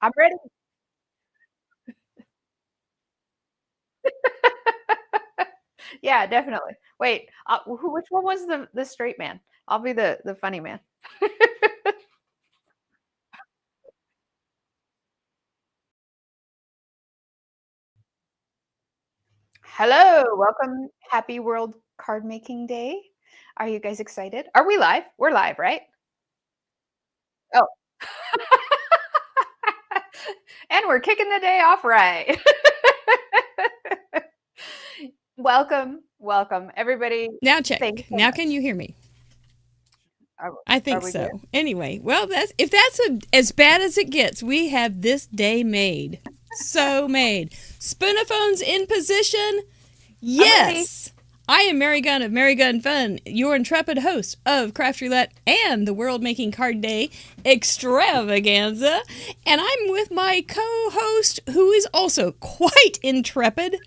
I'm ready. Yeah, definitely. Wait, which one was the straight man? I'll be the funny man. Hello, welcome. Happy World Card Making Day. Are you guys excited? Are we live? We're live, right? Oh. And we're kicking the day off right. Welcome, welcome, everybody. Now check. Thank you so Now much. can you hear me? Are, I are think we so. good? Anyway, well, if that's as bad as it gets, we have this day made. So made. Spoonaphones in position. Yes. I am Mary Gunn of Mary Gunn Fun, your intrepid host of Craft Roulette and the World Making Card Day Extravaganza. And I'm with my co-host, who is also quite intrepid,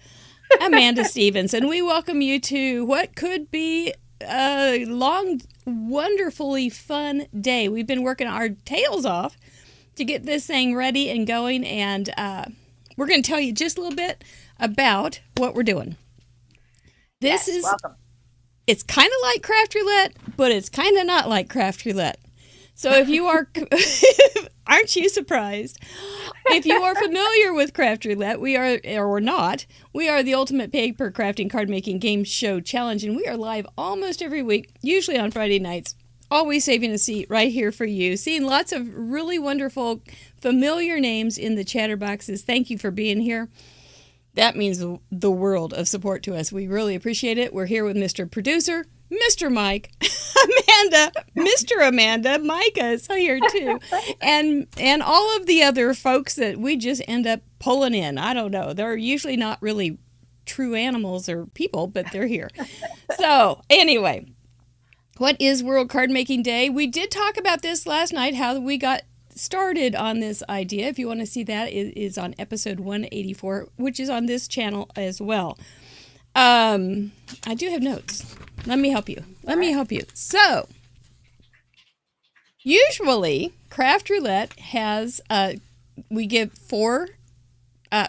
Amanda Stevens. And we welcome you to what could be a long, wonderfully fun day. We've been working our tails off to get this thing ready and going. And we're going to tell you just a little bit about what we're doing. This is welcome. It's kind of like Craft Roulette, but it's kind of not like Craft Roulette. So if you are, aren't you surprised? If you are familiar with Craft Roulette, we are, or not, we are the ultimate paper crafting card making game show challenge, and we are live almost every week, usually on Friday nights, always saving a seat right here for you. Seeing lots of really wonderful, familiar names in the chatter boxes. Thank you for being here. That means the world of support to us. We really appreciate it. We're here with Mr. Producer, Mr. Mike, Amanda, Mr. Amanda, Micah's here too, and all of the other folks that we just end up pulling in. I don't know. They're usually not really true animals or people, but they're here. So anyway, what is World Card Making Day? We did talk about this last night, how we got started on this idea. If you want to see that, it is on episode 184, which is on this channel as well. I do have notes. Let me help you. So, usually, Craft Roulette has, we give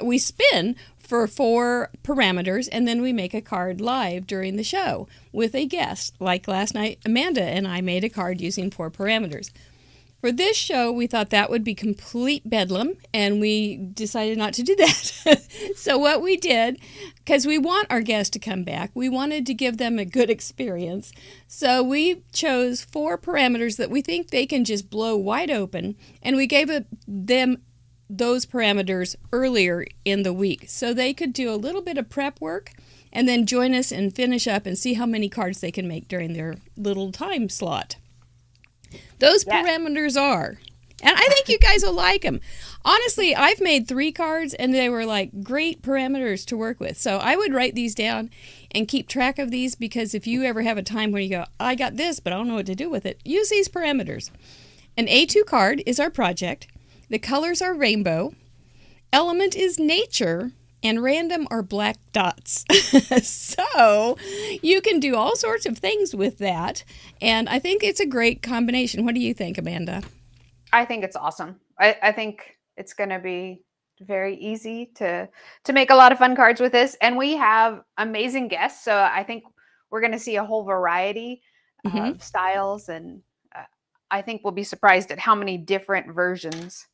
we spin for 4 parameters, and then we make a card live during the show with a guest. Like last night, Amanda and I made a card using 4 parameters. For this show, we thought that would be complete bedlam, and we decided not to do that. So what we did, because we want our guests to come back, we wanted to give them a good experience. So we chose 4 parameters that we think they can just blow wide open, and we gave them those parameters earlier in the week so they could do a little bit of prep work and then join us and finish up and see how many cards they can make during their little time slot. Those parameters are, and I think you guys will like them. Honestly, I've made 3 cards, and they were like great parameters to work with. So I would write these down and keep track of these, because if you ever have a time when you go, I got this, but I don't know what to do with it, use these parameters. An A2 card is our project. The colors are rainbow. Element is nature. And random are black dots. So you can do all sorts of things with that. And I think it's a great combination. What do you think, Amanda? I think it's awesome. I think it's going to be very easy to make a lot of fun cards with this. And we have amazing guests. So I think we're going to see a whole variety of styles. And I think we'll be surprised at how many different versions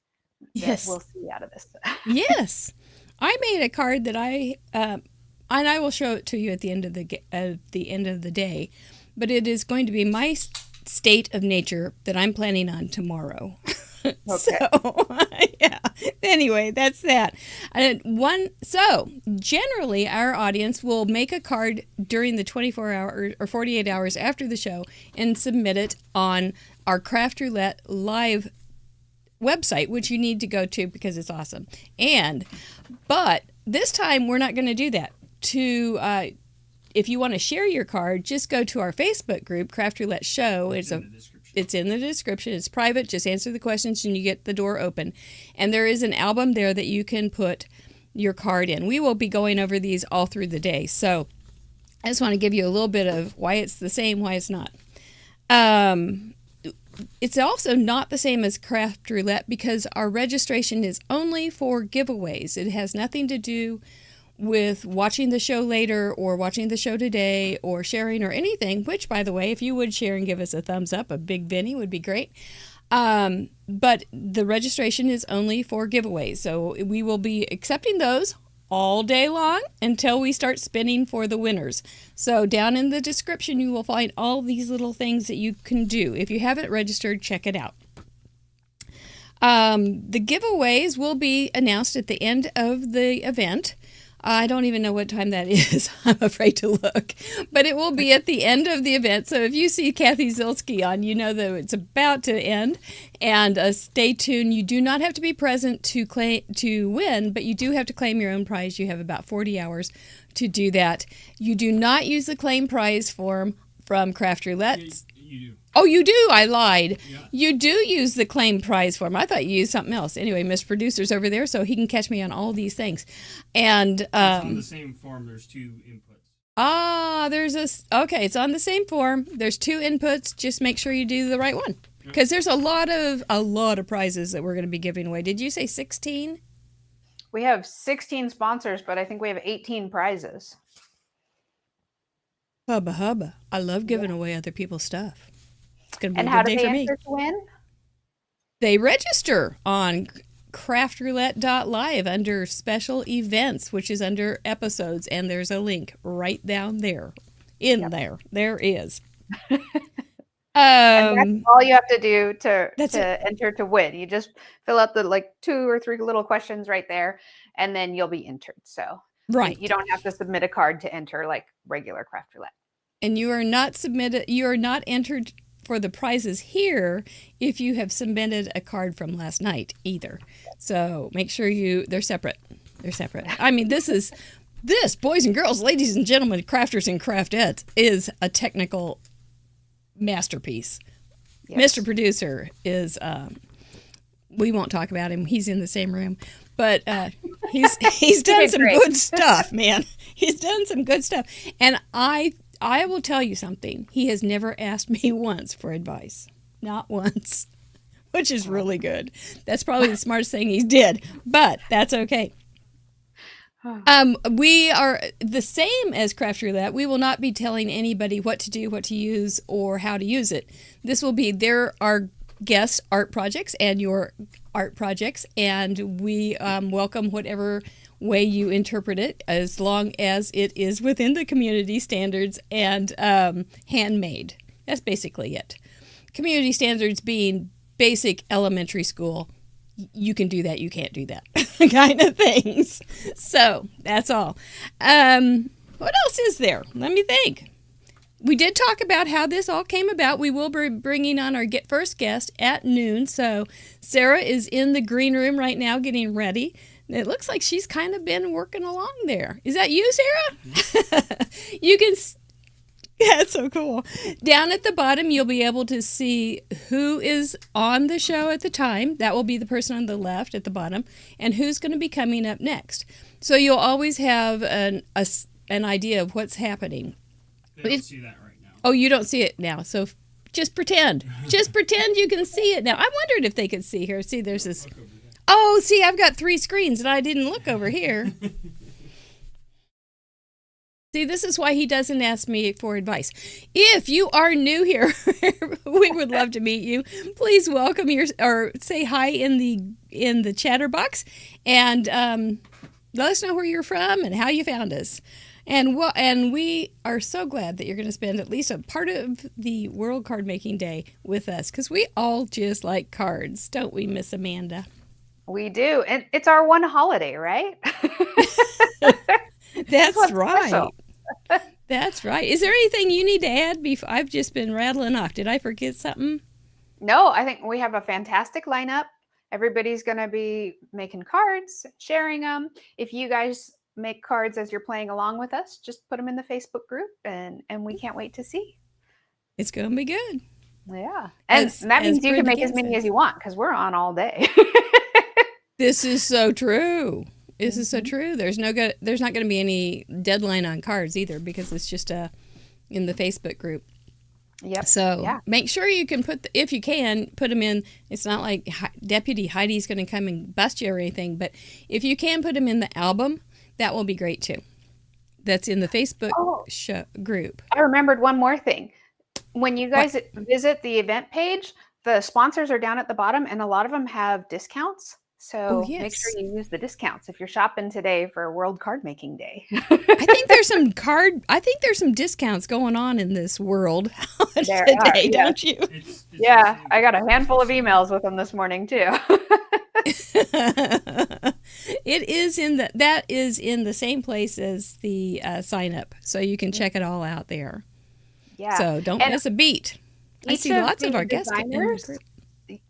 that we'll see out of this. Yes. I made a card that and I will show it to you at the end of the day, but it is going to be my state of nature that I'm planning on tomorrow. Okay. So, yeah. Anyway, that's that. So generally, our audience will make a card during the 24 hours or 48 hours after the show and submit it on our Craft Roulette live website, which you need to go to because it's awesome. But this time we're not going to do that. If you want to share your card, just go to our Facebook group, Craft Roulette Show. It's in the description. It's private. Just answer the questions and you get the door open. And there is an album there that you can put your card in. We will be going over these all through the day. So I just want to give you a little bit of why it's the same, why it's not. it's also not the same as Craft Roulette because our registration is only for giveaways. It has nothing to do with watching the show later or watching the show today or sharing or anything, which, by the way, if you would share and give us a thumbs up, a big Vinny would be great. But the registration is only for giveaways. So we will be accepting those all day long until we start spinning for the winners. So down in the description, you will find all these little things that you can do. If you haven't registered, check it out. The giveaways will be announced at the end of the event. I don't even know what time that is. I'm afraid to look. But it will be at the end of the event. So if you see Cathy Zielske on, you know that it's about to end. And stay tuned. You do not have to be present to win, but you do have to claim your own prize. You have about 40 hours to do that. You do not use the claim prize form from Craft Roulette. You do. Oh, you do? I lied. Yeah. You do use the claim prize form. I thought you used something else. Anyway, Mr. Producer's over there, so he can catch me on all these things. And It's on the same form. There's 2 inputs. Okay, it's on the same form. There's 2 inputs. Just make sure you do the right one. Because there's a lot of prizes that we're going to be giving away. Did you say 16? We have 16 sponsors, but I think we have 18 prizes. Hubba hubba. I love giving away other people's stuff. It's going to be And a how good do day they for me. enter to win? They register on craftroulette.live under special events, which is under episodes, and there's a link right down there. There. There is. And that's all you have to do to That's it. enter to win. You just fill out the 2 or 3 little questions right there, and then you'll be entered. So Right. you don't have to submit a card to enter like regular Craft Roulette. And you are not entered for the prizes here if you have submitted a card from last night either. So make sure they're separate. They're separate. I mean, this, boys and girls, ladies and gentlemen, crafters and craftettes, is a technical masterpiece. Yes. Mr. Producer is, we won't talk about him. He's in the same room. But he's done some good stuff, man. He's done some good stuff. And I will tell you something. He has never asked me once for advice. Not once. Which is really good. That's probably the smartest thing he did. But that's okay. We are the same as Craft Roulette. We will not be telling anybody what to do, what to use, or how to use it. This will be our guest art projects and your art projects, and we welcome whatever way you interpret it, as long as it is within the community standards and handmade. That's basically it. Community standards being basic elementary school. You can do that, you can't do that kind of things. So that's all. What else is there? Let me think. We did talk about how this all came about. We will be bringing on our first guest at noon. So Sara is in the green room right now getting ready. It looks like she's kind of been working along there. Is that you, Sara? You can... That's so cool. Down at the bottom, you'll be able to see who is on the show at the time. That will be the person on the left at the bottom, and who's going to be coming up next. So you'll always have an idea of what's happening. They don't see that right now. Oh, you don't see it now. So just pretend. Just pretend you can see it now. I wondered if they could see here. See, there's this. Oh, see, I've got 3 screens, and I didn't look over here. See, this is why he doesn't ask me for advice. If you are new here, we would love to meet you. Please welcome or say hi in the chatter box, and let us know where you're from and how you found us. And we are so glad that you're going to spend at least a part of the World Card Making Day with us, because we all just like cards, don't we, Miss Amanda? We do, and it's our one holiday, right? That's right. That's right. Is there anything you need to add? I've just been rattling off. Did I forget something? No, I think we have a fantastic lineup. Everybody's going to be making cards, sharing them. If you guys make cards as you're playing along with us, just put them in the Facebook group, and we can't wait to see. It's going to be good. Yeah. And that means you can make as many as you want, because we're on all day. This is so true. This is so true. There's not going to be any deadline on cards either, because it's just in the Facebook group. Yep. So Yeah. make sure you can if you can, put them in. It's not like Deputy Heidi's going to come and bust you or anything, but if you can put them in the album, that will be great too. That's in the Facebook group. I remembered one more thing. When you guys visit the event page, the sponsors are down at the bottom, and a lot of them have discounts. So make sure you use the discounts if you're shopping today for World Card Making Day. I think there's some discounts going on in this world today, don't you? It's I got a handful of emails with them this morning too. It is that is in the same place as the sign up, so you can check it all out there. Yeah. So don't miss a beat. I see lots of our guests in the group.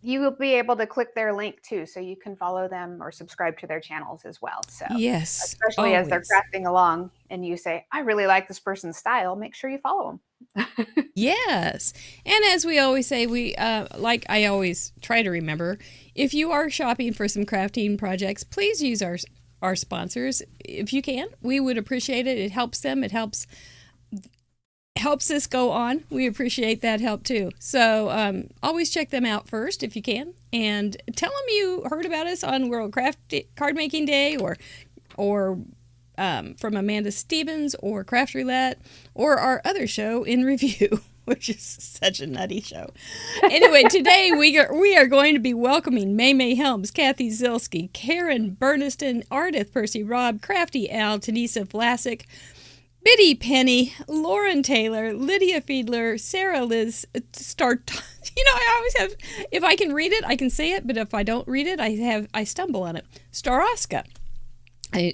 You will be able to click their link too, so you can follow them or subscribe to their channels as well. So yes, especially as they're crafting along and you say, I really like this person's style, make sure you follow them. Yes. And as we always say, we like I always try to remember, if you are shopping for some crafting projects, please use our sponsors if you can. We would appreciate it. It helps them. It helps us go on. We appreciate that help too. So always check them out first if you can, and tell them you heard about us on World Card Making Day, or from Amanda Stevens, or Craft Roulette, or our other show in review, which is such a nutty show. Anyway, today we are going to be welcoming Maymay Helms, Cathy Zielske, Karen Burniston, Ardyth, Percy, Rob, Crafty, Al, Taniesa Vlasak, Biddy Penny, Lauren Taylor, Lydia Fiedler, Sarah, Lihz, I always have, if I can read it, I can say it, but if I don't read it, I stumble on it. Staroska.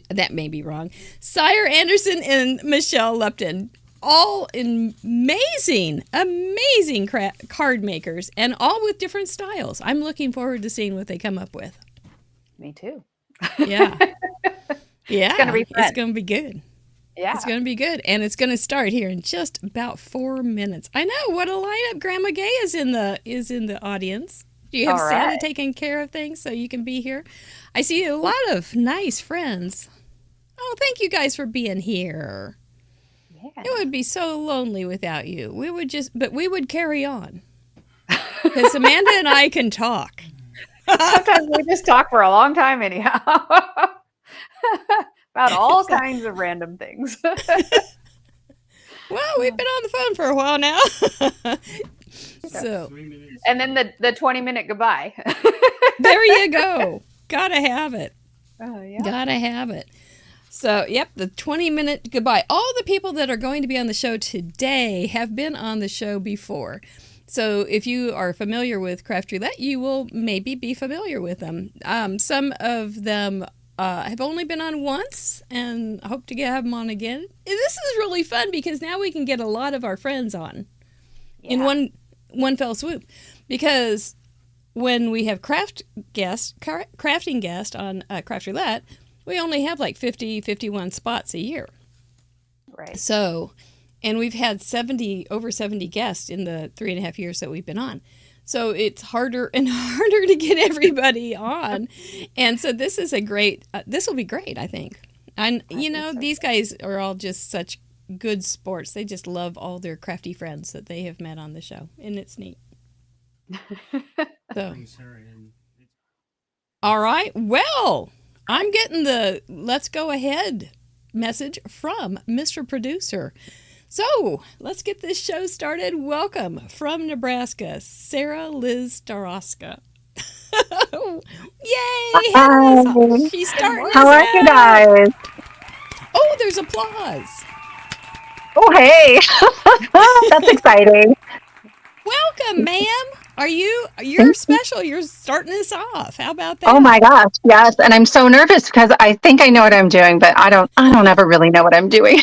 That may be wrong. Sire Andersen and Michelle Lupton. All amazing card makers, and all with different styles. I'm looking forward to seeing what they come up with. Me too. Yeah. Yeah. It's going to be fun. It's going to be good. Yeah. It's going to be good. And it's going to start here in just about 4 minutes. I know. What a lineup. Grandma Gay is in the audience. Do you have Santa taking care of things so you can be here? I see a lot of nice friends. Oh, thank you guys for being here. Yeah. It would be so lonely without you. We would carry on. Because Amanda and I can talk. Sometimes we just talk for a long time anyhow. About all kinds of random things. Well, we've been on the phone for a while now. So, and then the 20-minute goodbye. There you go. Gotta have it. Oh, yeah. Gotta have it. So, yep, the 20-minute goodbye. All the people that are going to be on the show today have been on the show before. So if you are familiar with Craft Roulette, you will maybe be familiar with them. Some of them have only been on once, and I hope to have them on again. This is really fun because now we can get a lot of our friends on in one fell swoop. Because when we have crafting guest on Craft Roulette, we only have like 51 spots a year. Right. So, and we've had over 70 guests in the 3.5 years that we've been on. So it's harder and harder to get everybody on. And so this is this will be great, I think. And, these guys are all just such good sports. They just love all their crafty friends that they have met on the show. And it's neat. So. All right. Well, I'm getting the let's go ahead message from Mr. Producer. So let's get this show started. Welcome from Nebraska, Sarah Lihz Staroska. Yay! Hi. She's starting. How are you guys? Oh, there's applause. Oh, hey. That's exciting. Welcome, ma'am. You're special. You're starting us off. How about that? Oh my gosh, yes. And I'm so nervous because I think I know what I'm doing, but I don't ever really know what I'm doing.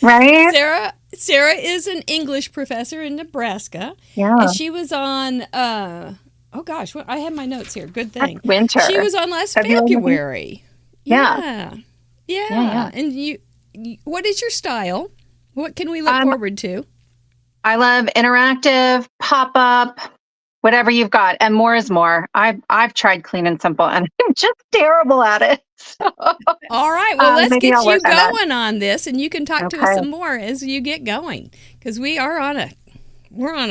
Right? Sarah is an English professor in Nebraska. Yeah. And she was on I have my notes here. Good thing. That's winter. She was on last February. Yeah. And what is your style? What can we look forward to? I love interactive, pop-up, whatever you've got, and more is more. I've tried clean and simple, and I'm just terrible at it. So, All right. Well, let's maybe get I'll you work on that. going on this, and you can talk to us Okay. some more as you get going, because we're on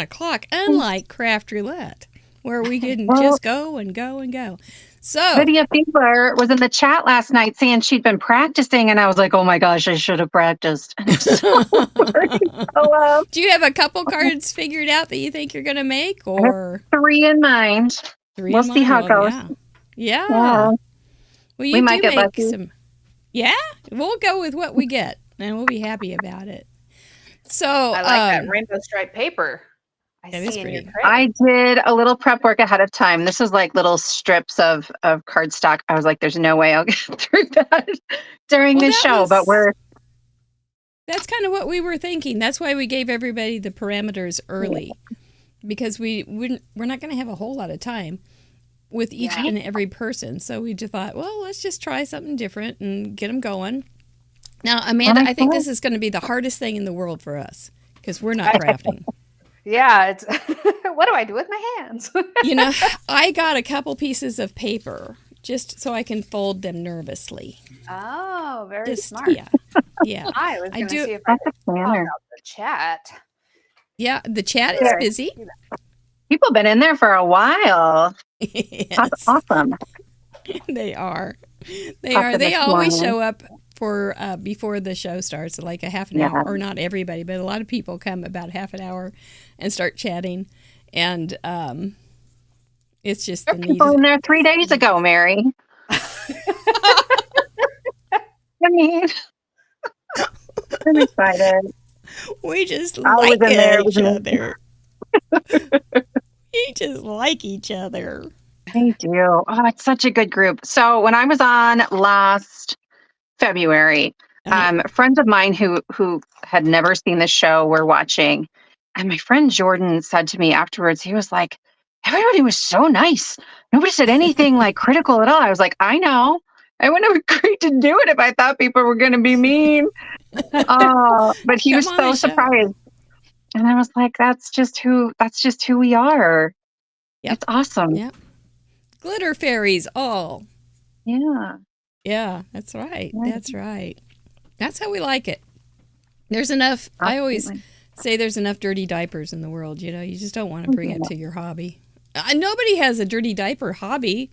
a clock, unlike Craft Roulette, where we can Well- just go and go and go. So, Lydia Fiedler was in the chat last night saying she'd been practicing, and I was like, "Oh my gosh, I should have practiced." And I'm so worried. So, do you have a couple cards figured out that you think you're going to make, or 3 in mind. 3 We'll in see how it mind? goes. Yeah. Yeah. Well, you We might do get make lucky. some. Yeah, we'll go with what we get, and we'll be happy about it. So I like that rainbow stripe paper. I that is see in your pretty. tray. I did a little prep work ahead of time. This is like little strips of cardstock. I was like, "There's no way I'll get through that during Well, the that show," was- but we're That's kind of what we were thinking. That's why we gave everybody the parameters early, because we're not going to have a whole lot of time with each Yeah. and every person. So we just thought, well, let's just try something different and get them going. Now, Amanda, I think this is going to be the hardest thing in the world for us because we're not crafting. Yeah, it's what do I do with my hands? You know, I got a couple pieces of paper just so I can fold them nervously. Oh, very Just smart. yeah. I was I going to do- see if I that's could a pop planner. out the chat. Yeah, the chat is Sure. busy. People have been in there for a while. Yes, That's awesome. they are. They Talk are. to They this always morning. show up for before the show starts, like a half an Yeah. hour, or not everybody, but a lot of people come about half an hour and start chatting, and it's just There the were people in neatest. there 3 days ago, Mary. I mean, I'm excited. We just I was like in there, each wasn't other. We just like each other. They do. Oh, it's such a good group. So when I was on last February, friends of mine who had never seen the show were watching, and my friend Jordan said to me afterwards, he was like, "Everybody was so nice. Nobody said anything like critical at all." I was like, "I know. I wouldn't have agreed to do it if I thought people were going to be mean." Oh, but he Come was on so the show. surprised, and I was like, "That's just who we are." Yep. It's awesome. Yeah. Glitter fairies, all. Yeah. Yeah, that's right. Yeah. That's right. That's how we like it. There's enough. I always Absolutely. say there's enough dirty diapers in the world. You know, you just don't want to bring it to your hobby. Nobody has a dirty diaper hobby.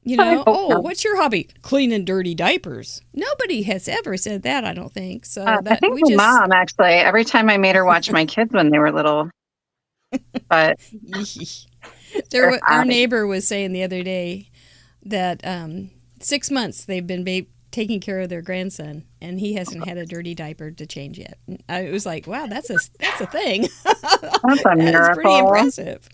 You I know, hope oh, not. what's your hobby? Cleaning dirty diapers. Nobody has ever said that, I don't think. So I that think we my just mom actually. Every time I made her watch my kids when they were little, but our hobby. neighbor was saying the other day that 6 months they've been taking care of their grandson, and he hasn't had a dirty diaper to change yet. I was like, wow, that's a thing. that's a That is miracle. pretty impressive.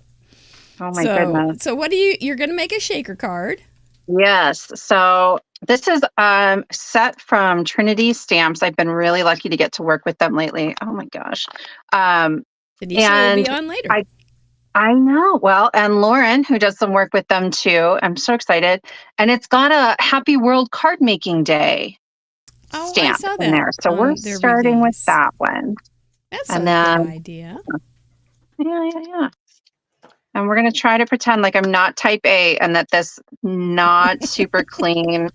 Oh my goodness! So what you're going to make a shaker card. Yes. So this is set from Trinity Stamps. I've been really lucky to get to work with them lately. Oh my gosh. Taniesa will be And on later. I know. Well, and Lauren, who does some work with them too. I'm so excited. And it's got a Happy World Card Making Day Oh, I stamp saw in that there. So on we're their starting with release. that one. That's and a then- good idea. Yeah. And we're going to try to pretend like I'm not type A and that this not super clean.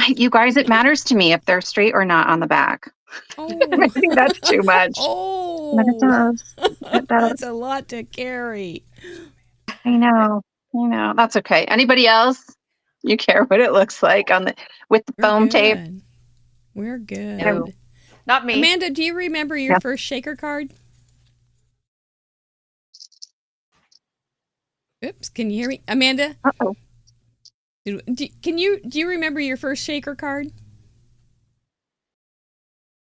You guys, it matters to me if they're straight or not on the back. Oh, Maybe that's too much. But it oh, does. It does. that's a lot to carry. I know. That's okay. Anybody else? You care what it looks like with the foam tape? Good. We're good. No. Not me. Amanda, do you remember your Yeah. first shaker card? Oops, can you hear me? Amanda, Uh-oh. do you remember your first shaker card?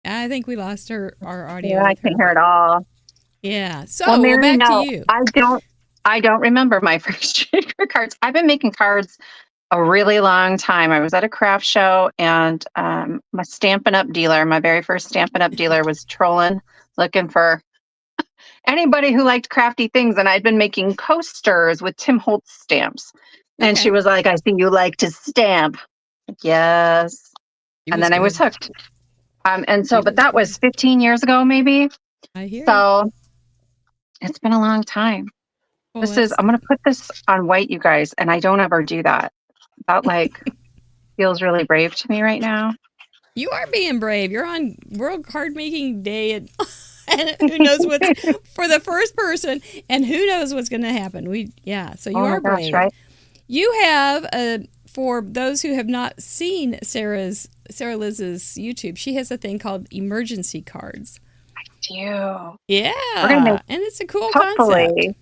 I think we lost our audio. Yeah, I with her. can hear it all. Yeah. So Well, Mary, back no, to you. I don't remember my first shaker cards. I've been making cards a really long time. I was at a craft show, and my Stampin' Up dealer, my very first Stampin' Up dealer, was trolling, looking for anybody who liked crafty things. And I'd been making coasters with Tim Holtz stamps. And Okay. she was like, "I see you like to stamp." Yes. It And then I was good. hooked. And so, It but was that good. was 15 years ago, maybe. I hear you. So it's been a long time. Oh, I'm going to put this on white, you guys, and I don't ever do that. That like feels really brave to me right now. you are being brave. You're on World Card Making Day, and who knows what's for the first person, and who knows what's going to happen. So you are brave. Right? You have for those who have not seen Sarah Liz's YouTube, she has a thing called emergency cards. Do. Yeah, and it's a cool hopefully, concept.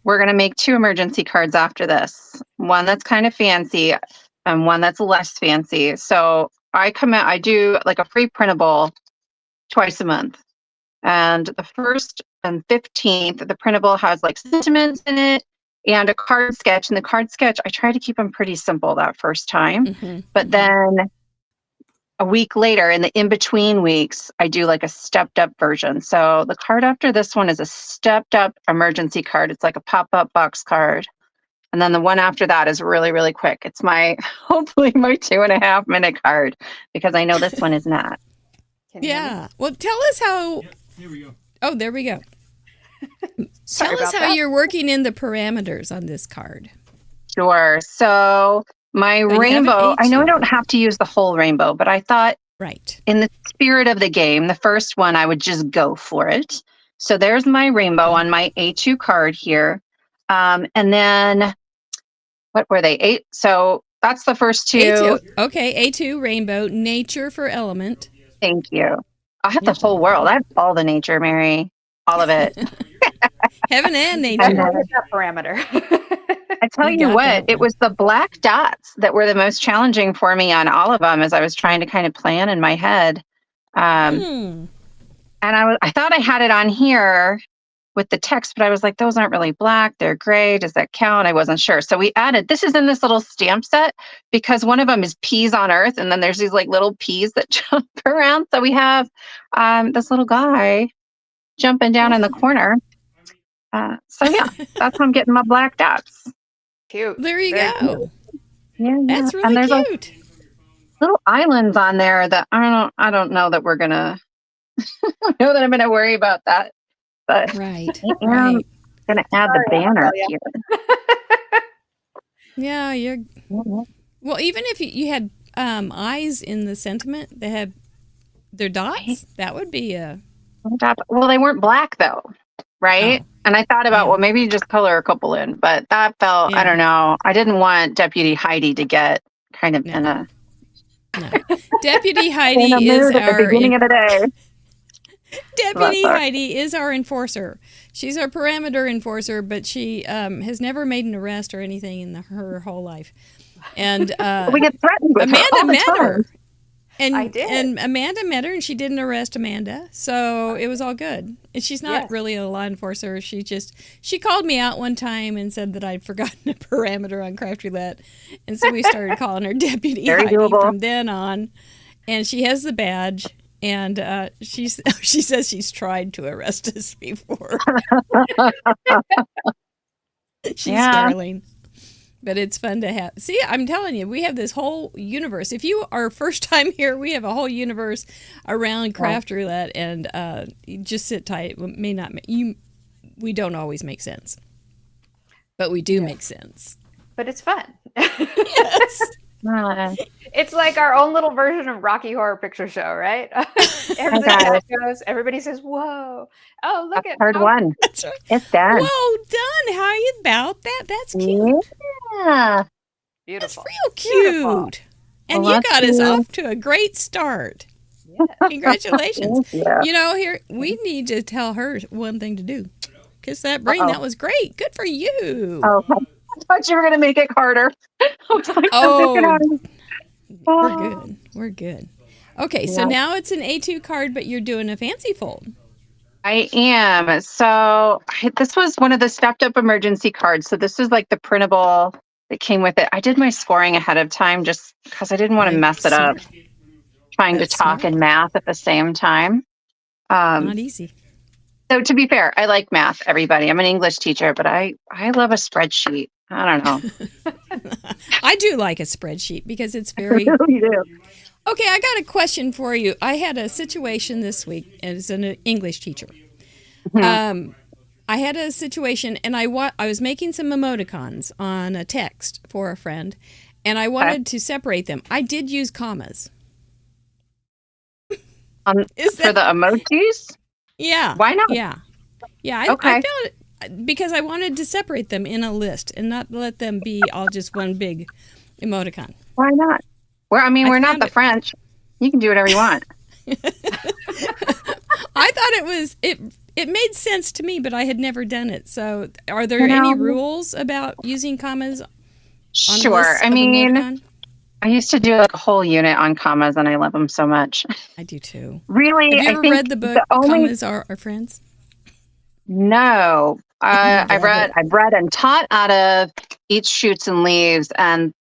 we're going to make 2 emergency cards after this. One that's kind of fancy and one that's less fancy. So I do like a free printable twice a month. And the 1st and 15th, the printable has like sentiments in it and a card sketch. And the card sketch, I try to keep them pretty simple that first time. But then a week later, in the in-between weeks, I do like a stepped-up version. So the card after this one is a stepped-up emergency card. It's like a pop-up box card. And then the one after that is really, really quick. It's hopefully my 2.5 minute card, because I know this one is not. Yeah. Well, tell us how. Yep, here we go. Oh, there we go. Sorry Tell us about how that. you're working in the parameters on this card. Sure. So my you have an rainbow, I know I A2. don't have to use the whole rainbow, but I thought Right. in the spirit of the game, the first one, I would just go for it. So there's my rainbow on my A2 card here. And then, what were they? 8. So that's the first 2. A2. Okay, A2, rainbow, nature for element. Thank you. I have the whole world. I have all the nature, Mary. All of it. Heaven and And nature. then- What is that parameter? I tell You you got what, that it one. was the black dots that were the most challenging for me on all of them as I was trying to kind of plan in my head. And I thought I had it on here with the text, but I was like, those aren't really black. They're gray. Does that count? I wasn't sure. So we added, this is in this little stamp set because one of them is peas on earth. And then there's these like little peas that jump around. So we have this little guy jumping down in the corner. So yeah, that's how I'm getting my black dots. Cute. There you Very go. cute. Yeah, That's and really there's cute. little islands on there that I don't know that we're gonna know that I'm gonna worry about that. But Right. I am Right. gonna add the Sorry, banner Amalia. here. Yeah, you're. Well, even if you had eyes in the sentiment, they had their dots. That would be a. Well, they weren't black though, right? Oh. And I thought about, Yeah. well, maybe you just color a couple in, but that felt, I Yeah. don't know. I didn't want Deputy Heidi to get kind of No. in a Deputy Heidi mood is at the our beginning of the day. Deputy Sorry. Heidi is our enforcer. She's our parameter enforcer, but she has never made an arrest or anything in her whole life. And We get threatened with her Amanda all the met time. her. And, I did. And Amanda met her, and she didn't arrest Amanda, so it was all good. And she's not Yes. really a law enforcer. She called me out one time and said that I'd forgotten a parameter on Crafty Roulette, and so we started calling her Deputy Very Heidi doable. from then on. And she has the badge, and she says she's tried to arrest us before. She's Yeah. darling. But it's fun to have. See, I'm telling you, we have this whole universe. If you are first time here, we have a whole universe around craft roulette, and you just sit tight. It may not we don't always make sense, but we do make sense. But it's fun. Yes. It's like our own little version of Rocky Horror Picture Show, right? Everybody got it. goes, everybody says, "Whoa! Oh, look at Hard how one. That's right. It's done. Well done. How you about that? That's cute. Yeah. That's beautiful." real Beautiful. cute. And Well, you got us that's off to a great start. Congratulations. Yeah. You know, here we need to tell her one thing to do. Kiss that brain. Uh-oh. That was great. Good for you. Oh, I thought you were gonna make it harder. I was like, Oh. I'm thinking We're good. We're good. Okay, so Yeah. now it's an A2 card, but you're doing a fancy fold. I am. So this was one of the stepped up emergency cards. So this is like the printable that came with it. I did my scoring ahead of time just because I didn't want to mess it up trying That's to talk smart. and math at the same time. Not easy. So to be fair, I like math, everybody. I'm an English teacher, but I love a spreadsheet. I don't know. I do like a spreadsheet because it's very. You do. Okay, I got a question for you. I had a situation this week as an English teacher. I had a situation, and I was making some emoticons on a text for a friend, and I wanted to separate them. I did use commas. For the emojis? Yeah. Why not? Yeah. Yeah. I found it because I wanted to separate them in a list and not let them be all just one big emoticon. Why not? We're not the French. You can do whatever you want. I thought it made sense to me, but I had never done it. So, are there any rules about using commas? Sure. I used to do like a whole unit on commas, and I love them so much. I do too. Really? Have you ever read the book Commas Are Our Friends? No. I've read and taught out of Eats, Shoots, and Leaves, and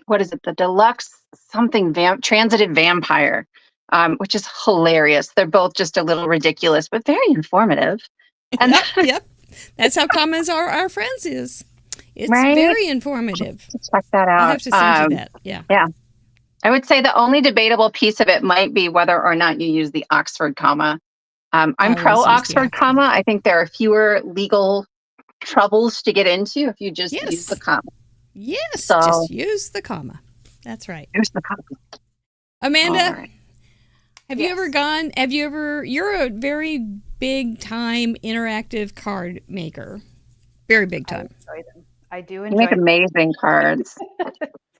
what is it? The deluxe something transitive vampire, which is hilarious. They're both just a little ridiculous, but very informative. And yep. That's how Commas Are Our Friends is. It's right? very informative. Check that out. I'll have to send you that. Yeah. Yeah. I would say the only debatable piece of it might be whether or not you use the Oxford comma. I'm pro Oxford comma. I think there are fewer legal troubles to get into if you just use the comma. Yes, just use the comma. That's right. Use the comma. Amanda, have you ever you're a very big time interactive card maker. Very big time. I do enjoy them. You make amazing cards.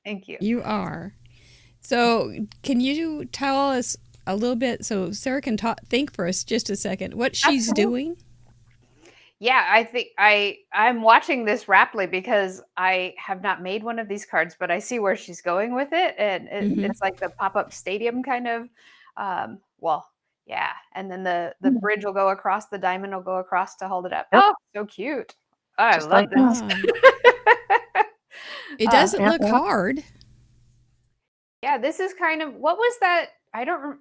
Thank you. You are. So can you tell us a little bit so Sarah can think for us just a second what she's doing? Yeah, I think I'm watching this rapidly because I have not made one of these cards, but I see where she's going with it. And it's like the pop-up stadium kind of, and then the bridge will go across, the diamond will go across to hold it up. Yep. Oh, so cute. Oh, I love this. It doesn't look hard. Yeah, this is kind of, what was that?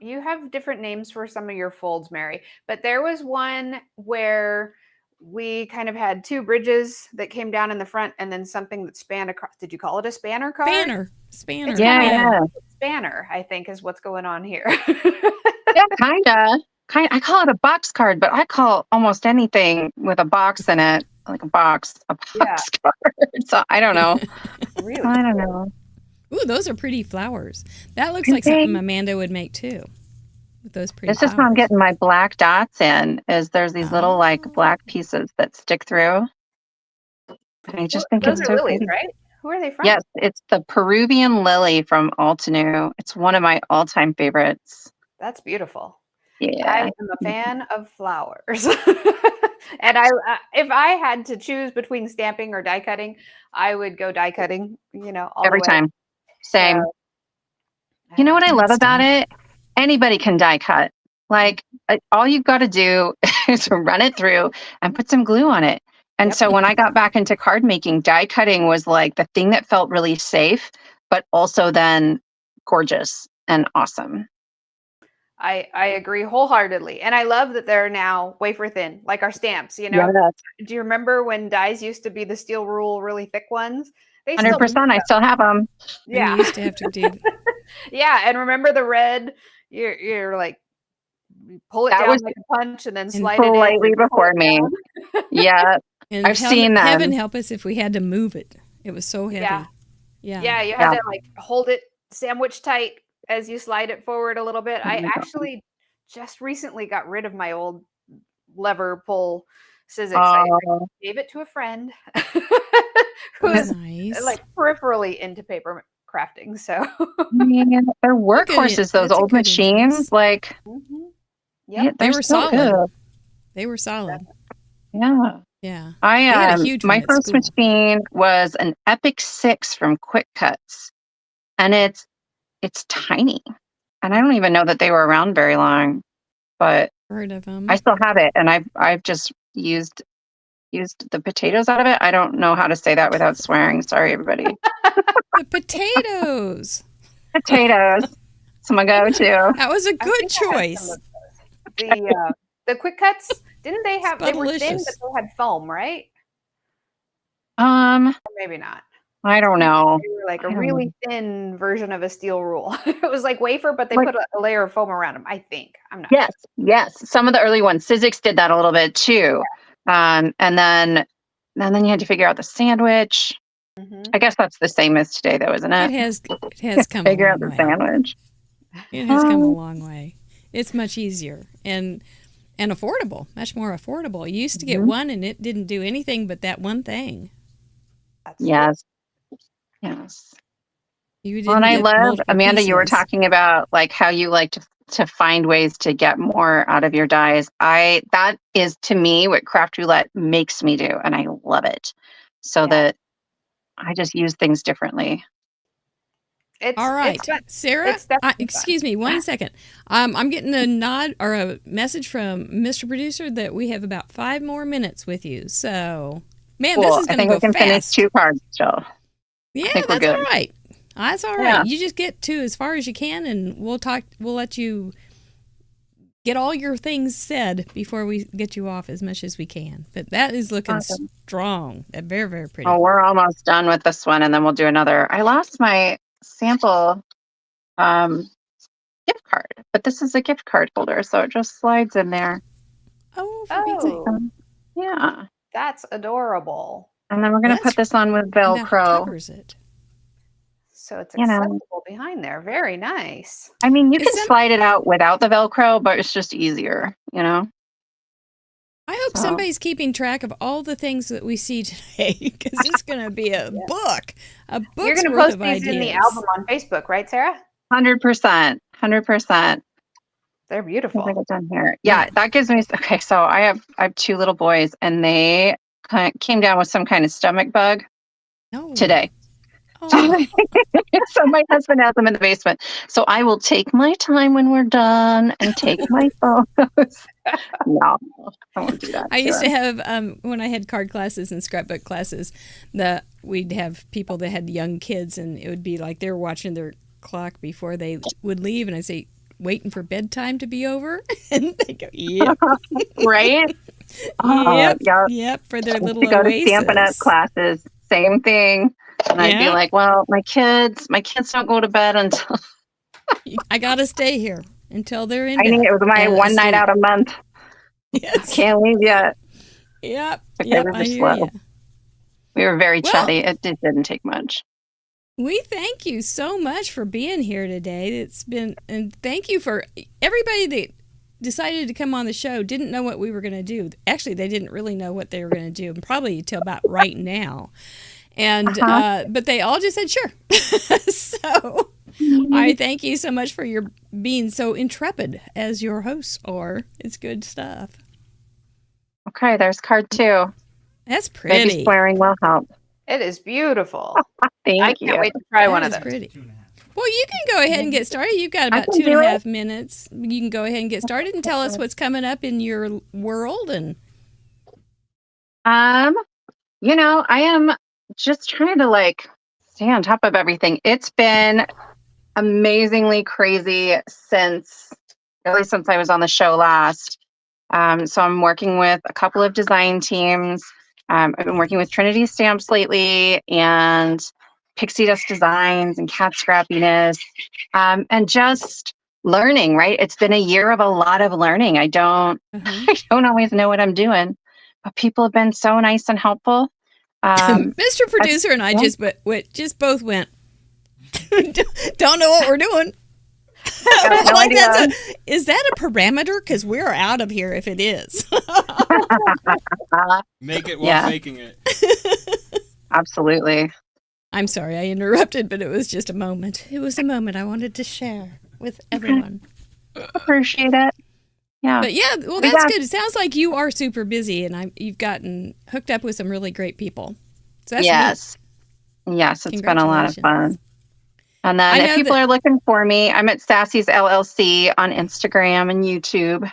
You have different names for some of your folds, Mary, but there was one where we kind of had two bridges that came down in the front and then something that spanned across. Did you call it a spanner card? Spanner. Yeah. Spanner, I think, is what's going on here. Yeah, kind of. I call it a box card, but I call almost anything with a box in it, like a box card. So I don't know. Really? I don't know. Ooh, those are pretty flowers. That looks like something Amanda would make too. With those pretty This is how I'm getting my black dots in, is there's these little like black pieces that stick through. And I just think those it's are so lilies, pretty. right? Who are they from? Yes, it's the Peruvian lily from Altenew. It's one of my all-time favorites. That's beautiful. Yeah. I am a fan of flowers. And if I had to choose between stamping or die cutting, I would go die cutting, all every the way. time. Same. So, you know what I love about it? Anybody can die cut. Like all you've got to do is run it through and put some glue on it. And so when I got back into card making, die cutting was like the thing that felt really safe, but also then gorgeous and awesome. I agree wholeheartedly. And I love that they're now wafer thin, like our stamps, Yes. Do you remember when dies used to be the steel rule, really thick ones? 100%. I still have them. Yeah. You used to have to do. Yeah. And remember the red, you're like, you pull it down like a punch and then slide it in. Slightly before me. Yeah. And I've seen that. Heaven help us if we had to move it. It was so heavy. Yeah. You had to like hold it sandwich tight as you slide it forward a little bit. I actually just recently got rid of my old lever pull Sizzix. I gave it to a friend who's nice. like peripherally into paper crafting. So man, they're workhorses, those old machines. Like, they were so solid. Good. They were solid. Yeah. Yeah. My first machine was an Epic 6 from Quick Cuts. And it's tiny. And I don't even know that they were around very long, but heard of them. I still have it. And I've just used the potatoes out of it. I don't know how to say that without swearing. Sorry, everybody. The potatoes. Potatoes. It's my go-to. That was a good choice. The Quick Cuts, didn't they have, they were thin, but they had foam, right? Or maybe not. I don't know. They were like a really thin version of a steel rule. It was like wafer, but they put a layer of foam around them, I think. I'm not sure. Yes. Some of the early ones. Sizzix did that a little bit too. And then you had to figure out the sandwich. Mhm. I guess that's the same as today, though, isn't It it? has come a Figure out long the way. sandwich. It has come a long way. It's much easier and affordable, much more affordable. You used to get one and it didn't do anything but that one thing. That's true. Yes. Yes. You didn't Well, and I get love, multiple Amanda, you were pieces. talking about like how you like to find ways to get more out of your dies. That is to me what Craft Roulette makes me do, and I love it. So Yeah. that I just use things differently. All right, It's fun. Sarah. It's definitely fun. Excuse me, 1 second. I'm getting a nod or a message from Mr. Producer that we have about 5 more minutes with you. So, man, this Cool. is I going to think go we can finish fast. 2 cards still. Yeah, think we're that's all good. right. That's all right. Yeah. You just get to as far as you can, and we'll talk. We'll let you get all your things said before we get you off as much as we can. But that is looking Awesome. strong. Very, very pretty. Oh, we're almost done with this one, and then we'll do another. I lost my sample gift card, but this is a gift card holder, so it just slides in there. Oh, for Pete's sake. Oh, Yeah. that's adorable. And then we're going to That's- put this on with And that Velcro. covers it. So it's You know. accessible behind there. Very nice. I mean, you Is can some- slide it out without the Velcro, but it's just easier, you know? I hope So- somebody's keeping track of all the things that we see today, because it's going to be a book. A book's You're going to worth post of these ideas. in the album on Facebook, right, Sarah? 100%. 100%. They're beautiful. As I get done here. Yeah, that gives me, okay, so I have 2 little boys, and they came down with some kind of stomach bug No. today. Oh, So my husband has them in the basement. So I will take my time when we're done and take my photos. No, I won't do that. I used to have when I had card classes and scrapbook classes, we'd have people that had young kids, and it would be like they were watching their clock before they would leave, and I'd say, "Waiting for bedtime to be over," and they go, "Yep, Right? yep, yeah. yep," for their I used little to go to oasis. Stampin' Up classes, same thing. And I'd be Yeah. like, well, my kids don't go to bed until I gotta stay here until they're in I bed. think it was my and one night asleep. out a month. Yes. Can't leave yet. Yep. Okay, Yep. we're I hear slow. you. We were very Well- chatty. It didn't take much. We thank you so much for being here today. And thank you for everybody that decided to come on the show. Didn't know what we were going to do. Actually, they didn't really know what they were going to do, and probably until about right now. And but they all just said sure. So I thank you so much for your being so intrepid as your hosts are. It's good stuff. Okay, there's card 2. That's Maybe pretty. swearing will help. It is beautiful. Thank I you. can't wait to try one That of is those. pretty. 2.5. Well, you can go ahead and get started. You've got about can 2.5 do minutes. You can go ahead and get started and tell us what's coming up in your world. And You know, I am just trying to like stay on top of everything. It's been amazingly crazy since I was on the show last. So I'm working with a couple of design teams. I've been working with Trinity Stamps lately and Pixie Dust Designs and Cat Scrappiness, and just learning, right? It's been a year of a lot of learning. I don't always know what I'm doing, but people have been so nice and helpful. Mr. Producer and I just both went, don't know what we're doing. got no Like idea. is that a parameter? Because we're out of here if it is. Make it while Yeah. faking it. Absolutely. I'm sorry I interrupted, but it was just a moment. It was a moment I wanted to share with everyone. Appreciate it. Yeah. But yeah, well, We that's got- good. It sounds like you are super busy, and you've gotten hooked up with some really great people. So that's neat. Yes. Yes, it's been a lot of fun. Congratulations. And I then know if people that- are looking for me, I'm at Sassy's LLC on Instagram and YouTube.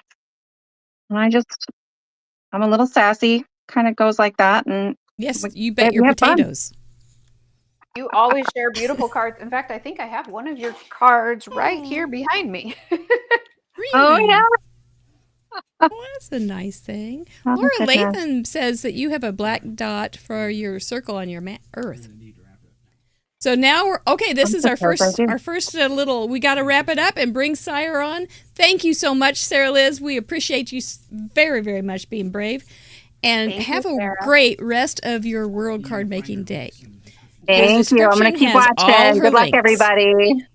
And I'm a little sassy, kind of goes like that. And Yes, We- you bet we your have fun. potatoes. You always share beautiful cards. In fact, I think I have one of your cards right here behind me. Really? oh yeah, Well, that's a nice thing. Oh, Laura goodness. Latham says that you have a black dot for your circle on your Earth. Need to wrap it up now. So now we're okay. This is our Yes, I first, do. little. We got to wrap it up and bring Sire on. Thank you so much, Sarah Liz. We appreciate you very, very much being brave. And Thank have you, a Sarah. great rest of your world card making day. Thank you. I'm going to keep description has all watching. her Good luck, links. everybody.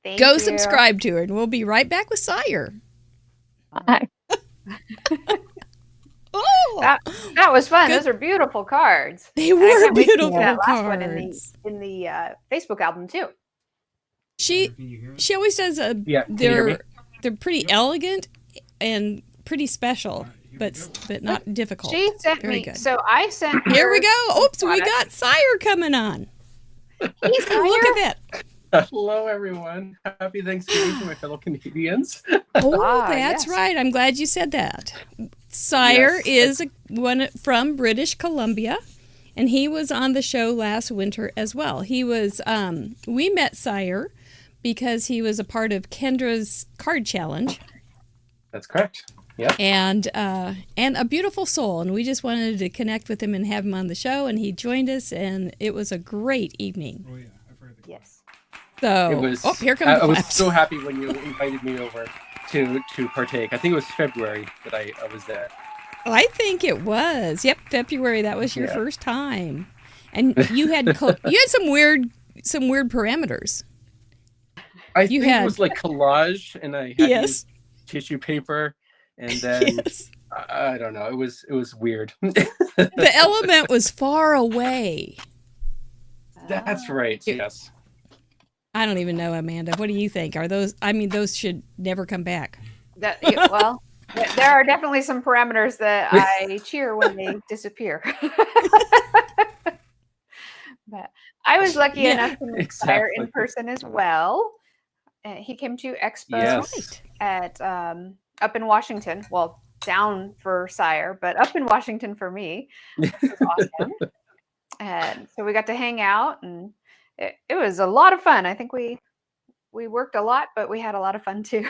Thank Go you. subscribe to her, and we'll be right back with Sire. Bye. Oh, That was fun. Good. Those are beautiful cards. they And I were can't wait to see beautiful that last cards. one in the Facebook album too. She Can you hear us? she always does a. Yeah, can you hear me? They're pretty elegant and pretty special, Here we go. but not difficult. She sent Very me. good. So I sent. Here we her go. Oops, we product. got Sire coming on. Hey, Look Sire. at that. Hello, everyone. Happy Thanksgiving to my fellow Canadians. Oh, Ah, that's yes. right. I'm glad you said that. Sire Yes. is one from British Columbia, and he was on the show last winter as well. He was. We met Sire because he was a part of Kendra's card challenge, That's correct. Yep. and a beautiful soul. And we just wanted to connect with him and have him on the show, and he joined us, and it was a great evening. Oh yeah, I've heard the Yes. So, It was. oh, here comes I the was claps. so happy when you invited me over to partake. I think it was February that I was there. I think it was. Yep, February. That was your Yeah. first time, and you had you had some weird parameters. I You think had- it was like collage, and I had to Yes. use tissue paper, and then Yes. I don't know. It was weird. The element was far away. That's right. Yes. I don't even know, Amanda. What do you think? Are those? I mean, those should never come back. Well, there are definitely some parameters that I cheer when they disappear. But I was lucky Yeah, enough to meet Sire in exactly. person as well. He came to Expo Yes. at up in Washington. Well, down for Sire, but up in Washington for me. It was awesome. And so we got to hang out, and it was a lot of fun. I think we worked a lot, but we had a lot of fun too.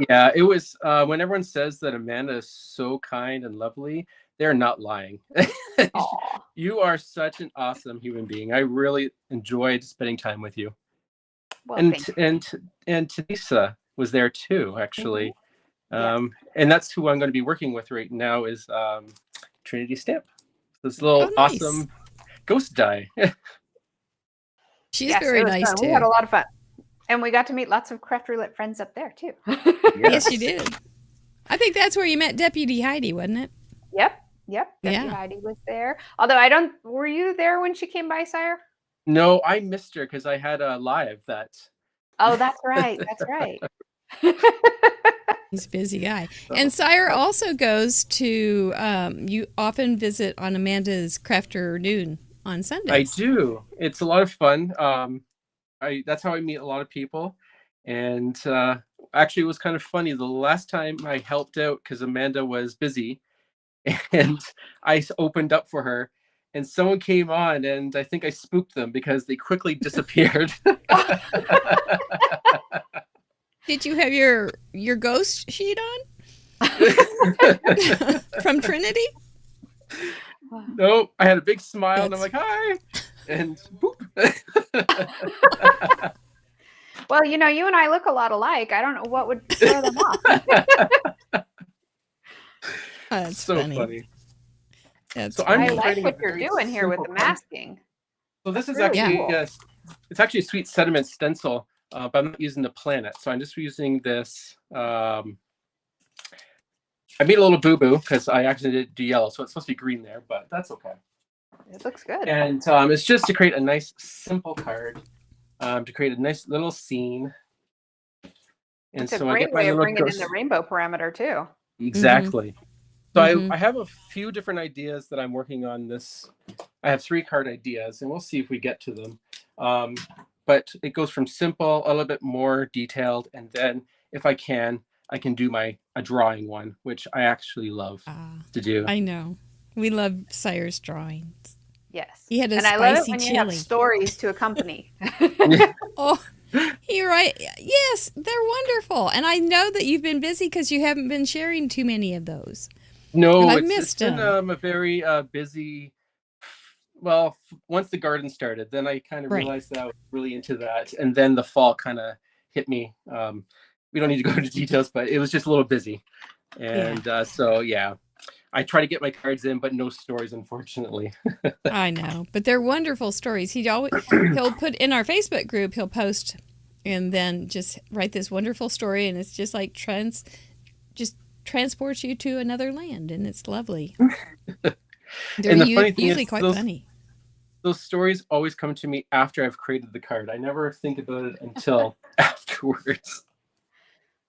Yeah, it was when everyone says that Amanda is so kind and lovely, they're not lying. Aw. You are such an awesome human being. I really enjoyed spending time with you. Well, and thank you. and Taniesa was there too, actually. Yeah. And that's who I'm going to be working with right now is Trinity Stamp. This little Oh, nice. awesome ghost die. She's Yes, very it was nice fun. too. We had a lot of fun. And we got to meet lots of Craft Roulette friends up there too. Yes, you did. I think that's where you met Deputy Heidi, wasn't it? Yep. Deputy Yeah. Heidi was there. Although were you there when she came by, Sire? No, I missed her because I had a live that. Oh, that's right. That's right. He's a busy guy. And Sire also goes to, you often visit on Amanda's Crafter Noon on I Sundays. do. It's a lot of fun. That's how I meet a lot of people. And actually, it was kind of funny. The last time I helped out because Amanda was busy, and I opened up for her, and someone came on, and I think I spooked them because they quickly disappeared. Did you have your ghost sheet on from Trinity? No, I had a big smile, and I'm That's- like, "Hi," and boop. Well, you and I look a lot alike. I don't know what would throw them off. That's So funny. funny. That's So I'm I just like writing a what you're very doing here with the simple card. masking. So this is Really actually cool. it's actually a sweet sediment stencil, but I'm not using the planet. So I'm just using this. I made a little boo-boo because I actually did do yellow, so it's supposed to be green there, but that's okay. It looks good. And it's just to create a nice simple card, to create a nice little scene. And It's a so I great get my way of little bringing in ghost. the rainbow parameter too. Exactly. So Mhm. I have a few different ideas that I'm working on this. I have 3 card ideas, and we'll see if we get to them. But it goes from simple, a little bit more detailed, and then if I can do a drawing one, which I actually love to do. I know. We love Sire's drawings. Yes. He had a And I love it spicy when you have chili. stories to accompany. Oh, you're right. Yes, they're wonderful. And I know that you've been busy because you haven't been sharing too many of those. No, And I it's missed been them. a very busy. Well, once the garden started, then I kind of Right. realized that I was really into that, and then the fall kind of hit me. We don't need to go into details, but it was just a little busy, and so yeah. I try to get my cards in, but no stories, unfortunately. I know, but they're wonderful stories. He'll put in our Facebook group, he'll post and then just write this wonderful story, and it's just like just transports you to another land, and it's lovely. They're And the funny thing usually is quite funny. Those stories always come to me after I've created the card. I never think about it until afterwards.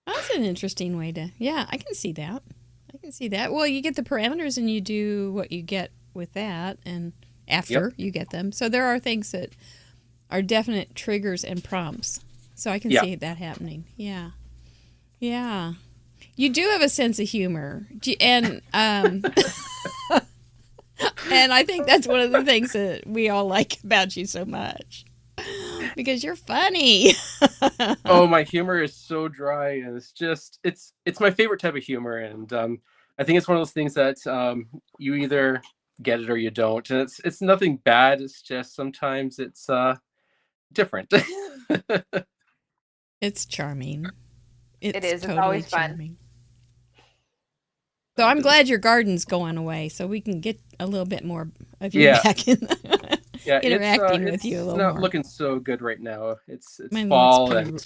That's an interesting way to, yeah, I can see that. I can see that. Well, you get the parameters and you do what you get with that, and after you get them. So there are things that are definite triggers and prompts. So I can see that happening. Yeah. Yeah. You do have a sense of humor. And and I think that's one of the things that we all like about you so much. Because you're funny. Oh, my humor is so dry, and it's my favorite type of humor, and I think it's one of those things that you either get it or you don't, and it's nothing bad. It's just sometimes it's different. It's charming. It is. Totally it's always charming. So I'm glad your garden's going away, so we can get a little bit more of you back in. Interacting with you a little more. It's not looking so good right now. It's Mine fall and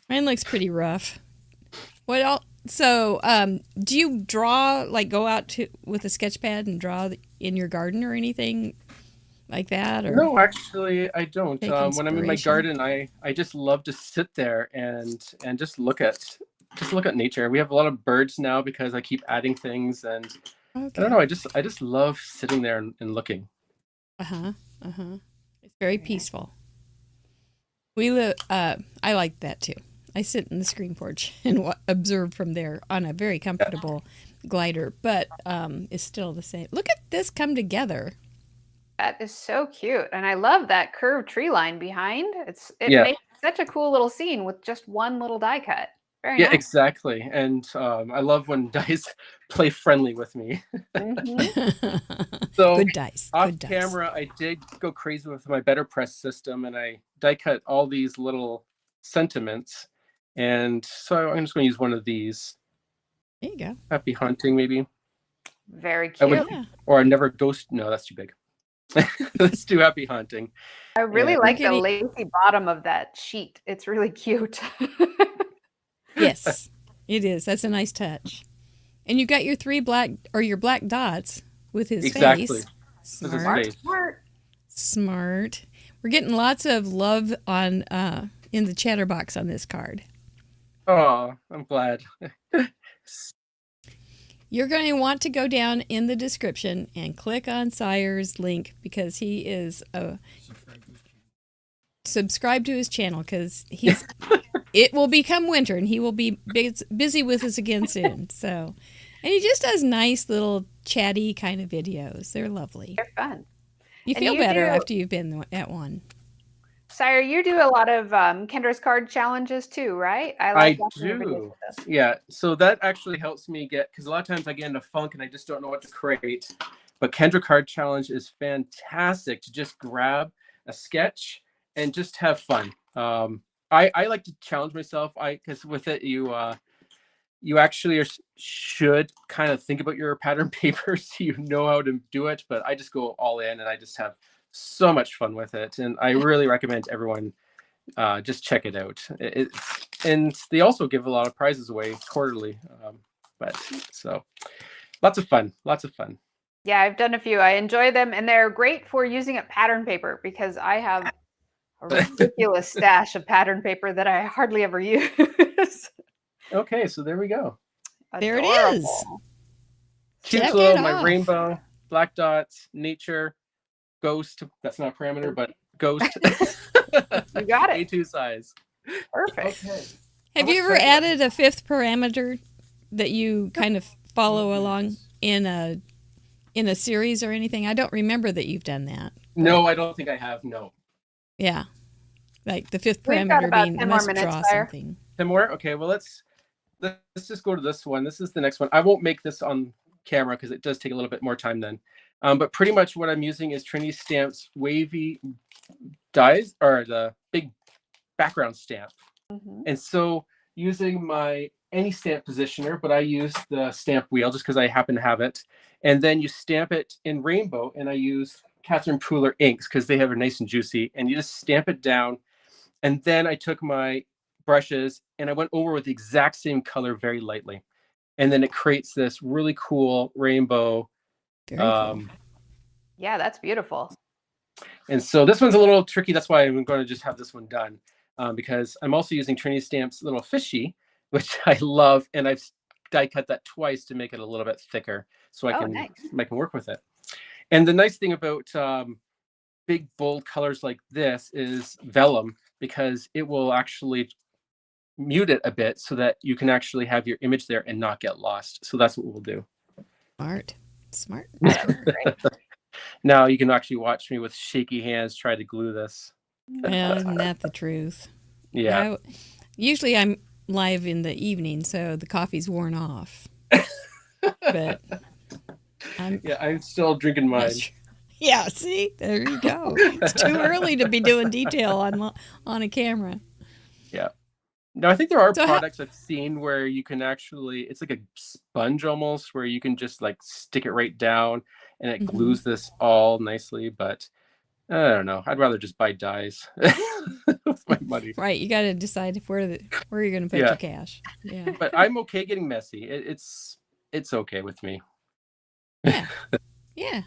mine looks pretty rough. What else? So, do you draw, like go out with a sketch pad and draw in your garden or anything like that? Or no, actually, I don't. When I'm in my inspiration? garden, I just love to sit there and just look at nature. We have a lot of birds now because I keep adding things, and I don't know. I just love sitting there and looking. It's very peaceful. We live. I like that too. I sit in the screen porch and observe from there on a very comfortable glider, but it's still the same. Look at this come together. That is so cute, and I love that curved tree line behind. It makes such a cool little scene with just one little die cut. Very nice. Exactly. And I love when dice play friendly with me. So good dice. Off Good dice. camera, I did go crazy with my Better Press system, and I die cut all these little sentiments. And so I'm just going to use one of these. There you go. Happy hunting, maybe. Very cute. Or never ghost. No, that's too big. Let's do happy hunting. I really like the lacy bottom of that sheet. It's really cute. Yes, it is. That's a nice touch. And you got your your black dots with his face. Smart. We're getting lots of love on in the chatter box on this card. Oh, I'm glad. You're going to want to go down in the description and click on Sejr's link because he is subscribe to his channel because it will become winter and he will be busy with us again soon. So, and he just does nice little chatty kind of videos. They're lovely. They're fun. You feel better after you've been at one. Sire, you do a lot of Kendra's card challenges too, right? I do. Yeah, so that actually helps me because a lot of times I get into funk and I just don't know what to create. But Kendra Card Challenge is fantastic to just grab a sketch and just have fun. I like to challenge myself. Because with it you actually should kind of think about your pattern paper so you know how to do it. But I just go all in and I just have so much fun with it, and I really recommend everyone just check it out. And they also give a lot of prizes away quarterly, but so lots of fun. Yeah, I've done a few. I enjoy them, and they're great for using at pattern paper because I have a ridiculous stash of pattern paper that I hardly ever use. Okay, so there we go. There it is. Cute little my rainbow, black dots, nature. Ghost, that's not a parameter, but ghost. You got it. A2 size. Perfect. Okay. Have you ever added a fifth parameter that you kind of follow along in a series or anything? I don't remember that you've done that. No, I don't think I have. No. Yeah. Like the fifth We've got parameter about being 10 must more minutes, draw Sire. something. 10 more? Okay, well let's just go to this one. This is the next one. I won't make this on camera because it does take a little bit more time then. But pretty much what I'm using is Trinity Stamp's wavy dies, or the big background stamp. And so using my any stamp positioner, but I use the stamp wheel just because I happen to have it. And then you stamp it in rainbow, and I use Catherine Pooler inks because they have it nice and juicy. And you just stamp it down. And then I took my brushes and I went over with the exact same color very lightly. And then it creates this really cool rainbow. Very cool. Yeah, that's beautiful. And so this one's a little tricky. That's why I'm going to just have this one done, because I'm also using Trinity Stamp's little fishy, which I love. And I've die cut that twice to make it a little bit thicker so I can work with it. And the nice thing about big, bold colors like this is vellum, because it will actually mute it a bit so that you can actually have your image there and not get lost. So that's what we'll do. Smart. Now you can actually watch me with shaky hands try to glue this. Isn't that the truth? Yeah. Usually I'm live in the evening, so the coffee's worn off. But I'm still drinking mine. Yeah, see? There you go. It's too early to be doing detail on a camera. Yeah. No, I think there are products I've seen where you can actually, it's like a sponge almost, where you can just like stick it right down and it glues this all nicely. But I don't know. I'd rather just buy dyes with my money. Right. You got to decide where you're going to put your cash. Yeah. But I'm okay getting messy. It's okay with me. Yeah. Yeah.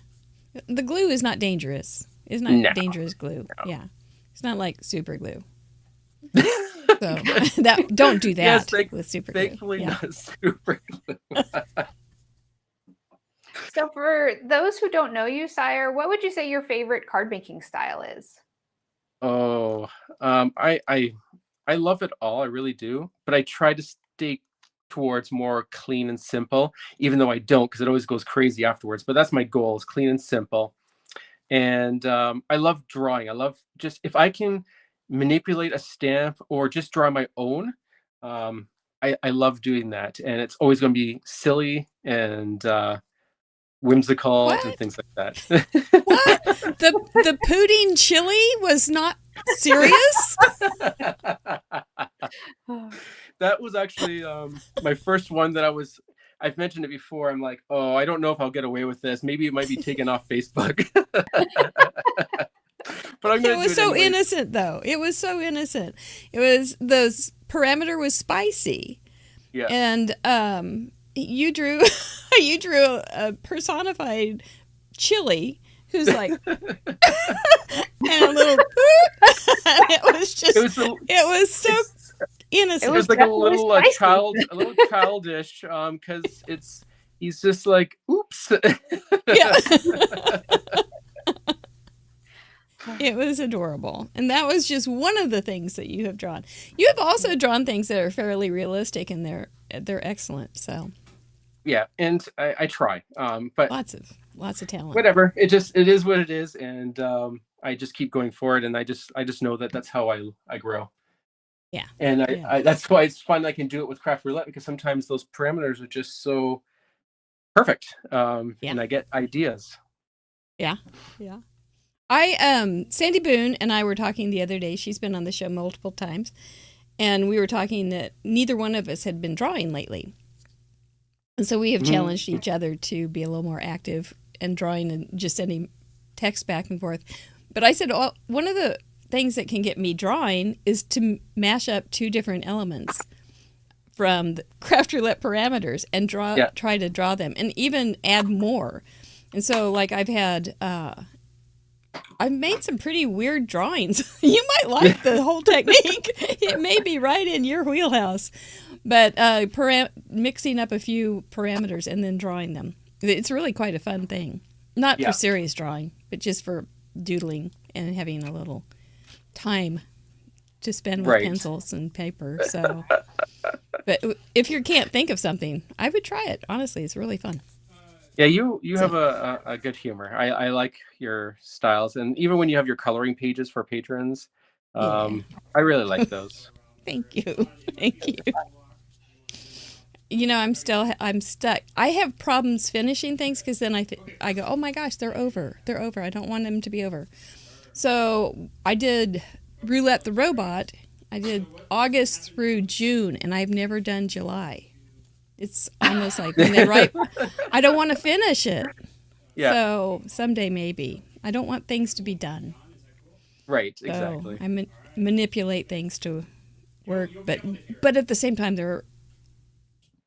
The glue is not dangerous. It's not dangerous glue. No. Yeah. It's not like super glue. So don't do that with super glue. Thankfully not super glue. So for those who don't know you, Sire, what would you say your favorite card making style is? Oh, I love it all. I really do. But I try to stay towards more clean and simple, even though I don't, because it always goes crazy afterwards. But that's my goal, is clean and simple. And I love drawing. I love just, if I can manipulate a stamp or just draw my own, I love doing that. And it's always going to be silly and whimsical and things like that. What? The pudding chili was not serious? That was actually my first one that I've mentioned it before. I'm like, oh, I don't know if I'll get away with this. Maybe it might be taken off Facebook. But I'm going to do it. It was so innocent, though. It was so innocent. It was, the parameter was spicy. Yeah. And you drew a personified chili who's like and a little it was so innocent. It was like a little childish because he's just like, oops. Yeah. It was adorable. And that was just one of the things that you have drawn. You have also drawn things that are fairly realistic, and they're excellent. So yeah, and I try. But lots of talent. Whatever. It is what it is, and I just keep going forward, and I just know that that's how I grow. Yeah. And I that's why it's fun I can do it with Craft Roulette, because sometimes those parameters are just so perfect. And I get ideas. Yeah. Yeah. Sandy Boone and I were talking the other day. She's been on the show multiple times, and we were talking that neither one of us had been drawing lately. And so we have challenged each other to be a little more active and drawing and just sending text back and forth. But I said, one of the things that can get me drawing is to mash up two different elements from the Craft Roulette parameters and try to draw them and even add more. And so like I've made some pretty weird drawings. You might like the whole technique. It may be right in your wheelhouse. But mixing up a few parameters and then drawing them. It's really quite a fun thing. Not for serious drawing, but just for doodling and having a little time to spend with pencils and paper. So, but if you can't think of something, I would try it. Honestly, it's really fun. Yeah, you have a good humor. I like your styles, and even when you have your coloring pages for patrons, I really like those. Thank you. You know, I'm stuck. I have problems finishing things because then I go, oh my gosh, they're over. I don't want them to be over. So I did Roulette the Robot, August through June, and I've never done July. It's almost like when they write, I don't want to finish it. Yeah. So someday maybe. I don't want things to be done. Right. So Exactly. I manipulate things to work, but at the same time they're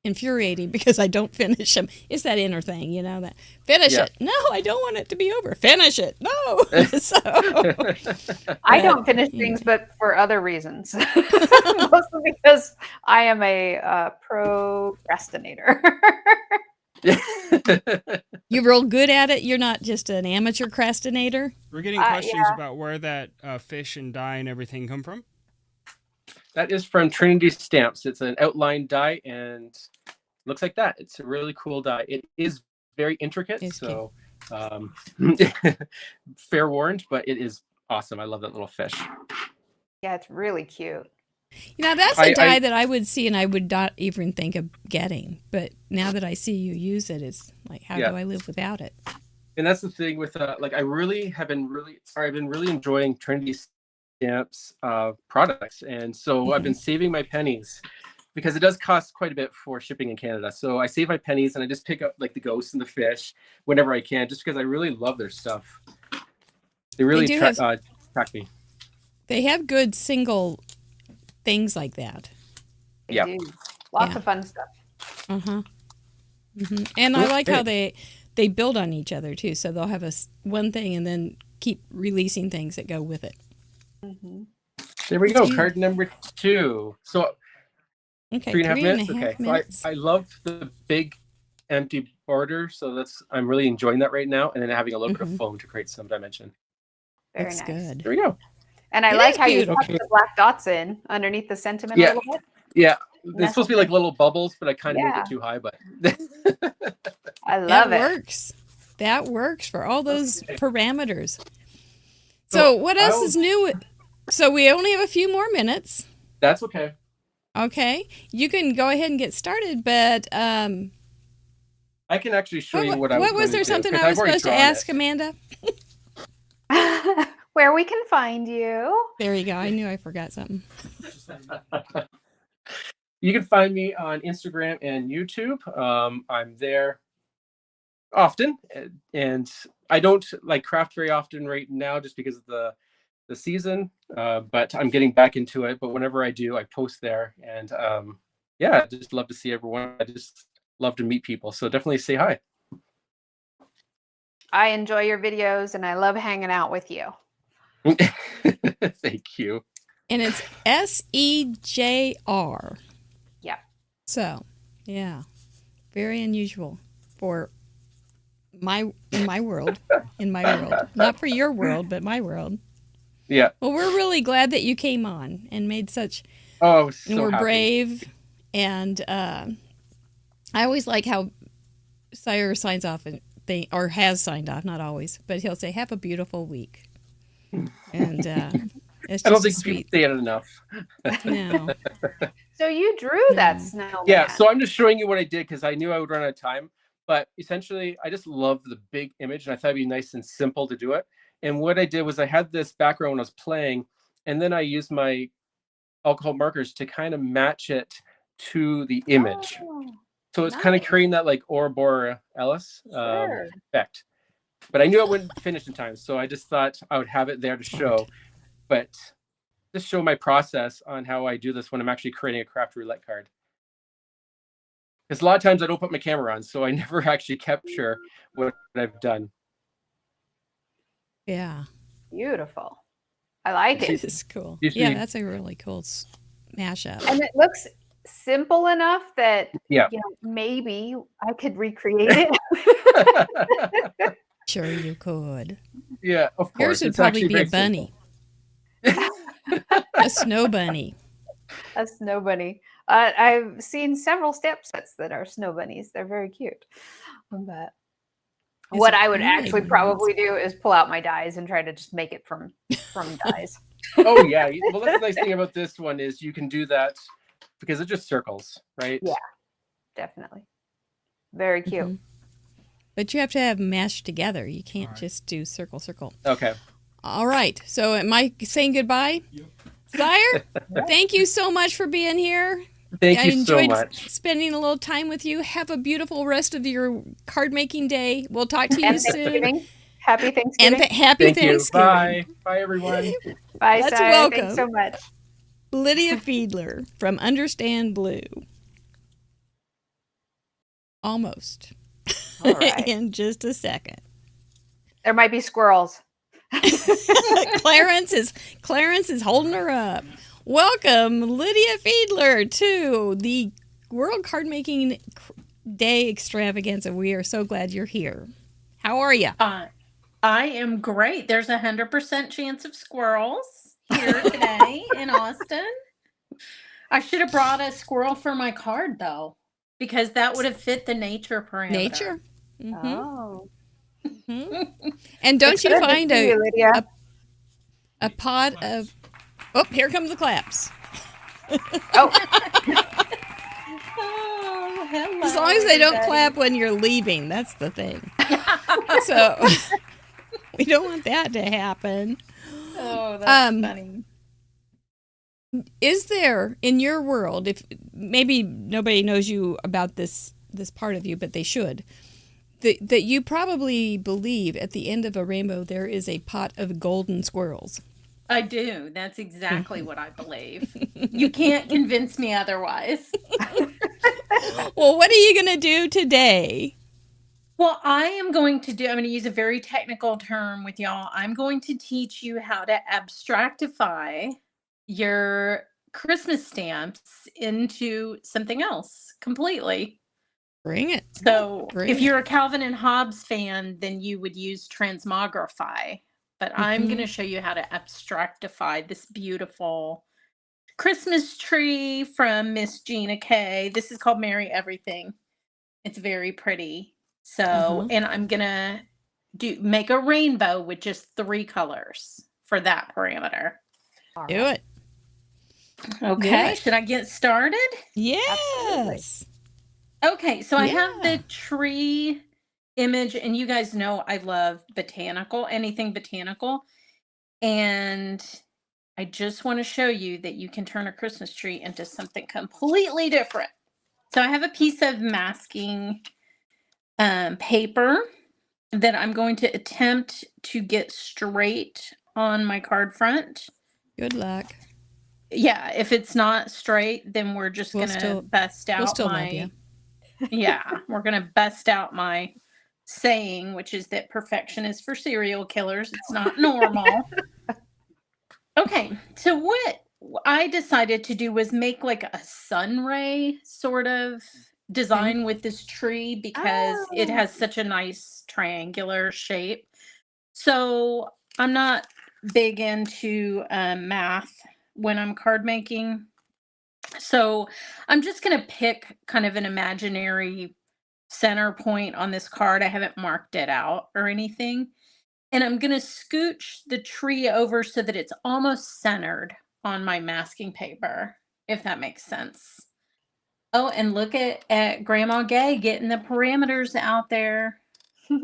infuriating because I don't finish them. It's that inner thing, that finish Yeah. it. No, I don't want it to be over. Finish it. No. So I don't finish things, but for other reasons. Mostly because I am a procrastinator. you're real good at it. You're not just an amateur procrastinator. We're getting questions yeah. about where that fish and dye and everything come from. That is from Trinity Stamps. It's an outline die and looks like that. It's a really cool die. It is very intricate, It's so fair warned, but it is awesome. I love that little fish. Yeah, it's really cute. That's a die that I would see and I would not even think of getting. But now that I see you use it, it's like, how do I live without it? And that's the thing with like, I've been really enjoying Trinity Stamps products, and so I've been saving my pennies because it does cost quite a bit for shipping in Canada. So I save my pennies and I just pick up like the ghosts and the fish whenever I can, just because I really love their stuff. They really attract me. They have good single things like that. They Yeah. do. Lots of fun stuff. And I like how they build on each other too. So they'll have one thing and then keep releasing things that go with it. There we go. Card number 2. So Okay, 3.5 minutes. 3.5 Okay. minutes. So I love the big empty border. So I'm really enjoying that right now. And then having a little bit of foam to create some dimension. Very That's nice. good. There we go. And I It like is how you beautiful. put the black dots in underneath the sentiment Yeah. a little bit. Yeah. They're supposed to be like little bubbles, but I kind of made Yeah. it too high, but I love That it. works. That works for all those parameters. So what else is new? So we only have a few more minutes. that's okay. Okay. You can go ahead and get started, but I can actually show you what I what was gonna there do, something 'cause I was I've already supposed to drawn ask, it. Amanda? Where we can find you. There you go. I knew I forgot something. You can find me on Instagram and YouTube. I'm there often, and I don't like craft very often right now just because of the season, but I'm getting back into it. But whenever I do, I post there, and yeah, I just love to see everyone. I just love to meet people, so definitely say hi. I enjoy your videos and I love hanging out with you. Thank you. And it's SEJR. Yeah. So, yeah. Very unusual for in my world. Not for your world, but my world. Yeah. Well, we're really glad that you came on and made such Oh, so and we're happy. brave. And I always like how Sire signs off or has signed off, not always, but he'll say, "Have a beautiful week." And it's I don't just think sweet. people say it enough. No. So you drew that snowman. Yeah, so I'm just showing you what I did because I knew I would run out of time. But essentially, I just love the big image, and I thought it'd be nice and simple to do it. And what I did was I had this background when I was playing, and then I used my alcohol markers to kind of match it to the image. Oh, So it's kind of nice. creating that like Ouroboros Ellis Sure. effect. But I knew I wouldn't finish in time, so I just thought I would have it there to show. But just show my process on how I do this when I'm actually creating a craft roulette card. Because a lot of times I don't put my camera on, so I never actually capture what I've done. Yeah. Beautiful. I like it. It's cool. Usually- Yeah, that's a really cool mashup. And it looks simple enough that Yeah. maybe I could recreate it. Sure you could. Yeah, of course. Yours would It's probably actually be a very bunny. A snow bunny. A snow bunny. I've seen several stamp sets that are snow bunnies. They're very cute. But Is what it I would handmade actually ones? probably do is pull out my dies and try to just make it from dies. Oh yeah. Well, that's the nice thing about this one is you can do that because it just circles, right? Yeah. Definitely. Very cute. Mhm. But you have to have them mashed together. You can't just do circle, circle. Okay. All right. So am I saying goodbye? Yep. Sire, thank you so much for being here. Thank I you so enjoyed much. spending a little time with you. Have a beautiful rest of your card making day. We'll talk to you And soon. Thanksgiving. Happy And Thanksgiving. happy Thank you. Thanksgiving. Bye. Bye, everyone. Bye, Let's Sire. welcome. Thanks so much. Lydia Fiedler from Understand Blue. Almost. All right. In just a second. There might be squirrels. Clarence is holding her up. Welcome, Lydia Fiedler, to the World Card Making Day Extravaganza. We are so glad you're here. How are you? I am great. There's 100% chance of squirrels here today in Austin. I should have brought a squirrel for my card, though, because that would have fit the nature parameter. Nature. Mm-hmm. Oh. Mm-hmm. And don't It's you good to find see you, Lydia. a pod of... Oh, here come the claps. Oh, Oh, hello. As long as they don't everybody. clap when you're leaving, that's the thing. So we don't want that to happen. Oh, that's Um, funny. Is there in your world, if maybe nobody knows you about this part of you, but they should, that you probably believe at the end of a rainbow there is a pot of golden squirrels. I do. That's exactly what I believe. You can't convince me otherwise. Well, what are you going to do today? Well, I'm going to use a very technical term with y'all. I'm going to teach you how to abstractify your Christmas stamps into something else completely. Bring it. So Bring if it. you're a Calvin and Hobbes fan, then you would use transmogrify. But I'm Mhm. going to show you how to abstractify this beautiful Christmas tree from Miss Gina K. This is called Merry Everything. It's very pretty. So, Uh-huh. and I'm going to make a rainbow with just 3 colors for that parameter. all Do right. it. Okay, it. should I get started? Yes. Okay, so I have Yeah. the tree image, and you guys know I love anything botanical. And I just want to show you that you can turn a Christmas tree into something completely different. So I have a piece of masking paper that I'm going to attempt to get straight on my card front. Good luck. Yeah, if it's not straight, then we're just We'll gonna still- bust out still love my ya. yeah, we're gonna bust out my saying, which is that perfection is for serial killers. It's not normal. Okay, so what I decided to do was make like a sun ray sort of design with this tree because it Oh. has such a nice triangular shape. So I'm not big into math when I'm card making. So I'm just going to pick kind of an imaginary center point on this card. I haven't marked it out or anything. And I'm going to scooch the tree over so that it's almost centered on my masking paper, if that makes sense. Oh, and look at Grandma Gay getting the parameters out there.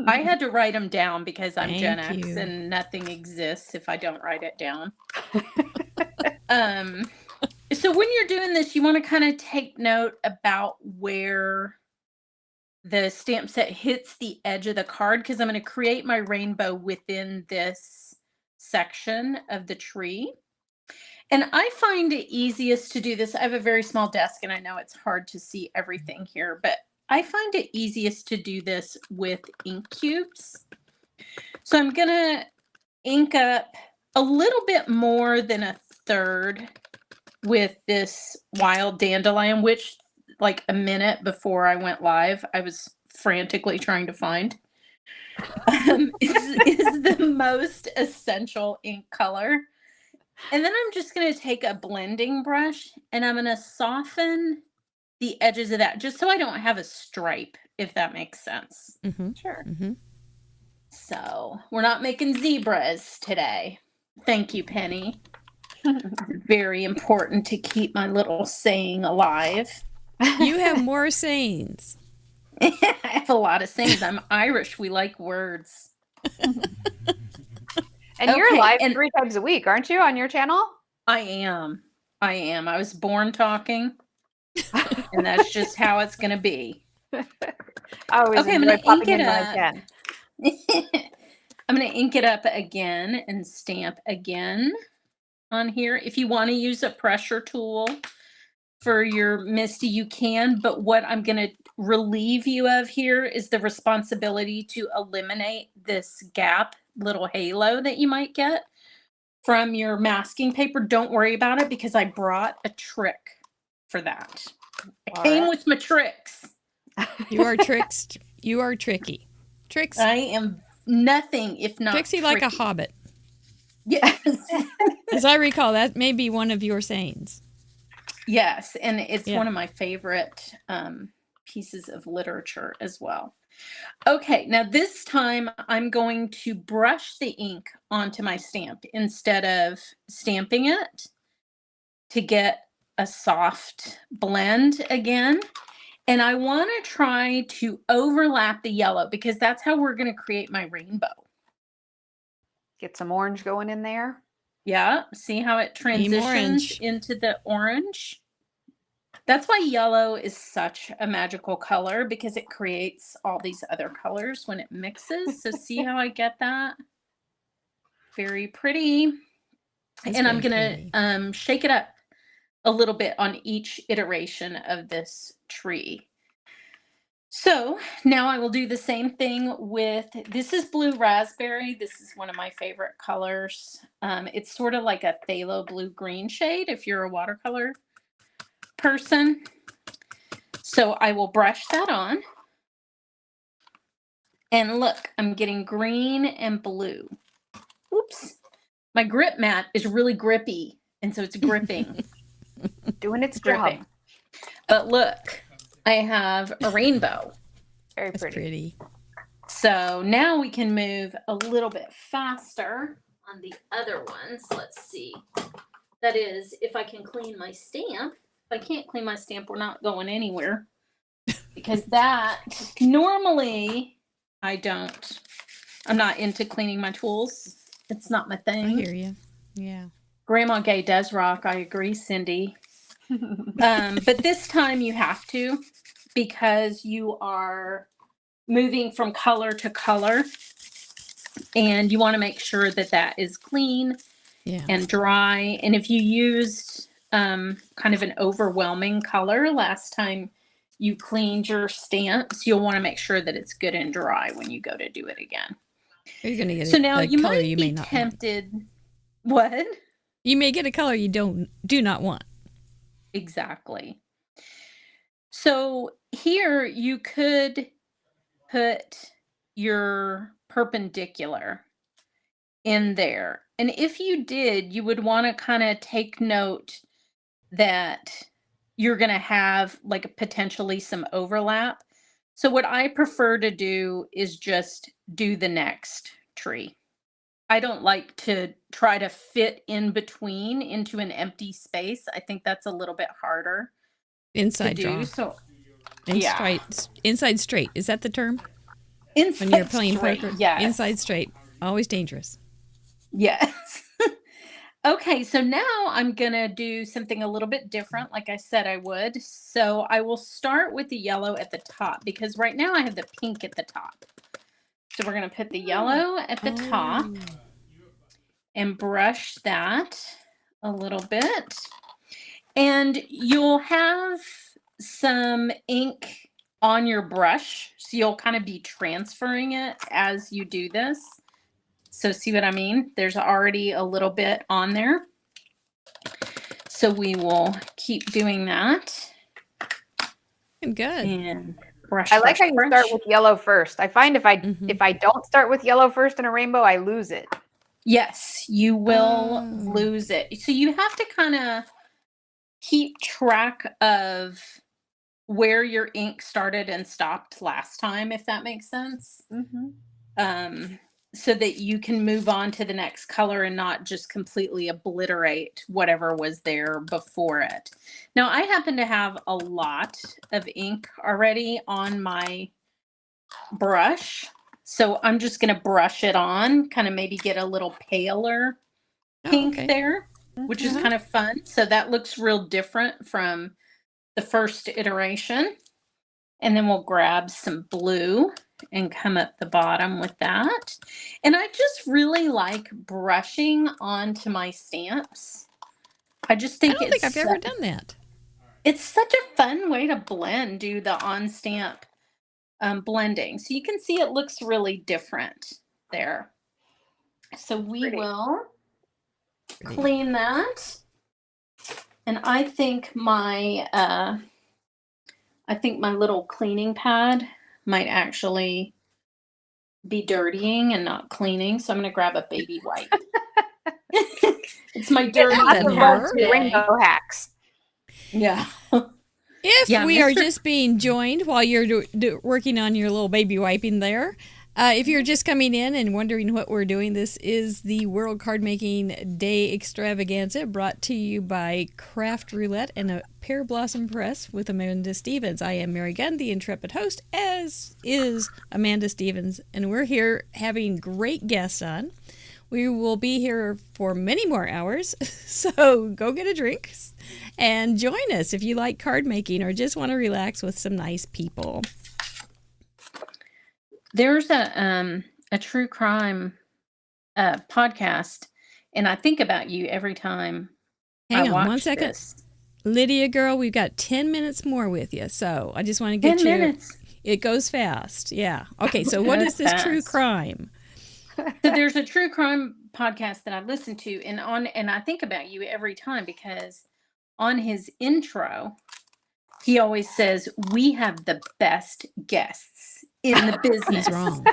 I had to write them down because I'm Gen Thank X you. and nothing exists if I don't write it down. So when you're doing this, you want to kind of take note about where the stamp set hits the edge of the card, because I'm going to create my rainbow within this section of the tree. And I find it easiest to do this. I have a very small desk and I know it's hard to see everything here, but I find it easiest to do this with ink cubes. So I'm going to ink up a little bit more than a third with this wild dandelion, which like a minute before I went live, I was frantically trying to find. Is the most essential ink color. And then I'm just going to take a blending brush and I'm going to soften the edges of that just so I don't have a stripe, if that makes sense. Mm-hmm. Sure. Mm-hmm. So we're not making zebras today. Thank you, Penny. Very important to keep my little saying alive. You have more sayings. I have a lot of sayings. I'm Irish. We like words. And you're Okay, live and- 3 times a week, aren't you, on your channel? I am. I was born talking, and that's just how it's going to be. I always Okay, I'm enjoy going to ink popping it in when I up. can. I'm going to ink it up again and stamp again on here. If you want to use a pressure tool for your Misty, you can, but what I'm going to relieve you of here is the responsibility to eliminate this gap little halo that you might get from your masking paper. Don't worry about it because I brought a trick for that. I came with my tricks. You are tricked. You are tricky. Tricks. I am nothing if not Tricksy like a hobbit. Yes. As I recall, that may be one of your sayings. Yes, and it's Yeah. one of my favorite pieces of literature as well. Okay, now this time I'm going to brush the ink onto my stamp instead of stamping it to get a soft blend again. And I want to try to overlap the yellow because that's how we're going to create my rainbow. Get some orange going in there. Yeah, see how it transitions orange. into the orange? That's why yellow is such a magical color because it creates all these other colors when it mixes. So see how I get that? Very pretty. That's and I'm very going to shake it up a little bit on each iteration of this tree. So now I will do the same thing with, this is blue raspberry. This is one of my favorite colors. It's sort of like a phthalo blue green shade if you're a watercolor person. So I will brush that on. And look, I'm getting green and blue. Oops. My grip mat is really grippy. And so it's gripping. Doing its job. Gripping. But look, I have a rainbow. Very That's pretty. pretty. So now we can move a little bit faster on the other ones. Let's see. That is, if I can clean my stamp. If I can't clean my stamp, we're not going anywhere. Because that, normally, I'm not into cleaning my tools. It's not my I thing. hear you. Yeah. Grandma Gay does rock. I agree, Cindy. But this time you have to because you are moving from color to color and you want to make sure that that is clean and dry. And if you used kind of an overwhelming color last time you cleaned your stamps, you'll want to make sure that it's good and dry when you go to do it again. You're going to get So now a you color might you be may not want. tempted. What? You may get a color you do not want. Exactly. So here you could put your perpendicular in there. And if you did, you would want to kind of take note that you're going to have like potentially some overlap. So what I prefer to do is just do the next tree. I don't like to try to fit in between into an empty space. I think that's a little bit harder Inside to draw. do. So Inside straight. Is that the term? inside When you're playing straight, poker? yes. Inside straight. Always dangerous. Yes. Okay, so now I'm going to do something a little bit different, like I said I would. So I will start with the yellow at the top, because right now I have the pink at the top. So we're going to put the yellow at the top and brush that a little bit. And you'll have some ink on your brush, so you'll kind of be transferring it as you do this. So see what I mean? There's already a little bit on there. So we will keep doing that. Good. And brush, I like brush, how you brush. start with yellow first. I find if I Mhm. if I don't start with yellow first in a rainbow, I lose it. Yes, you will Oh. lose it. So you have to kind of keep track of where your ink started and stopped last time, if that makes sense. So that you can move on to the next color and not just completely obliterate whatever was there before it. Now, I happen to have a lot of ink already on my brush. So I'm just going to brush it on, kind of maybe get a little paler pink okay. there. which is kind of fun. So that looks real different from the first iteration. And then we'll grab some blue and come up the bottom with that. And I just really like brushing onto my stamps. I just think I don't think I've ever done that. It's such a fun way to blend, do the on stamp blending. So you can see it looks really different there. So we will clean that. And I think my little cleaning pad might actually be dirtying and not cleaning. So I'm going to grab a baby wipe. It's my dirty rainbow hacks. Yeah. If we are just being joined while you're working on your little baby wiping there, if you're just coming in and wondering what we're doing, this is the World Card Making Day Extravaganza brought to you by Craft Roulette and a Pear Blossom Press with Amanda Stevens. I am Mary Gunn, the intrepid host, as is Amanda Stevens, and we're here having great guests on. We will be here for many more hours, so go get a drink and join us if you like card making or just want to relax with some nice people. There's a true crime podcast, and I think about you every time. Hang on one second. Lydia, girl, we've got 10 minutes more with you, so I just want to get 10 minutes. It goes fast. Yeah. Okay, so what is this true crime? So there's a true crime podcast that I listen to, and I think about you every time because on his intro, he always says, "We have the best guests in the business." He's wrong.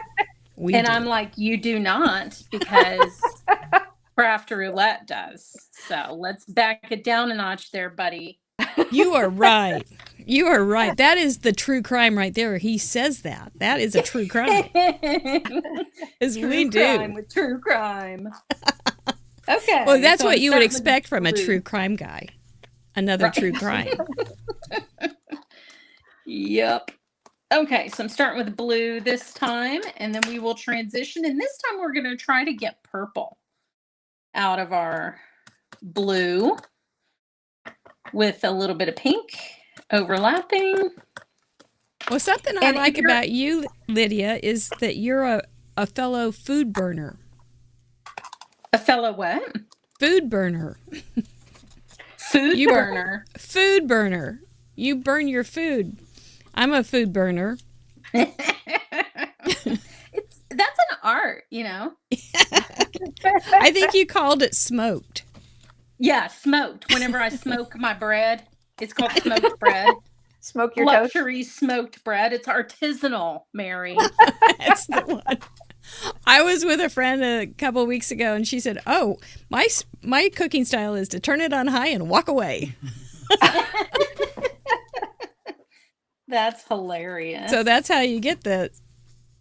I'm like, you do not, because Craft Roulette does. So let's back it down a notch there, buddy. You are right. You are right. That is the true crime right there. He says that. That is a true crime. As we do. Crime with true crime. Okay. Well, that's what you would expect from a true crime guy. Another true crime. Yep. Okay, so I'm starting with blue this time, and then we will transition. And this time we're going to try to get purple out of our blue with a little bit of pink overlapping. Well, something I like about you, Lydia, is that you're a fellow food burner. A fellow what? Food burner. Food burner. Food burner. You burn your food. I'm a food burner. That's an art, you know. I think you called it smoked. Yeah, smoked. Whenever I smoke my bread, it's called smoked bread. Smoke your toast. Luxury smoked bread. It's artisanal, Mary. That's the one. I was with a friend a couple of weeks ago, and she said, "Oh, my cooking style is to turn it on high and walk away." That's hilarious. So that's how you get the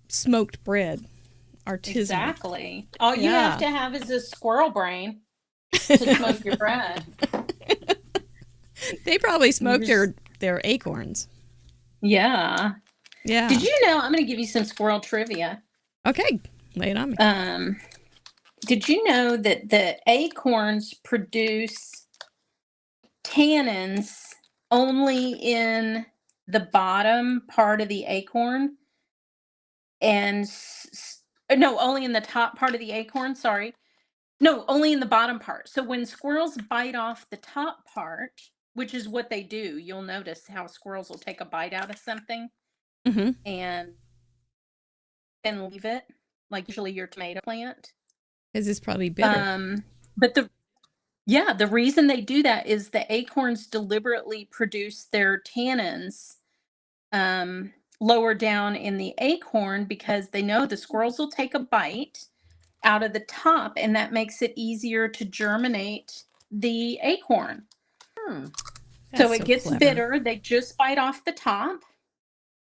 smoked bread, artisanal. Exactly. All you have to have is a squirrel brain to smoke your bread. They probably smoke their acorns. Yeah. Yeah. Did you know? I'm going to give you some squirrel trivia. Okay, lay it on me. Did you know that the acorns produce tannins only in the bottom part of the acorn? And no, only in the top part of the acorn. Sorry. No, only in the bottom part. So when squirrels bite off the top part, which is what they do, you'll notice how squirrels will take a bite out of something and leave it, like usually your tomato plant. Because it's probably bitter. But the reason they do that is the acorns deliberately produce their tannins lower down in the acorn because they know the squirrels will take a bite out of the top, and that makes it easier to germinate the acorn. So it gets bitter. They just bite off the top,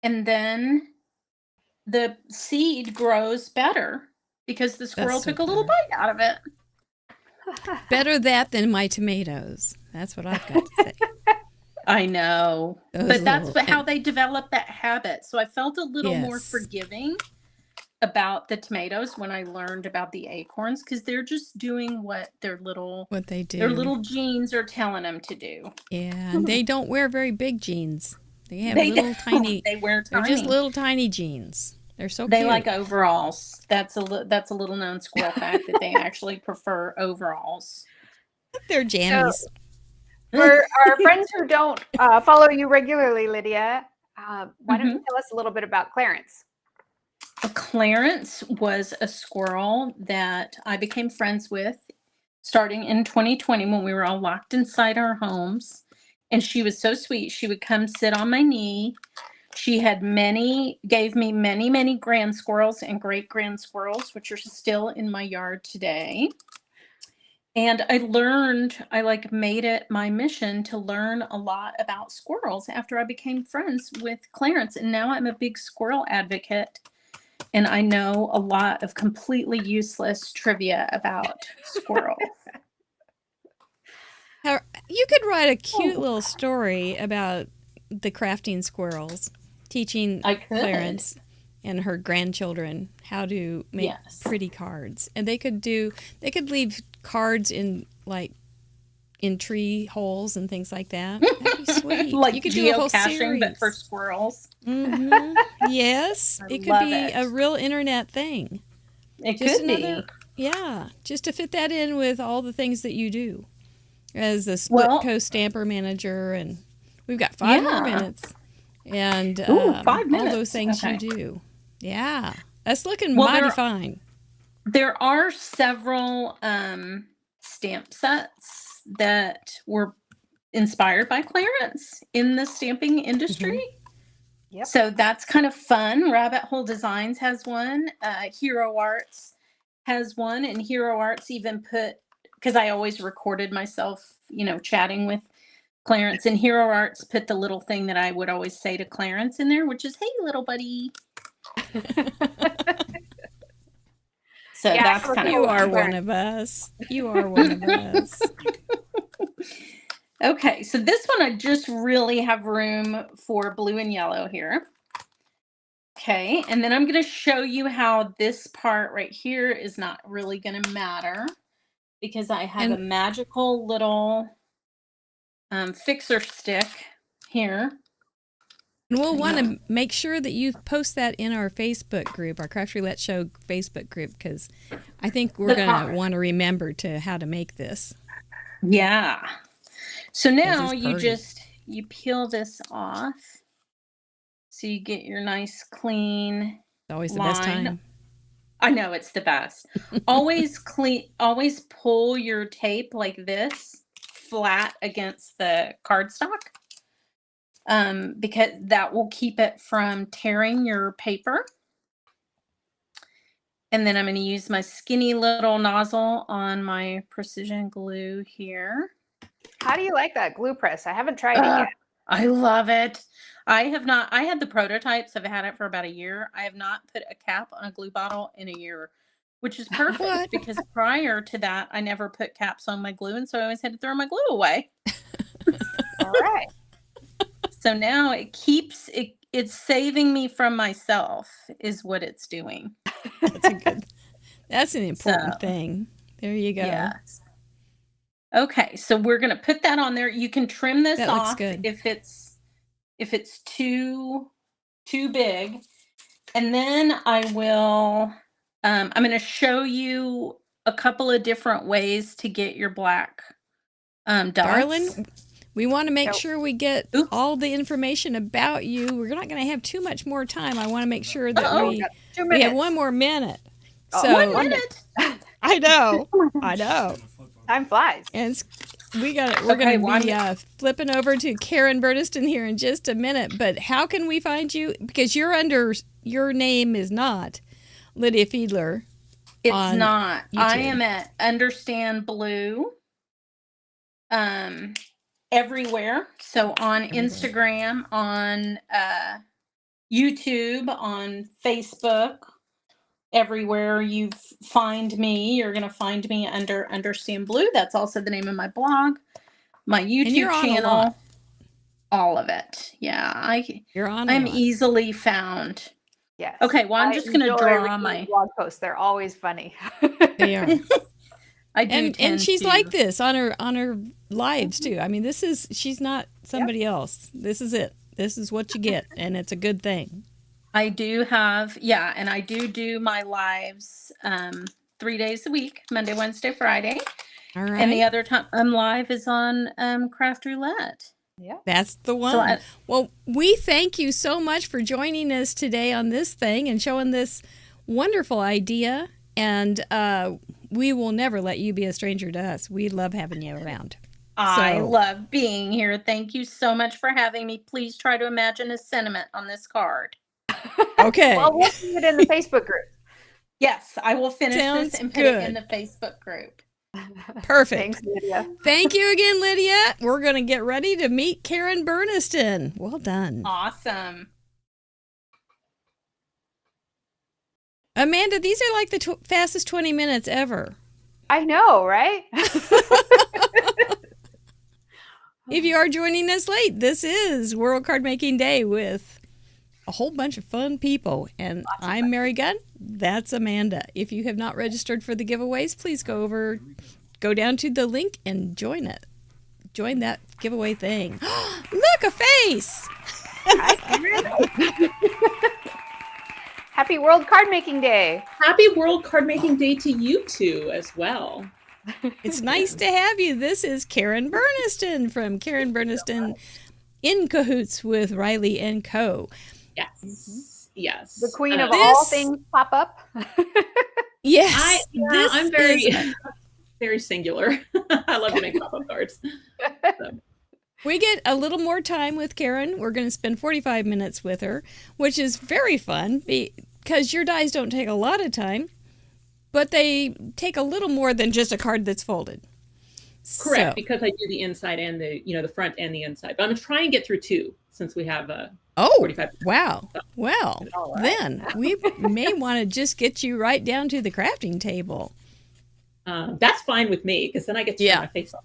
and then the seed grows better because the squirrel took a little bite out of it. Better that than my tomatoes. That's what I've got to say. I know. But that's how they develop that habit. So I felt a little more forgiving about the tomatoes when I learned about the acorns, because they're just doing what their little genes are telling them to do. Yeah, and they don't wear very big jeans. They have They little don't. tiny. They wear They're tiny. just little tiny jeans. They're so They cute. like overalls. That's a little known squirrel fact that they actually prefer overalls. They're jammies. For our friends who don't follow you regularly, Lydia, why don't you tell us a little bit about Clarence? Clarence was a squirrel that I became friends with starting in 2020 when we were all locked inside our homes. And she was so sweet. She would come sit on my knee. She gave me many grand squirrels and great grand squirrels, which are still in my yard today. And I made it my mission to learn a lot about squirrels after I became friends with Clarence. And now I'm a big squirrel advocate. And I know a lot of completely useless trivia about squirrels. You could write a cute little story about the crafting squirrels, teaching Clarence and her grandchildren how to make pretty cards. And they could leave cards in tree holes and things like that. That'd be sweet. Like you could do a whole geocaching, series. but for squirrels. Yes, it could be a real internet thing. It could be. Yeah, just to fit that in with all the things that you do as the Split Coast Stamper Manager, and we've got 5 more minutes. And 5 minutes. all those things you do. Yeah, that's looking mighty fine. There are several stamp sets that were inspired by Clarence in the stamping industry. Yep. So that's kind of fun. Rabbit Hole Designs has one. Hero Arts has one. And Hero Arts even because I always recorded myself, chatting with Clarence. And Hero Arts put the little thing that I would always say to Clarence in there, which is, "Hey, little buddy." So that's kind of You are one of us. You are one of us. Okay, so this one I just really have room for blue and yellow here. Okay, and then I'm going to show you how this part right here is not really going to matter because I have a magical little fixer stick here. And we'll want to make sure that you post that in our Facebook group, our Craft Roulette Show Facebook group, because I think we're going to want to remember how to make this. Yeah. So now you peel this off. So you get your nice clean It's always the best time. I know, it's the best. Always pull your tape like this flat against the cardstock. Because that will keep it from tearing your paper. And then I'm going to use my skinny little nozzle on my precision glue here. How do you like that glue press? I haven't tried it yet. I love it. I had the prototypes. I've had it for about a year. I have not put a cap on a glue bottle in a year, which is perfect because prior to that, I never put caps on my glue. And so I always had to throw my glue away. All right. So now it's saving me from myself is what it's doing. That's an important thing. There you go. Yes. Okay, so we're going to put that on there. You can trim this off if it's too big. And then I'm going to show you a couple of different ways to get your black dots. Darling, we want to make sure we get all the information about you. We're not going to have too much more time. I want to make sure that we have 1 more minute. So 1 minute. I know. Time flies. And we're going to be flipping over to Karen Burniston here in just a minute. But how can we find you? Because your name is not Lydia Fiedler. It's not. YouTube. I am at Understand Blue. Everywhere. So on Instagram, on YouTube, on Facebook, everywhere you find me, you're going to find me under Understand Blue. That's also the name of my blog, my YouTube channel, all of it. Yeah, I'm easily found. Yes. Okay, well, I'm just gonna enjoy draw reading my- blog posts. They're always funny. They are. I do And tend she's to- like this on her lives too. I mean, she's not somebody else. This is it. This is what you get, and it's a good thing. I do have, yeah, and I do my lives 3 days a week, Monday, Wednesday, Friday. All right. And the other time I'm live is on Craft Roulette. Yeah. That's the one. So Well, we thank you so much for joining us today on this thing and showing this wonderful idea. And we will never let you be a stranger to us. We love having you around. I So- love being here. Thank you so much for having me. Please try to imagine a sentiment on this card. Okay. Well, we'll see it in the Facebook group. Yes, I will finish Sounds this and put it in good. the Facebook group. Perfect. Thanks, Lydia. Thank you again, Lydia. We're going to get ready to meet Karen Burniston. Well done. Awesome. Amanda, these are like the fastest 20 minutes ever. I know, right? If you are joining us late, this is World Card Making Day with a whole bunch of fun people. And I'm Mary Gunn. That's Amanda. If you have not registered for the giveaways, please go down to the link and join it. Join that giveaway thing. Look, a face. Happy World Card Making Day. Happy World Card Making Day to you two as well. It's nice to have you. This is Karen Burniston from Karen Burniston in cahoots with Riley and Co. Yes. Yes. The queen of Uh, all This- things pop up. Yes. I'm very, is- very singular. I love to make pop-up cards. we get a little more time with Karen. We're going to spend 45 minutes with her, which is very fun because your dies don't take a lot of time, but they take a little more than just a card that's folded. Correct, So- because I do the inside and the front and the inside. But I'm gonna try and get through two since we have 45. Wow. Well, All right. then we may want to just get you right down to the crafting table. That's fine with me because then I get to Yeah. turn my face off.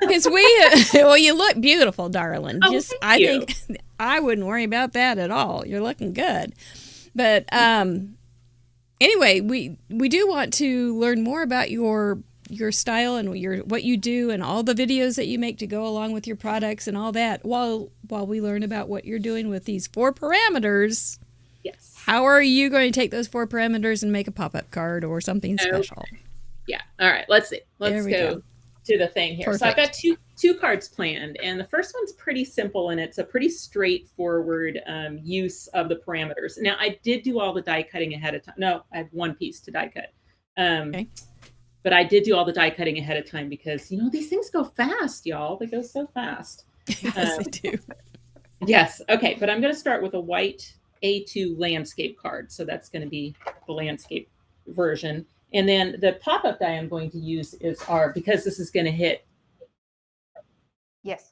Because well, you look beautiful, darling. Oh, Just, thank I you. think I wouldn't worry about that at all. You're looking good. But anyway, we do want to learn more about your style and what you do and all the videos that you make to go along with your products and all that. While we learn about what you're doing with these 4 parameters, Yes. how are you going to take those 4 parameters and make a pop-up card or something special? Yeah. All right. Let's see. There Let's we go go. to the thing here. So I've got two cards planned, and the first one's pretty simple, and it's a pretty straightforward use of the parameters. Now, I did do all the die cutting ahead of time. No, I have one piece to die cut. Okay. But I did do all the die cutting ahead of time because, these things go fast, y'all. They go so fast. Yes, they do. Yes. Okay. But I'm going to start with a white A2 landscape card. So that's going to be the landscape version. And then the pop-up die I'm going to use is because this is going to hit. Yes.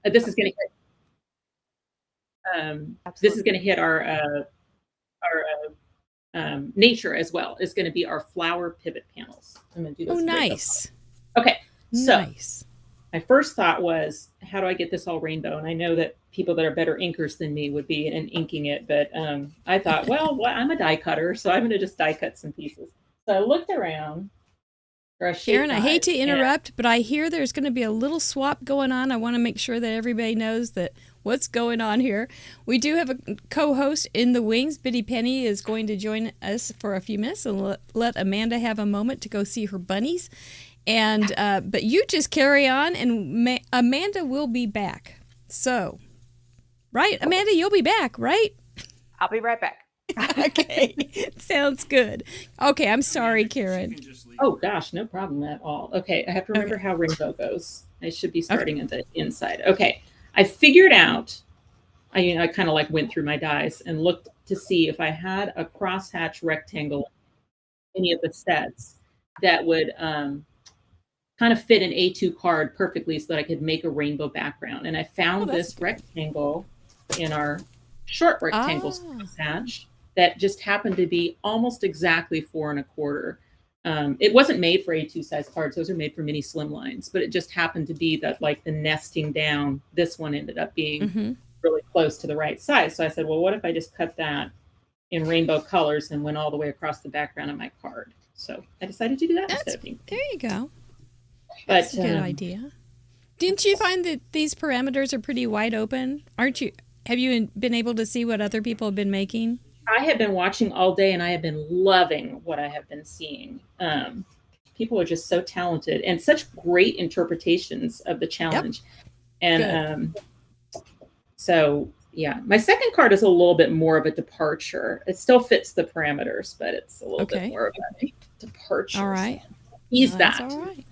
This is going to hit. This is going to hit our nature as well. It's going to be our flower pivot panels. I'm going to do this. Oh, rainbow nice. color. Okay. So Nice. my first thought was, how do I get this all rainbow? And I know that people that are better inkers than me would be inking it, but I thought, well, I'm a die cutter, so I'm going to just die cut some pieces. So I looked around. Sharon, I hate to interrupt, but I hear there's going to be a little swap going on. I want to make sure that everybody knows that what's going on here. We do have a co-host in the wings. Biddy Penny is going to join us for a few minutes and let Amanda have a moment to go see her bunnies. And but you just carry on, and Amanda will be back. So, right, Amanda, you'll be back, right? I'll be right back. Okay, sounds good. Okay, I'm sorry, Karen. Oh gosh, no problem at all. Okay, I have to remember how rainbow goes. I should be starting at the inside. Okay, I figured out. I kind of went through my dies and looked to see if I had a crosshatch rectangle, any of the sets that would kind of fit an A2 card perfectly, so that I could make a rainbow background. And I found this rectangle in our short rectangles crosshatch that just happened to be almost exactly 4 1/4. It wasn't made for A2 size cards; those are made for mini slimlines. But it just happened to be that, the nesting down, this one ended up being really close to the right size. So I said, well, what if I just cut that in rainbow colors and went all the way across the background of my card. So I decided to do that instead of pink. There you go. But That's a good idea. Didn't you find that these parameters are pretty wide open? Aren't you? Have you been able to see what other people have been making? I have been watching all day, and I have been loving what I have been seeing. People are just so talented and such great interpretations of the challenge. Yep. And so, yeah, my second card is a little bit more of a departure. It still fits the parameters, but it's a little bit more of a departure. All right. Ease that. That's all right.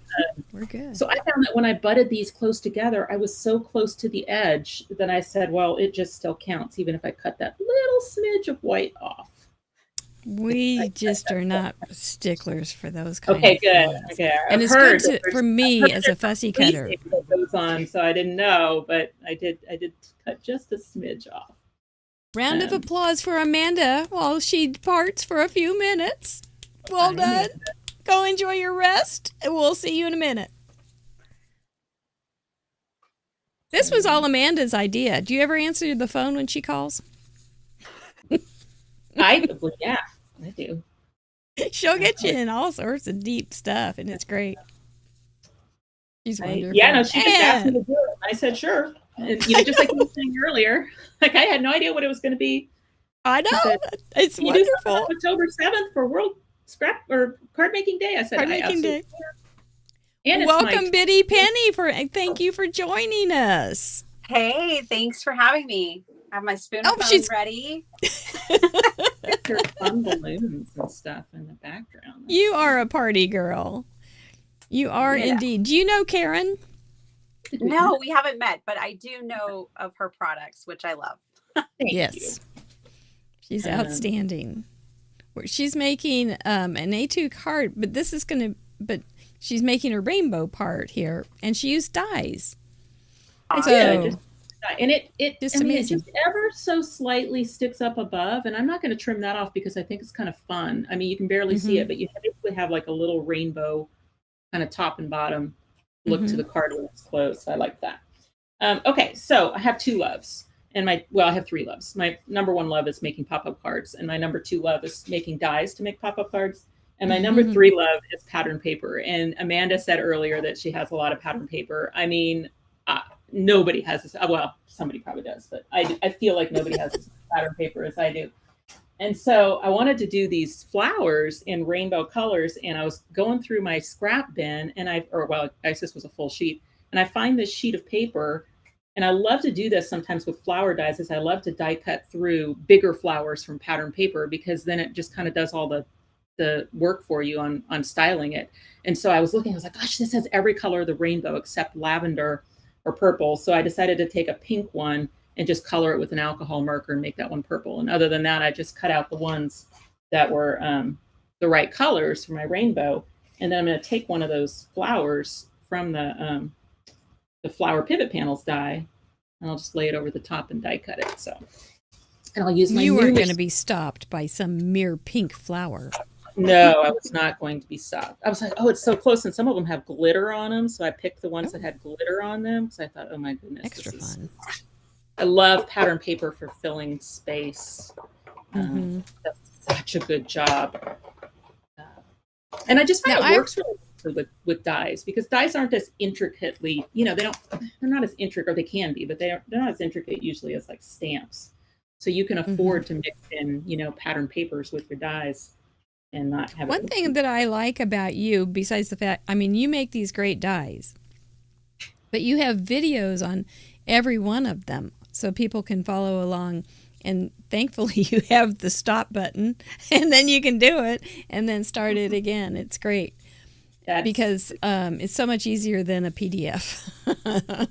We're good. So I found that when I butted these close together, I was so close to the edge that I said, well, it just still counts, even if I cut that little smidge of white off. We just are not sticklers for those kinds of good. things. Okay, and it's good for me as a fussy cutter. That goes on, so I didn't know, but I did cut just a smidge off. Round of applause for Amanda while she parts for a few minutes. Well done. Go enjoy your rest, and we'll see you in a minute. This was all Amanda's idea. Do you ever answer the phone when she calls? I do. She'll get you in all sorts of deep stuff, and it's great. She's wonderful. She just asked me to do it. I said, sure. And, just like you were saying earlier, like I had no idea what it was going to be. I know. Said, it's wonderful. October 7th for World Scrap or Card Making Day. I said, Card Making Day. And welcome, Biddy Penny. Thank you for joining us. Hey, thanks for having me. I have my spoon phone ready. There's fun balloons and stuff in the background. You are a party girl. You are indeed. Do you know Karen? No, we haven't met, but I do know of her products, which I love. Thank you. She's outstanding. She's making an A2 card, but she's making a rainbow part here, and she used dyes. And it just ever so slightly sticks up above, and I'm not going to trim that off because I think it's kind of fun. I mean, you can barely see it, but you basically have like a little rainbow kind of top and bottom look to the card when it's closed. So I like that. Okay, so I have two loves. I have three loves. My number one love is making pop-up cards, and my number two love is making dies to make pop-up cards. And my number three love is pattern paper. And Amanda said earlier that she has a lot of pattern paper. I mean, nobody has this. Well, somebody probably does, but I feel like nobody has this pattern paper as I do. And so I wanted to do these flowers in rainbow colors, and I was going through my scrap bin, and this was a full sheet, and I find this sheet of paper. And I love to do this sometimes with flower dies, is I love to die cut through bigger flowers from pattern paper, because then it just kind of does all the work for you on styling it. And so I was looking, I was like, gosh, this has every color of the rainbow except lavender or purple. So I decided to take a pink one and just color it with an alcohol marker and make that one purple. And other than that, I just cut out the ones that were the right colors for my rainbow. And then I'm going to take one of those flowers from the flower pivot panels die, and I'll just lay it over the top and die cut it. So, and I'll use my. You weren't going to be stopped by some mere pink flower. No, I was not going to be stopped. I was like, oh, it's so close, and some of them have glitter on them, so I picked the ones that had glitter on them because I thought, oh my goodness, extra fun. I love pattern paper for filling space. That's such a good job, and I just find it works really with dies, because dies aren't as intricately, they're not as intricate, or they can be, but they're not as intricate usually as like stamps. So you can afford to mix in, pattern papers with your dies and not have one thing that I like about you, besides the fact, you make these great dies, but you have videos on every one of them so people can follow along. And thankfully you have the stop button, and then you can do it and then start it again. It's great. Because it's so much easier than a PDF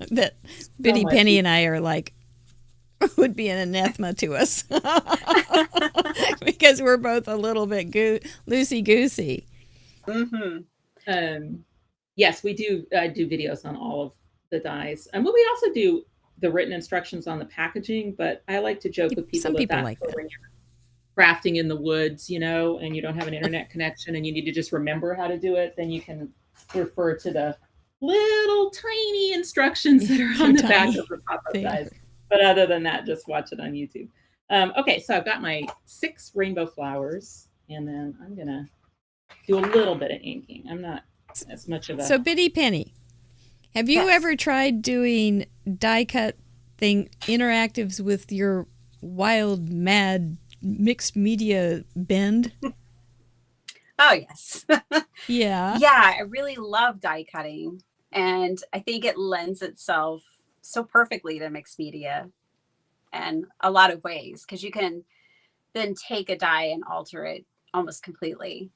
that Biddy Penny and I are like, would be an anathema to us because we're both a little bit loosey-goosey. Yes, we do do videos on all of the dies. And we also do the written instructions on the packaging, but I like to joke with people that like that. When you're crafting in the woods, and you don't have an internet connection and you need to just remember how to do it, then you can refer to the little tiny instructions that are on the back of the pop-up dies. But other than that, just watch it on YouTube. Okay, so I've got my 6 rainbow flowers, and then I'm gonna do a little bit of inking. I'm not as much of a So, Biddy Penny, have you Yes. ever tried doing die cut thing interactives with your wild, mad, mixed media bend? Oh, yes. Yeah. Yeah, I really love die cutting. And I think it lends itself so perfectly to mixed media in a lot of ways because you can then take a die and alter it almost completely.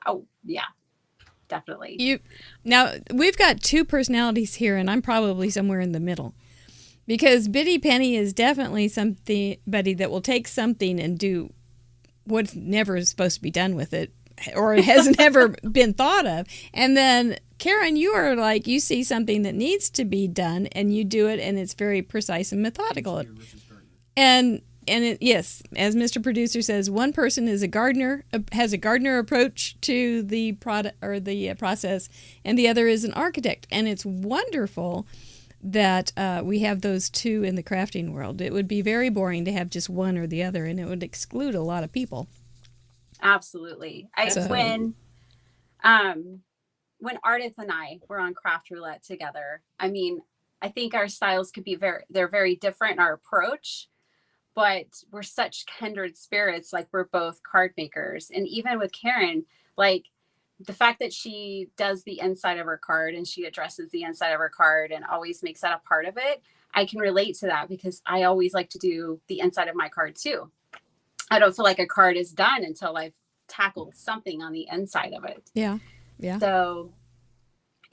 Oh, yeah, definitely. Now, we've got 2 personalities here, and I'm probably somewhere in the middle. Because Biddy Penny is definitely somebody that will take something and do what's never supposed to be done with it, or has never been thought of. And then Karen, you are like, you see something that needs to be done and you do it, and it's very precise and methodical. And yes, as Mr. Producer says, one person is a gardener, has a gardener approach to the product or the process, and the other is an architect. And it's wonderful that we have those 2 in the crafting world. It would be very boring to have just one or the other, and it would exclude a lot of people. Absolutely. When Ardyth and I were on Craft Roulette together, I mean, I think our styles could be they're very different in our approach, but we're such kindred spirits. Like, we're both card makers. And even with Karen, like, the fact that she does the inside of her card and she addresses the inside of her card and always makes that a part of it, I can relate to that because I always like to do the inside of my card too. I don't feel like a card is done until I've tackled something on the inside of it. Yeah. Yeah. So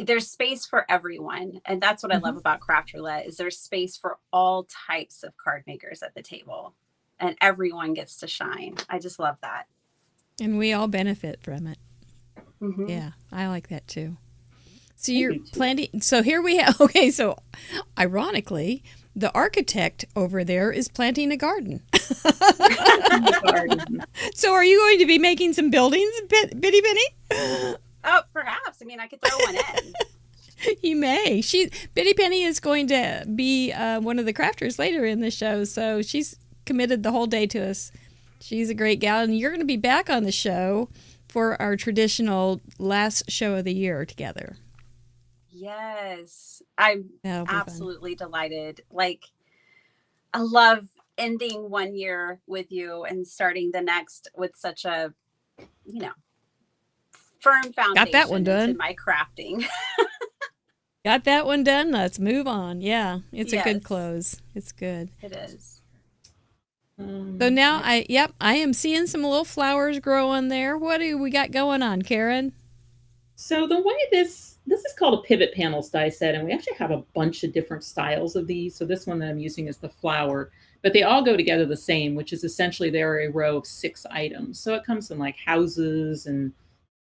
there's space for everyone. And that's what I love about Craft Roulette is there's space for all types of card makers at the table and everyone gets to shine. I just love that. And we all benefit from it. Mm-hmm. Yeah, I like that too. So you're planting. So here we have. Okay, so ironically, the architect over there is planting a garden. So are you going to be making some buildings, Biddy Penny? Oh, perhaps. I mean, I could throw one in. You may. Biddy Penny is going to be one of the crafters later in the show, so she's committed the whole day to us. She's a great gal, and you're going to be back on the show for our traditional last show of the year together. Yes, I'm That'll be absolutely delighted. Like, I love ending one year with you and starting the next with such a, firm foundation. Got that one done. into my crafting. Got that one done. Let's move on. Yeah, it's a good Yes. close. It's good. It is. So now I am seeing some little flowers growing there. What do we got going on, Karen? So the way this is called a pivot panels die set, and we actually have a bunch of different styles of these. So this one that I'm using is the flower, but they all go together the same, which is essentially they're a row of 6 items. So it comes in like houses and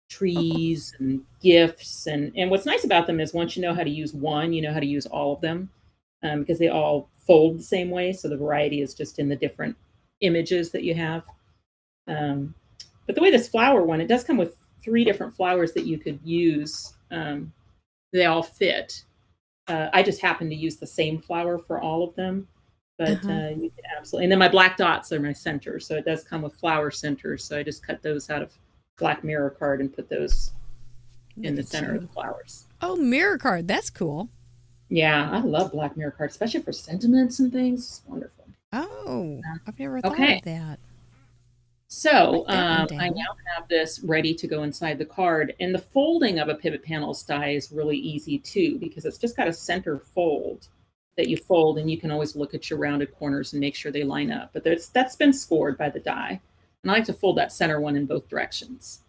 trees and gifts. And what's nice about them is once you know how to use one, you know how to use all of them because they all fold the same way. So the variety is just in the different images that you have. But the way this flower one, it does come with 3 different flowers that you could use. They all fit. I just happen to use the same flower for all of them, but you can absolutely. And then my black dots are my centers, so it does come with flower centers. So I just cut those out of black mirror card and put those in the center of the flowers. Oh, mirror card. That's cool. Yeah, I love black mirror card, especially for sentiments and things. It's wonderful. Oh, I've never thought of that. So Write that one I down. now have this ready to go inside the card. And the folding of a pivot panels die is really easy too, because it's just got a center fold that you fold, and you can always look at your rounded corners and make sure they line up. But that's been scored by the die. And I like to fold that center one in both directions.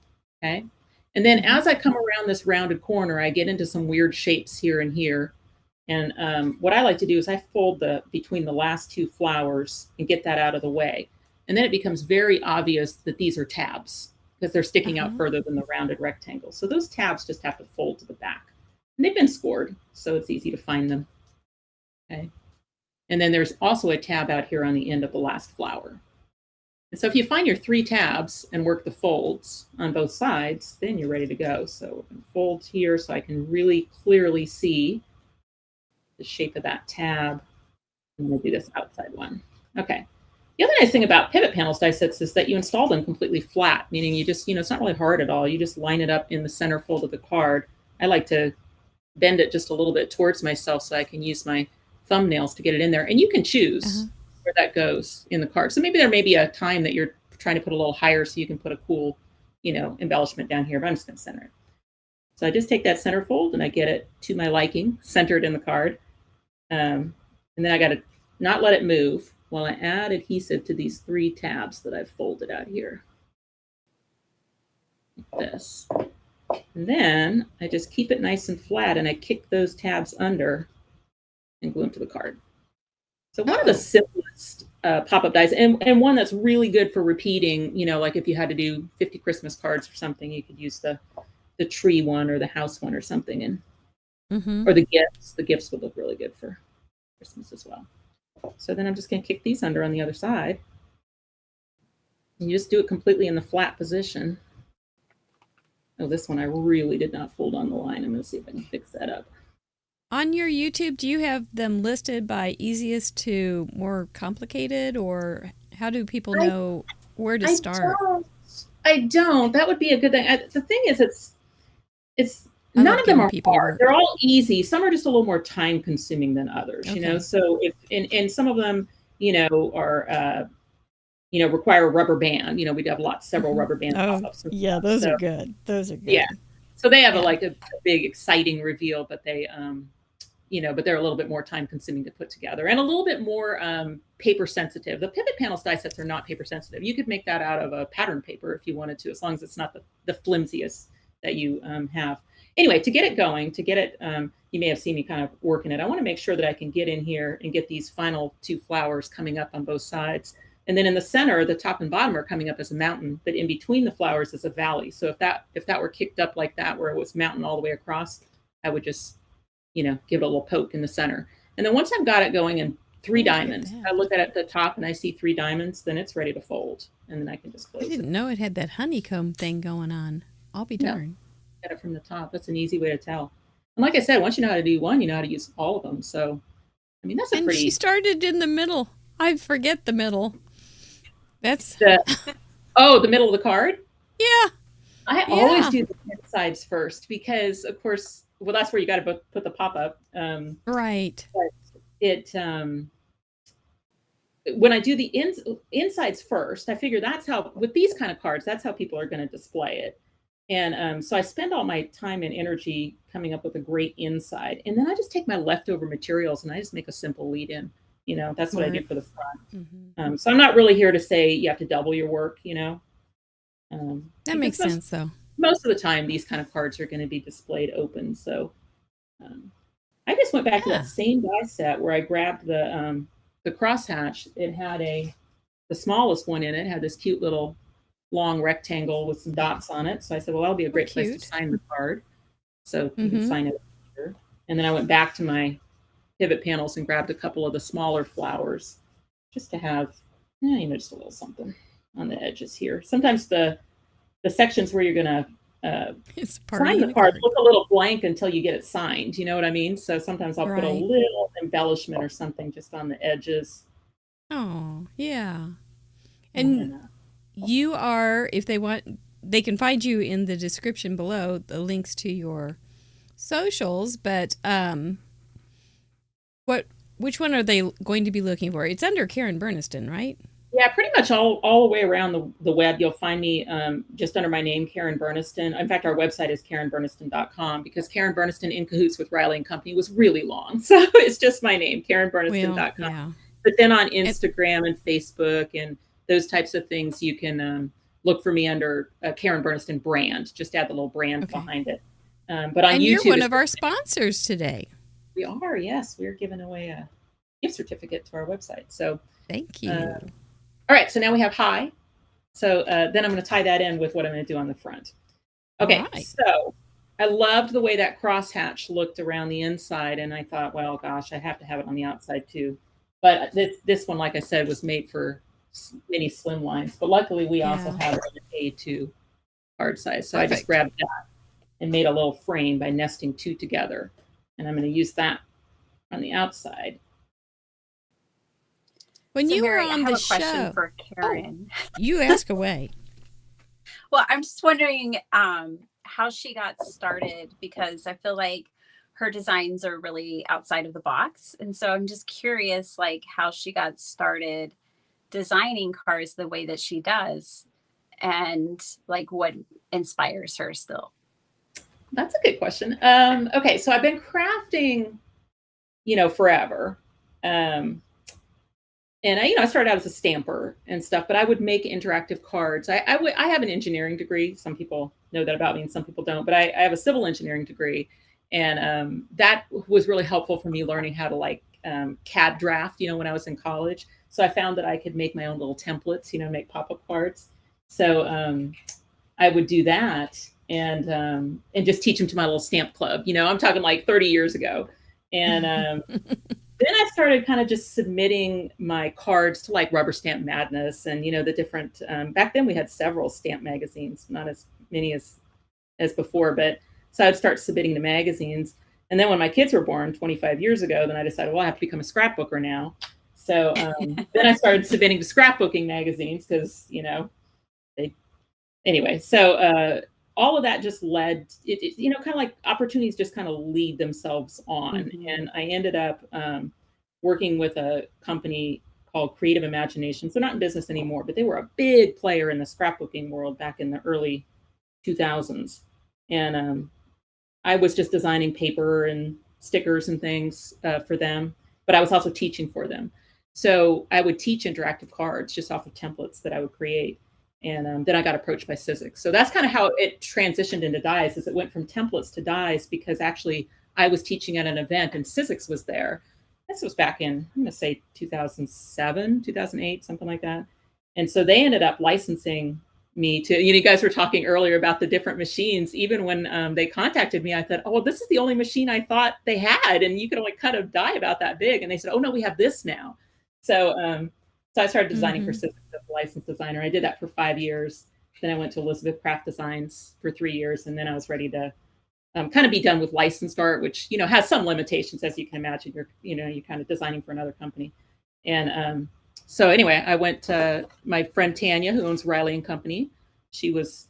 Okay. And then as I come around this rounded corner, I get into some weird shapes here and here. And what I like to do is I fold between the last 2 flowers and get that out of the way. And then it becomes very obvious that these are tabs because they're sticking out further than the rounded rectangle. So those tabs just have to fold to the back. And they've been scored, so it's easy to find them. Okay. And then there's also a tab out here on the end of the last flower. And so if you find your 3 tabs and work the folds on both sides, then you're ready to go. So we're going to fold here so I can really clearly see the shape of that tab. I'm going to do this outside one. Okay. The other nice thing about pivot panels die sets is that you install them completely flat, meaning you just, it's not really hard at all. You just line it up in the center fold of the card. I like to bend it just a little bit towards myself so I can use my thumbnails to get it in there. And you can choose where that goes in the card. So maybe there may be a time that you're trying to put a little higher so you can put a cool, embellishment down here, but I'm just going to center it. So I just take that center fold and I get it to my liking, centered in the card. And then I got to not let it move while I add adhesive to these 3 tabs that I've folded out here. Like this. And then I just keep it nice and flat and I kick those tabs under and glue them to the card. So one of the simplest pop-up dies, and one that's really good for repeating, like if you had to do 50 Christmas cards or something, you could use the tree one or the house one or something, and or the gifts. The gifts would look really good for Christmas as well. So then I'm just going to kick these under on the other side. And you just do it completely in the flat position. Oh, this one I really did not fold on the line. I'm going to see if I can fix that up. On your YouTube, do you have them listed by easiest to more complicated, or how do people know where to start? I don't. That would be a good thing. The thing is, it's none of them are hard. They're all easy. Some are just a little more time consuming than others, So if and some of them, are require a rubber band. We'd have several rubber band pop-ups. Yeah, those are good. Those are good. Yeah. So they have a big exciting reveal, but they but they're a little bit more time consuming to put together and a little bit more paper sensitive. The pivot panels die sets are not paper sensitive. You could make that out of a pattern paper if you wanted to, as long as it's not the flimsiest that you have. Anyway, to get it going, you may have seen me kind of working it. I want to make sure that I can get in here and get these final 2 flowers coming up on both sides. And then in the center, the top and bottom are coming up as a mountain, but in between the flowers is a valley. So if that were kicked up like that, where it was mountain all the way across, I would just, give it a little poke in the center. And then once I've got it going in 3 diamonds, I look at the top and I see 3 diamonds, then it's ready to fold. And then I can just close it. I didn't know it had that honeycomb thing going on. I'll be darned. Get it from the top. That's an easy way to tell. And like I said, once you know how to do one, you know how to use all of them. So, I mean, that's a pretty... And she started in the middle. I forget the middle. That's... the middle of the card? Yeah. I always do the insides first because, of course, that's where you got to put the pop-up. Right. But it... when I do the insides first, I figure that's how, with these kind of cards, that's how people are going to display it. And so I spend all my time and energy coming up with a great inside. And then I just take my leftover materials and I just make a simple lead in. That's what I do for the front. So I'm not really here to say you have to double your work, That makes sense, though. Most of the time, these kind of cards are going to be displayed open. So I just went back to that same die set where I grabbed the crosshatch. It had the smallest one in it, had this cute little long rectangle with some dots on it. So I said, well, that'll be a great place to sign the card. So you can sign it here. And then I went back to my pivot panels and grabbed a couple of the smaller flowers just to have, just a little something on the edges here. Sometimes the sections where you're going to sign the card look a little blank until you get it signed. You know what I mean? So sometimes I'll put a little embellishment or something just on the edges. Oh, yeah. And you are, if they want, they can find you in the description below, the links to your socials, but which one are they going to be looking for? It's under Karen Burniston, right? Yeah, pretty much all the way around the web. You'll find me just under my name, Karen Burniston. In fact, our website is karenburniston.com because Karen Burniston in cahoots with Riley and Company was really long. So it's just my name, karenburniston.com. Well, yeah. But then on Instagram and Facebook and those types of things, you can look for me under Karen Burniston brand. Just add the little brand behind it. But on YouTube, you're one of our sponsors today. We are, yes. We're giving away a gift certificate to our website. So thank you. All right, so now we have hi. So then I'm going to tie that in with what I'm going to do on the front. Okay, so I loved the way that crosshatch looked around the inside, and I thought, well, gosh, I have to have it on the outside too. But this one, like I said, was made for mini slim lines. But luckily, we also have an A2 card size. So I just grabbed that and made a little frame by nesting 2 together. And I'm going to use that on the outside. When So you were Mary, I on have the a question show, for Karen. you ask away. Well, I'm just wondering how she got started, because I feel like her designs are really outside of the box. And so I'm just curious, like, how she got started designing cars the way that she does, and like what inspires her still. That's a good question. Okay, so I've been crafting, forever. And I started out as a stamper and stuff, but I would make interactive cards. I have an engineering degree. Some people know that about me and some people don't, but I have a civil engineering degree. And that was really helpful for me learning how to CAD draft, when I was in college. So I found that I could make my own little templates, make pop-up cards. So I would do that and just teach them to my little stamp club. I'm talking like 30 years ago. And then I started kind of just submitting my cards to like Rubber Stamp Madness and, the different, back then we had several stamp magazines, not as many as before, but so I'd start submitting to magazines. And then when my kids were born 25 years ago, then I decided, well, I have to become a scrapbooker now. So then I started submitting to scrapbooking magazines because, anyway, so all of that just led, kind of like opportunities just kind of lead themselves on. Mm-hmm. And I ended up working with a company called Creative Imagination. So not in business anymore, but they were a big player in the scrapbooking world back in the early 2000s. And I was just designing paper and stickers and things for them, but I was also teaching for them. So I would teach interactive cards just off of templates that I would create. And then I got approached by Zilske. So that's kind of how it transitioned into dies, is it went from templates to dies because actually I was teaching at an event and Zilske was there. This was back in, I'm going to say 2007, 2008, something like that. And so they ended up licensing me to, you guys were talking earlier about the different machines. Even when they contacted me, I thought, oh, well, this is the only machine I thought they had. And you could only cut a die about that big. And they said, oh, no, we have this now. So I started designing for Zilske as a licensed designer. I did that for 5 years. Then I went to Elizabeth Craft Designs for 3 years. And then I was ready to kind of be done with licensed art, which, has some limitations, as you can imagine. You're kind of designing for another company. And so anyway, I went to my friend Tanya, who owns Riley and Company. She was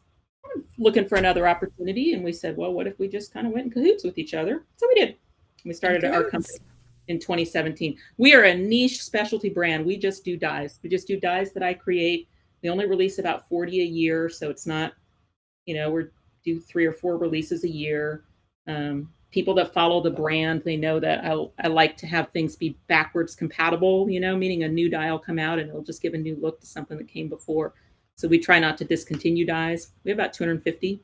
looking for another opportunity. And we said, well, what if we just kind of went in cahoots with each other? So we did. We started our company in 2017. We are a niche specialty brand. We just do dies. We just do dies that I create. We only release about 40 a year. So it's not, we're do 3 or 4 releases a year. People that follow the brand, they know that I like to have things be backwards compatible, meaning a new die will come out and it'll just give a new look to something that came before. So we try not to discontinue dies. We have about 250,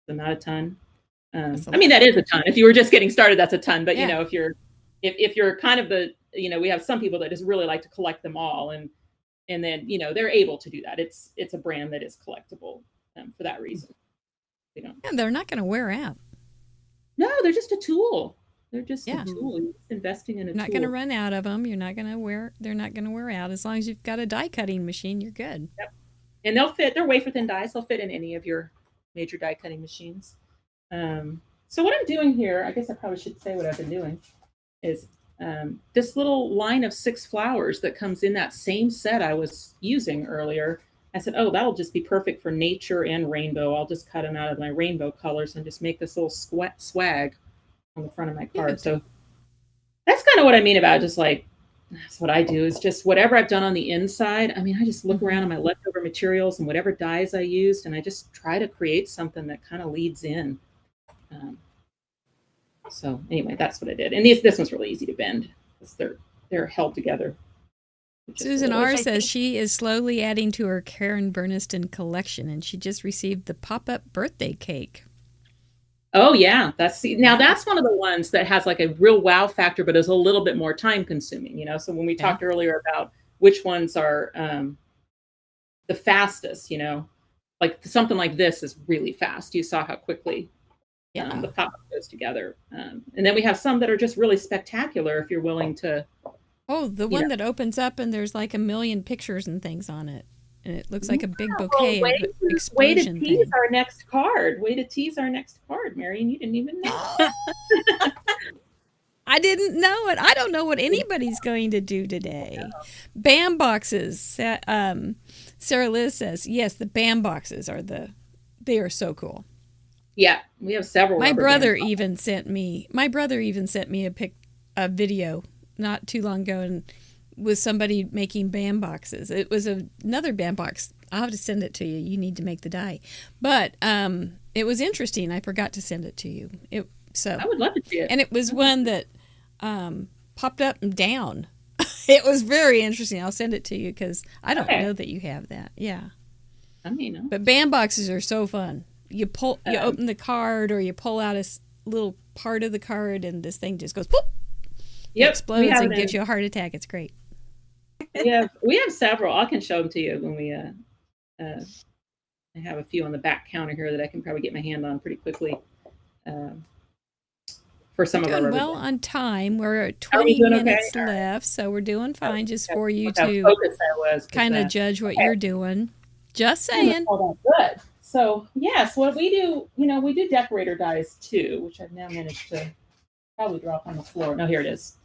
so not a ton. I mean, that is a ton. If you were just getting started, that's a ton. But, if you're kind of the, we have some people that just really like to collect them all. And then, they're able to do that. It's a brand that is collectible for that reason. Yeah, they're not going to wear out. No, they're just a tool. They're just a tool. You're just investing in a tool. You're not going to run out of them. They're not going to wear out. As long as you've got a die cutting machine, you're good. Yep. And they're wafer thin dies. They'll fit in any of your major die cutting machines. So what I'm doing here, I guess I probably should say what I've been doing, is this little line of 6 flowers that comes in that same set I was using earlier. I said, oh, that'll just be perfect for nature and rainbow. I'll just cut them out of my rainbow colors and just make this little swag on the front of my card. So that's kind of what I mean about just like, that's what I do, is just whatever I've done on the inside. I mean, I just look around at my leftover materials and whatever dyes I used, and I just try to create something that kind of leads in. So anyway, that's what I did. And this one's really easy to bend because they're held together. Susan R. says she is slowly adding to her Karen Burniston collection, and she just received the pop-up birthday cake. Oh, yeah. That's one of the ones that has like a real wow factor, but is a little bit more time consuming, So when we talked earlier about which ones are the fastest, like something like this is really fast. You saw how quickly the pop-up goes together. And then we have some that are just really spectacular if you're willing to. Oh, the one that opens up and there's like 1 million pictures and things on it. And it looks like a big bouquet of explosion way to tease our next card. Way to tease our next card, Mary. And you didn't even know. I didn't know it. I don't know what anybody's going to do today. BAM boxes. Sarah Liz says, yes, the BAM boxes they are so cool. Yeah, we have several. My brother even sent me a video not too long ago, and with somebody making BAM boxes. It was another BAM box. I'll have to send it to you. You need to make the die. But it was interesting. I forgot to send it to you. I would love to see it. And it was one that popped up and down. It was very interesting. I'll send it to you because I don't know that you have that. Yeah. I mean, no. But BAM boxes are so fun. You open the card, or you pull out a little part of the card, and this thing just goes poof. Yep, explodes and gives you a heart attack. It's great. We have several. I can show them to you when we. I have a few on the back counter here that I can probably get my hand on pretty quickly. For some of our well on time. We're at 20 minutes left, so we're doing fine. Just for you to kind of judge what you're doing. Just saying. Good. So yes, what we do, we do decorator dies too, which I've now managed to probably drop on the floor. No, here it is.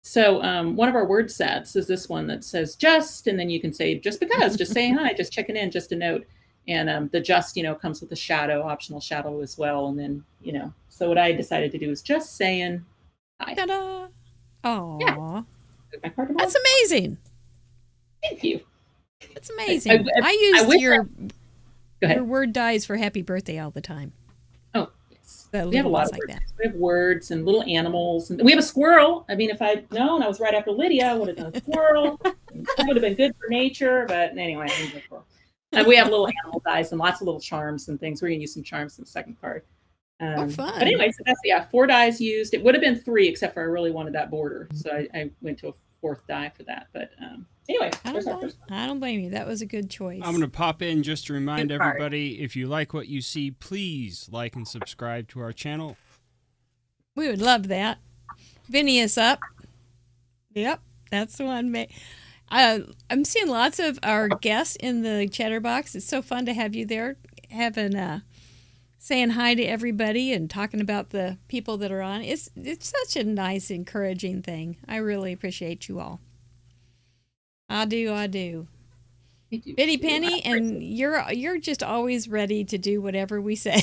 So one of our word sets is this one that says just, and then you can say just because, just saying hi, just checking in, just a note. And the just, comes with a shadow, optional shadow as well. And then, so what I decided to do is just saying hi. Ta-da! Aww. Yeah. That's amazing. Thank you. That's amazing. I use your word dies for happy birthday all the time. Oh, yes. We have a lot of words. That. We have words and little animals. And we have a squirrel. I mean, if I'd known I was right after Lydia, I would have done a squirrel. That would have been good for nature. But anyway, I need a squirrel. And we have little animal dice and lots of little charms and things. We're going to use some charms in the second card. Fun. But anyway, so that's, 4 dies used. It would have been 3, except for I really wanted that border. So I went to a 4th die for that. But anyway, I don't blame you. That was a good choice. I'm going to pop in just to remind everybody, if you like what you see, please like and subscribe to our channel. We would love that. Vinny is up. Yep, that's the one. I'm seeing lots of our guests in the chatterbox. It's so fun to have you there, saying hi to everybody and talking about the people that are on. It's such a nice, encouraging thing. I really appreciate you all. I do. Bitty Penny, and you're just always ready to do whatever we say.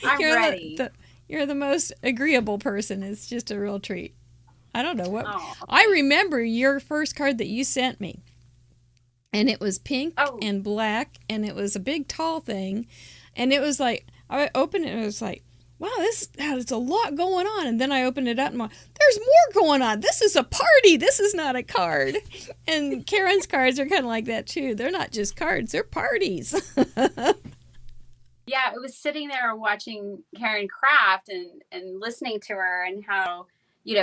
I'm ready. You're the most agreeable person. It's just a real treat. I don't know what. I remember your first card that you sent me, and it was pink and black, and it was a big tall thing, and it was like I opened it and it was like, wow, there's a lot going on, and then I opened it up and went, there's more going on. This is a party. This is not a card. And Karen's cards are kind of like that too. They're not just cards; they're parties. Yeah, it was sitting there watching Karen craft and listening to her and how.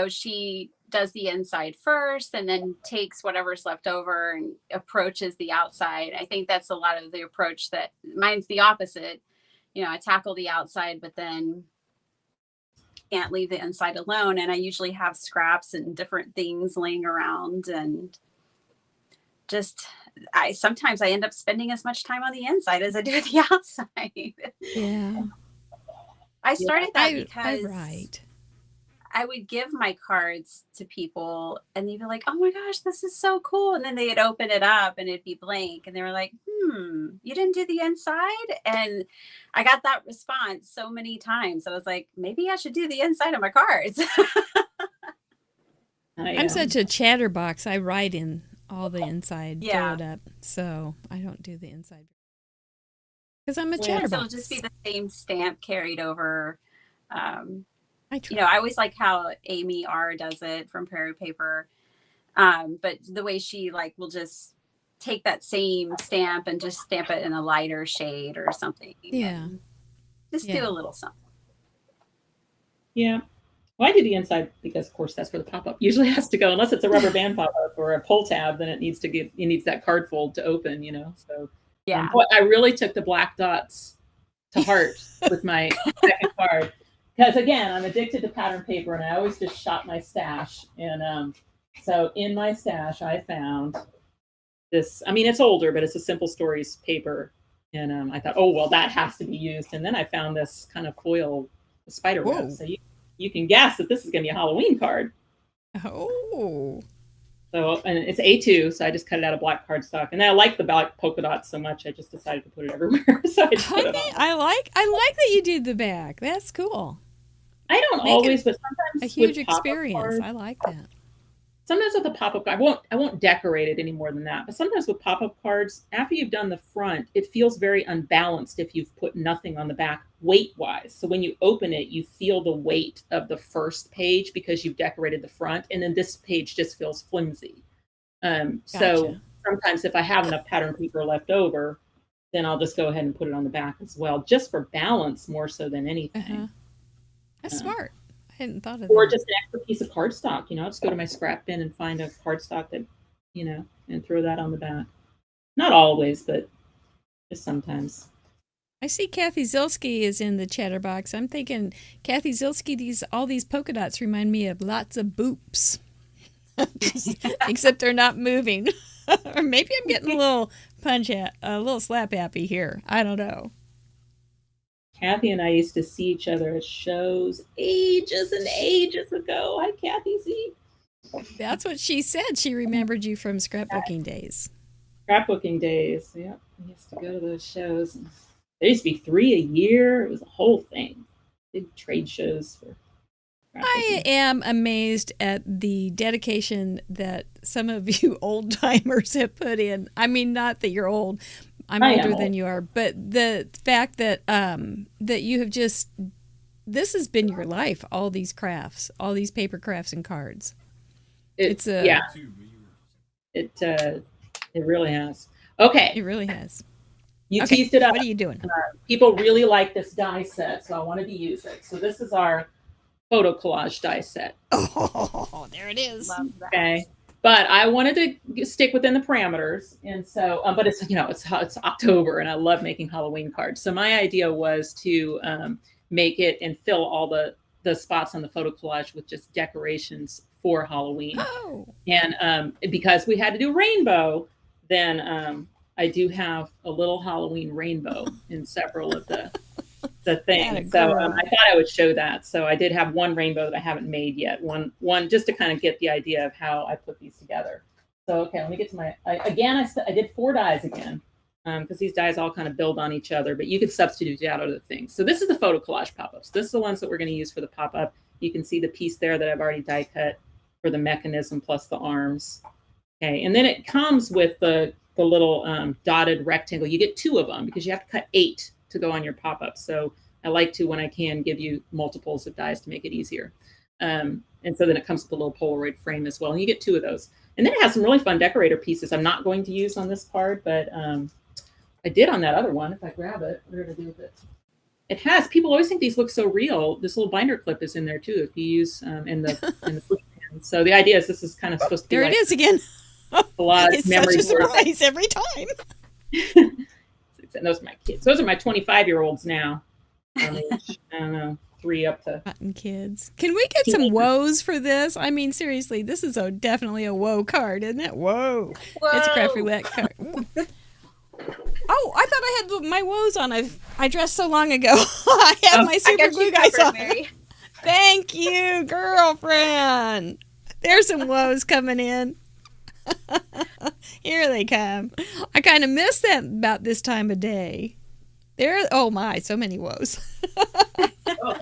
She does the inside first and then takes whatever's left over and approaches the outside. I think that's a lot of the approach that mine's the opposite. I tackle the outside, but then can't leave the inside alone. And I usually have scraps and different things laying around, and sometimes I end up spending as much time on the inside as I do the outside. Yeah. I started that because right. I would give my cards to people and they'd be like, oh my gosh, this is so cool. And then they'd open it up and it'd be blank. And they were like, you didn't do the inside? And I got that response so many times. I was like, maybe I should do the inside of my cards. I'm such a chatterbox. I write in all the inside, fill it up. So I don't do the inside. Because I'm a chatterbox. So it'll just be the same stamp carried over. I always like how Amy R does it from Prairie Paper. But the way she will just take that same stamp and just stamp it in a lighter shade or something. Yeah. Just do a little something. Yeah. Well, I do the inside because, of course, that's where the pop-up usually has to go. Unless it's a rubber band pop-up or a pull tab, then it needs that card fold to open, So yeah. I really took the black dots to heart with my second card. Because again, I'm addicted to pattern paper, and I always just shop my stash. And so in my stash, I found this. I mean, it's older, but it's a Simple Stories paper. And I thought, that has to be used. And then I found this kind of foil spider web. So you can guess that this is going to be a Halloween card. Oh. So, and it's A2, so I just cut it out of black cardstock. And I like the black polka dots so much, I just decided to put it everywhere. So I just put it on. I like that you did the back. That's cool. I don't always, but sometimes A huge with pop-up experience. cards, I like that. sometimes with a pop-up, I won't decorate it any more than that. But sometimes with pop-up cards, after you've done the front, it feels very unbalanced if you've put nothing on the back weight-wise. So when you open it, you feel the weight of the first page because you've decorated the front, and then this page just feels flimsy. So sometimes if I have enough pattern paper left over, then I'll just go ahead and put it on the back as well, just for balance more so than anything. That's smart. I hadn't thought of or that. just an extra piece of cardstock. I'll just go to my scrap bin and find a cardstock that, and throw that on the back. Not always, but just sometimes. I see Cathy Zielske is in the chatterbox. I'm thinking, Cathy Zielske, all these polka dots remind me of lots of boops. Except they're not moving. Or maybe I'm getting a little slap happy here. I don't know. Cathy and I used to see each other at shows ages and ages ago. Hi, Cathy Z. That's what she said. She remembered you from scrapbooking days. Scrapbooking days. Yep. We used to go to those shows. There used to be 3 a year. It was a whole thing. Big trade shows for scrapbooking. I am amazed at the dedication that some of you old timers have put in. I mean, not that you're old. I'm older than you are, but the fact that that you have this has been your life, all these crafts, all these paper crafts and cards. It really has. Okay. It really has. You teased it up. What are you doing? People really like this die set, so I wanted to use it. So this is our photo collage die set. Oh, there it is. Love that. Okay. But I wanted to stick within the parameters. And so, but it's, it's October and I love making Halloween cards. So my idea was to make it and fill all the spots on the photo collage with just decorations for Halloween. Oh. And because we had to do rainbow, then I do have a little Halloween rainbow in several of the things. So I thought I would show that. So I did have one rainbow that I haven't made yet. One just to kind of get the idea of how I put these together. So, okay, let me get to my, I did 4 dies again, because these dies all kind of build on each other, but you could substitute out other things. So this is the photo collage pop-ups. This is the ones that we're going to use for the pop-up. You can see the piece there that I've already die cut for the mechanism plus the arms. Okay, and then it comes with the little dotted rectangle. You get 2 of them because you have to cut 8 to go on your pop-up. So I like to, when I can, give you multiples of dies to make it easier. And so then it comes with a little Polaroid frame as well. And you get 2 of those. And then it has some really fun decorator pieces I'm not going to use on this card, but I did on that other one. If I grab it, what are going to do with it? It has, people always think these look so real. This little binder clip is in there too, if you use in the push pin. So the idea is this is kind of supposed to be there it is again. A lot of it's memory such a surprise every time. And those are my kids. Those are my 25-year-olds now. I don't know, 3 up to. Rotten kids. Can we get some woes for this? I mean, seriously, this is definitely a woe card, isn't it? Whoa. It's a Crafty Roulette card. Oh, I thought I had my woes on. I dressed so long ago. I have my super glue guys on. Mary. Thank you, girlfriend. There's some woes coming in. Here they come. I kind of miss that about this time of day. Oh my, so many woes. Well,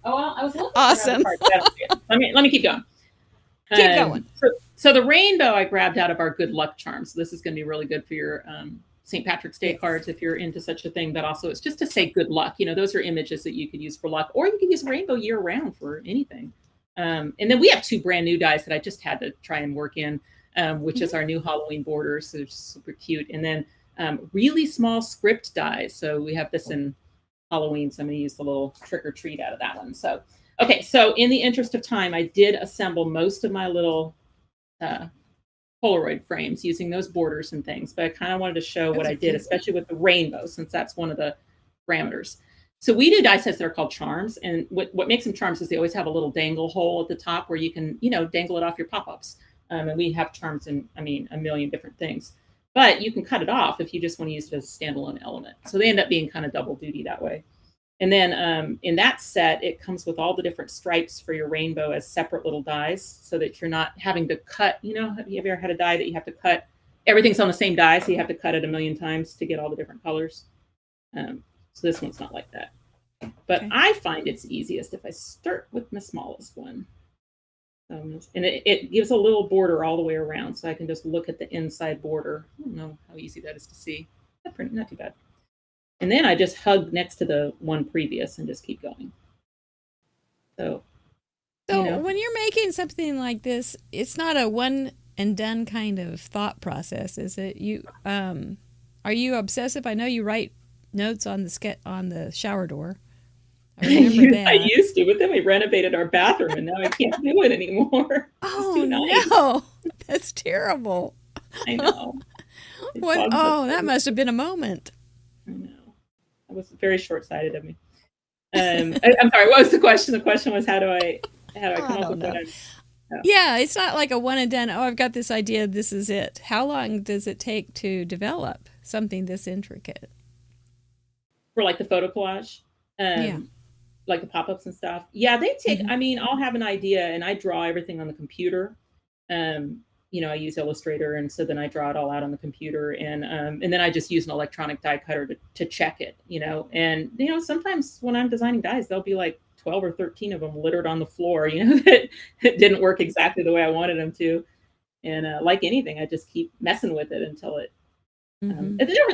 I was looking awesome. Let me keep going. Keep going. So the rainbow I grabbed out of our good luck charm. So this is going to be really good for your St. Patrick's Day cards if you're into such a thing. But also it's just to say good luck. Those are images that you could use for luck, or you can use rainbow year round for anything. And then we have 2 brand new dies that I just had to try and work in. Which is our new Halloween borders. So they're super cute. And then really small script dies. So we have this in Halloween. So I'm going to use the little trick or treat out of that one. So, okay. So in the interest of time, I did assemble most of my little Polaroid frames using those borders and things. But I kind of wanted to show what I did, especially with the rainbow, since that's one of the parameters. So we do die sets that are called charms. And what makes them charms is they always have a little dangle hole at the top where you can, dangle it off your pop-ups. And we have charms in, a million different things. But you can cut it off if you just want to use it as a standalone element. So they end up being kind of double duty that way. And then in that set, it comes with all the different stripes for your rainbow as separate little dies, so that you're not having to cut. You know, have you ever had a die that you have to cut? Everything's on the same die, so you have to cut it a million times to get all the different colors. So this one's not like that. But okay. I find it's easiest if I start with the smallest one. And it gives a little border all the way around, so I can just look at the inside border. I don't know how easy that is to see. Not too bad. And then I just hug next to the one previous and just keep going. So you know. When you're making something like this, it's not a one and done kind of thought process, is it? You are you obsessive? I know you write notes on the shower door. I remember that. I used to, but then we renovated our bathroom, and now I can't do it anymore. Oh no, that's terrible. I know. That must have been a moment. I know. That was very short-sighted of me. I'm sorry. What was the question? The question was how do I come up with what I'm. Oh. Yeah, it's not like a one and done. Oh, I've got this idea. This is it. How long does it take to develop something this intricate? For like the photo collage, like the pop-ups and stuff. Yeah, they take. I mean, I'll have an idea and I draw everything on the computer. You know, I use Illustrator, and so then I draw it all out on the computer, and then I just use an electronic die cutter to check it. You know, and you know, sometimes when I'm designing dies, there'll be like 12 or 13 of them littered on the floor, you know, that didn't work exactly the way I wanted them to. And like anything, I just keep messing with it until it.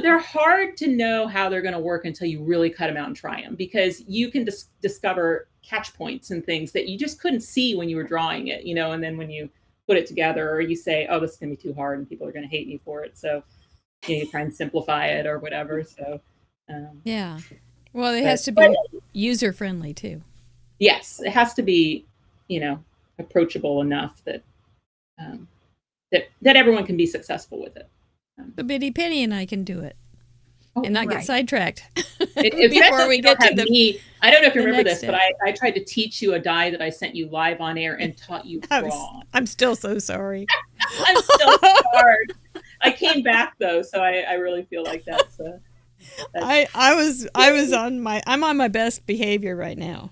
They're hard to know how they're going to work until you really cut them out and try them, because you can discover catch points and things that you just couldn't see when you were drawing it, you know, and then when you put it together, or you say, oh, this is going to be too hard and people are going to hate me for it. So you know, you try and simplify it or whatever. So yeah. Well, it has to be user friendly too. Yes, it has to be, you know, approachable enough that that everyone can be successful with it. The Bitty Penny and I can do it, and not get sidetracked. Before we get to me, I don't know if you remember this, but I tried to teach you a die that I sent you live on air and taught you wrong. I'm still so sorry. I'm still hard. I came back though, so I really feel like that's. I'm on my best behavior right now.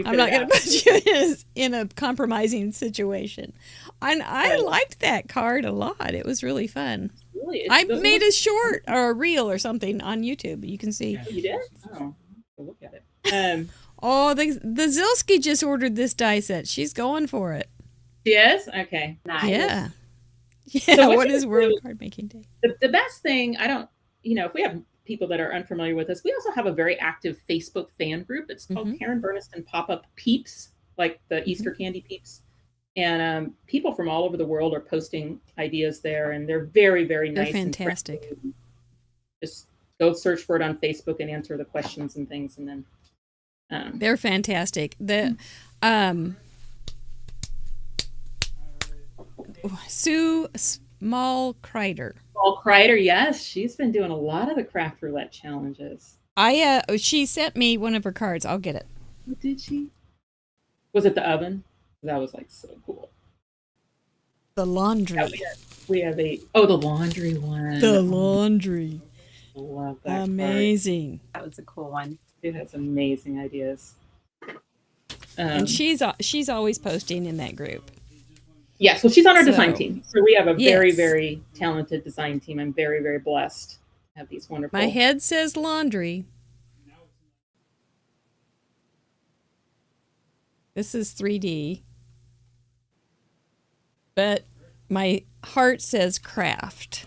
I'm not going to put you in a compromising situation. I liked that card a lot. It was really fun. Really? I made a short or a reel or something on YouTube. You can see. You did? Oh, I'll look at it. The Zilske just ordered this die set. She's going for it. She is? Okay. Nice. Yeah. Yeah. So what is World Card Making Day? The best thing, if we have people that are unfamiliar with us, we also have a very active Facebook fan group. It's called Karen Burniston Pop-Up Peeps, like the Easter candy peeps. And people from all over the world are posting ideas there, and they're very, very nice. They're fantastic. Just go search for it on Facebook and answer the questions and things, and then they're fantastic. The Sue Small Kreider. Small Kreider, yes, she's been doing a lot of the Craft Roulette challenges. She sent me one of her cards. I'll get it. Oh, did she? Was it the oven? That was like so cool. The laundry. Yeah, we have the laundry one. The laundry. I love that. Amazing. That was a cool one. It has amazing ideas. And she's always posting in that group. Yes, well, she's on our design team. So we have a very, very talented design team. I'm very, very blessed to have these wonderful. My head says laundry. This is 3D. But my heart says craft.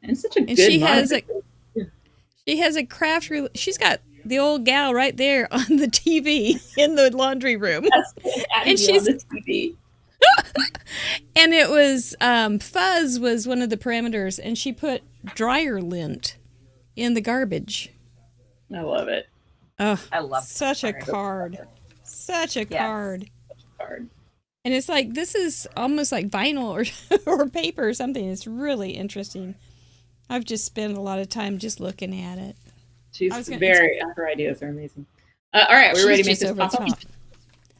And such a good she has a craft. She's got the old gal right there on the TV in the laundry room. And she's on the TV. And it was fuzz was one of the parameters, and she put dryer lint in the garbage. I love it. Oh, I love such a card. Such a card. And it's like, this is almost like vinyl or paper or something. It's really interesting. I've just spent a lot of time just looking at it. Her ideas are amazing. All right, we're ready to make this pop up.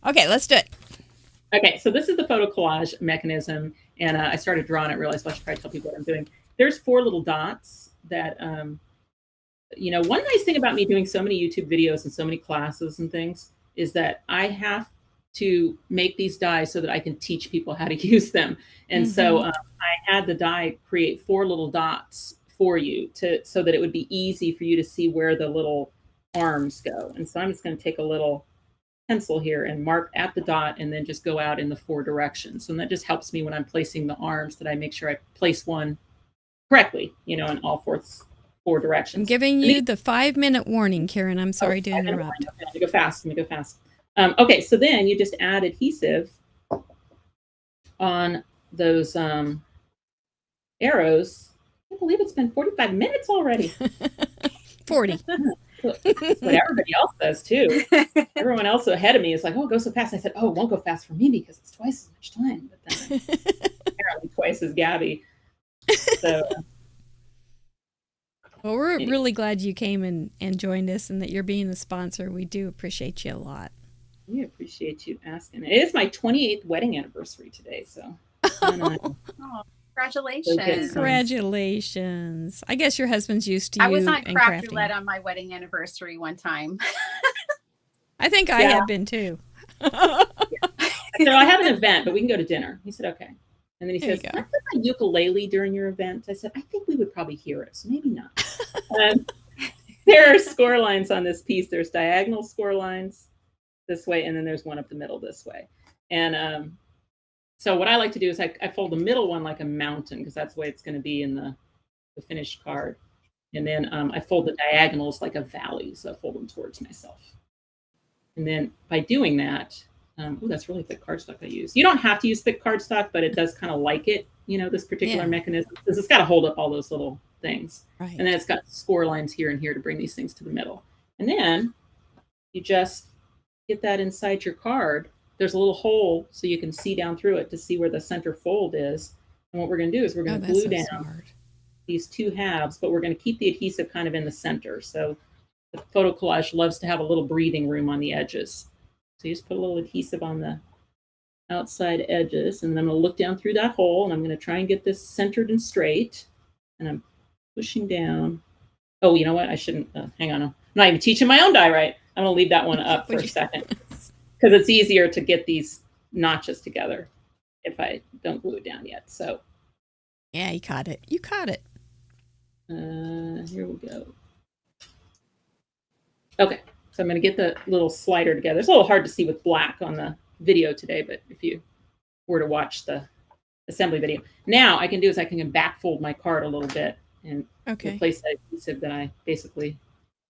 Okay, let's do it. Okay, so this is the photo collage mechanism, and I started drawing it, realized I should probably tell people what I'm doing. There's 4 little dots that you know, one nice thing about me doing so many YouTube videos and so many classes and things is that I have to make these dies so that I can teach people how to use them. And so I had the die create 4 little dots for you so that it would be easy for you to see where the little arms go. And so I'm just going to take a little pencil here and mark at the dot and then just go out in the 4 directions. And that just helps me when I'm placing the arms that I make sure I place one correctly, you know, in all 4 directions. I'm giving you the 5-minute warning, Karen. I'm sorry to interrupt. Let me go fast. Okay, so then you just add adhesive on those arrows. I can't believe it's been 45 minutes already. 40. That's what everybody else does too. Everyone else ahead of me is like, oh, go so fast. I said, oh, it won't go fast for me because it's twice as much time. But then apparently twice as Gabby. So... Well, we're really glad you came and joined us and that you're being a sponsor. We do appreciate you a lot. We appreciate you asking. It is my 28th wedding anniversary today, so. Oh, congratulations. Congratulations. I guess your husband's used to you. I was on and Crafty crafting. Roulette on my wedding anniversary one time. I think I have been too. So I have an event, but we can go to dinner. He said, okay. And then he says, can I play my ukulele during your event? I said, I think we would probably hear it, so maybe not. There are score lines on this piece. There's diagonal score lines this way, and then there's one up the middle this way. And so what I like to do is I fold the middle one like a mountain, because that's the way it's going to be in the finished card. And then I fold the diagonals like a valley, so I fold them towards myself. And then by doing that, that's really thick cardstock I use. You don't have to use thick cardstock, but it does kind of like it, you know, this particular mechanism, because it's got to hold up all those little things. Right. And then it's got score lines here and here to bring these things to the middle. And then you just get that inside your card. There's a little hole so you can see down through it to see where the center fold is. And what we're going to do is we're going to glue down these 2 halves, but we're going to keep the adhesive kind of in the center. So the photo collage loves to have a little breathing room on the edges. So you just put a little adhesive on the outside edges, and then I'm going to look down through that hole, and I'm going to try and get this centered and straight. And I'm pushing down. Oh, you know what? I shouldn't. Hang on. I'm not even teaching my own die right. I'm going to leave that one up for a second because it's easier to get these notches together if I don't glue it down yet. So. Yeah, you caught it. You caught it. Here we go. Okay. So I'm going to get the little slider together. It's a little hard to see with black on the video today, but if you were to watch the assembly video. Now I can do is I can backfold my card a little bit and replace that adhesive that I basically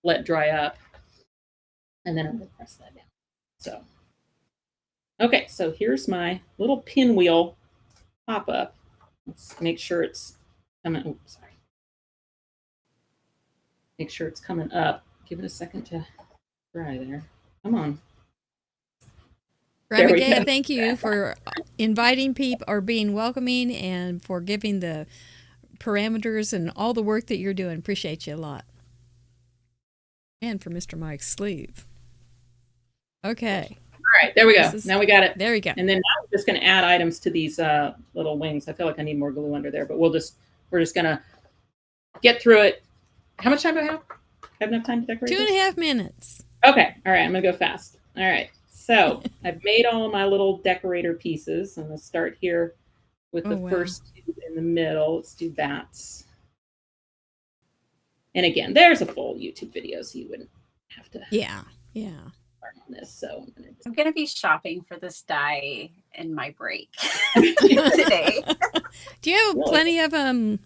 let dry up. And then I'm going to press that down. So, okay, so here's my little pinwheel pop-up. Let's make sure it's coming. Oh, sorry. Make sure it's coming up. Give it a second to dry there. Come on. Ramagaya, thank you for inviting people or being welcoming and for giving the parameters and all the work that you're doing. Appreciate you a lot. And for Mr. Mike's sleeve. Okay. All right, there we go. Now we got it. There we go. And then now we're just going to add items to these little wings. I feel like I need more glue under there, but we're just going to get through it. How much time do I have? Have enough time to decorate 2.5 minutes. Okay. All right. I'm going to go fast. All right. So I've made all of my little decorator pieces. I'm going to start here with the first 2 in the middle. Let's do bats. And again, there's a full YouTube video, so you wouldn't have to. Yeah. On this. So I'm going to be shopping for this die in my break today. Do you have plenty of inventory?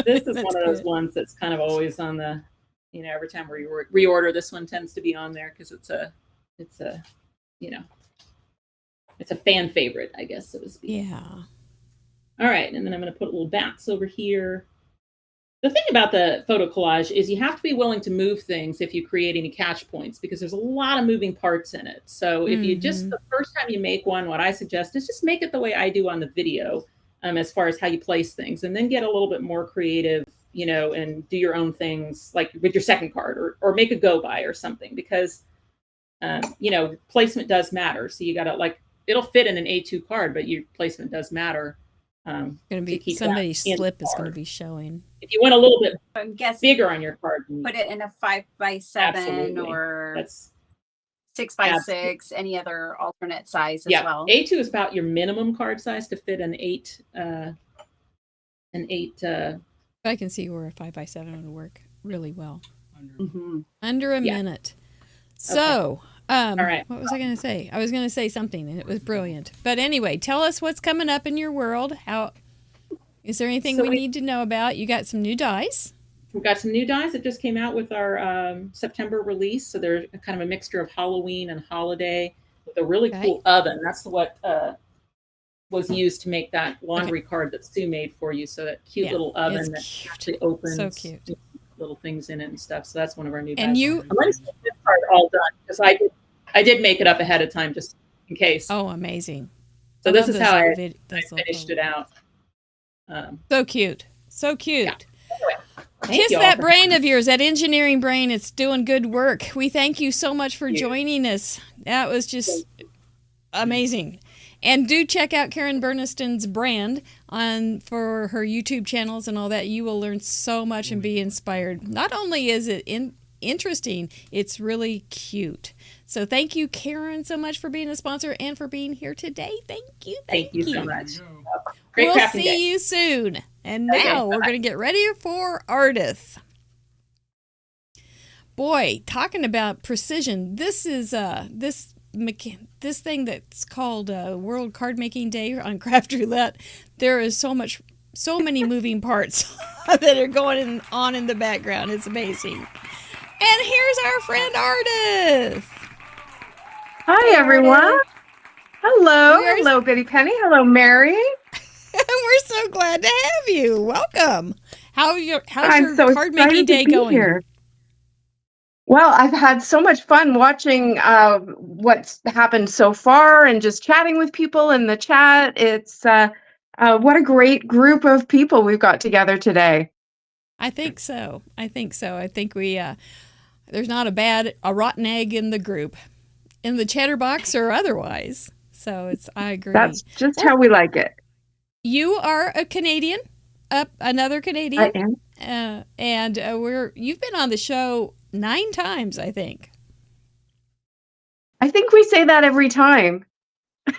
This is one of those ones that's kind of always on the, you know, every time we reorder, this one tends to be on there because it's a, you know, it's a fan favorite, I guess, so to speak. Yeah. All right, and then I'm going to put little bats over here. The thing about the photo collage is you have to be willing to move things if you create any catch points because there's a lot of moving parts in it. So if you just, the first time you make one, what I suggest is just make it the way I do on the video as far as how you place things, and then get a little bit more creative, you know, and do your own things like with your second card or make a go by or something because, you know, placement does matter. So you got to it'll fit in an A2 card, but your placement does matter. Going to be keep somebody's that in slip the is going to card. be showing. If you want a little bit I'm guessing bigger on your card, put it in a 5x7 absolutely. or That's 6x6, any other alternate size as yeah. well. A2 is about your minimum card size to fit an 8. I can see where a 5x7 would work really well. Under a minute. So, all right. What was I going to say? I was going to say something, and it was brilliant. But anyway, tell us what's coming up in your world. Is there anything we need to know about? You got some new dies. We've got some new dies that just came out with our September release. So they're kind of a mixture of Halloween and holiday with a really cool oven. That's what was used to make that laundry card that Sue made for you. So that cute little oven that actually opens. So cute. Little things in it and stuff. So that's one of our new dies. And you, I'm going to get this card all done because I did make it up ahead of time just in case. Oh, amazing! So this is how I finished it out. So cute, so cute. Yeah. Anyway, kiss that brain of yours, that engineering brain. It's doing good work. We thank you so much for joining us. That was just amazing. And do check out Karen Burniston's brand for her YouTube channels and all that. You will learn so much and be inspired. Not only is it interesting, it's really cute. So thank you, Karen, so much for being a sponsor and for being here today. Thank you. Thank you so much. We'll see you soon. And now we're going to get ready for Ardyth. Boy, talking about precision, this is this thing that's called World Card Making Day on Craft Roulette. There is so many moving parts that are going on in the background. It's amazing. And here's our friend Ardyth. Hi, everyone. Hello, Bitty Penny. Hello, Mary. We're so glad to have you. Welcome. How's your so card making day going? Here. Well, I've had so much fun watching what's happened so far and just chatting with people in the chat. It's what a great group of people we've got together today. I think so. I think we there's not a rotten egg in the group, in the chatterbox or otherwise. So I agree. That's just how we like it. You are a Canadian, another Canadian. I am. And you've been on the show 9 times, I think. I think we say that every time.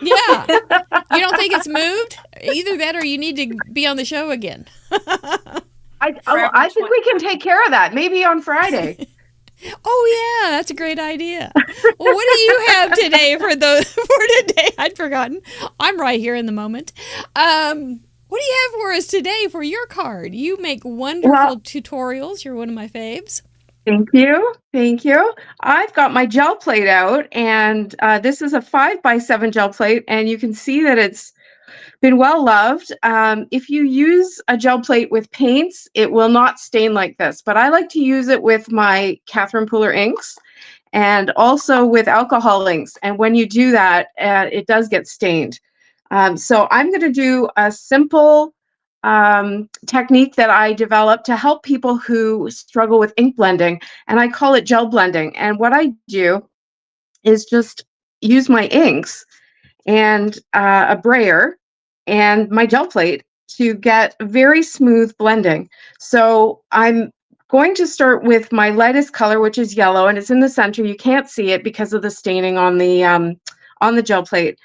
Yeah. You don't think it's moved? Either that or you need to be on the show again. I think we can take care of that. Maybe on Friday. Oh, yeah. That's a great idea. Well, what do you have today for today? I'd forgotten. I'm right here in the moment. What do you have for us today for your card? You make wonderful tutorials. You're one of my faves. Thank you. I've got my gel plate out, and this is a 5x7 gel plate, and you can see that it's been well loved. If you use a gel plate with paints, it will not stain like this, but I like to use it with my Catherine Pooler inks and also with alcohol inks, and when you do that, it does get stained. So I'm going to do a simple technique that I developed to help people who struggle with ink blending, and I call it gel blending. And what I do is just use my inks and a brayer and my gel plate to get very smooth blending. So I'm going to start with my lightest color, which is yellow, and it's in the center. You can't see it because of the staining on the gel plate.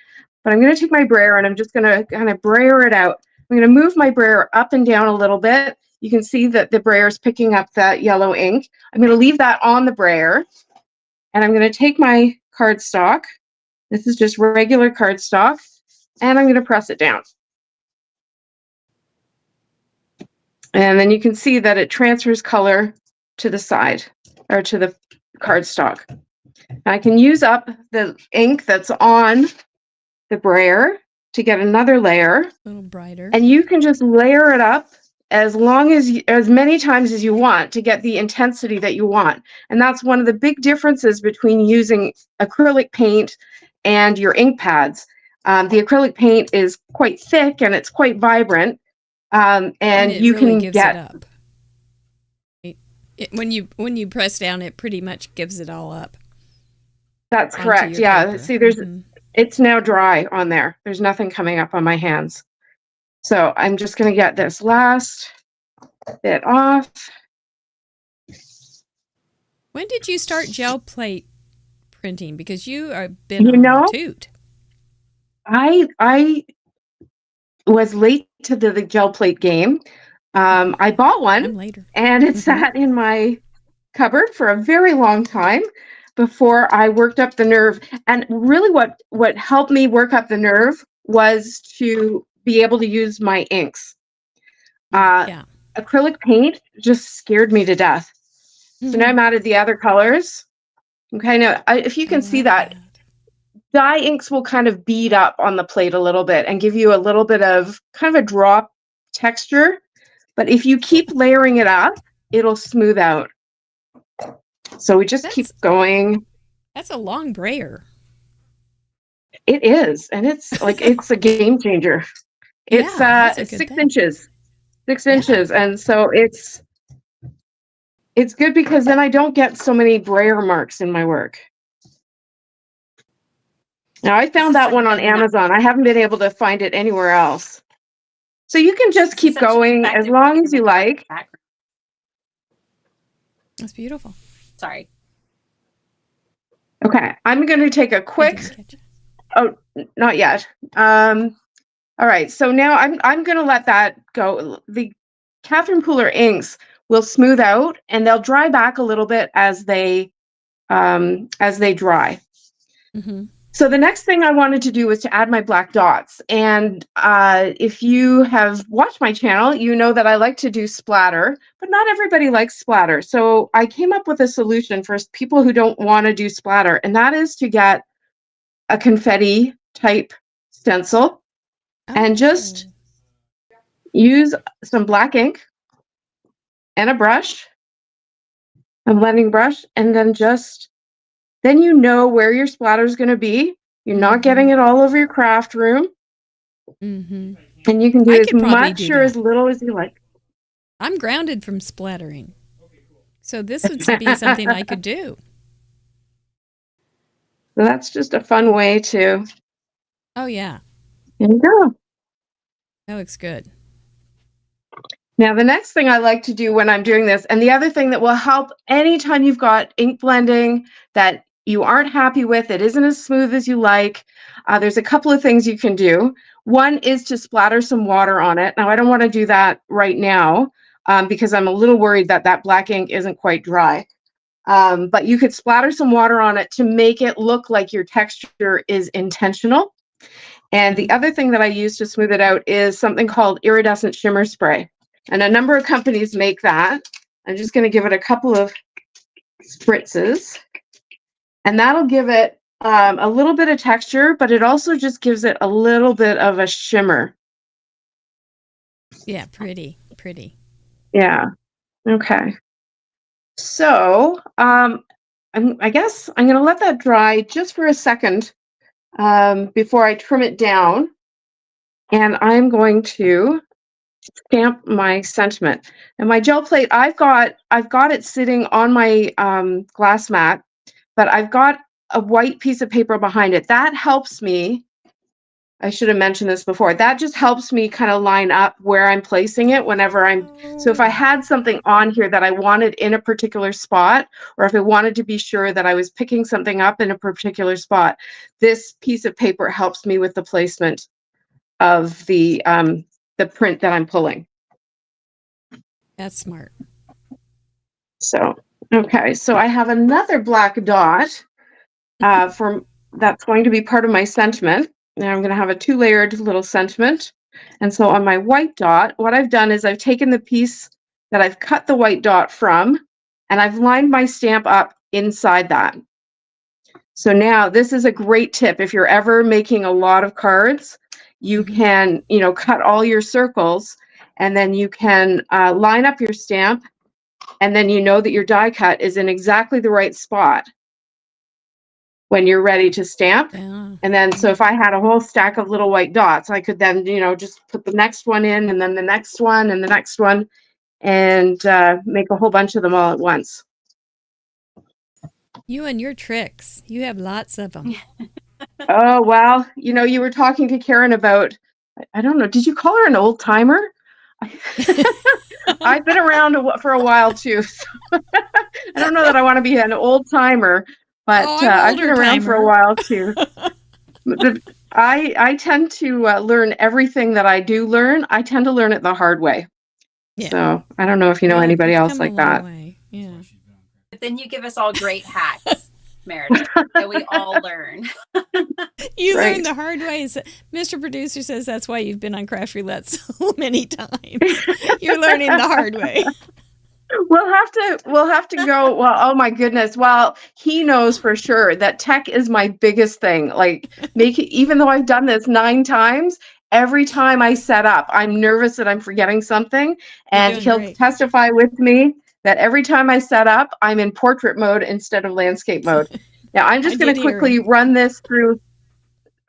But I'm going to take my brayer and I'm just going to kind of brayer it out. I'm going to move my brayer up and down a little bit. You can see that the brayer is picking up that yellow ink. I'm going to leave that on the brayer, and I'm going to take my cardstock. This is just regular cardstock, and I'm going to press it down. And then you can see that it transfers color to the side, or to the cardstock. I can use up the ink that's on the brayer to get another layer, A little brighter. and you can just layer it up as many times as you want to get the intensity that you want. And that's one of the big differences between using acrylic paint and your ink pads. The acrylic paint is quite thick and it's quite vibrant, and you really can gives get it up. When you press down, it pretty much gives it all up. That's onto correct. your Yeah. paper. See, it's now dry on there. There's nothing coming up on my hands. So I'm just going to get this last bit off. When did you start gel plate printing? Because you have been on a toot. I was late to the gel plate game. I bought one. I'm later. And it sat in my cupboard for a very long time before I worked up the nerve. And really what helped me work up the nerve was to be able to use my inks. Acrylic paint just scared me to death. So now I'm added the other colors. Okay, now if you can see that, dye inks will kind of bead up on the plate a little bit and give you a little bit of kind of a drop texture. But if you keep layering it up, it'll smooth out. So we just keep going. That's a long brayer. It is. And it's like, it's a game changer. It's 6 inches. 6 inches. And so it's good because then I don't get so many brayer marks in my work. Now I found that one on Amazon. I haven't been able to find it anywhere else. So you can just keep going as long as you like. That's beautiful. Sorry. Okay, I'm going to take a quick. Oh, not yet. All right, so now I'm going to let that go. The Catherine Pooler inks will smooth out and they'll dry back a little bit as they dry. Mm-hmm. So the next thing I wanted to do was to add my black dots. And if you have watched my channel, you know that I like to do splatter, but not everybody likes splatter. So I came up with a solution for people who don't want to do splatter, and that is to get a confetti type stencil and just use some black ink and a brush, a blending brush, and then you know where your splatter is going to be. You're not getting it all over your craft room. Mm-hmm. And you can do as much or as little as you like. I'm grounded from splattering. So this would be something I could do. So that's just a fun way to. Oh, yeah. There you go. That looks good. Now, the next thing I like to do when I'm doing this, and the other thing that will help anytime you've got ink blending that you aren't happy with, it isn't as smooth as you like, there's a couple of things you can do. One is to splatter some water on it. Now, I don't want to do that right now because I'm a little worried that that black ink isn't quite dry. But you could splatter some water on it to make it look like your texture is intentional. And the other thing that I use to smooth it out is something called iridescent shimmer spray. And a number of companies make that. I'm just going to give it a couple of spritzes. And that'll give it a little bit of texture, but it also just gives it a little bit of a shimmer. Yeah, pretty. Yeah. Okay. So I guess I'm going to let that dry just for a second before I trim it down. And I'm going to stamp my sentiment. And my gel plate, I've got it sitting on my glass mat, but I've got a white piece of paper behind it. That helps me. I should have mentioned this before. That just helps me kind of line up where I'm placing it whenever so if I had something on here that I wanted in a particular spot, or if I wanted to be sure that I was picking something up in a particular spot, this piece of paper helps me with the placement of the print that I'm pulling. That's smart. So, okay, so I have another black dot that's going to be part of my sentiment. Now I'm going to have a 2-layered little sentiment. And so on my white dot, what I've done is I've taken the piece that I've cut the white dot from, and I've lined my stamp up inside that. So now this is a great tip. If you're ever making a lot of cards, you can, cut all your circles, and then you can line up your stamp, and then you know that your die cut is in exactly the right spot when you're ready to stamp. Yeah. And then, so if I had a whole stack of little white dots, I could then, just put the next one in, and then the next one, and the next one, and make a whole bunch of them all at once. You and your tricks. You have lots of them. Oh, well, you were talking to Karen about I don't know. Did you call her an old timer? I've been around for a while too. So I don't know that I want to be an old timer, but I've been around for a while too. I tend to learn everything that I do learn. I tend to learn it the hard way. Yeah. So I don't know if you know anybody else like that. Yeah. But then you give us all great hacks, Meredith, that we all learn. You learn the hard ways. Mr. Producer says that's why you've been on Craft Roulette so many times. You're learning the hard way. We'll have to go. Well, oh my goodness. Well, he knows for sure that tech is my biggest thing. Like even though I've done this 9 times, every time I set up, I'm nervous that I'm forgetting something. And he'll testify with me that every time I set up, I'm in portrait mode instead of landscape mode. Now I'm just going to quickly run this through.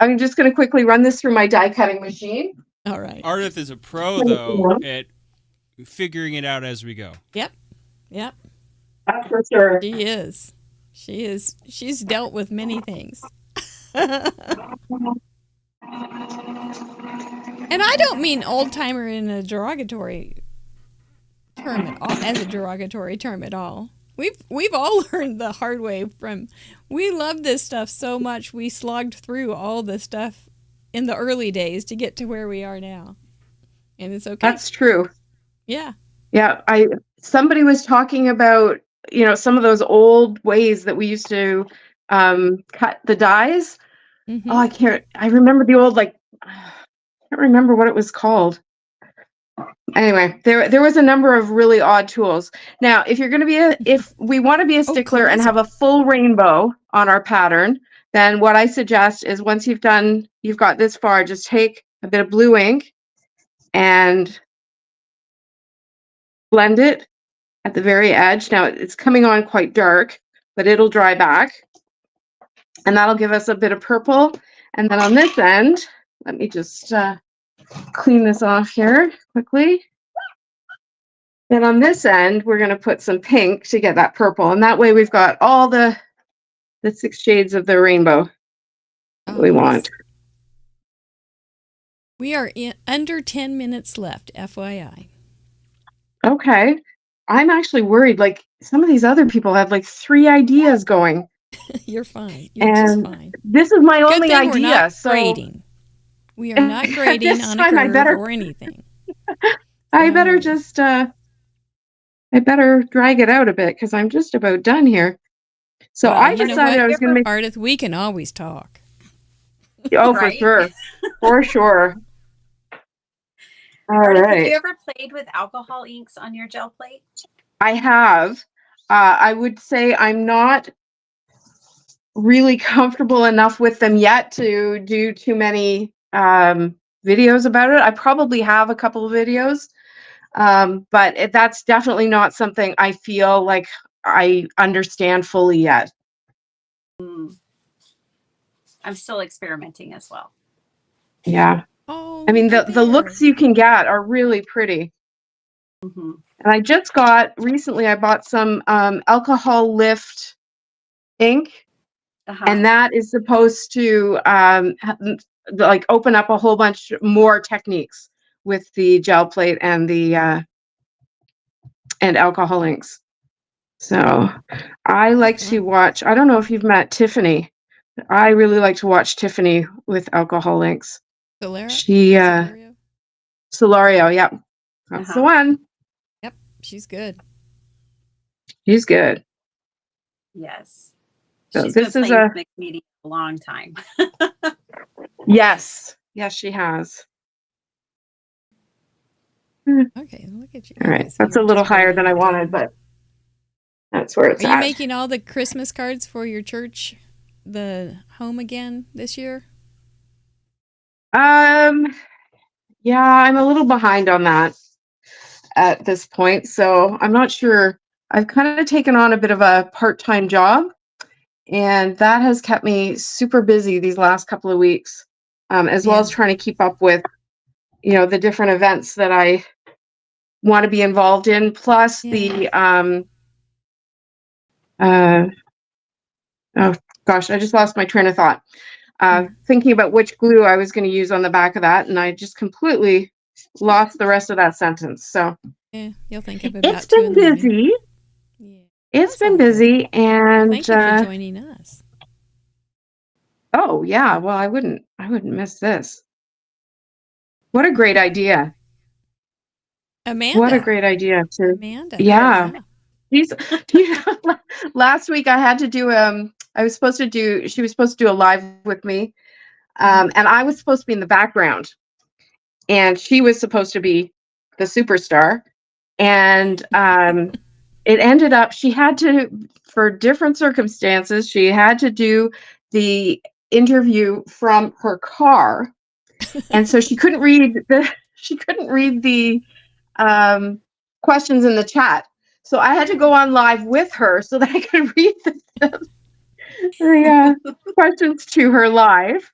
I'm just going to quickly run this through my die cutting machine. All right. Ardyth is a pro though at figuring it out as we go. Yep. That's for sure. She is. She's dealt with many things. And I don't mean old timer in a derogatory term at all, as a derogatory term at all. We've all learned the hard way we love this stuff so much. We slogged through all this stuff in the early days to get to where we are now. And it's okay. That's true. Yeah. Yeah. Somebody was talking about, some of those old ways that we used to cut the dies. Mm-hmm. Oh, I remember the old, I can't remember what it was called. Anyway, there was a number of really odd tools. Now, if we want to be a stickler and have a full rainbow on our pattern, then what I suggest is once you've got this far, just take a bit of blue ink and blend it at the very edge. Now it's coming on quite dark, but it'll dry back. And that'll give us a bit of purple. And then on this end, let me just clean this off here quickly. Then on this end, we're going to put some pink to get that purple. And that way we've got all the 6 shades of the rainbow that we want. We are under 10 minutes left, FYI. Okay. I'm actually worried. Some of these other people have 3 ideas going. You're fine. You're just fine. This is my only idea. We're not grading. We are not grading on a curve or anything. I better just I better drag it out a bit because I'm just about done here. So I decided I was going to make Ardyth. We can always talk. Oh, right? For sure. All right. Have you ever played with alcohol inks on your gel plate? I have. I would say I'm not really comfortable enough with them yet to do too many videos about it. I probably have a couple of videos, but that's definitely not something I feel like I understand fully yet. I'm still experimenting as well. Yeah. Oh, I mean, the looks you can get are really pretty. Mm-hmm. And I bought some alcohol lift ink. And that is supposed to open up a whole bunch more techniques with the gel plate and the and alcohol inks. So I like to watch. I don't know if you've met Tiffany. I really like to watch Tiffany with alcohol inks. Solario? Solario, yep. That's the one. Yep, she's good. She's good. Yes. So she's this been is playing mixed media a long time. Yes, she has. Okay, look at you. All right, that's a little higher than I wanted, but that's where it's at. Are you making all the Christmas cards for your church, the home again this year? Yeah, I'm a little behind on that at this point, so I'm not sure. I've kind of taken on a bit of a part-time job, and that has kept me super busy these last couple of weeks, as well as trying to keep up with, the different events that I want to be involved in, plus the, oh gosh, I just lost my train of thought. thinking about which glue I was going to use on the back of that, and I just completely lost the rest of that sentence. So Yeah, you'll think of it about it's 2 been in the morning. busy. Yeah. It's That's been okay. busy, Well, and thank you for joining us. oh yeah, well I wouldn't miss this. What a great idea! Amanda. What a great idea to Amanda. yeah. She's, last week I had to do she was supposed to do a live with me, and I was supposed to be in the background, and she was supposed to be the superstar, and it ended up she had to, for different circumstances, she had to do the interview from her car, and so she couldn't read the questions in the chat. So I had to go on live with her so that I could read the questions to her live,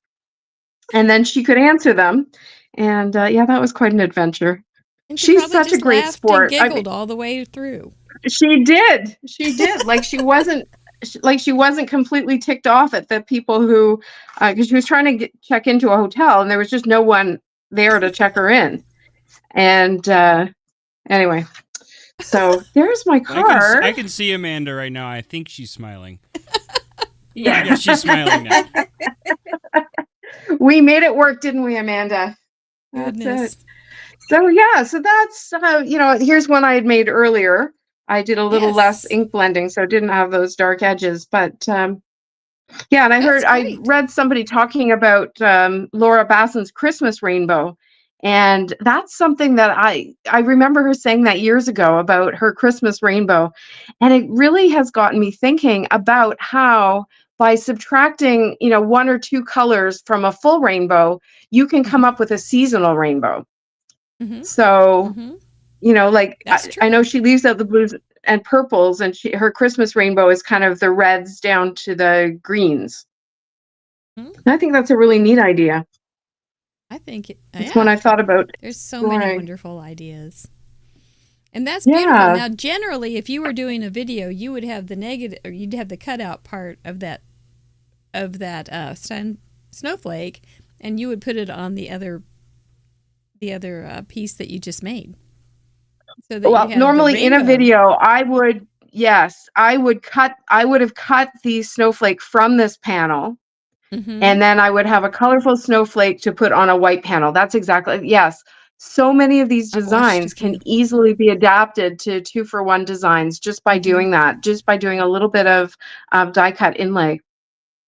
and then she could answer them. And yeah, that was quite an adventure. And She's such a great sport. And giggled all the way through. She did. Like she wasn't completely ticked off at the people who, because she was trying to check into a hotel and there was just no one there to check her in. And anyway. So there's my card. I can see Amanda right now. I think she's smiling. Yeah. Yeah, she's smiling now. We made it work, didn't we, Amanda? Goodness. That's it. So yeah, so that's here's one I had made earlier. I did a little less ink blending, so I didn't have those dark edges. But yeah, and I read somebody talking about Laura Basson's Christmas rainbow. And that's something that I remember her saying that years ago about her Christmas rainbow. And it really has gotten me thinking about how by subtracting, 1 or 2 colors from a full rainbow, you can come up with a seasonal rainbow. Mm-hmm. So, like I know she leaves out the blues and purples, and her Christmas rainbow is kind of the reds down to the greens. Mm-hmm. I think that's a really neat idea. I think it's one I thought about. There's so many wonderful ideas. And that's beautiful. Now, generally, if you were doing a video, you would have the negative, or you'd have the cutout part of that snowflake, and you would put it on the other piece that you just made. So that normally in a video, I would have cut the snowflake from this panel. Mm-hmm. And then I would have a colorful snowflake to put on a white panel. That's exactly, yes. So many of these designs can easily be adapted to 2-for-1 designs just by doing that, just by doing a little bit of die cut inlay.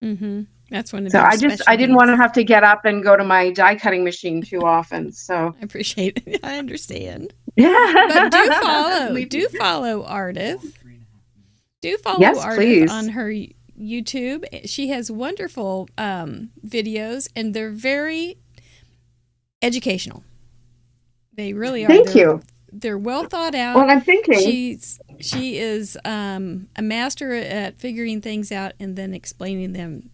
Mm-hmm. That's one of so I didn't want to have to get up and go to my die cutting machine too often. So I appreciate it. I understand. Yeah. But do follow Ardyth. Do follow Ardyth please. On her YouTube. She has wonderful videos, and they're very educational. They really are. Thank you. They're well thought out. Well, I'm thinking she is a master at figuring things out and then explaining them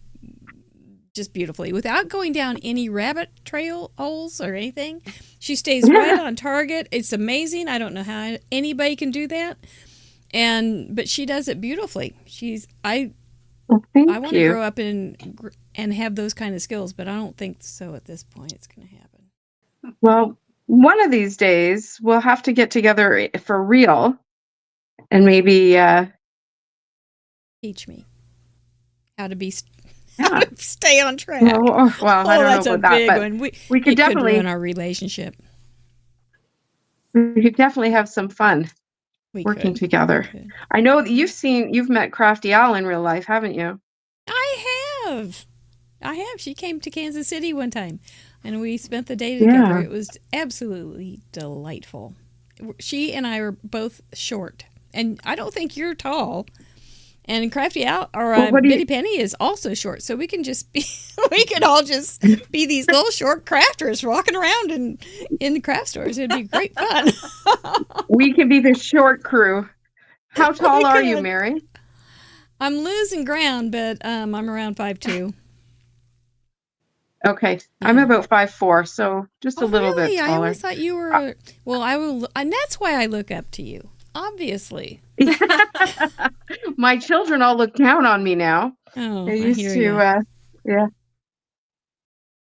just beautifully without going down any rabbit trail holes or anything. She stays right on target. It's amazing. I don't know how anybody can do that, but she does it beautifully. I want to grow up and have those kind of skills, but I don't think so at this point it's going to happen. Well, one of these days we'll have to get together for real and maybe teach me how to be how to stay on track. Well, I don't know about that, but one. We could definitely ruin our relationship. We could definitely have some fun working together. I know that you've met Crafty Al in real life, haven't you? I have. She came to Kansas City one time, and we spent the day together. It was absolutely delightful. She and I are both short, and I don't think you're tall. And Crafty Al or Bitty Penny is also short, so we can just be. We could all just be these little short crafters walking around in the craft stores. It'd be great fun. We could be the short crew. How tall are you, Mary? I'm losing ground, but I'm around 5'2". Okay, I'm about 5'4", so just a little bit taller. I always thought you were. Well, I will, and that's why I look up to you. Obviously. My children all look down on me now. Oh, they used to, yeah.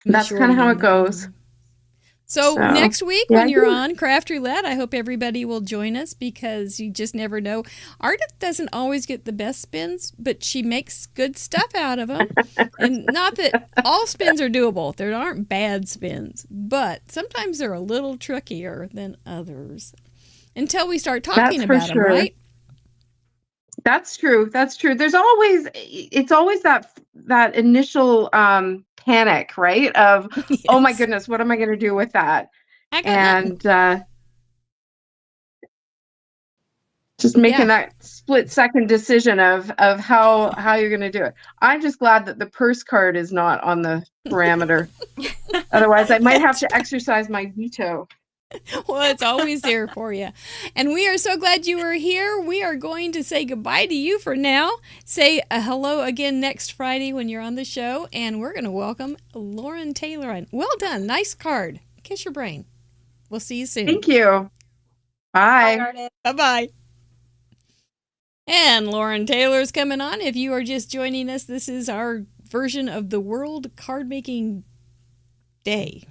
That's kind of how it goes. So next week yeah, when you're on Craft Roulette, I hope everybody will join us because you just never know. Ardyth doesn't always get the best spins, but she makes good stuff out of them. And not that all spins are doable. There aren't bad spins, but sometimes they're a little trickier than others until we start talking about them, right? That's true. That's true. It's always that initial panic, right? Of, Yes. oh my goodness, what am I going to do with that? Just making that split second decision of how you're going to do it. I'm just glad that the purse card is not on the parameter. Otherwise, I might have to exercise my veto. Well, it's always there for you. And we are so glad you were here. We are going to say goodbye to you for now. Say hello again next Friday when you're on the show. And we're going to welcome Lauren Taylor on. Well done. Nice card. Kiss your brain. We'll see you soon. Thank you. Bye. Bye-bye. And Lauren Taylor's coming on. If you are just joining us, this is our version of the World Card Making Day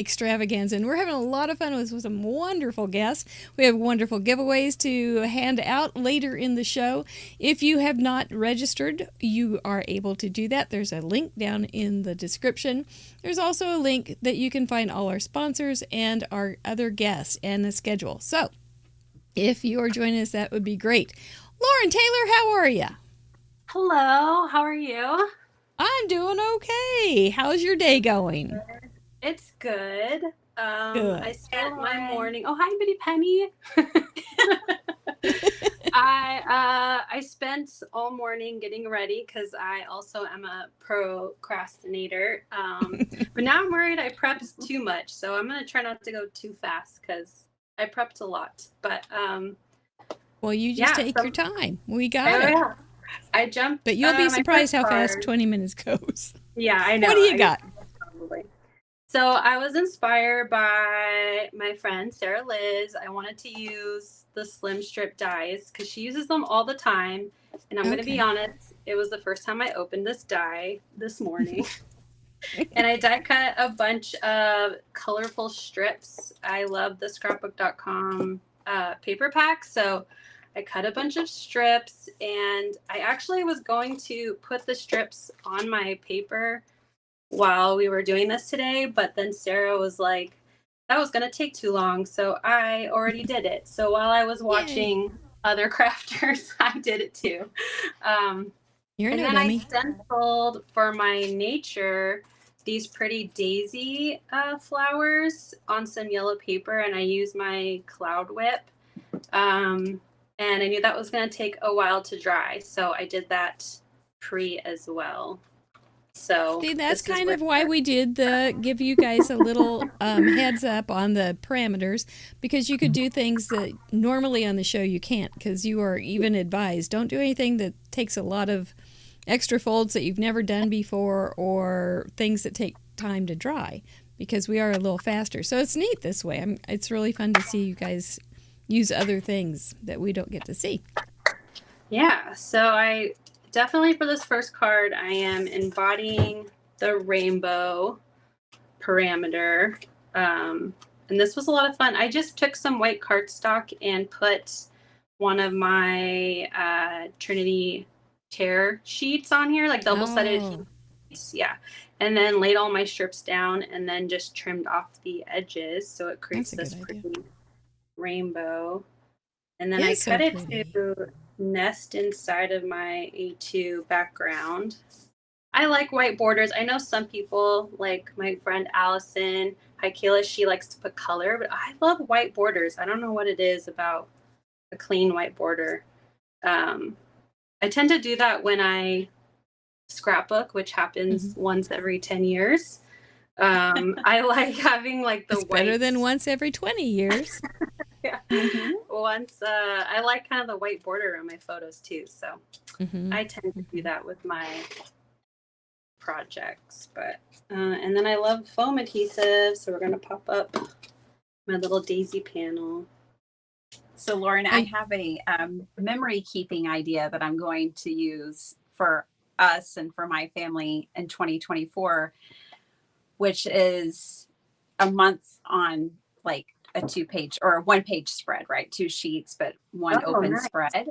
extravaganza, and we're having a lot of fun with some wonderful guests. We have wonderful giveaways to hand out later in the show. If you have not registered, you are able to do that. There's a link down in the description. There's also a link that you can find all our sponsors and our other guests and the schedule. So if you are joining us, that would be great. Lauren Taylor, how are you? Hello, how are you? I'm doing okay. How's your day going? It's good. Good. I spent my morning. Oh, hi, Bitty Penny. I spent all morning getting ready because I also am a procrastinator. But now I'm worried I prepped too much, so I'm gonna try not to go too fast because I prepped a lot. But well, you just take your time. We got it. Yeah. I jumped. But you'll be surprised how fast 20 minutes goes. Yeah, I know. What do you got? Probably. So I was inspired by my friend Sarah Lihz. I wanted to use the slim strip dies because she uses them all the time. And I'm going to be honest, it was the first time I opened this die this morning. And I die cut a bunch of colorful strips. I love the scrapbook.com paper pack. So I cut a bunch of strips, and I actually was going to put the strips on my paper while we were doing this today, but then Sarah was like, that was going to take too long, so I already did it. So while I was watching other crafters, I did it too. You're and then I stenciled for my nature these pretty daisy flowers on some yellow paper, and I used my cloud whip. And I knew that was going to take a while to dry, so I did that pre as well. So see, that's kind of why we did give you guys a little heads up on the parameters, because you could do things that normally on the show you can't, because you are even advised don't do anything that takes a lot of extra folds that you've never done before, or things that take time to dry, because we are a little faster. So it's neat this way. It's really fun to see you guys use other things that we don't get to see. Yeah, so I definitely, for this first card, I am embodying the rainbow parameter. And this was a lot of fun. I just took some white cardstock and put one of my Trinity tear sheets on here, like double-sided sheets. Yeah. And then laid all my strips down and then just trimmed off the edges. So it creates this pretty rainbow. And then I cut it to nest inside of my A2 background. I like white borders. I know some people, like my friend Allison, hi Kayla, she likes to put color, but I love white borders. I don't know what it is about a clean white border. I tend to do that when I scrapbook, which happens once every 10 years. I like having like the white. Better than once every 20 years. Yeah. Once I like kind of the white border on my photos too, so I tend to do that with my projects. But and then I love foam adhesive, so we're gonna pop up my little daisy panel. So Lauren, I have a memory keeping idea that I'm going to use for us and for my family in 2024. which is a month on like a 2-page or a 1-page spread, right? 2 sheets, but one open spread.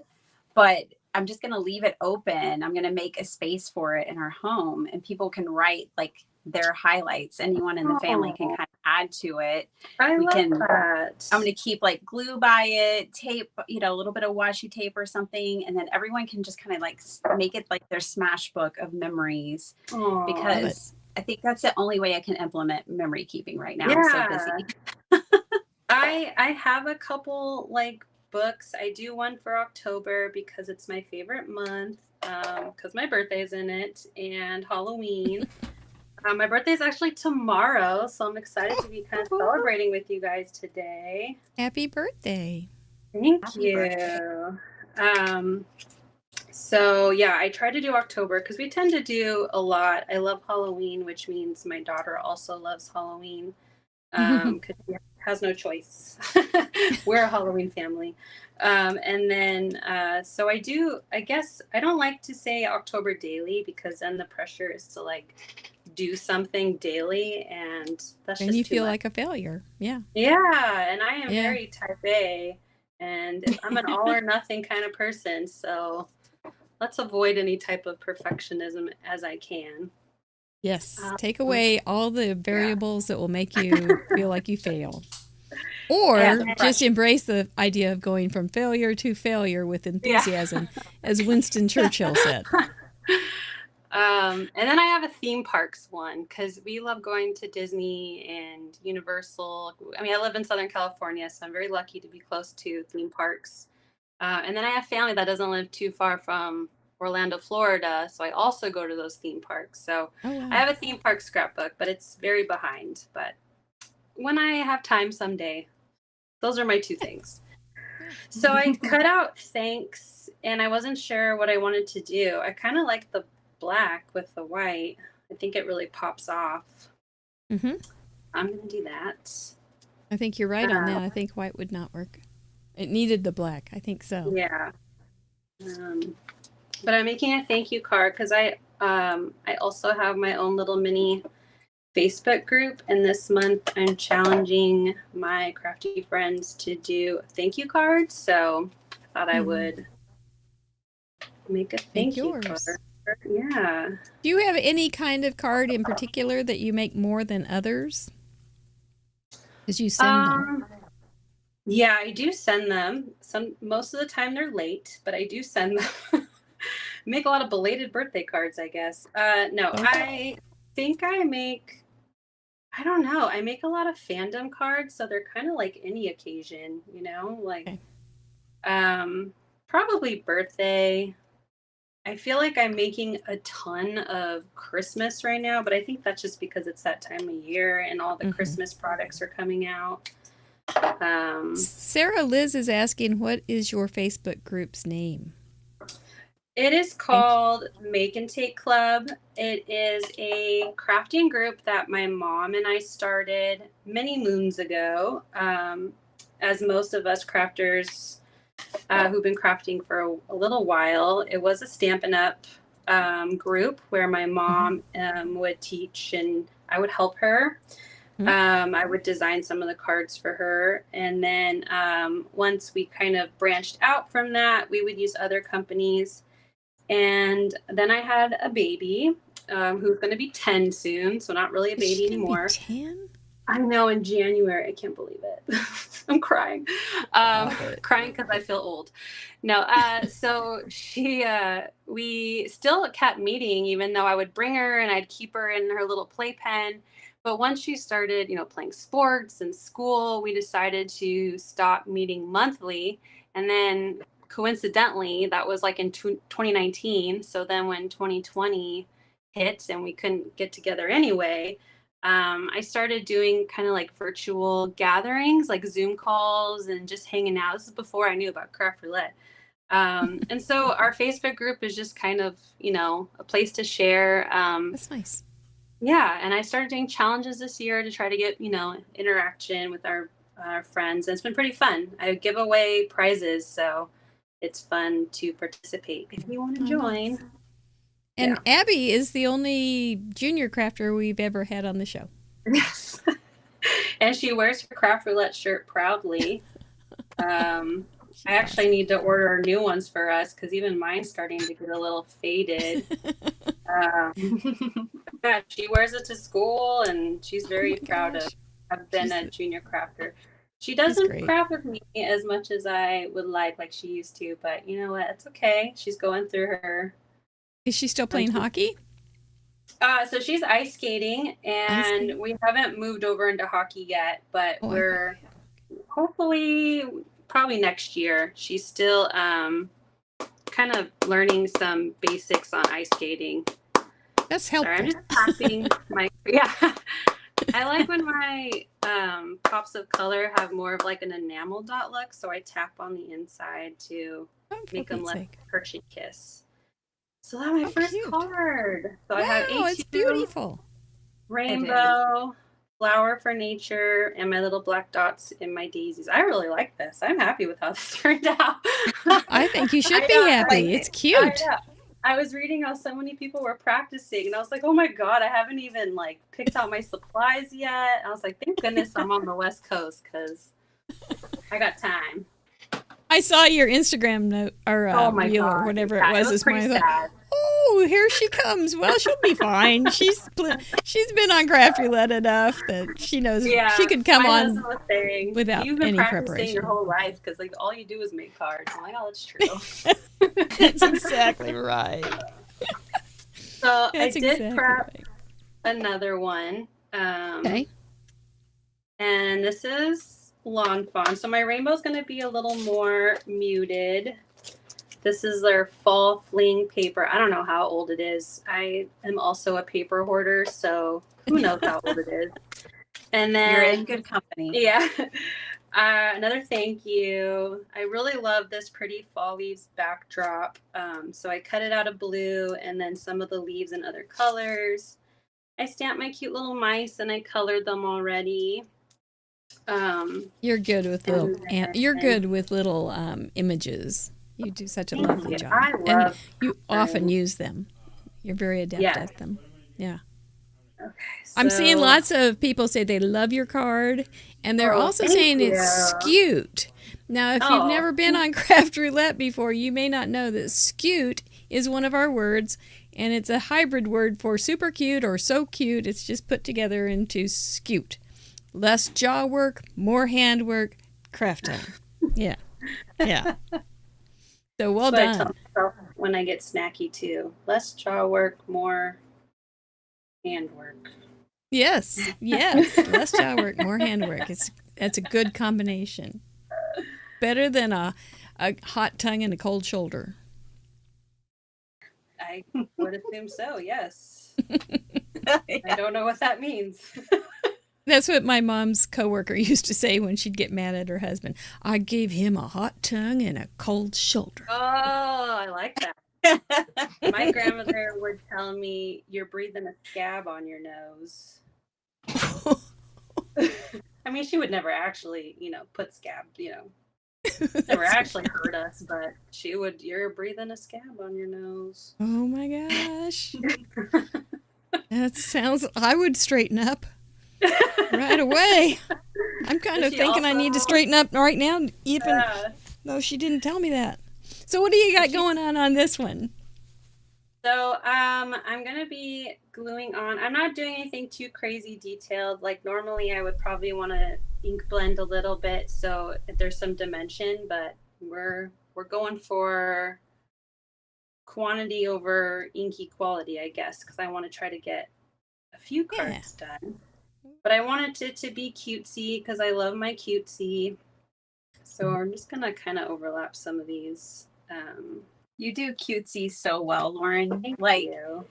But I'm just going to leave it open. I'm going to make a space for it in our home, and people can write like their highlights. Anyone in the family can kind of add to it. I love that. I'm going to keep like glue by it, tape, you know, a little bit of washi tape or something. And then everyone can just kind of like make it like their smash book of memories, because I think that's the only way I can implement memory keeping right now. I'm so busy. I have a couple like books. I do one for October because it's my favorite month, because my birthday's in it, and Halloween. My birthday is actually tomorrow, so I'm excited to be kind of celebrating with you guys today. Happy birthday. Thank you. So yeah, I try to do October because we tend to do a lot. I love Halloween, which means my daughter also loves Halloween, because she has no choice. We're a Halloween family. And then, so I guess I don't like to say October daily, because then the pressure is to like do something daily, and that's and just you too feel much. like a failure. Yeah. Yeah, and I am very type A, and I'm an all or nothing kind of person, so let's avoid any type of perfectionism as I can. Yes. Take away all the variables that will make you feel like you fail. Or just embrace the idea of going from failure to failure with enthusiasm, as Winston Churchill said. And then I have a theme parks one, because we love going to Disney and Universal. I mean, I live in Southern California, so I'm very lucky to be close to theme parks. And then I have family that doesn't live too far from Orlando, Florida, so I also go to those theme parks. So I have a theme park scrapbook, but it's very behind. But when I have time someday, those are my 2 things. So I cut out thanks, and I wasn't sure what I wanted to do. I kind of like the black with the white. I think it really pops off. I'm going to do that. I think you're right on that. I think white would not work. It needed the black. I think so. Yeah. But I'm making a thank you card because I also have my own little mini Facebook group, and this month I'm challenging my crafty friends to do a thank you card. So I thought I would make a thank you card. Yeah. Do you have any kind of card in particular that you make more than others? Because you send them. Yeah, I do send them. Most of the time they're late, but I do send them. Make a lot of belated birthday cards, I guess. No, I think I make a lot of fandom cards, so they're kind of like any occasion, you know, like probably birthday. I feel like I'm making a ton of Christmas right now, but I think that's just because it's that time of year and all the Christmas products are coming out. Sarah Liz is asking, what is your Facebook group's name? It is called Make and Take Club. It is a crafting group that my mom and I started many moons ago. As most of us crafters who've been crafting for a little while, it was a Stampin' Up group where my mom would teach and I would help her. I would design some of the cards for her. And then once we kind of branched out from that, we would use other companies. And then I had a baby who's going to be 10 soon. So not really a baby anymore. 10? I know, in January. I can't believe it. I'm crying. Crying because I feel old. No, so we still kept meeting, even though I would bring her and I'd keep her in her little playpen. But once she started, playing sports and school, we decided to stop meeting monthly. And then coincidentally, that was like in 2019. So then when 2020 hit and we couldn't get together anyway, I started doing kind of like virtual gatherings, like Zoom calls and just hanging out. This is before I knew about Craft Roulette. And so our Facebook group is just kind of, a place to share. That's nice. Yeah. And I started doing challenges this year to try to get, interaction with our friends. And it's been pretty fun. I give away prizes. So it's fun to participate if you want to join. And Abby is the only junior crafter we've ever had on the show. Yes. And she wears her Craft Roulette shirt proudly. I actually need to order new ones for us because even mine's starting to get a little faded. Yeah, she wears it to school, and she's very proud of have been a junior crafter. She doesn't craft with me as much as I would like she used to, but you know what? It's okay. She's going through her. Is she still playing hockey? So she's ice skating, and we haven't moved over into hockey yet, but we're hopefully probably next year. She's still kind of learning some basics on ice skating. That's helpful. Sorry, I'm just tapping my I like when my pops of color have more of like an enamel dot look, so I tap on the inside to make them less Hershey kiss. So that's my first card. So I have it's beautiful. Rainbow, flower for nature, and my little black dots in my daisies. I really like this. I'm happy with how this turned out. I think you should be happy. It's cute. I was reading how so many people were practicing, and I was like, oh my God, I haven't even picked out my supplies yet. I was like, thank goodness I'm on the West Coast because I got time. I saw your Instagram note or reel or whatever it was this morning. I thought, oh, here she comes. Well, she'll be fine. She's been on Craft Roulette enough that she knows she could come on without You've been any practicing preparation. your whole life because all you do is make cards. I'm like, oh, that's true. That's exactly right. So I did prep another one. Okay. And this is Lawn Fawn. So my rainbow is going to be a little more muted. This is their fall fling paper. I don't know how old it is. I am also a paper hoarder, so who knows how old it is. And then you're in good company. Yeah. Another thank you. I really love this pretty fall leaves backdrop. So I cut it out of blue and then some of the leaves in other colors. I stamped my cute little mice and I colored them already. You're good with little images. You do such a lovely job. And you often use them. You're very adept at them. Yeah. Okay, I'm seeing lots of people say they love your card, and they're also saying it's skewed. Now, if you've never been on Craft Roulette before, you may not know that skewed is one of our words, and it's a hybrid word for super cute or so cute. It's just put together into skewed. Less jaw work, more hand work, crafting. Yeah. Yeah. So well done. I tell myself when I get snacky too. Less jaw work, more hand work. Yes. Less jaw work, more hand work. That's a good combination. Better than a hot tongue and a cold shoulder. I would assume so, yes. I don't know what that means. That's what my mom's coworker used to say when she'd get mad at her husband. I gave him a hot tongue and a cold shoulder. Oh, I like that. My grandmother would tell me, you're breathing a scab on your nose. I mean, she would never actually, put scab, never actually hurt us, but she would, you're breathing a scab on your nose. Oh my gosh. That sounds, I would straighten up. Right away. I'm kind of thinking I need to straighten up right now, even though she didn't tell me that. So what do you got going on this one? So I'm going to be gluing on. I'm not doing anything too crazy detailed. Like normally I would probably want to ink blend a little bit so there's some dimension, but we're going for quantity over inky quality, I guess, because I want to try to get a few cards done. But I wanted it to be cutesy because I love my cutesy. So I'm just going to kind of overlap some of these. You do cutesy so well, Lauren. Thank you.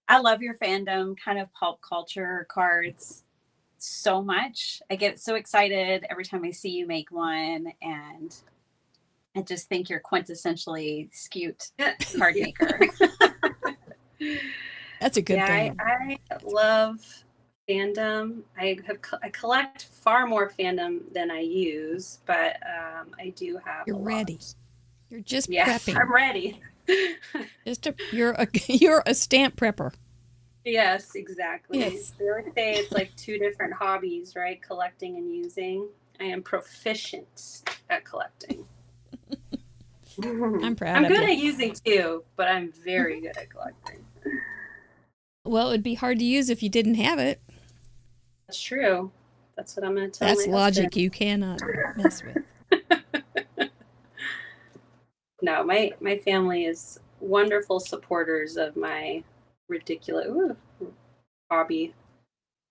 I love your fandom, kind of pulp culture cards so much. I get so excited every time I see you make one. And I just think you're quintessentially skewed card maker. That's a good thing. I love fandom. I collect far more fandom than I use, but I do have. You're ready. Lot. You're just prepping. I'm ready. You're a stamp prepper. Yes, exactly. Yes. They would say it's like two different hobbies, right? Collecting and using. I am proficient at collecting. I'm proud I'm of good you. at using too, but I'm very good at collecting. Well, it would be hard to use if you didn't have it. That's true. That's what I'm going to tell That's my logic husband. you cannot mess with. No, my family is wonderful supporters of my ridiculous hobby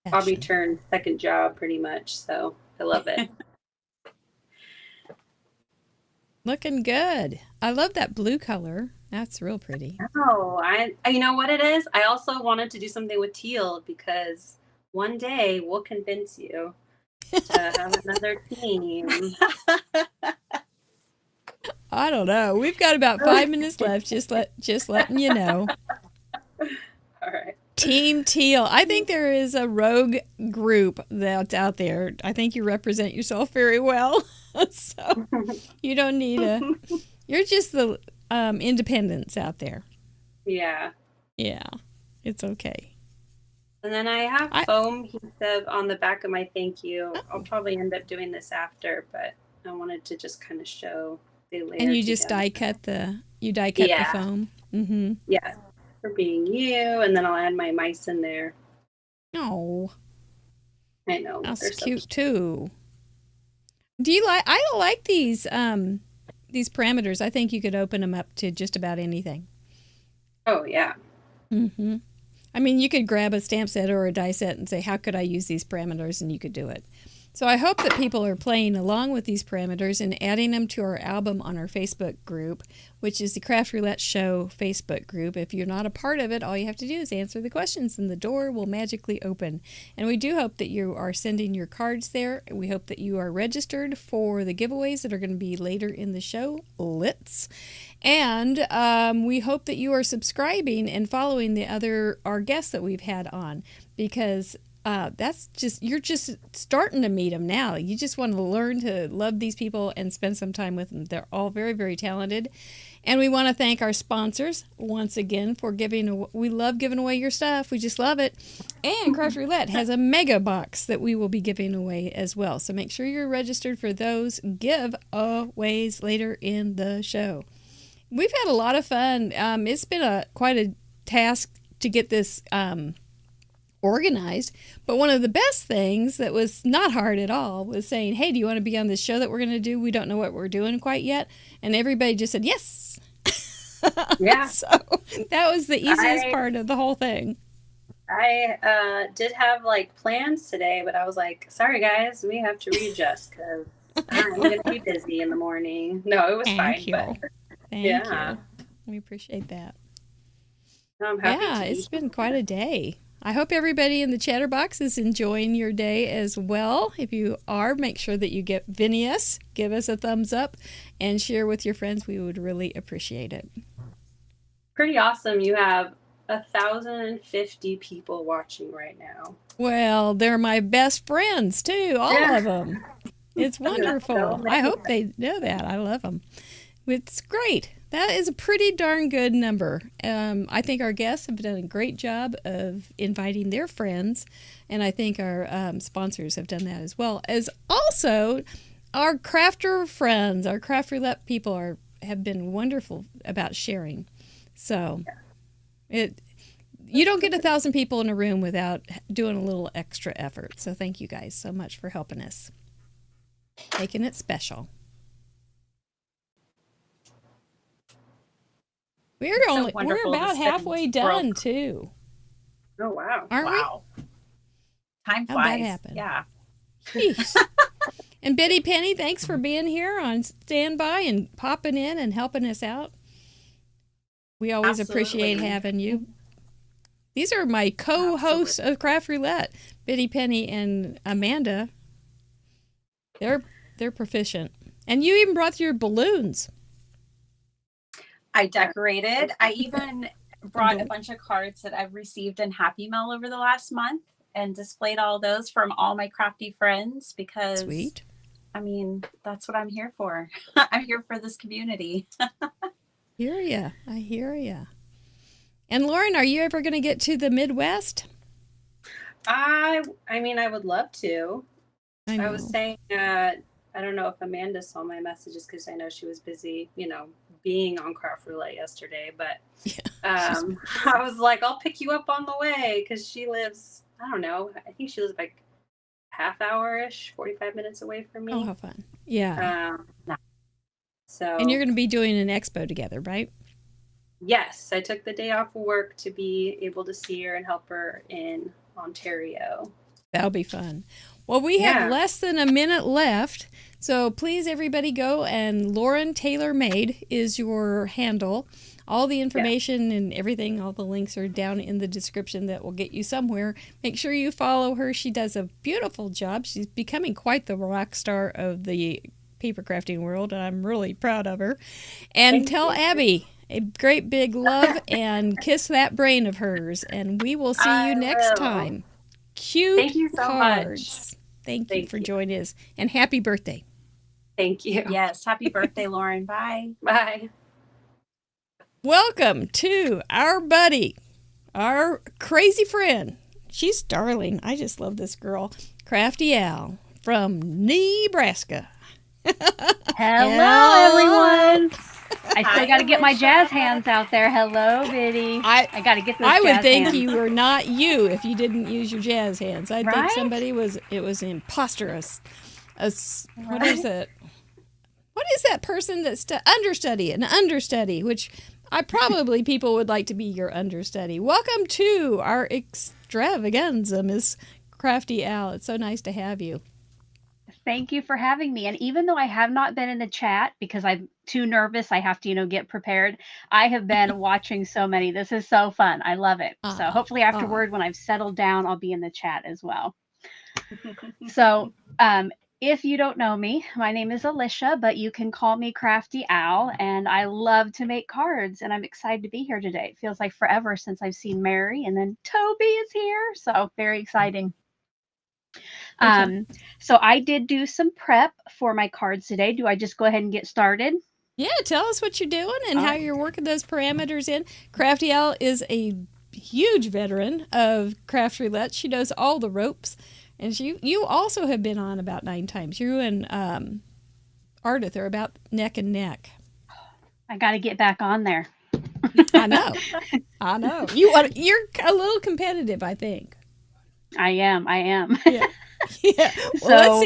Passion. turned second job pretty much. So I love it. Looking good. I love that blue color. That's real pretty. Oh, I you know what it is? I also wanted to do something with teal because one day we'll convince you to have another team. I don't know. We've got about 5 minutes left. Just letting you know. All right. Team Teal. I think there is a rogue group that's out there. I think you represent yourself very well. So you don't need you're just the independents out there. Yeah. Yeah. It's okay. And then I have foam adhesive on the back of my thank you. I'll probably end up doing this after, but I wanted to just kind of show the layer. And you just die cut the foam. Mm-hmm. Yeah. For being you, and then I'll add my mice in there. Oh. I know. That's cute too. Do you like I don't like these parameters. I think you could open them up to just about anything. Oh yeah. Mm-hmm. I mean, you could grab a stamp set or a die set and say, how could I use these parameters? And you could do it. So I hope that people are playing along with these parameters and adding them to our album on our Facebook group, which is the Craft Roulette Show Facebook group. If you're not a part of it, all you have to do is answer the questions and the door will magically open. And we do hope that you are sending your cards there. We hope that you are registered for the giveaways that are going to be later in the show, Lihz. And we hope that you are subscribing and following our guests that we've had on, because you're just starting to meet them now. You just want to learn to love these people and spend some time with them. They're all very, very talented. And we want to thank our sponsors once again for we love giving away your stuff. We just love it. And Craft Roulette has a mega box that we will be giving away as well. So make sure you're registered for those giveaways later in the show. We've had a lot of fun. It's been quite a task to get this organized, but one of the best things that was not hard at all was saying, hey, do you want to be on this show that we're going to do? We don't know what we're doing quite yet. And everybody just said yes. Yeah. So that was the easiest part of the whole thing. I did have like plans today, but I was like, sorry guys, we have to readjust because I'm going to be busy in the morning. No, it was fine. Thank you. But, Thank you. We appreciate that. No, I'm happy yeah, it's been quite a day. I hope everybody in the Chatterbox is enjoying your day as well. If you are, make sure that you give us a thumbs up, and share with your friends. We would really appreciate it. Pretty awesome. You have 1,050 people watching right now. Well, they're my best friends too, all of them. It's wonderful. I hope they know that. I love them. It's great. That is a pretty darn good number. I think our guests have done a great job of inviting their friends, and I think our sponsors have done that as well. As also, our crafter friends, our Craft Roulette people have been wonderful about sharing. So, you don't get 1,000 people in a room without doing a little extra effort. So thank you guys so much for helping us, making it special. We're about halfway done too. Oh wow! Aren't we? Time flies. How'd that happen? Yeah. And Betty Penny, thanks for being here on standby and popping in and helping us out. We always appreciate having you. These are my co-hosts of Craft Roulette, Betty Penny and Amanda. They're proficient, and you even brought your balloons. I decorated. I even brought a bunch of cards that I've received in Happy Mail over the last month and displayed all those from all my crafty friends because, sweet. I mean, that's what I'm here for. I'm here for this community. I hear ya. And Lauren, are you ever going to get to the Midwest? I mean, I would love to. I was saying, I don't know if Amanda saw my messages because I know she was busy, being on Craft Roulette yesterday. But I was like, I'll pick you up on the way because she lives, I don't know, I think she lives like half hour-ish, 45 minutes away from me. Oh, how fun. Yeah. So. And you're going to be doing an expo together, right? Yes, I took the day off of work to be able to see her and help her in Ontario. That'll be fun. Well, we have less than a minute left, so please everybody go, and Lauren Taylor Made is your handle. All the information and everything, all the links are down in the description that will get you somewhere. Make sure you follow her. She does a beautiful job. She's becoming quite the rock star of the paper crafting world, and I'm really proud of her. And tell Abby a great big love and kiss that brain of hers, and we will see you next time. Cute Thank you so cards. much. Thank you for joining us, and happy birthday. Thank you. Yes, happy birthday, Lauren. Bye. Bye. Welcome to our buddy, our crazy friend. She's darling. I just love this girl. Crafty Al from Nebraska. Hello, everyone. I still got to get my jazz hands out there. Hello, Biddy. I got to get those I would jazz think hands. you were not you if you didn't use your jazz hands. I think Right? somebody was, it was imposterous. What is it? What is that person that's an understudy, which I probably people would like to be your understudy. Welcome to our extravaganza, Miss Crafty Al. It's so nice to have you. Thank you for having me. And even though I have not been in the chat because I'm too nervous, I have to, get prepared. I have been watching so many. This is so fun. I love it. So hopefully afterward, when I've settled down, I'll be in the chat as well. So if you don't know me, my name is Alicia, but you can call me Crafty Al, and I love to make cards, and I'm excited to be here today. It feels like forever since I've seen Mary, and then Toby is here, so very exciting. So I did do some prep for my cards today. Do I just go ahead and get started? Yeah, tell us what you're doing and how you're working those parameters in. Crafty Al is a huge veteran of Craft Roulette. She knows all the ropes. And you also have been on about 9 times. You and Ardyth are about neck and neck. I got to get back on there. I know. You're a little competitive, I think. I am. Yeah. Well,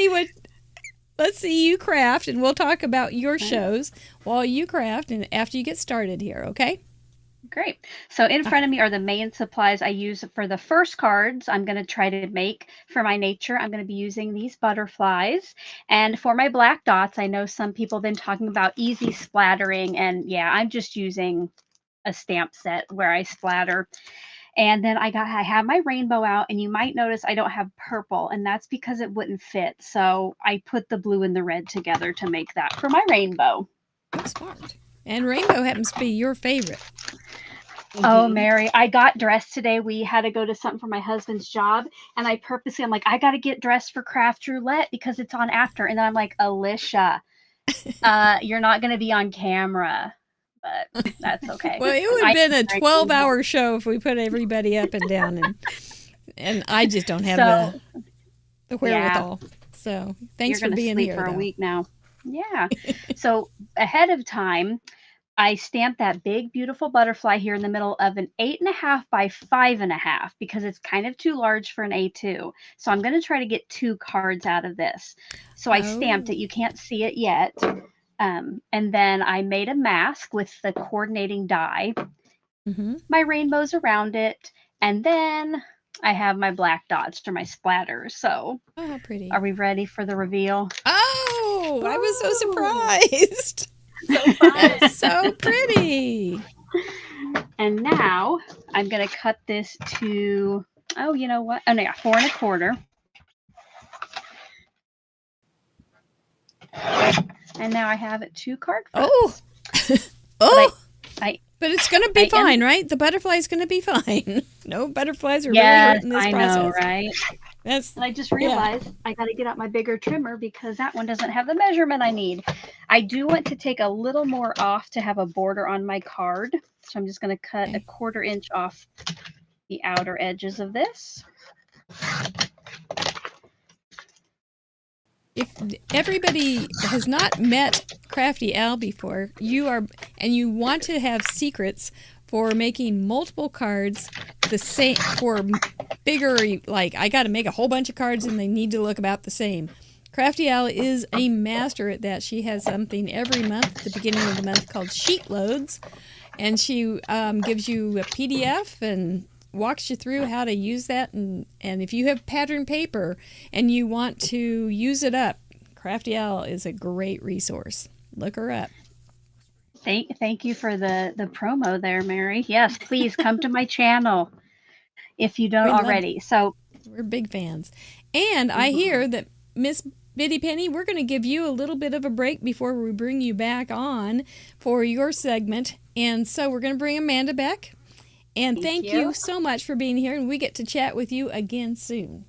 let's see you craft, and we'll talk about your shows while you craft and after you get started here, okay? Great. So in front of me are the main supplies I use for the first cards I'm going to try to make for my nature. I'm going to be using these butterflies. And for my black dots, I know some people have been talking about easy splattering. And yeah, I'm just using a stamp set where I splatter. And then I have my rainbow out, and you might notice I don't have purple, and that's because it wouldn't fit. So I put the blue and the red together to make that for my rainbow. That's smart. And rainbow happens to be your favorite. Oh, Mary, I got dressed today. We had to go to something for my husband's job, and I'm like, I got to get dressed for Craft Roulette because it's on after. And then I'm like, Alicia, you're not going to be on camera. But that's okay. Well, it would have been a 12-hour show if we put everybody up and down, and I just don't have the wherewithal. Yeah. So thanks for being here. For a week now. Yeah. So ahead of time, I stamped that big, beautiful butterfly here in the middle of an 8.5 by 5.5 because it's kind of too large for an A2. So I'm going to try to get 2 cards out of this. So I stamped it. You can't see it yet. And then I made a mask with the coordinating die, my rainbows around it, and then I have my black dots for my splatters. So, how pretty. Are we ready for the reveal? Oh, I was so surprised. So fun. That's so pretty. And now I'm going to cut this to, you know what? Oh, no, 4 1/4. And now I have it 2 card fronts. But it's going to be fine, right? The butterfly's going to be fine. No butterflies are really hurting this process. I know, right? That's And I just realized I got to get out my bigger trimmer because that one doesn't have the measurement I need. I do want to take a little more off to have a border on my card. So I'm just going to cut a 1/4 inch off the outer edges of this. If everybody has not met Crafty Al before, you want to have secrets for making multiple cards the same, for bigger, like I got to make a whole bunch of cards and they need to look about the same. Crafty Al is a master at that. She has something every month at the beginning of the month called Sheet Loads, and she gives you a PDF and walks you through how to use that. And if you have pattern paper and you want to use it up, Crafty Al is a great resource. Look her up. Thank you for the promo there, Mary. Yes, please come to my channel if you don't already. So we're big fans. And I hear that Miss Biddy Penny, we're going to give you a little bit of a break before we bring you back on for your segment. And so we're going to bring Amanda back. And thank you so much for being here. And we get to chat with you again soon.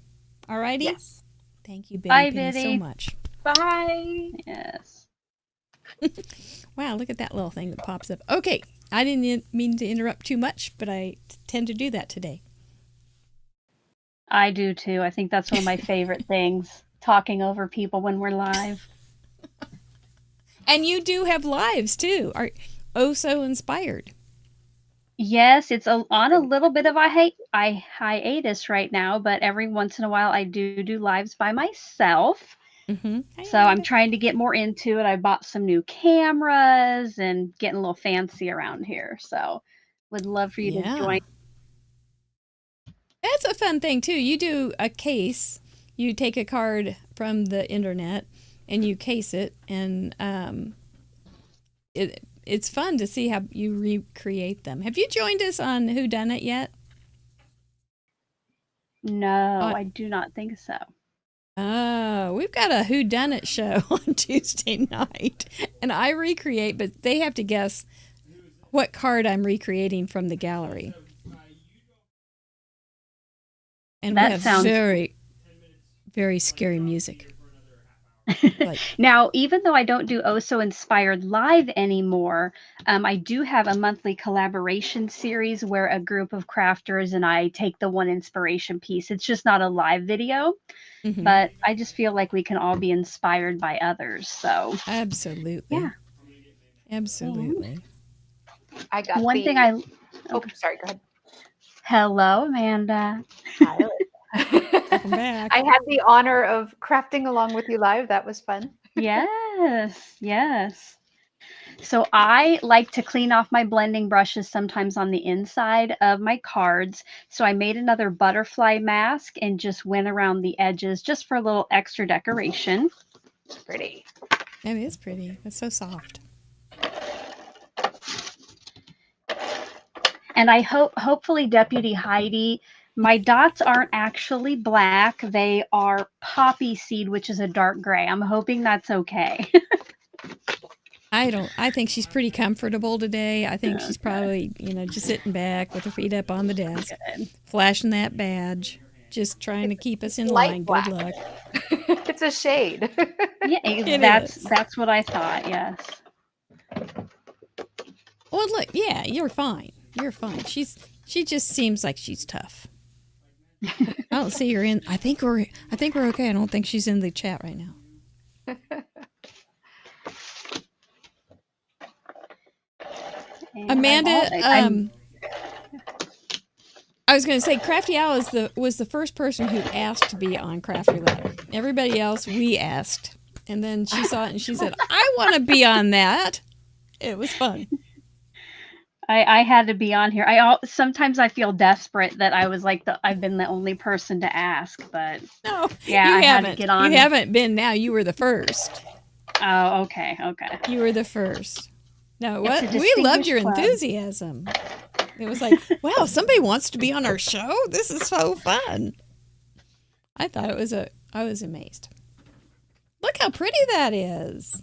All righty? Yes. Thank you, Biddy Bye, Penny, Biddy. so much. Bye. Yes. Wow, look at that little thing that pops up. Okay, I didn't mean to interrupt too much, but I tend to do that today. I do too. I think that's one of my favorite things, talking over people when we're live. And you do have lives too. Are so inspired. Yes, it's on a little bit of a hiatus right now, but every once in a while I do lives by myself. So I'm trying to get more into it. I bought some new cameras and getting a little fancy around here. So would love for you to join. That's a fun thing too. You do a case. You take a card from the internet and you case it, and it's fun to see how you recreate them. Have you joined us on Who Done It yet? No, I do not think so. Oh, we've got a Who Done It show on Tuesday night, and I recreate, but they have to guess what card I'm recreating from the gallery. And that we have sounds very, very scary music. Now, even though I don't do Oh So Inspired live anymore, I do have a monthly collaboration series where a group of crafters and I take the one inspiration piece. It's just not a live video, but I just feel like we can all be inspired by others. So absolutely, yeah, absolutely. I got one thing I. Oh, sorry. Go ahead. Hello, Amanda. Hi. Welcome back. I had the honor of crafting along with you live. That was fun. Yes, yes. So I like to clean off my blending brushes sometimes on the inside of my cards. So I made another butterfly mask and just went around the edges just for a little extra decoration. Pretty. It is pretty. It's so soft. And I hopefully Deputy Heidi, my dots aren't actually black. They are poppy seed, which is a dark gray. I'm hoping that's okay. I think she's pretty comfortable today. I think she's probably, just sitting back with her feet up on the desk, flashing that badge, just trying to keep us in line. Black. Good luck. It's a shade. Yeah, that's what I thought. Yes. Well, look, yeah, you're fine. You're fine. She just seems like she's tough. I don't see her in. I think we're okay. I don't think she's in the chat right now. Amanda, I was going to say Crafty Al was the first person who asked to be on Crafty Roulette. Everybody else we asked, and then she saw it and she said, "I want to be on that." It was fun. I had to be on here. Sometimes I feel desperate that I was like I've been the only person to ask, but no, yeah, I had to get on. You haven't been now. You were the first. Oh, okay. You were the first. No, what? We loved your enthusiasm. It was like, wow, somebody wants to be on our show. This is so fun. I thought I was amazed. Look how pretty that is.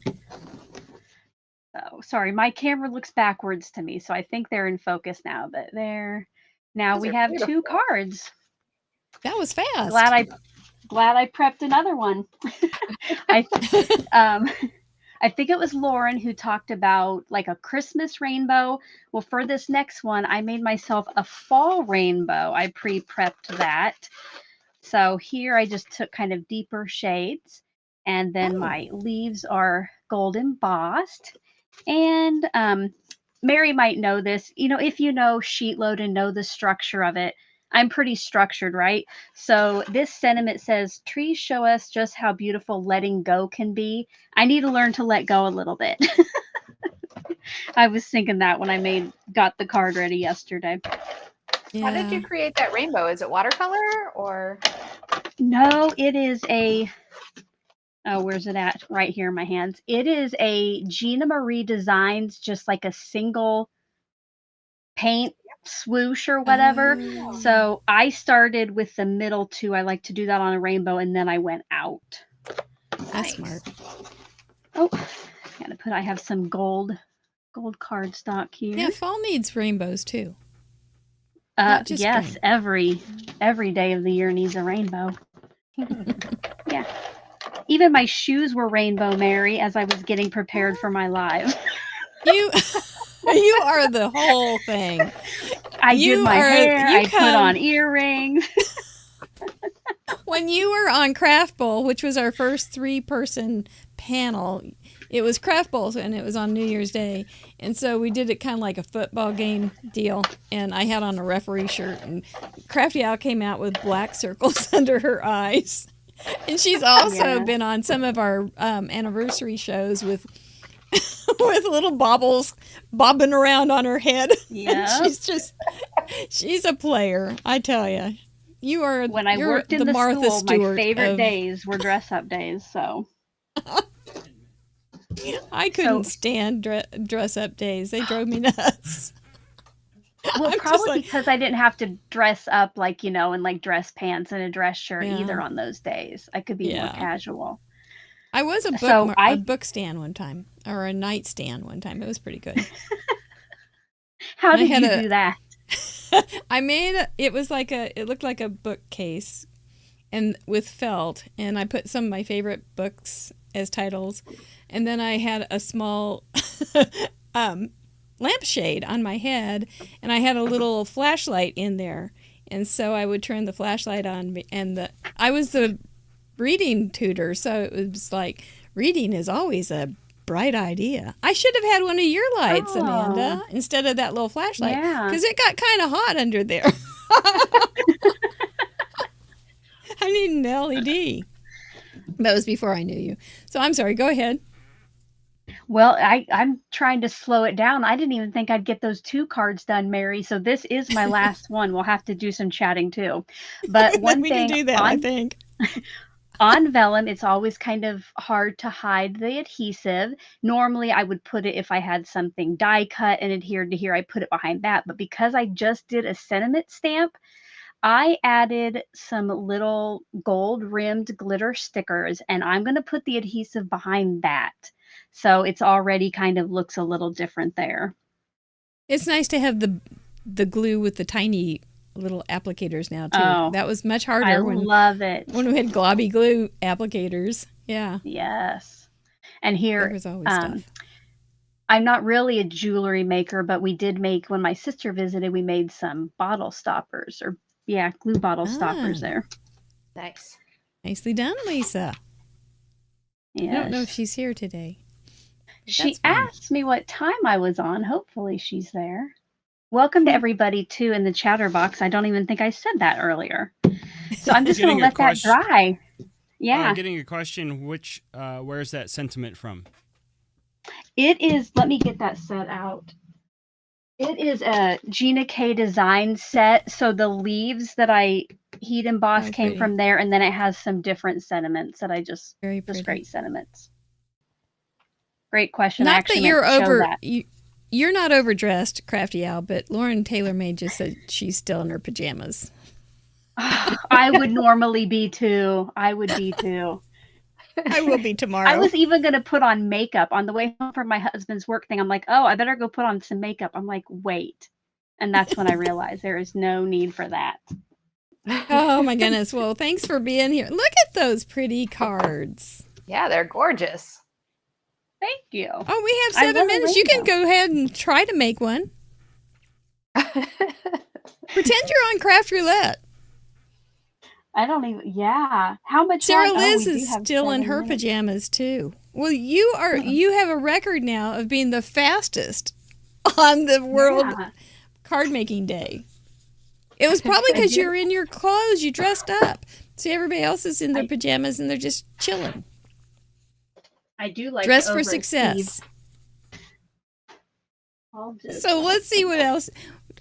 Oh, sorry, my camera looks backwards to me, so I think they're in focus now. But now we have beautiful. 2 cards. That was fast. glad I prepped another one. I think it was Lauren who talked about like a Christmas rainbow. Well, for this next one, I made myself a fall rainbow. I pre-prepped that. So here I just took kind of deeper shades, and then my leaves are gold embossed. And Mary might know this. You know, if you know sheet load and know the structure of it, I'm pretty structured, right? So this sentiment says, trees show us just how beautiful letting go can be. I need to learn to let go a little bit. I was thinking that when I got the card ready yesterday. Yeah. How did you create that rainbow? Is it watercolor or? No, it is a, oh, where's it at? Right here in my hands. It is a Gina Marie Designs, just like a single paint swoosh or whatever. Oh. So I started with the middle two. I like to do that on a rainbow, and then I went out. That's smart. Oh, I have some gold cardstock here. Yeah, fall needs rainbows too. Not just yes, spring. every day of the year needs a rainbow. Yeah. Even my shoes were rainbow, Mary, as I was getting prepared for my live. You are the whole thing. I did my hair. I put on earrings. When you were on Craft Bowl, which was our first 3-person panel, it was Craft Bowl, and it was on New Year's Day. And so we did it kind of like a football game deal. And I had on a referee shirt, and Crafty Al came out with black circles under her eyes. And she's also been on some of our anniversary shows with little bobbles bobbing around on her head. Yeah. She's a player, I tell you. You are when I worked in the Martha school, Stewart my favorite days were dress up days, so I couldn't stand dress up days. They drove me nuts. Well, probably because I didn't have to dress up like, in like dress pants and a dress shirt either on those days. I could be more casual. I was a book stand one time, or a nightstand one time. It was pretty good. How did you do that? I made it looked like a bookcase and with felt, and I put some of my favorite books as titles, and then I had a small lampshade on my head, and I had a little flashlight in there, and so I would turn the flashlight on, and I was the reading tutor, so it was like, reading is always a bright idea. I should have had one of your lights, Amanda, instead of that little flashlight, because it got kind of hot under there. I need an LED. That was before I knew you. So I'm sorry, go ahead. Well, I'm trying to slow it down. I didn't even think I'd get those 2 cards done, Mary. So this is my last one. We'll have to do some chatting too. But one we thing can do that, I think. On vellum, it's always kind of hard to hide the adhesive. Normally, I would put it, if I had something die cut and adhered to here, I put it behind that. But because I just did a sentiment stamp, I added some little gold rimmed glitter stickers, and I'm going to put the adhesive behind that. So it's already kind of looks a little different there. It's nice to have the glue with the tiny little applicators now too. Oh, that was much harder. I love it when we had globby glue applicators. Yeah. Yes. And here there was always stuff. I'm not really a jewelry maker, but we did make, when my sister visited, we made some bottle stoppers, or glue bottle stoppers there. Nice. Nicely done, Lisa. Yes. I don't know if she's here today. She asked me what time I was on. Hopefully she's there. Welcome to everybody, too, in the chatter box. I don't even think I said that earlier. So I'm just going to let that dry. Yeah. Getting a question, where's that sentiment from? It is, let me get that set out. It is a Gina K design set. So the leaves that I heat embossed came from there, and then it has some different sentiments that I just great sentiments. Great question. Not that you're not overdressed, Crafty Al, but Lauren Taylor May just said she's still in her pajamas. I would normally be too. I would be too. I will be tomorrow. I was even going to put on makeup on the way home from my husband's work thing. I'm like, oh, I better go put on some makeup. I'm like, wait. And that's when I realized there is no need for that. Oh my goodness. Well, thanks for being here. Look at those pretty cards. Yeah, they're gorgeous. Thank you. Oh, we have I 7 love a minutes. You can rainbow. go ahead and try to make one. Pretend you're on Craft Roulette. I don't even. Yeah. How much? Sarah longer? Lihz We do is have still in 7 her minutes. pajamas too. Well, you have a record now of being the fastest on the World Yeah. Card Making Day. It was probably because you were in your clothes. You dressed up. See, everybody else is in their pajamas and they're just chilling. I do like Dress to for overachieve. success. I'll just- So let's see what else.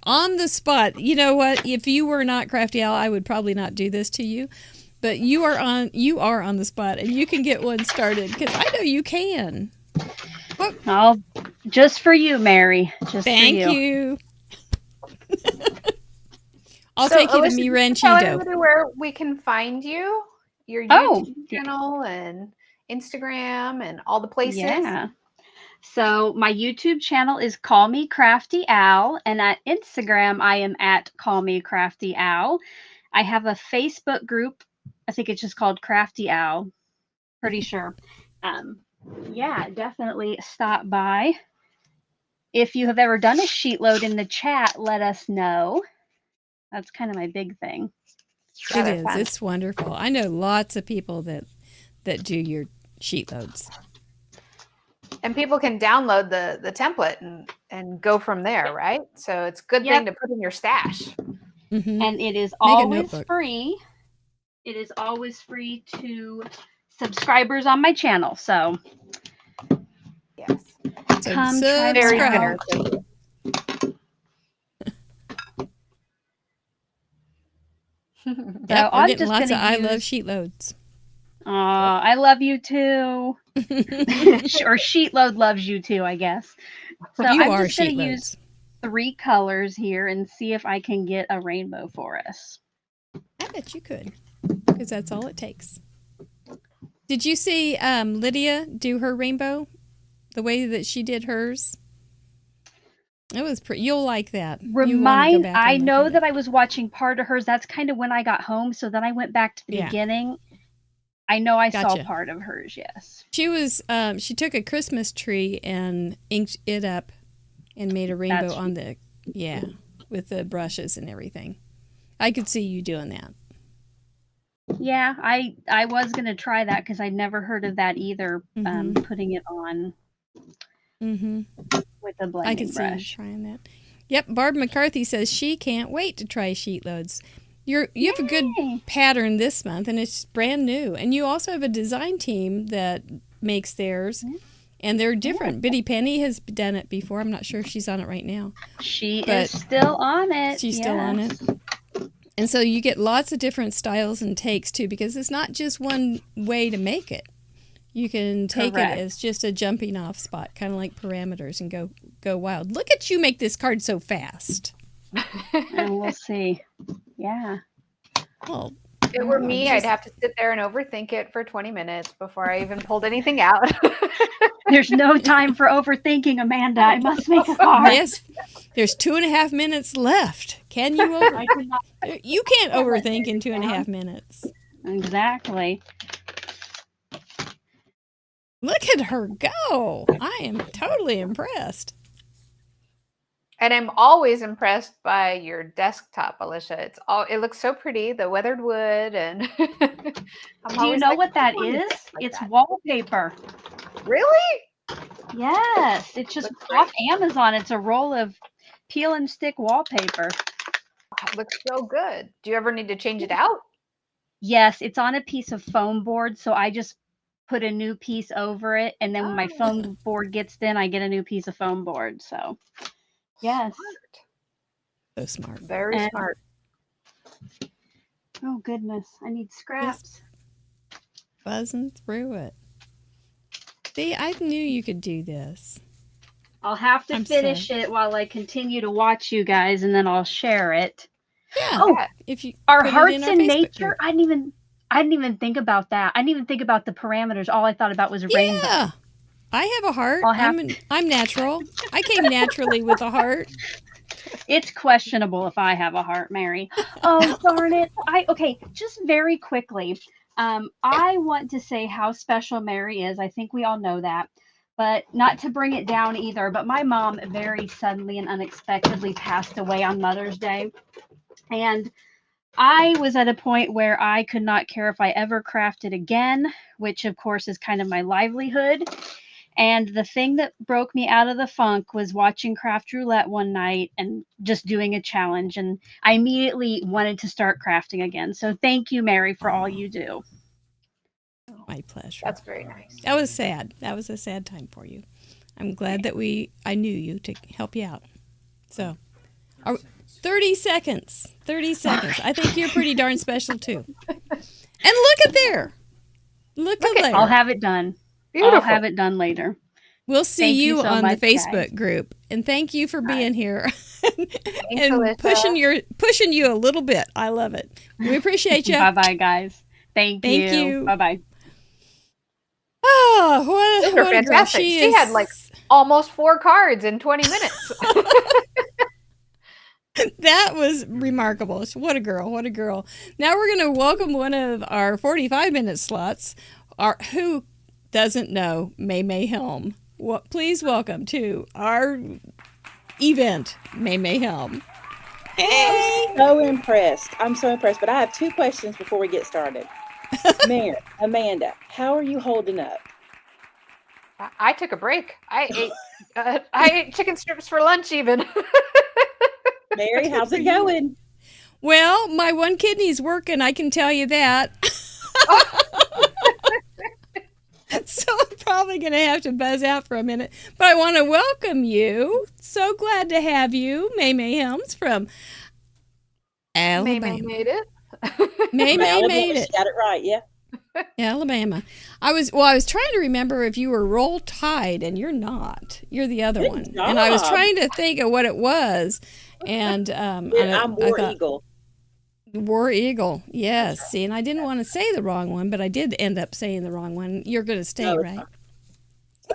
On the spot. You know what? If you were not Crafty Owl, I would probably not do this to you. But you are on the spot, and you can get one started because I know you can. I'll just for you, Mary. Just Thank for you. you. I'll So, take you to Alicia, Mi can you tell Ranchito. everybody where we can find you, your Oh, YouTube channel and Instagram and all the places. Yeah. So my YouTube channel is Call Me Crafty Owl, and at Instagram I am at Call Me Crafty Owl. I have a Facebook group. I think it's just called Crafty Owl. Pretty sure. Yeah, definitely stop by. If you have ever done a sheet load in the chat, let us know. That's kind of my big thing. It is. It's wonderful. I know lots of people that do your sheet loads. And people can download the template and go from there, right? So it's a good thing to put in your stash. Mm-hmm. And it is Make a always notebook. free. It is always free to subscribers on my channel. So yes, So come try very it generous out. of you. So Yep, we're I'm getting just lots of gonna I use- love sheet loads. I love you too. Or sheet load loves you too, I guess. So You I'm are just going sheet to loads. use 3 colors here and see if I can get a rainbow for us. I bet you could, because that's all it takes. Did you see Lydia do her rainbow? The way that she did hers? It was pretty. You'll like that. You wanna go Remind, back I and look know at that I was watching part of hers. That's kind of when I got home. So then I went back to the Yeah. beginning. I know I saw Gotcha. part of hers, yes. She was. She took a Christmas tree and inked it up, and made a rainbow That's on the with the brushes and everything. I could see you doing that. Yeah, I was going to try that because I'd never heard of that either, putting it on Mm-hmm. with a I blending could see you brush. trying that. Yep, Barb McCarthy says she can't wait to try sheet loads. You have a good Yay. pattern this month, and it's brand new. And you also have a design team that makes theirs, and they're different. Biddy Penny has done it before. I'm not sure if she's on it right now. She But is still on it. She's still on it. And so you get lots of different styles and takes too, because it's not just one way to make it. You can take Correct. it as just a jumping off spot, kind of like parameters, and go wild. Look at you make this card so fast. And we'll see. Yeah. Well, If it were me, I'd have to sit there and overthink it for 20 minutes before I even pulled anything out. There's no time for overthinking, Amanda. I must make a card. yes, there's 2.5 minutes left. Can you I cannot. You can't overthink in 2.5 minutes. Exactly. Look at her go. I am totally impressed. And I'm always impressed by your desktop, Alicia. It looks so pretty, the weathered wood, and Do you know what that is? It's wallpaper. Really? Yes. It's just off Amazon. It's a roll of peel and stick wallpaper. It looks so good. Do you ever need to change it out? Yes, it's on a piece of foam board, so I just put a new piece over it, and then when my foam board gets thin, I get a new piece of foam board. So, yes. So smart. Very And- smart. Oh goodness, I need scraps. Buzzing through it. See, I knew you could do this. I'll have to I'm finish it while I continue to watch you guys, and then I'll share it. Yeah. Oh, if you Our put it hearts in our in Facebook nature. group. I didn't even think about that. I didn't even think about the parameters. All I thought about was rainbow. Yeah. I have a heart. I'll have- I'm natural. I came naturally with a heart. It's questionable if I have a heart, Mary. Oh, darn it. Okay, just very quickly. I want to say how special Mary is. I think we all know that. But not to bring it down either, but my mom very suddenly and unexpectedly passed away on Mother's Day. And I was at a point where I could not care if I ever crafted again, which of course is kind of my livelihood. And the thing that broke me out of the funk was watching Craft Roulette one night and just doing a challenge. And I immediately wanted to start crafting again. So thank you, Mary, for all you do. My pleasure. That's very nice. That was sad. That was a sad time for you. I'm glad that I knew you to help you out. So, 30 seconds. 30 seconds. I think you're pretty darn special too. And look at there. Look at there. I'll have it done. Beautiful. I'll have it done later. We'll see Thank you you so on much, the Facebook guys. group. And thank you for being here and Alicia. pushing you a little bit. I love it. We appreciate you. Bye-bye, guys. Thank you. Bye-bye. Oh, Those what were a girl fantastic. She had like almost 4 cards in 20 minutes. That was remarkable. What a girl. What a girl. Now we're going to welcome one of our 45-minute slots. Who doesn't know Maymay Helm? Please welcome to our event, Maymay Helm. Hey! I'm so impressed. But I have 2 questions before we get started. Mary, Amanda, how are you holding up? I took a break. I ate chicken strips for lunch even. Mary, how's it going? Well, my one kidney's working, I can tell you that. So I'm probably going to have to buzz out for a minute. But I want to welcome you. So glad to have you, Maymay Helms from Alabama. Maymay made it. Maymay made it. She got it right, yeah. Alabama. I was trying to remember if you were Roll Tide, and you're not. You're the other Good one. job. And I was trying to think of what it was. And I'm I War thought, Eagle. War Eagle. Yes. See, and I didn't want to say the wrong one, but I did end up saying the wrong one. You're going to stay, No, it's right? fine.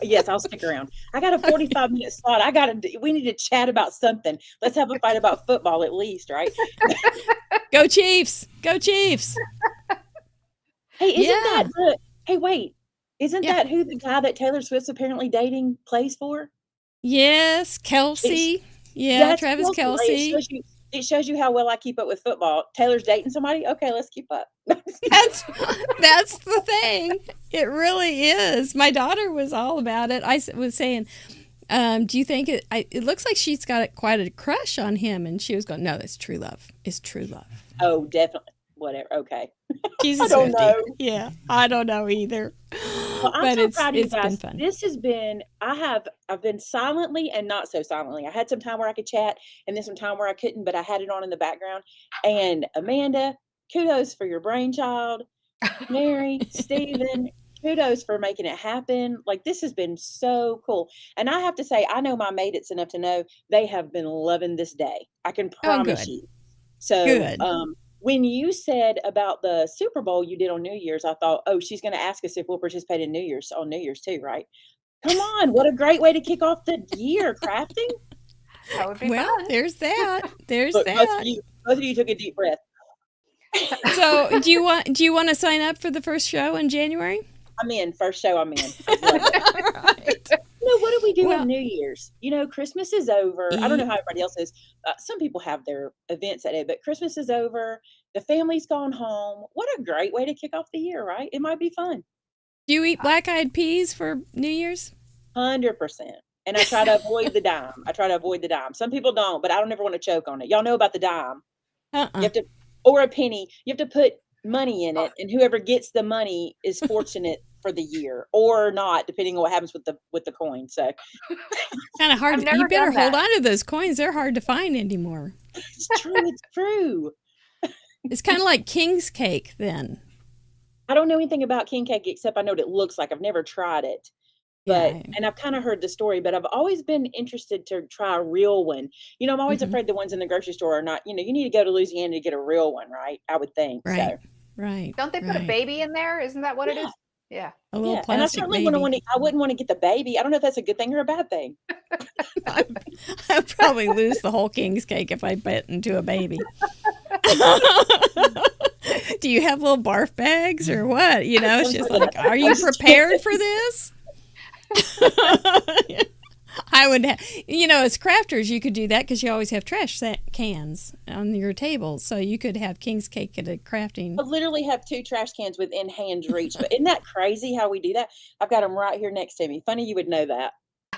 Yes, I'll stick around. I got a 45-minute slot. We need to chat about something. Let's have a fight about football at least, right? Go Chiefs! Go Chiefs! Hey, Yeah. isn't that who the guy that Taylor Swift's apparently dating plays for? Yes, Kelsey. Yeah, That's Travis Kelsey. Kelsey. It shows you how well I keep up with football. Taylor's dating somebody? Okay, let's keep up. That's the thing. It really is. My daughter was all about it. I was saying, do you think it looks like she's got quite a crush on him? And she was going, no, it's true love. It's true love. Oh, definitely. Whatever. Okay. She's I a don't Swiftie. know. Yeah, I don't know either. Well, I'm But so proud of you it's guys. been fun. This has been, I've been silently and not so silently. I had some time where I could chat and then some time where I couldn't, but I had it on in the background. And Amanda, kudos for your brainchild. Mary, Stephen, kudos for making it happen. Like, this has been so cool. And I have to say, I know my mates enough to know they have been loving this day. I can promise good. you. So, Good. when you said about the Super Bowl you did on New Year's, I thought, oh, she's going to ask us if we'll participate in New Year's too, right? Come on, what a great way to kick off the year, crafting. That would be Well, fun. there's that. There's Look, that. both of you took a deep breath. So, do you want to sign up for the first show in January? I'm in. First show, I'm in. Right. What do we do Well- on New Year's? Christmas is over. I don't know how everybody else is. Some people have their events that day, but Christmas is over. The family's gone home. What a great way to kick off the year, right? It might be fun. Do you eat black-eyed peas for New Year's? 100%. And I try to avoid the dime. Some people don't, but I don't ever want to choke on it. Y'all know about the dime. You have to, or a penny. You have to put money in it, and whoever gets the money is fortunate for the year, or not, depending on what happens with the coin. So Kind of hard. I've never You better done hold that. on to those coins. They're hard to find anymore. it's true. It's true. It's kind of like king's cake then. I don't know anything about king cake except I know what it looks like. I've never tried it, but Yeah. and I've kind of heard the story, but I've always been interested to try a real one. I'm always Mhm. afraid the ones in the grocery store are not. You need to go to Louisiana to get a real one, right? I would think. Right. So Right. Don't they put a right. baby in there? Isn't that what it is? Yeah. A little Yeah, and I plastic certainly baby. I wouldn't want to get the baby. I don't know if that's a good thing or a bad thing. I'd probably lose the whole king's cake if I bit into a baby. Do you have little barf bags or what? You know, it's just like, are you prepared for this? I would, as crafters, you could do that because you always have trash cans on your table. So you could have king's cake at a crafting. I literally have 2 trash cans within hand's reach. But isn't that crazy how we do that? I've got them right here next to me. Funny you would know that.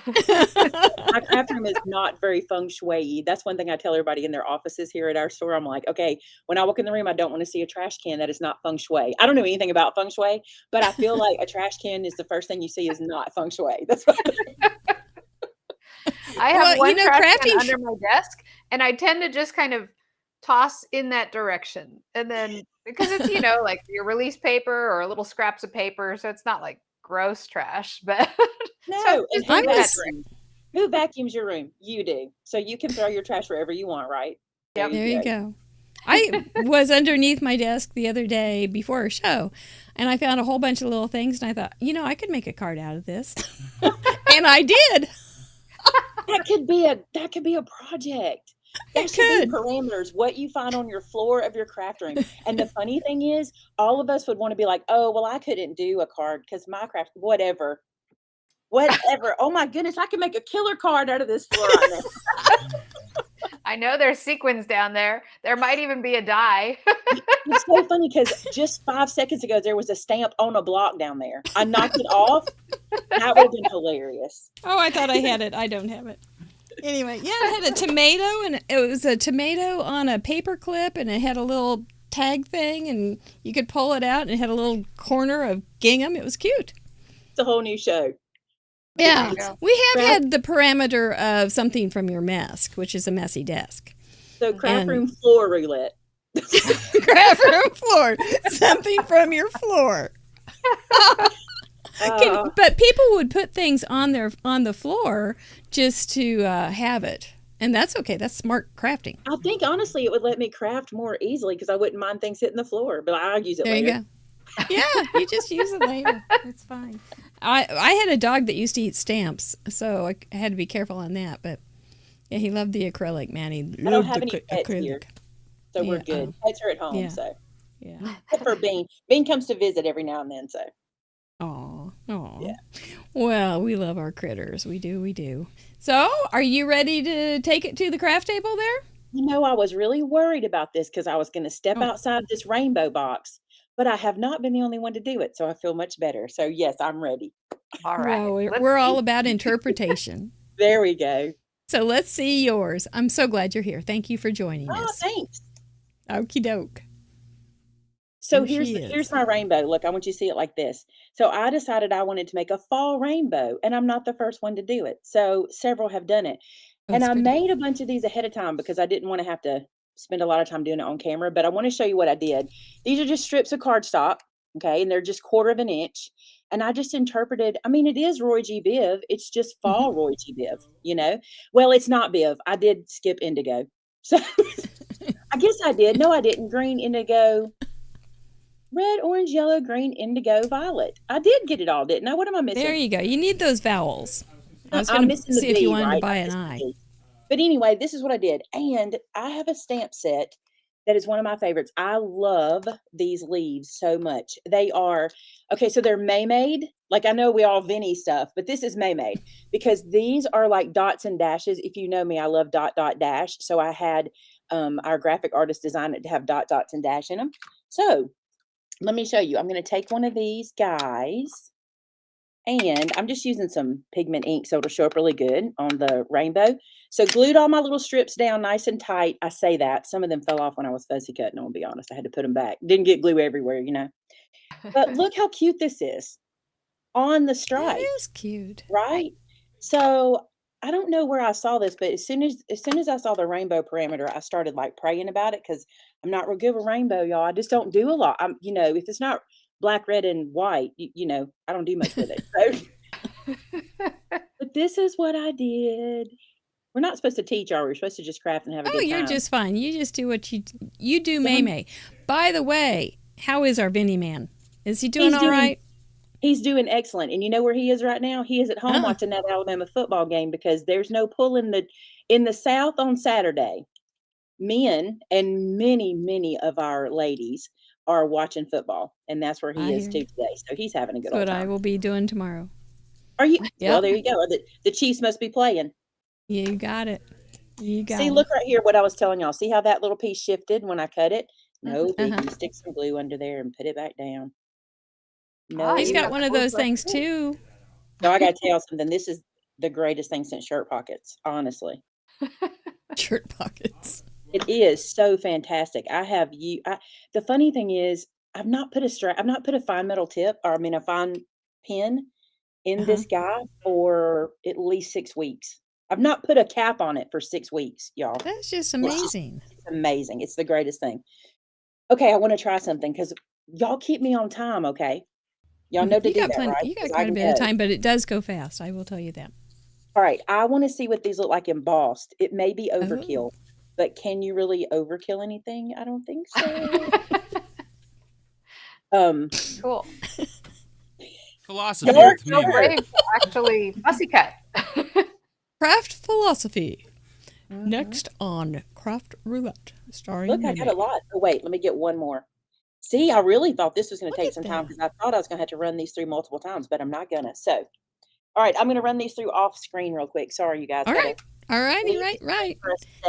My craft room is not very feng shui. That's one thing I tell everybody in their offices here at our store. I'm like, okay, when I walk in the room, I don't want to see a trash can. That is not feng shui. I don't know anything about feng shui, but I feel like a trash can is the first thing you see is not feng shui. That's what I have one trash can crafting under my desk, and I tend to just kind of toss in that direction. And then, because it's, like your release paper or little scraps of paper, so it's not like gross trash, but no. And who vacuums your room? You do. So you can throw your trash wherever you want, right? There you go. I was underneath my desk the other day before a show, and I found a whole bunch of little things, and I thought, I could make a card out of this. And I did. That could be a project. That should be parameters, what you find on your floor of your craft room. And the funny thing is, all of us would want to be like, oh, well, I couldn't do a card because my craft, whatever. Oh my goodness, I can make a killer card out of this floor right now. I know there's sequins down there. There might even be a die. It's so funny because just 5 seconds ago, there was a stamp on a block down there. I knocked it off. That would have been hilarious. Oh, I thought I had it. I don't have it. Anyway, yeah, it had a tomato, and it was a tomato on a paper clip, and it had a little tag thing, and you could pull it out, and it had a little corner of gingham. It was cute. It's a whole new show. Yeah, we have had the parameter of something from your mask, which is a messy desk. So craft room floor roulette. Craft room floor, something from your floor. But people would put things on the floor just to have it, and that's okay. That's smart crafting. I think honestly, it would let me craft more easily because I wouldn't mind things hitting the floor. But I'll use it later. There you go. Yeah, you just use it later. It's fine. I had a dog that used to eat stamps, so I had to be careful on that. But yeah, he loved the acrylic, man. He loved I don't have any pets acrylic. here, so we're good. Pets are at home, so yeah. Except for Bean. Bean comes to visit every now and then, so. Oh, yeah. Well, we love our critters. We do. So, are you ready to take it to the craft table there? I was really worried about this because I was going to step outside this rainbow box. But I have not been the only one to do it, so I feel much better. So, yes, I'm ready. All right. Well, we're all about interpretation. There we go. So, let's see yours. I'm so glad you're here. Thank you for joining us. Oh, thanks. Okie doke. So, here's my rainbow. Look, I want you to see it like this. So, I decided I wanted to make a fall rainbow, and I'm not the first one to do it. So, several have done it. And I made a bunch of these ahead of time because I didn't want to have to spend a lot of time doing it on camera, but I want to show you what I did. These are just strips of cardstock, okay, and they're just 1/4 of an inch. And I just interpreted, it is Roy G. Biv. It's just fall Roy G. Biv, Well, it's not Biv. I did skip indigo. So I guess I did. No, I didn't. Green, indigo, red, orange, yellow, green, indigo, violet. I did get it all, didn't I? What am I missing? There you go. You need those vowels. I was going to see if you wanted to buy an eye. But anyway, this is what I did. And I have a stamp set that is one of my favorites. I love these leaves so much. They are, so they're Maymay. Like I know we all Vinny stuff, but this is Maymay because these are like dots and dashes. If you know me, I love dot, dot, dash. So I had our graphic artist design it to have dot, dots, and dash in them. So let me show you. I'm going to take one of these guys. And I'm just using some pigment ink so it'll show up really good on the rainbow. So glued all my little strips down nice and tight. I say that. Some of them fell off when I was fussy cutting, I'll be honest. I had to put them back. Didn't get glue everywhere, But look how cute this is on the stripe. It is cute. Right? So I don't know where I saw this, but as soon as I saw the rainbow parameter, I started like praying about it because I'm not real good with rainbow, y'all. I just don't do a lot. If it's not black, red, and white, I don't do much with it. So. But this is what I did. We're not supposed to teach, are we? We're supposed to just craft and have a good time. Oh, you're just fine. You just do what you do, Maymay. By the way, how is our Vinny man? Is he doing all right? He's doing excellent. And you know where he is right now? He is at home watching that Alabama football game because there's no pull in the South on Saturday. Men and many of our ladies are watching football, and that's where he is too today. So he's having a good old time. What I will be doing tomorrow. Are you? Yep. Well, there you go. The Chiefs must be playing. You got it. You got See, it. look right here. What I was telling y'all. See how that little piece shifted when I cut it? No, you stick some glue under there and put it back down. No, he's got one of those things too. No, I got to tell y'all something. This is the greatest thing since shirt pockets. Honestly, shirt pockets. It is so fantastic. The funny thing is, I've not put a fine metal tip, or a fine pin in this guy for at least 6 weeks. I've not put a cap on it for 6 weeks, y'all. That's just amazing. It's amazing. It's the greatest thing. Okay, I want to try something because y'all keep me on time, okay? Y'all know to do that, right? You got quite a bit of time, but it does go fast. I will tell you that. All right, I want to see what these look like embossed. It may be overkill. But can you really overkill anything? I don't think so. Cool. Philosophy. Actually, fussy cut. Craft philosophy. Next on Craft Roulette, starring. Look, I got a lot. Oh, wait, let me get one more. See, I really thought this was going to take some time because I thought I was going to have to run these through multiple times, but I'm not gonna. So, all right, I'm going to run these through off screen real quick. Sorry, you guys. All right. All righty, right.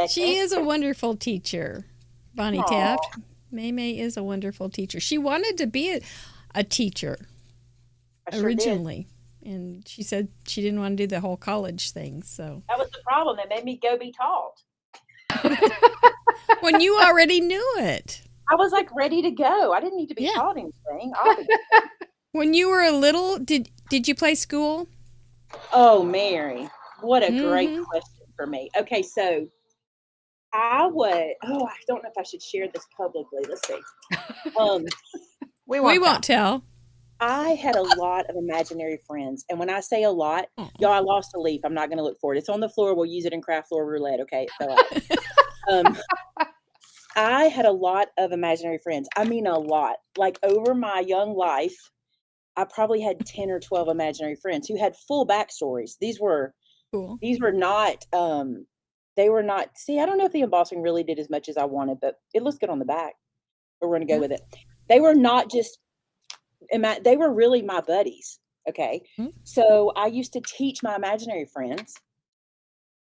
She is a wonderful teacher, Bonnie Taft. Maymay is a wonderful teacher. She wanted to be a teacher originally, and she said she didn't want to do the whole college thing. So that was the problem. It made me go be taught. When you already knew it. I was like ready to go. I didn't need to be taught anything. When you were a little, did you play school? Oh, Mary, what a great question for me. Okay, so I don't know if I should share this publicly. Let's see. We won't tell. I had a lot of imaginary friends. And when I say a lot, y'all, I lost a leaf. I'm not going to look for it. It's on the floor. We'll use it in craft floor roulette. Okay, it fell out. I had a lot of imaginary friends. I mean, a lot. Like over my young life, I probably had 10 or 12 imaginary friends who had full backstories. These were not, they were not, see, I don't know if the embossing really did as much as I wanted, but it looks good on the back. But we're going to go with it. They were not just, they were really my buddies. Okay. So I used to teach my imaginary friends,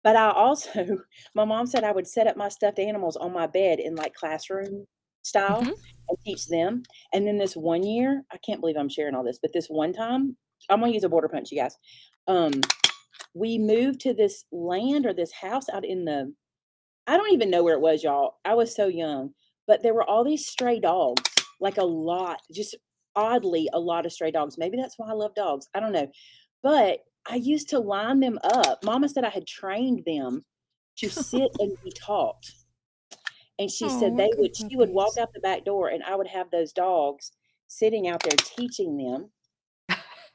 but I also, my mom said I would set up my stuffed animals on my bed in like classroom style and teach them. And then this one year, I can't believe I'm sharing all this, but this one time, I'm going to use a border punch, you guys. We moved to this land or this house out in I don't even know where it was, y'all. I was so young, but there were all these stray dogs, like a lot, just oddly, a lot of stray dogs. Maybe that's why I love dogs. I don't know. But I used to line them up. Mama said I had trained them to sit and be taught. And she said she would walk out the back door and I would have those dogs sitting out there teaching them.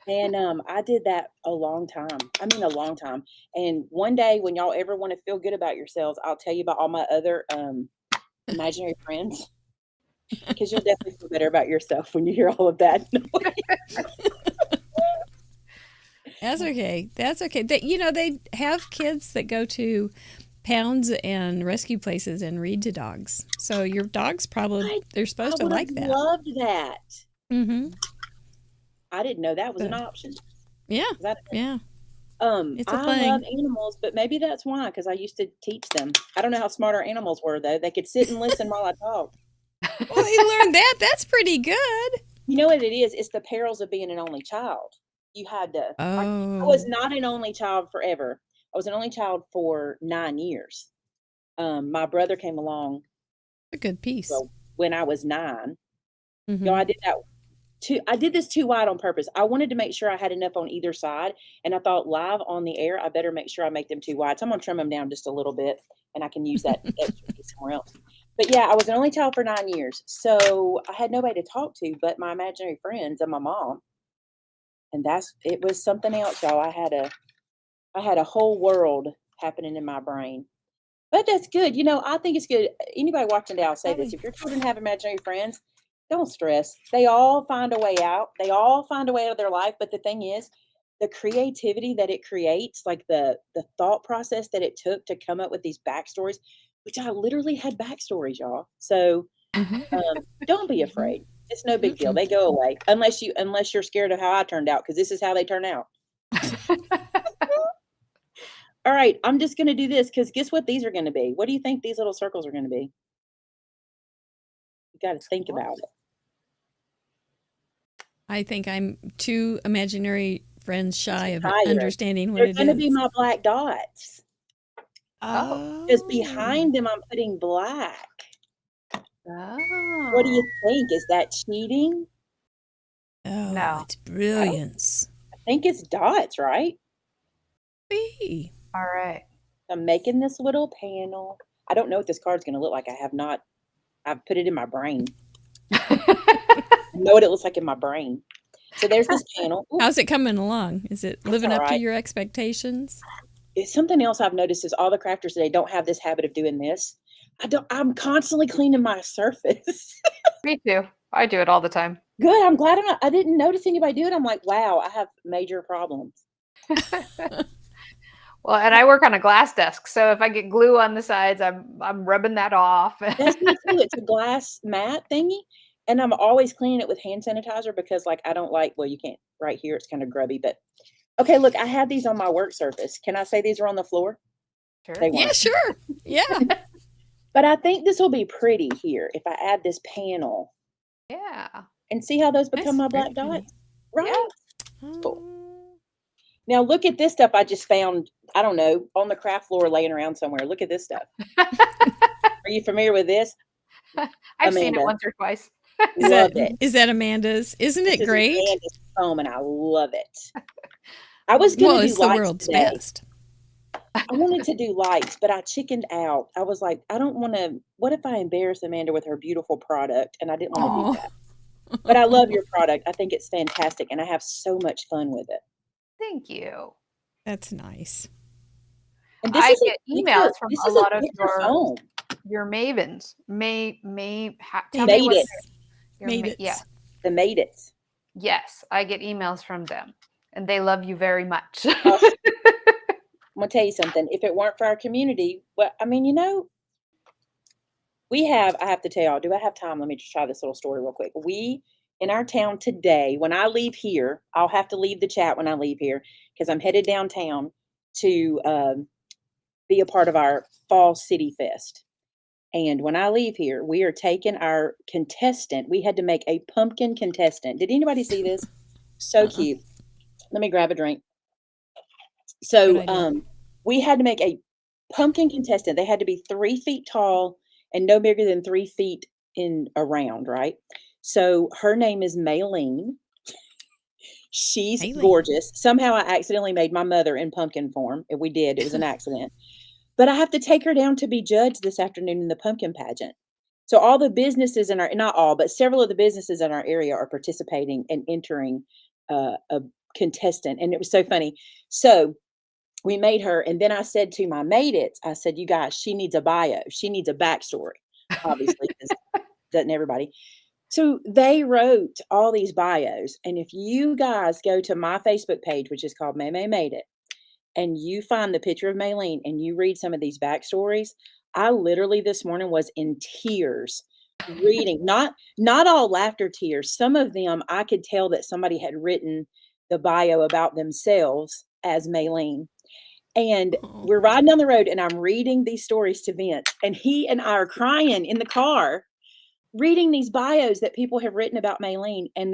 And I did that a long time. I mean, a long time. And one day when y'all ever want to feel good about yourselves, I'll tell you about all my other imaginary friends. Because you'll definitely feel better about yourself when you hear all of that. That's okay. That's okay. They have kids that go to pounds and rescue places and read to dogs. So your dogs they're supposed to like that. I loved that. Mm-hmm. I didn't know that was an option. Yeah. Yeah. It's I love animals, but maybe that's why, because I used to teach them. I don't know how smart our animals were, though. They could sit and listen while I talked. Well, you learned that. That's pretty good. You know what it is? It's the perils of being an only child. You had to. I was not an only child forever. I was an only child for 9 years. My brother came along. A good piece. When I was 9. I did that. I did this too wide on purpose. I wanted to make sure I had enough on either side. And I thought live on the air, I better make sure I make them too wide. So I'm going to trim them down just a little bit and I can use that extra piece somewhere else. But yeah, I was an only child for 9 years. So I had nobody to talk to but my imaginary friends and my mom. And it was something else, y'all. I had a whole world happening in my brain. But that's good. I think it's good. Anybody watching today, I'll say this. If your children have imaginary friends, don't stress. They all find a way out. They all find a way out of their life. But the thing is, the creativity that it creates, like the thought process that it took to come up with these backstories, which I literally had backstories, y'all. So don't be afraid. It's no big deal. They go away unless you're scared of how I turned out, because this is how they turn out. All right, I'm just going to do this because guess what these are going to be? What do you think these little circles are going to be? You got to think about it. I think I'm too imaginary friends shy of Higher. understanding what They're it going to is. be my black dots. Oh. Because behind them, I'm putting black. Oh. What do you think? Is that cheating? Oh, No. it's brilliance. I think it's dots, right? Be. All right. I'm making this little panel. I don't know what this card's going to look like. I've put it in my brain. I know what it looks like in my brain. So there's this panel. Ooh, How's it coming along? Is it living up to alright. your expectations? It's something else I've noticed is all the crafters today don't have this habit of doing this. I'm constantly cleaning my surface. Me too. I do it all the time. Good. I'm glad I didn't notice anybody do it. I'm like, wow, I have major problems. Well, and I work on a glass desk, so if I get glue on the sides, I'm rubbing that off. That's me too. It's a glass mat thingy, and I'm always cleaning it with hand sanitizer because, like, I don't like. Well, you can't right here. It's kind of grubby, but okay. Look, I had these on my work surface. Can I say these are on the floor? Sure. They Yeah, weren't. sure. Yeah. But I think this will be pretty here if I add this panel. Yeah. And see how those become That's my black very pretty. dots? Right? Yeah. Cool. Now look at this stuff I just found, I don't know, on the craft floor laying around somewhere. Look at this stuff. Are you familiar with this? I've seen it Amanda. once or twice. Love it. Is that Amanda's? Isn't it This is great? Amanda's foam, and I love it. I was going Well, to it's do the lights world's today. best. I wanted to do lights, but I chickened out. I was like, I don't want to. What if I embarrass Amanda with her beautiful product? And I didn't want to do that. But I love your product. I think it's fantastic, and I have so much fun with it. Thank you. That's nice. And this I is get emails from a lot of foam. your mavens. Tell me Made what it. your Made it. yeah. The made it. Yes, I get emails from them, and they love you very much. I'm gonna tell you something. If it weren't for our community, well, I mean, I have to tell y'all, do I have time? Let me just try this little story real quick. We, in our town today, when I leave here, I'll have to leave the chat when I leave here because I'm headed downtown to be a part of our Fall City Fest. And when I leave here, we are taking our contestant. We had to make a pumpkin contestant. Did anybody see this? So cute. Let me grab a drink. So we had to make a pumpkin contestant. They had to be 3 feet tall and no bigger than 3 feet in around, right? So her name is Maylene. She's gorgeous. Somehow I accidentally made my mother in pumpkin form. We did. It was an accident. But I have to take her down to be judged this afternoon in the pumpkin pageant. So all the businesses in our, not all, but several of the businesses in our area are participating and entering a contestant. And it was so funny. So we made her. And then I said to my maidens, I said, you guys, she needs a bio. She needs a backstory, obviously, because doesn't everybody? So they wrote all these bios. And if you guys go to my Facebook page, which is called Maymay Made It, and you find the picture of Maylene and you read some of these backstories, I literally this morning was in tears reading, not all laughter tears. Some of them I could tell that somebody had written the bio about themselves as Maylene. And we're riding down the road and I'm reading these stories to Vince, and he and I are crying in the car, reading these bios that people have written about Maylene. And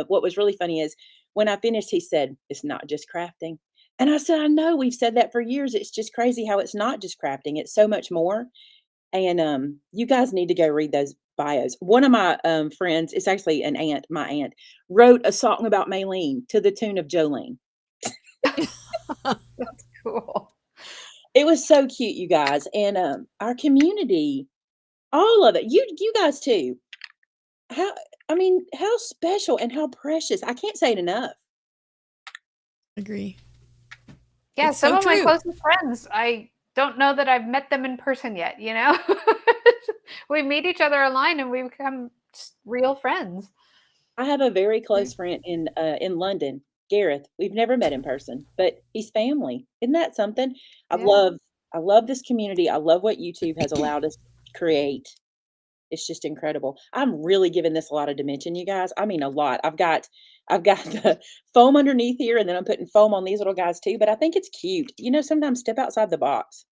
what was really funny is when I finished, he said, it's not just crafting. And I said, I know, we've said that for years. It's just crazy how it's not just crafting. It's so much more. And you guys need to go read those bios. One of my friends, it's actually my aunt, wrote a song about Maylene to the tune of Jolene. That's cool. It was so cute, you guys. And our community, all of it, you guys too. How special and how precious. I can't say it enough. Agree. Yeah, It's some so of my true. closest friends, I don't know that I've met them in person yet, We meet each other online and we become just real friends. I have a very close friend in London, Gareth. We've never met in person, but he's family. Isn't that something? I Yeah. love this community. I love what YouTube has allowed us to create. It's just incredible. I'm really giving this a lot of dimension, you guys. I mean, a lot. I've got the foam underneath here, and then I'm putting foam on these little guys too. But I think it's cute. You know, sometimes step outside the box.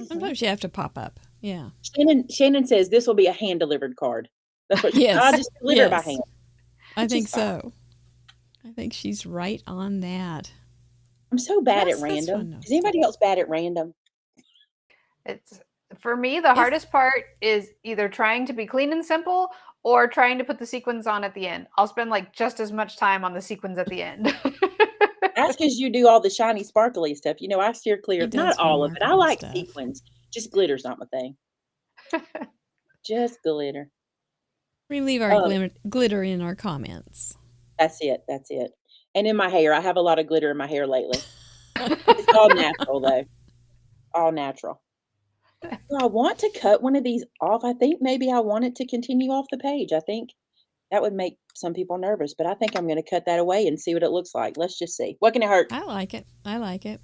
Sometimes you have to pop up. Yeah. Shannon says this will be a hand delivered card. That's what Yes. I just deliver it by Yes. hand. I which think is fine. so. I think she's right on that. I'm so bad That's at fun, random. though. Is anybody else bad at random? It's for me, the hardest part is either trying to be clean and simple or trying to put the sequins on at the end. I'll spend like just as much time on the sequins at the end. That's because you do all the shiny, sparkly stuff. You know, I steer clear. He does Not all of it. I remarkable like stuff. sequins. Just glitter's not my thing. Just glitter. We leave our Um, glitter in our comments. That's it. That's it. And in my hair, I have a lot of glitter in my hair lately. It's all natural though. All natural. So I want to cut one of these off. I think maybe I want it to continue off the page. I think that would make some people nervous, but I think I'm going to cut that away and see what it looks like. Let's just see. What can it hurt? I like it. I like it.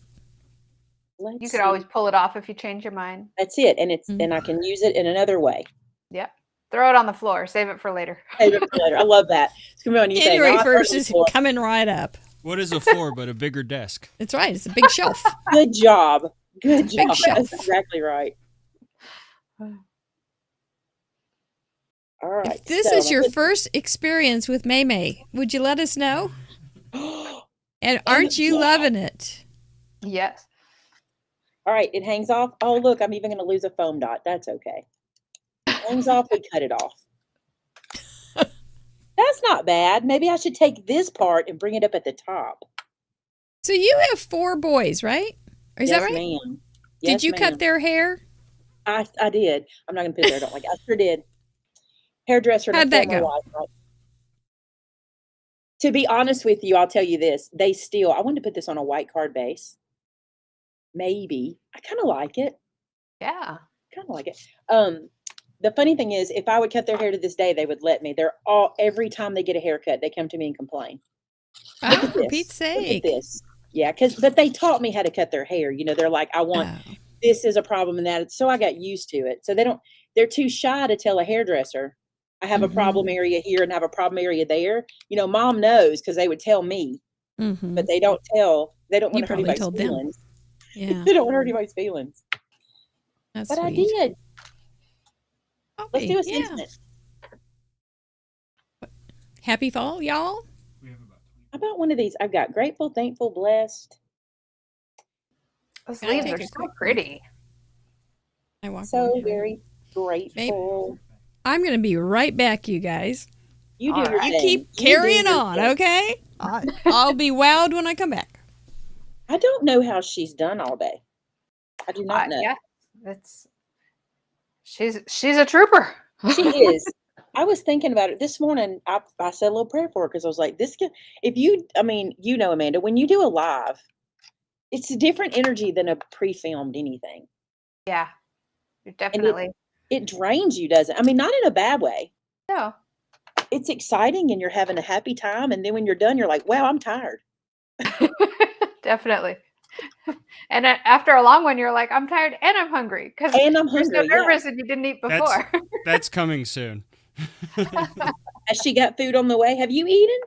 Let's You could see. always pull it off if you change your mind. That's it. And it's Mhm. and I can use it in another way. Yep. Throw it on the floor. Save it for later. Save it for later. I love that. It's gonna be on you saying, January "Oh, I throw it 1st on the is floor." coming right up. What is a floor but a bigger desk? That's right. It's a big shelf. Good job. Good It's a big job. shelf. That's exactly right. All right. If this so is I'm your gonna first experience with Maymay, would you let us know? put- And aren't you yeah. loving it? Yes. All right, it hangs off. Oh, look, I'm even going to lose a foam dot. That's okay. Hangs off, we cut it off. That's not bad. Maybe I should take this part and bring it up at the top. So you have 4 boys, right? Or is Yes, that right? ma'am. Did Yes, you ma'am. cut their hair? I did. I'm not going to put it there. I don't like it. I sure did. Hairdresser. and a How'd that former go? wife, right? To be honest with you, I'll tell you this. I wanted to put this on a white card base. Maybe. I kind of like it. Yeah. Kind of like it. The funny thing is, if I would cut their hair to this day, they would let me. Every time they get a haircut, they come to me and complain. Look Oh, at for this. Pete's Look at sake. this. Yeah, but they taught me how to cut their hair. You know, they're like, I want Oh. this is a problem and that. So I got used to it. So they're too shy to tell a hairdresser, I have a problem area here and have a problem area there. You know, mom knows because they would tell me, Mhm. but they don't want You to hurt probably anybody's told them. feelings. Yeah, They don't want to hurt anybody's feelings. that's But I sweet. did. Okay, Let's do a yeah. sentiment. Happy fall, y'all. How about one of these? I've got grateful, thankful, blessed. Those Can I leaves take are a so quick pretty. I walk So away. very grateful. I'm going to be right back, you guys. You do All your right. You thing. keep You do carrying your on, thing. okay? I'll be wowed when I come back. I don't know how she's done all day. I do not know. Yeah. She's a trooper. She is. I was thinking about it this morning. I said a little prayer for her because I was like, you know, Amanda, when you do a live, it's a different energy than a pre-filmed anything. Yeah. You're definitely. It drains you, doesn't it? I mean, not in a bad way. No. It's exciting and you're having a happy time. And then when you're done, you're like, wow, I'm tired. Definitely. And after a long one, you're like, I'm tired and I'm hungry because And I'm you're so hungry. Yeah. nervous and you didn't eat before. That's coming soon. Has she got food on the way? Have you eaten?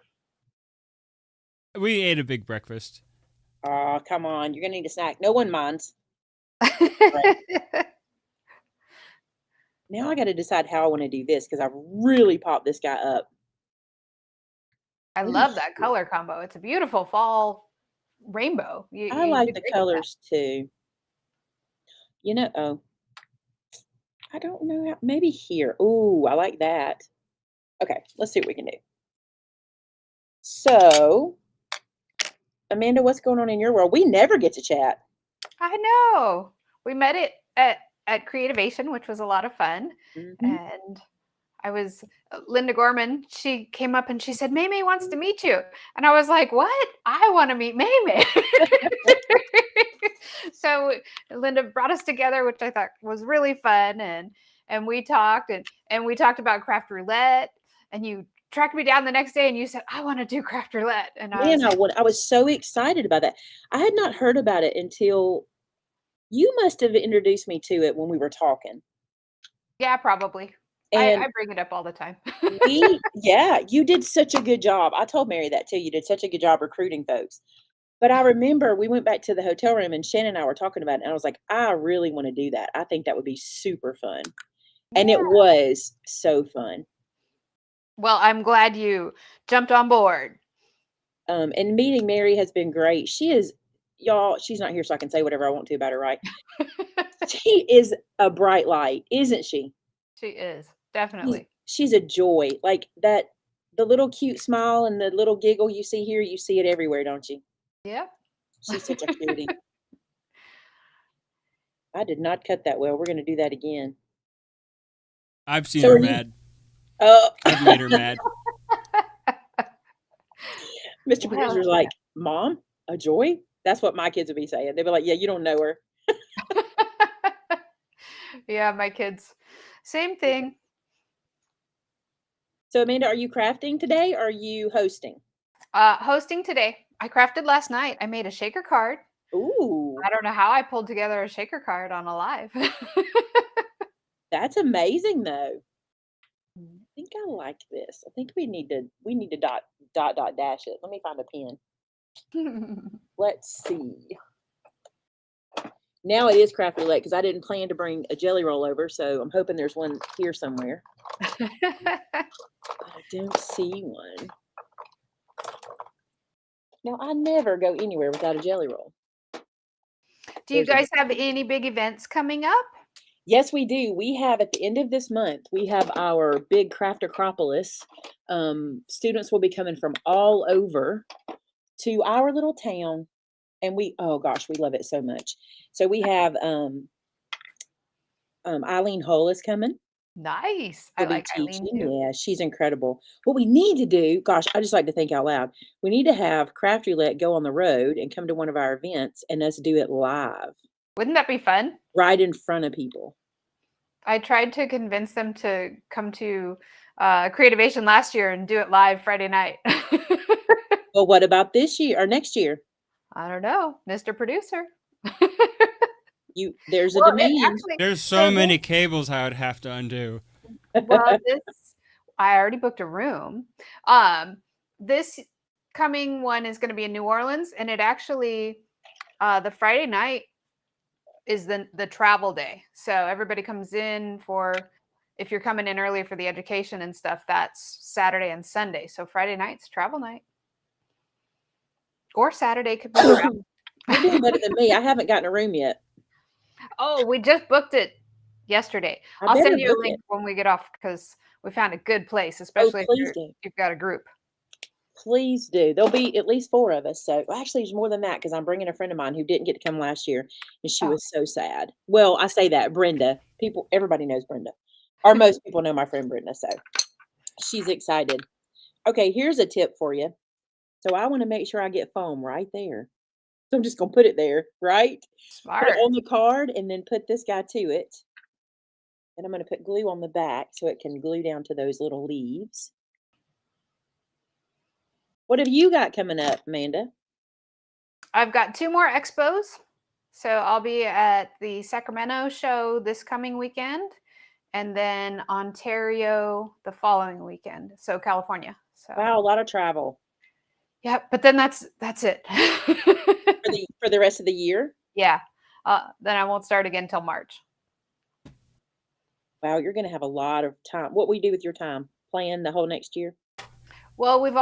We ate a big breakfast. Oh, come on. You're going to need a snack. No one minds. Now I got to decide how I want to do this because I've really popped this guy up. I love that color combo. It's a beautiful fall rainbow. I You like did the great with that. colors too. You know, I don't know how, maybe here. Ooh, I like that. Okay, let's see what we can do. So, Amanda, what's going on in your world? We never get to chat. I know. We met it at Creativation, which was a lot of fun. Mm-hmm. And I was Linda Gorman. She came up and she said, Maymay wants to meet you. And I was like, what? I want to meet Maymay. So Linda brought us together, which I thought was really fun. And we talked and we talked about craft roulette. and you tracked me down the next day and you said, I want to do craft roulette. And I Man, was I was so excited about that. I had not heard about it until you must have introduced me to it when we were talking. yeah, probably. And I bring it up all the time. yeah, you did such a good job. I told Mary that too. You did such a good job recruiting folks. But I remember we went back to the hotel room and Shannon and I were talking about it. And I was like, I really want to do that. I think that would be super fun. And it was so fun. Well, I'm glad you jumped on board. And meeting Mary has been great. She is, y'all, she's not here so I can say whatever I want to about her, right? She is a bright light, isn't she? She is, definitely. She's a joy. Like that, the little cute smile and the little giggle you see here, you see it everywhere, don't you? Yeah. She's such a cutie. I did not cut that well. We're going to do that again. I've seen her mad. I've made her mad. Mr. Producer's like, Mom, a joy? That's what my kids would be saying. They'd be like, yeah, you don't know her. Yeah, my kids. Same thing. So, Amanda, are you crafting today or are you hosting? Hosting today. I crafted last night. I made a shaker card. Ooh. I don't know how I pulled together a shaker card on a live. That's amazing, though. I think I like this. I think we need to dot dash it. Let me find a pen. Let's see. Now it is craft roulette because I didn't plan to bring a jelly roll over, so I'm hoping there's one here somewhere. But I don't see one. Now I never go anywhere without a jelly roll. Do you guys have any big events coming up? Yes, we do. We have at the end of this month, we have our big Craft Acropolis. Students will be coming from all over to our little town. And oh gosh, we love it so much. So we have Eileen Hull is coming. Nice. I like Eileen too. Yeah, she's incredible. What we need to do, gosh, I just like to think out loud. We need to have Craft Roulette go on the road and come to one of our events and us do it live. Wouldn't that be fun? Right in front of people. I tried to convince them to come to Creativation last year and do it live Friday night. Well, what about this year or next year? I don't know, Mr. Producer. There's a demand. There's so many cables I would have to undo. Well, I already booked a room. This coming one is going to be in New Orleans, and it actually the Friday night is the travel day. So everybody comes in for, if you're coming in early for the education and stuff, that's Saturday and Sunday. So Friday night's travel night. Or Saturday could be travel. You're doing better than me. I haven't gotten a room yet. Oh, we just booked it yesterday. I'll send you a link when we get off because we found a good place, especially if you've got a group. Please do. There'll be at least 4 of us. So actually, there's more than that because I'm bringing a friend of mine who didn't get to come last year, and she was so sad. Well, I say that Brenda. Everybody knows Brenda, or most people know my friend Brenda. So she's excited. Okay, here's a tip for you. So I want to make sure I get foam right there. So I'm just gonna put it there, right? Smart. Put it on the card, and then put this guy to it. And I'm gonna put glue on the back so it can glue down to those little leaves. What have you got coming up, Amanda? I've got 2 more expos. So I'll be at the Sacramento show this coming weekend, and then Ontario the following weekend. So California. So wow, a lot of travel. Yeah, but then that's it. for the rest of the year? Yeah. Then I won't start again till March. Wow, you're going to have a lot of time. What will you do with your time? Plan the whole next year? Well, we've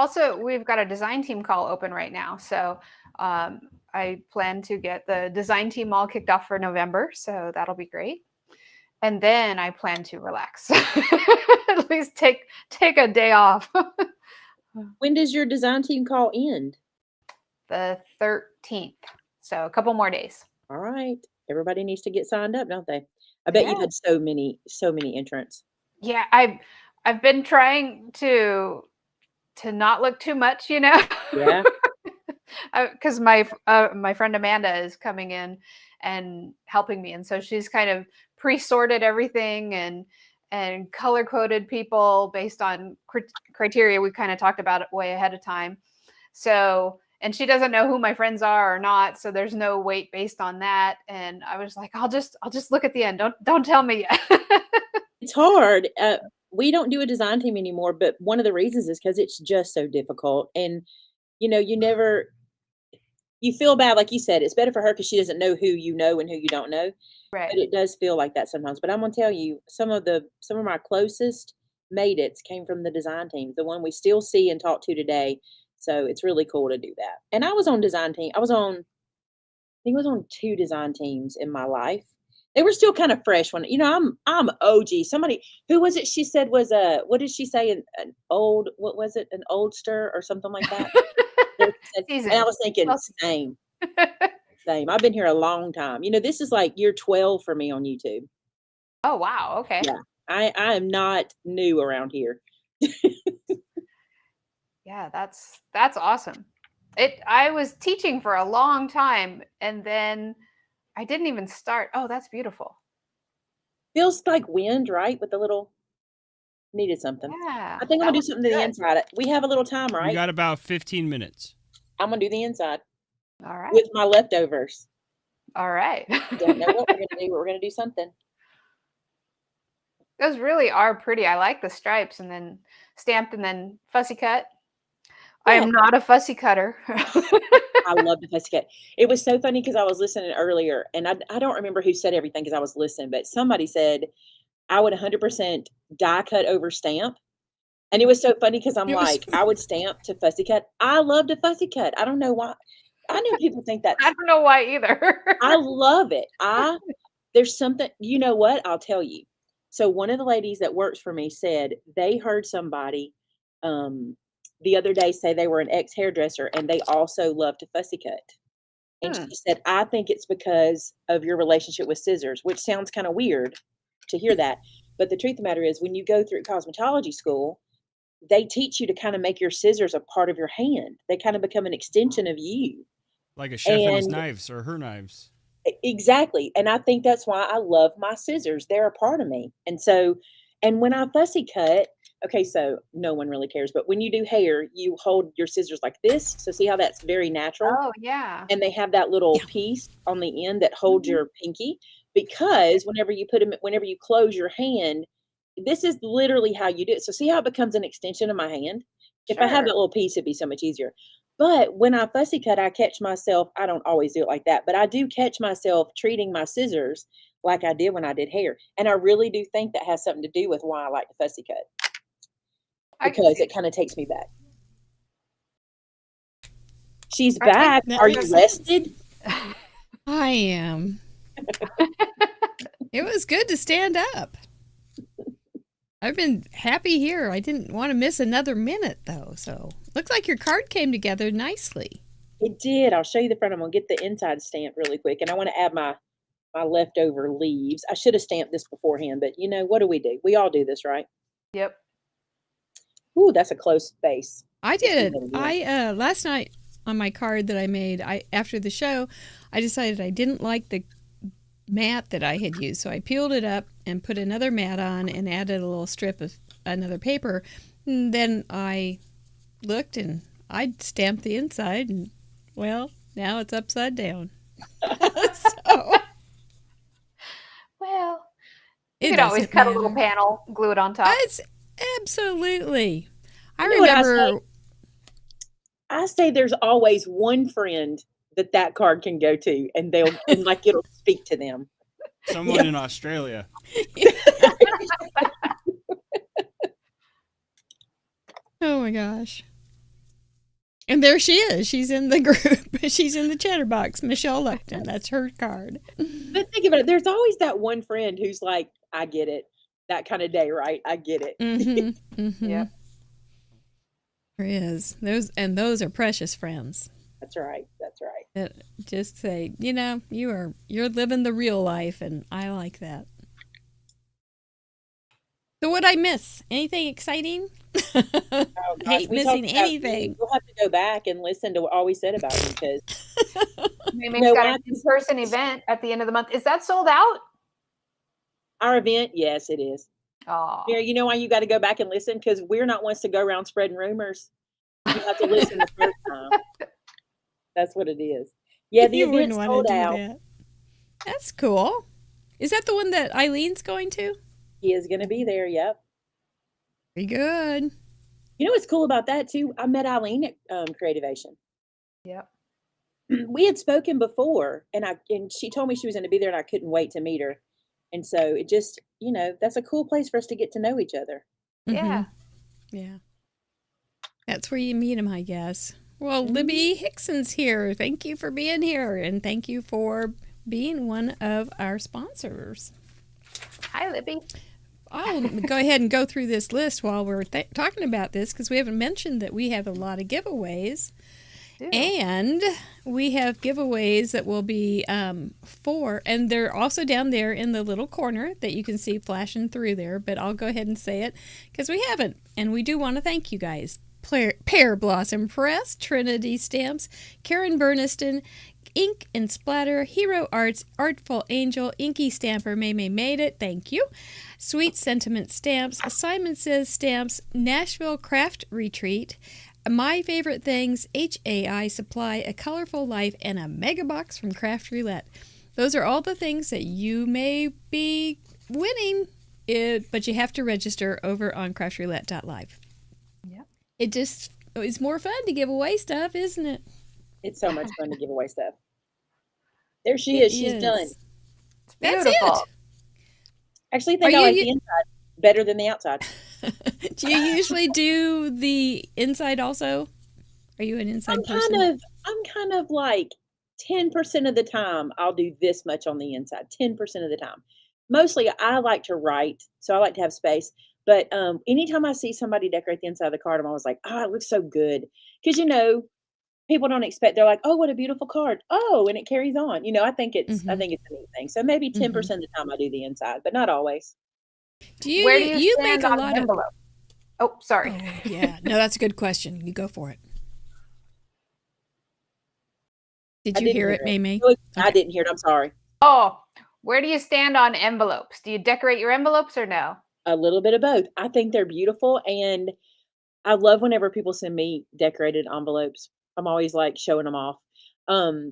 got a design team call open right now. So I plan to get the design team all kicked off for November. So that'll be great. And then I plan to relax. At least take a day off. When does your design team call end? The 13th. So a couple more days. All right. Everybody needs to get signed up, don't they? I bet you've had so many entrants. Yeah, I've been trying to not look too much, you know. Yeah. Because my friend Amanda is coming in and helping me, and so she's kind of pre-sorted everything, and and color coded people based on criteria we kind of talked about it way ahead of time. So, and she doesn't know who my friends are or not, so there's no weight based on that. And I was like, I'll just look at the end. Don't tell me yet. It's hard. We don't do a design team anymore, but one of the reasons is because it's just so difficult. And you feel bad, like you said, it's better for her because she doesn't know who you know and who you don't know. Right. But it does feel like that sometimes. But I'm gonna tell you, some of my closest mates came from the design team, the one we still see and talk to today. So it's really cool to do that. And I was on design team. I think I was on 2 design teams in my life. They were still kind of fresh when, I'm OG. Somebody, who was it? She said was what did she say? An oldster or something like that. And I was thinking, same. I've been here a long time. This is like year 12 for me on YouTube. Oh, wow. Okay. Yeah. I am not new around here. Yeah, that's awesome. I was teaching for a long time and then I didn't even start. Oh, that's beautiful. Feels like wind, right? With the little needed something. Yeah. I think I'm gonna do something to the inside. We have a little time, right? We got about 15 minutes. I'm gonna do the inside. All right. With my leftovers. All right. Don't know what we're gonna do, but we're gonna do something. Those really are pretty. I like the stripes and then stamped and then fussy cut. I am not a fussy cutter. I love the fussy cut. It was so funny because I was listening earlier and I don't remember who said everything because I was listening, but somebody said I would 100% die cut over stamp. And it was so funny because I'm like, I would stamp to fussy cut. I love to fussy cut. I don't know why. I know people think that. I don't know why either. I love it. There's something, you know what? I'll tell you. So one of the ladies that works for me said they heard somebody the other day say they were an ex-hairdresser and they also love to fussy cut. And she said, I think it's because of your relationship with scissors, which sounds kind of weird to hear that. But the truth of the matter is when you go through cosmetology school, they teach you to kind of make your scissors a part of your hand. They kind of become an extension of you. Like a chef and his knives or her knives. Exactly. And I think that's why I love my scissors. They're a part of me. And when I fussy cut, okay, so no one really cares, but when you do hair, you hold your scissors like this. So see how that's very natural? Oh, yeah. And they have that little piece on the end that holds your pinky, because whenever you close your hand, this is literally how you do it. So see how it becomes an extension of my hand? If I had that little piece, it'd be so much easier. But when I fussy cut, I catch myself, I don't always do it like that, but I do catch myself treating my scissors like I did when I did hair. And I really do think that has something to do with why I like to fussy cut. Because it kind of takes me back. She's back. Are you rested? I am. It was good to stand up. I've been happy here. I didn't want to miss another minute, though. So looks like your card came together nicely. It did. I'll show you the front. I'm going to get the inside stamp really quick. And I want to add my leftover leaves. I should have stamped this beforehand, but what do? We all do this, right? Yep. Ooh, that's a close space. I did. Last night on my card that I made, after the show, I decided I didn't like the mat that I had used. So I peeled it up and put another mat on and added a little strip of another paper. And then I looked and I stamped the inside and, well, now it's upside down. Well, you could always cut a little panel, glue it on top. Absolutely. I remember. I say there's always one friend that card can go to, and it'll speak to them. Someone in Australia. Oh my gosh. And there she is. She's in the group. She's in the chatterbox. Michelle Lupton. That's her card. But think about it. There's always that one friend who's like, I get it. That kind of day, right? I get it. Mm-hmm. Mm-hmm. Yeah. There is. Those are precious friends. That's right. That's right. That just say, you're living the real life, and I like that. So what'd I miss? Anything exciting? Oh, Hate missing anything. We'll have to go back and listen to what all we said about you, because Maymay's got an in-person event at the end of the month. Is that sold out? Our event, yes, it is. Oh, Yeah, you know why you got to go back and listen? Because we're not ones to go around spreading rumors. You have to listen the first time. That's what it is. Yeah, the You wouldn't event's want sold to do out. that. That's cool. Is that the one that Eileen's going to? He is going to be there. Yep. Very good. You know what's cool about that too? I met Eileen at Creativation. yep. We had spoken before, and she told me she was going to be there, and I couldn't wait to meet her. And so it just, that's a cool place for us to get to know each other. Yeah. Yeah. That's where you meet them, I guess. Well, Libby Hickson's here. Thank you for being here, and thank you for being one of our sponsors. Hi, Libby. I'll go ahead and go through this list while we're talking about this, because we haven't mentioned that we have a lot of giveaways. And we have giveaways that will be for, and they're also down there in the little corner that you can see flashing through there, but I'll go ahead and say it because we haven't. And we do want to thank you guys. Pear Blossom Press, Trinity Stamps, Karen Burniston, Ink and Splatter, Hero Arts, Artful Angel, Inky Stamper, Maymay Made It, thank you. Sweet Sentiment Stamps, Simon Says Stamps, Nashville Craft Retreat, My Favorite Things, HAI Supply, A Colorful Life, and a mega box from Craft Roulette. Those are all the things that you may be winning, but you have to register over on craftroulette.live. Yep. It's more fun to give away stuff, isn't it? It's so much fun to give away stuff. There she is. She's done. That's it. Actually, I think I like the inside better than the outside. Do you usually do the inside also? Are you an inside person? I'm kind of like 10% of the time I'll do this much on the inside. 10% of the time. Mostly I like to write, so I like to have space. But anytime I see somebody decorate the inside of the card, I'm always like, oh, it looks so good. Because people don't expect. They're like, oh, what a beautiful card. Oh, and it carries on. I think it's a neat thing. So maybe 10% of the time I do the inside, but not always. Where do you make a lot of envelope? Oh, sorry. Oh, yeah. No, that's a good question. You go for it. Did you hear it, Maymay? I didn't hear it. I'm sorry. Oh, where do you stand on envelopes? Do you decorate your envelopes or no? A little bit of both. I think they're beautiful, and I love whenever people send me decorated envelopes. I'm always like showing them off. I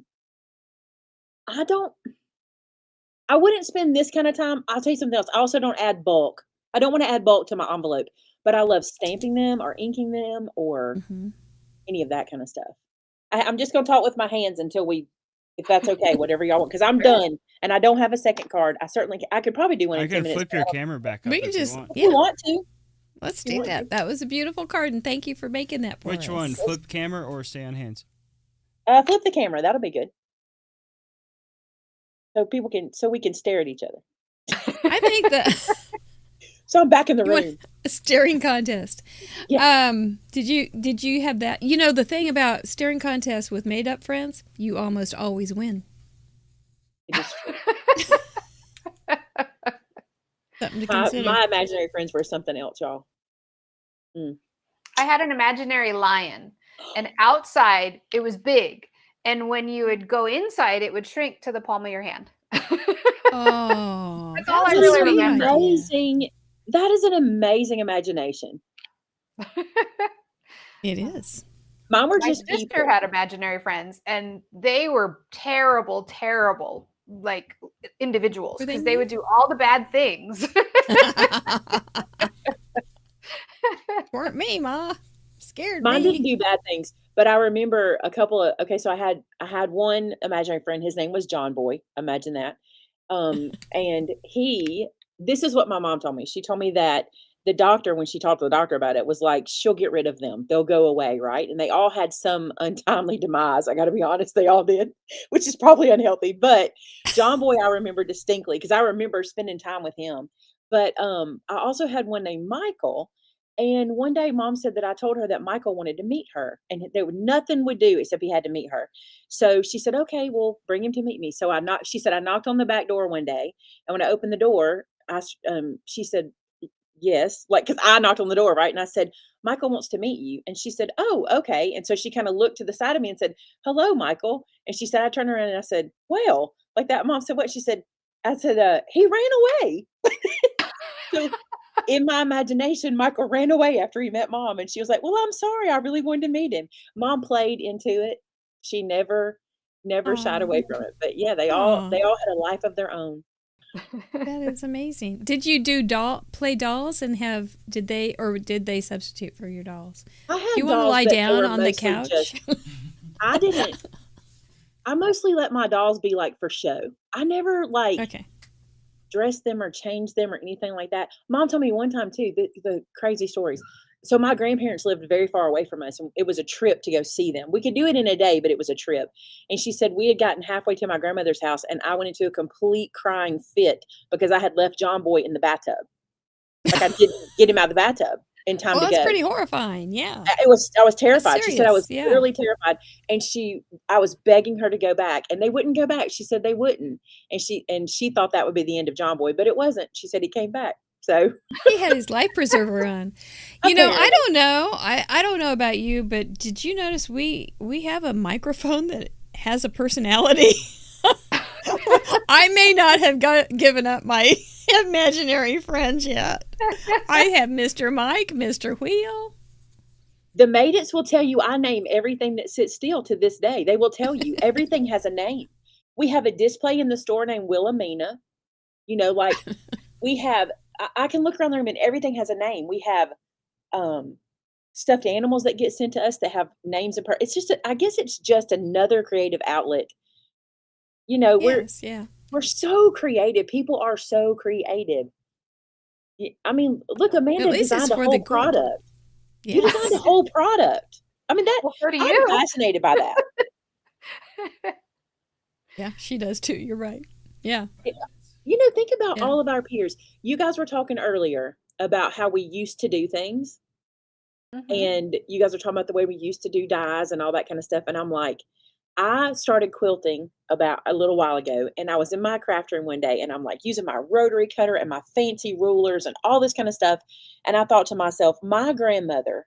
wouldn't spend this kind of time. I'll tell you something else. I also don't add bulk. I don't want to add bulk to my envelope, but I love stamping them or inking them or any of that kind of stuff. I'm just going to talk with my hands until if that's okay, whatever y'all want, because I'm done and I don't have a second card. I could probably do one in 10 minutes. I can flip your camera back up. We can just, if you want to. Let's do that. That was a beautiful card, and thank you for making that for us. Which one? Flip camera or stay on hands? Flip the camera. That'll be good. So we can stare at each other. I think that. So I'm back in the room. A staring contest. Yeah. Did you have that? The thing about staring contests with made up friends, you almost always win. It is true. Something to consider. My imaginary friends were something else, y'all. I had an imaginary lion, and outside it was big, and when you would go inside, it would shrink to the palm of your hand. Oh, that's all I really remember. Amazing. That is an amazing imagination. It is. Mine were My sister had imaginary friends, and they were terrible, terrible, like individuals, because they would do all the bad things. Weren't me, Ma. Scared Mine me. didn't do bad things, but I remember a couple of. Okay, so I had one imaginary friend. His name was John Boy. Imagine that. And this is what my mom told me. She told me that the doctor, when she talked to the doctor about it, was like, she'll get rid of them. They'll go away, right? And they all had some untimely demise. I got to be honest, they all did, which is probably unhealthy. But John Boy, I remember distinctly because I remember spending time with him. But I also had one named Michael. And one day Mom said that I told her that Michael wanted to meet her and nothing would do except he had to meet her. So she said, okay, well, bring him to meet me. So she said, I knocked on the back door one day. And when I opened the door, she said, yes, because I knocked on the door, right? And I said, Michael wants to meet you. And she said, oh, okay. And so she kind of looked to the side of me and said, hello, Michael. And she said, I turned around and I said, well, like that. Mom said, what? She said, I said, he ran away. So in my imagination, Michael ran away after he met Mom, and she was like, "Well, I'm sorry. I really wanted to meet him." Mom played into it. She never shied away from it. But yeah, they all had a life of their own. That is amazing. Did you play dolls and did they substitute for your dolls? I had Do you want to dolls, lie but they down were on the mostly couch? I didn't. I mostly let my dolls be like for show. I never dress them or change them or anything like that. Mom told me one time too, the crazy stories. So my grandparents lived very far away from us, and it was a trip to go see them. We could do it in a day, but it was a trip. And she said we had gotten halfway to my grandmother's house, and I went into a complete crying fit because I had left John Boy in the bathtub. Like I didn't get him out of the bathtub in time to go. That's pretty horrifying. Yeah. I was terrified. She said I was yeah. literally terrified. And I was begging her to go back, and they wouldn't go back. She said they wouldn't. And she thought that would be the end of John Boy, but it wasn't. She said he came back. So he had his life preserver on. You know, I don't know. I don't know about you, but did you notice we have a microphone that has a personality? I may not have given up my imaginary friends yet. I have Mr. Mike, Mr. Wheel. The maidens will tell you I name everything that sits still to this day. They will tell you everything has a name. We have a display in the store named Wilhelmina. You know, like we have, I can look around the room and everything has a name. We have stuffed animals that get sent to us that have names and it's just, I guess it's just another creative outlet. You know, we're so creative. People are so creative. I mean, look, Amanda designed a whole product. Yes. You designed a whole product. I mean, I'm fascinated by that. Yeah, she does too. You're right. Yeah. You know, think about all of our peers. You guys were talking earlier about how we used to do things. Mm-hmm. And you guys are talking about the way we used to do dyes and all that kind of stuff. And I'm like, I started quilting about a little while ago, and I was in my craft room one day, and I'm like using my rotary cutter and my fancy rulers and all this kind of stuff. And I thought to myself, my grandmother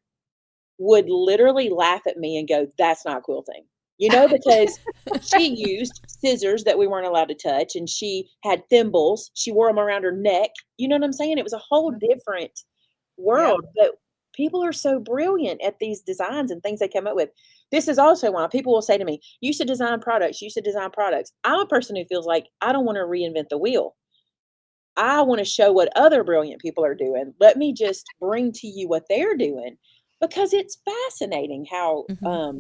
would literally laugh at me and go, "That's not quilting." You know, because she used scissors that we weren't allowed to touch, and she had thimbles. She wore them around her neck. You know what I'm saying? It was a whole different world. Yeah. But people are so brilliant at these designs and things they come up with. This is also why people will say to me, "You should design products. You should design products." I'm a person who feels like I don't want to reinvent the wheel. I want to show what other brilliant people are doing. Let me just bring to you what they're doing, because it's fascinating how, I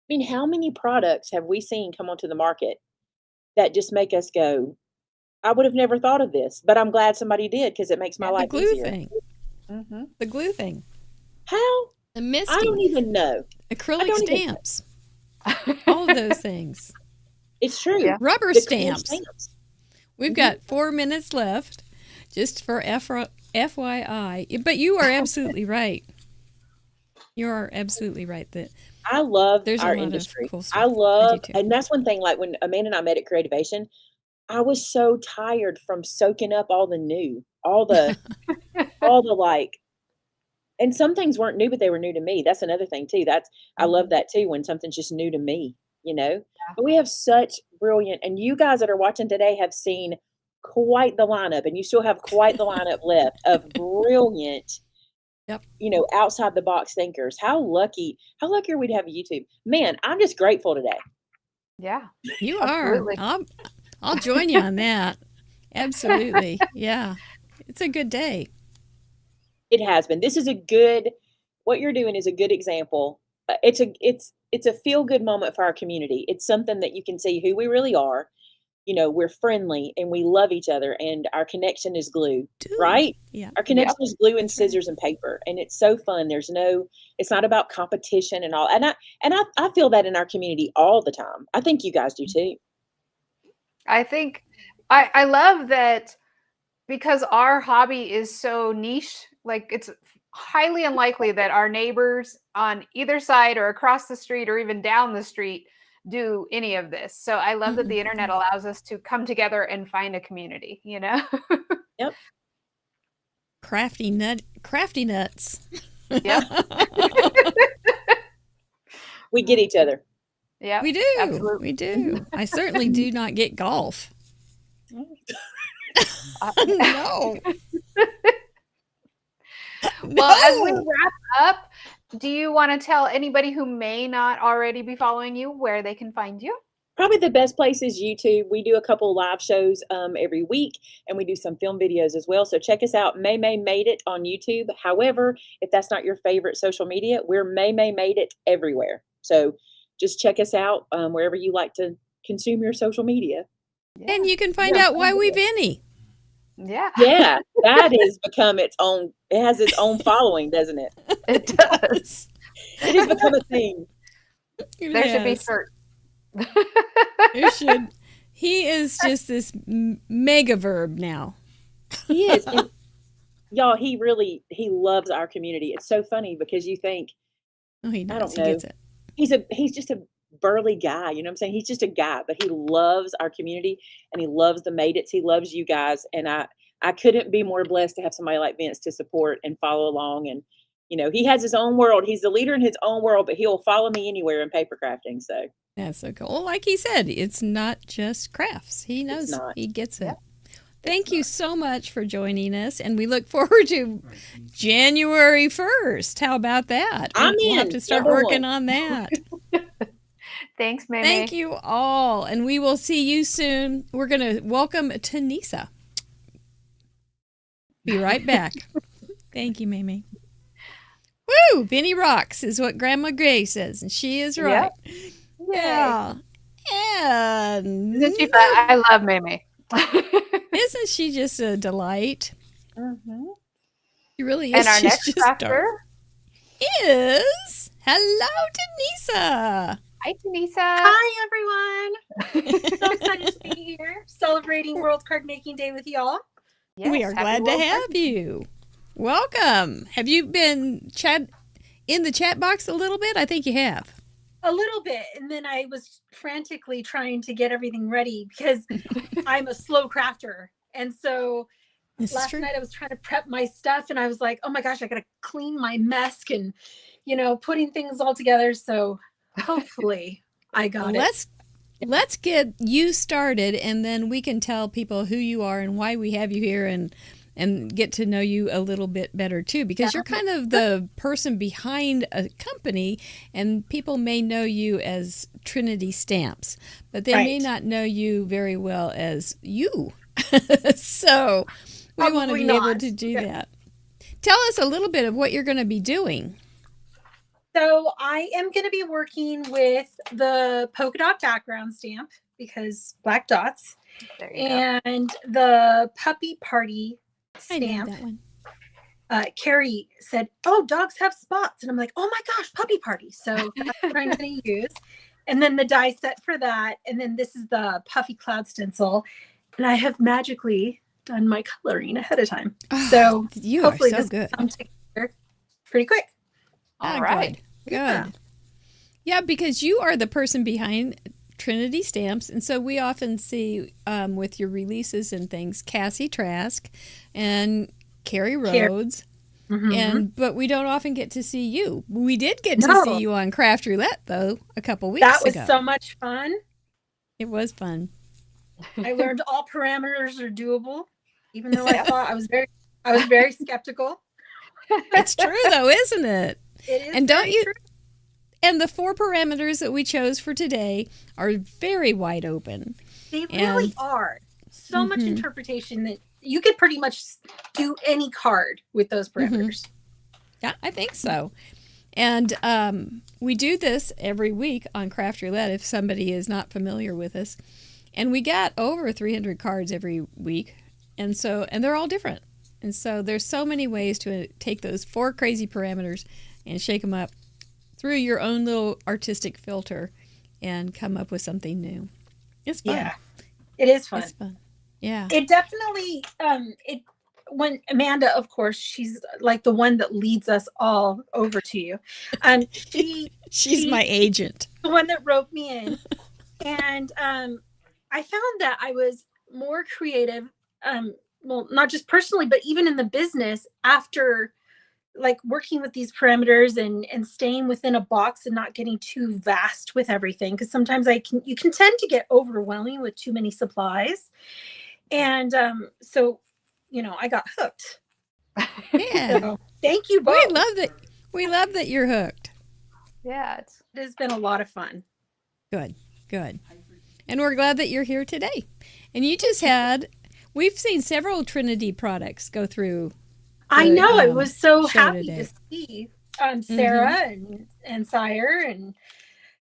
mean, how many products have we seen come onto the market that just make us go, I would have never thought of this, but I'm glad somebody did because it makes my life easier. Thing. The glue thing. How? The misty. I don't even know. Acrylic stamps. All of those things. It's true. Yeah. Rubber stamps. We've got 4 minutes left, just for FYI. But you are absolutely right. You are absolutely right that I love our industry. Cool I love, and that's one thing, like when Amanda and I met at Creativation, I was so tired from soaking up all the new, all the like, and some things weren't new, but they were new to me. That's another thing too. I love that too, when something's just new to me, you know. Yeah. But we have such brilliant, and you guys that are watching today have seen quite the lineup, and you still have quite the lineup left of brilliant, you know, outside the box thinkers. How lucky are we to have YouTube? Man, I'm just grateful today. Yeah, you are. I'll join you on that. Absolutely. Yeah. It's a good day. It has been. This is what you're doing is a good example. It's a feel good moment for our community. It's something that you can see who we really are. You know, we're friendly and we love each other, and our connection is glue, right? Yeah. Our connection is glue and scissors and paper. And it's so fun. It's not about competition and all. And I feel that in our community all the time. I think you guys do too. I think I love that, because our hobby is so niche. Like, it's highly unlikely that our neighbors on either side or across the street or even down the street do any of this. So I love that the internet allows us to come together and find a community, you know? Yep. Crafty nuts. Yep. We get each other. Yeah, we do. Absolutely. We do. I certainly do not get golf. No. Well, as we wrap up, do you want to tell anybody who may not already be following you where they can find you? Probably the best place is YouTube. We do a couple live shows every week, and we do some film videos as well. So check us out. Maymay Made It on YouTube. However, if that's not your favorite social media, we're Maymay Made It everywhere. So just check us out wherever you like to consume your social media. And you can find out why we Vinny. Yeah. Yeah, that has become its own. It has its own following, doesn't it? It does. It has become a thing. There should be certain. There should. He is just this mega verb now. He is. And y'all, he loves our community. It's so funny because you think, Oh, he does. I don't He know. gets it. He's just a burly guy. You know what I'm saying? He's just a guy, but he loves our community and he loves the Made It's. He loves you guys. And I couldn't be more blessed to have somebody like Vince to support and follow along. And, you know, he has his own world. He's the leader in his own world, but he'll follow me anywhere in paper crafting. So That's so cool. Well, like he said, it's not just crafts. He knows. He gets it. Yep. Thank you so much for joining us, and we look forward to January 1st. How about that? We'll have to start working on that. Thanks, Maymay. Thank you all, and we will see you soon. We're going to welcome Taniesa. Be right back. Thank you, Maymay. Woo! Vinny rocks is what Grandma Gray says, and she is right. Yep. Yeah. And Isn't she fun? I love Maymay. isn't she just a delight? Mm-hmm. She really is. And our She's next just crafter is hello, Taniesa. Hi, Taniesa. Hi, everyone. So excited to be here celebrating World Card Making Day with y'all. Yes, We are glad to have you. Welcome. Have you been in the chat box a little bit? I think you have. A little bit, and then I was frantically trying to get everything ready because I'm a slow crafter. And so last night I was trying to prep my stuff and I was like, oh my gosh, I gotta clean my mess and, you know, putting things all together. So hopefully I got it. Let's get you started, and then we can tell people who you are and why we have you here, and get to know you a little bit better too, because you're kind of the person behind a company, and people may know you as Trinity Stamps, but they may not know you very well as you. So we want to be able to do that. Tell us a little bit of what you're going to be doing. So I am going to be working with the polka dot background stamp because black dots, and the puppy party stamp. That one. Carrie said, oh, dogs have spots. And I'm like, oh my gosh, puppy party. So that's what I'm going to use. And then the die set for that. And then this is the puffy cloud stencil. And I have magically done my coloring ahead of time. So you hopefully are so this good. will come together pretty quick. All right. Good. Yeah, because you are the person behind Trinity Stamps, and so we often see with your releases and things Cassie Trask and Carrie Rhodes, but we don't often get to see you. We did get to see you on Craft Roulette though a couple weeks ago. That was so much fun. It was fun. I learned all parameters are doable, even though I thought I was very skeptical. It's true though, isn't it? It is. And don't you? True. And the 4 parameters that we chose for today are very wide open. They really are. So much interpretation that you could pretty much do any card with those parameters. Yeah, I think so. And we do this every week on Craft Roulette if somebody is not familiar with us. And we got over 300 cards every week. And they're all different. And so there's so many ways to take those 4 crazy parameters and shake them up through your own little artistic filter and come up with something new. It's fun. Yeah, it is fun. It's fun. Yeah. It definitely, when Amanda, of course, she's like the one that leads us all over to you. She's my agent. The one that roped me in. And I found that I was more creative, well, not just personally, but even in the business after like working with these parameters and staying within a box and not getting too vast with everything. Cause sometimes you can tend to get overwhelming with too many supplies. And so, you know, I got hooked. Yeah. So, thank you both. We love that you're hooked. Yeah, It has been a lot of fun. Good. And we're glad that you're here today. And you just we've seen several Trinity products go through. I know. I was so show happy today. to see Sarah and Sire, and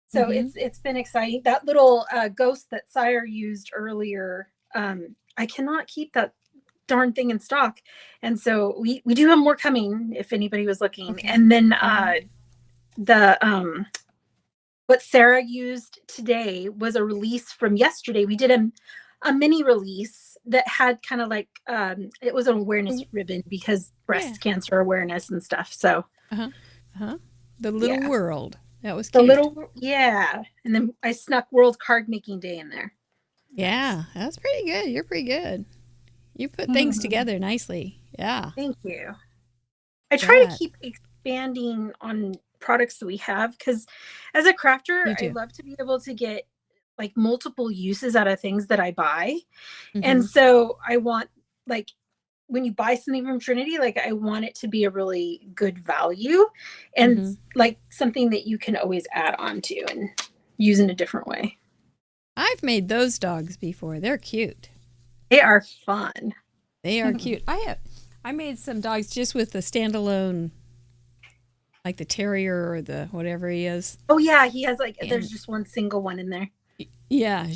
so it's been exciting. That little ghost that Sire used earlier, I cannot keep that darn thing in stock, and so we do have more coming if anybody was looking. Okay. And then the what Sarah used today was a release from yesterday. We did a mini release that had kind of like it was an awareness ribbon because breast cancer awareness and stuff. So the little world, that was the cute. and then I snuck World Card Making Day in there. Yeah, that's pretty good. You're pretty good. You put things together nicely. Yeah, thank you. I try to keep expanding on products that we have, because as a crafter I love to be able to get like multiple uses out of things that I buy. And so I want, like, when you buy something from Trinity, like, I want it to be a really good value and like something that you can always add on to and use in a different way. I've made those dogs before. They're cute. They are fun. They are cute. I made some dogs just with the standalone, like the terrier or the whatever he is. Oh yeah, he has there's just one single one in there. Yeah,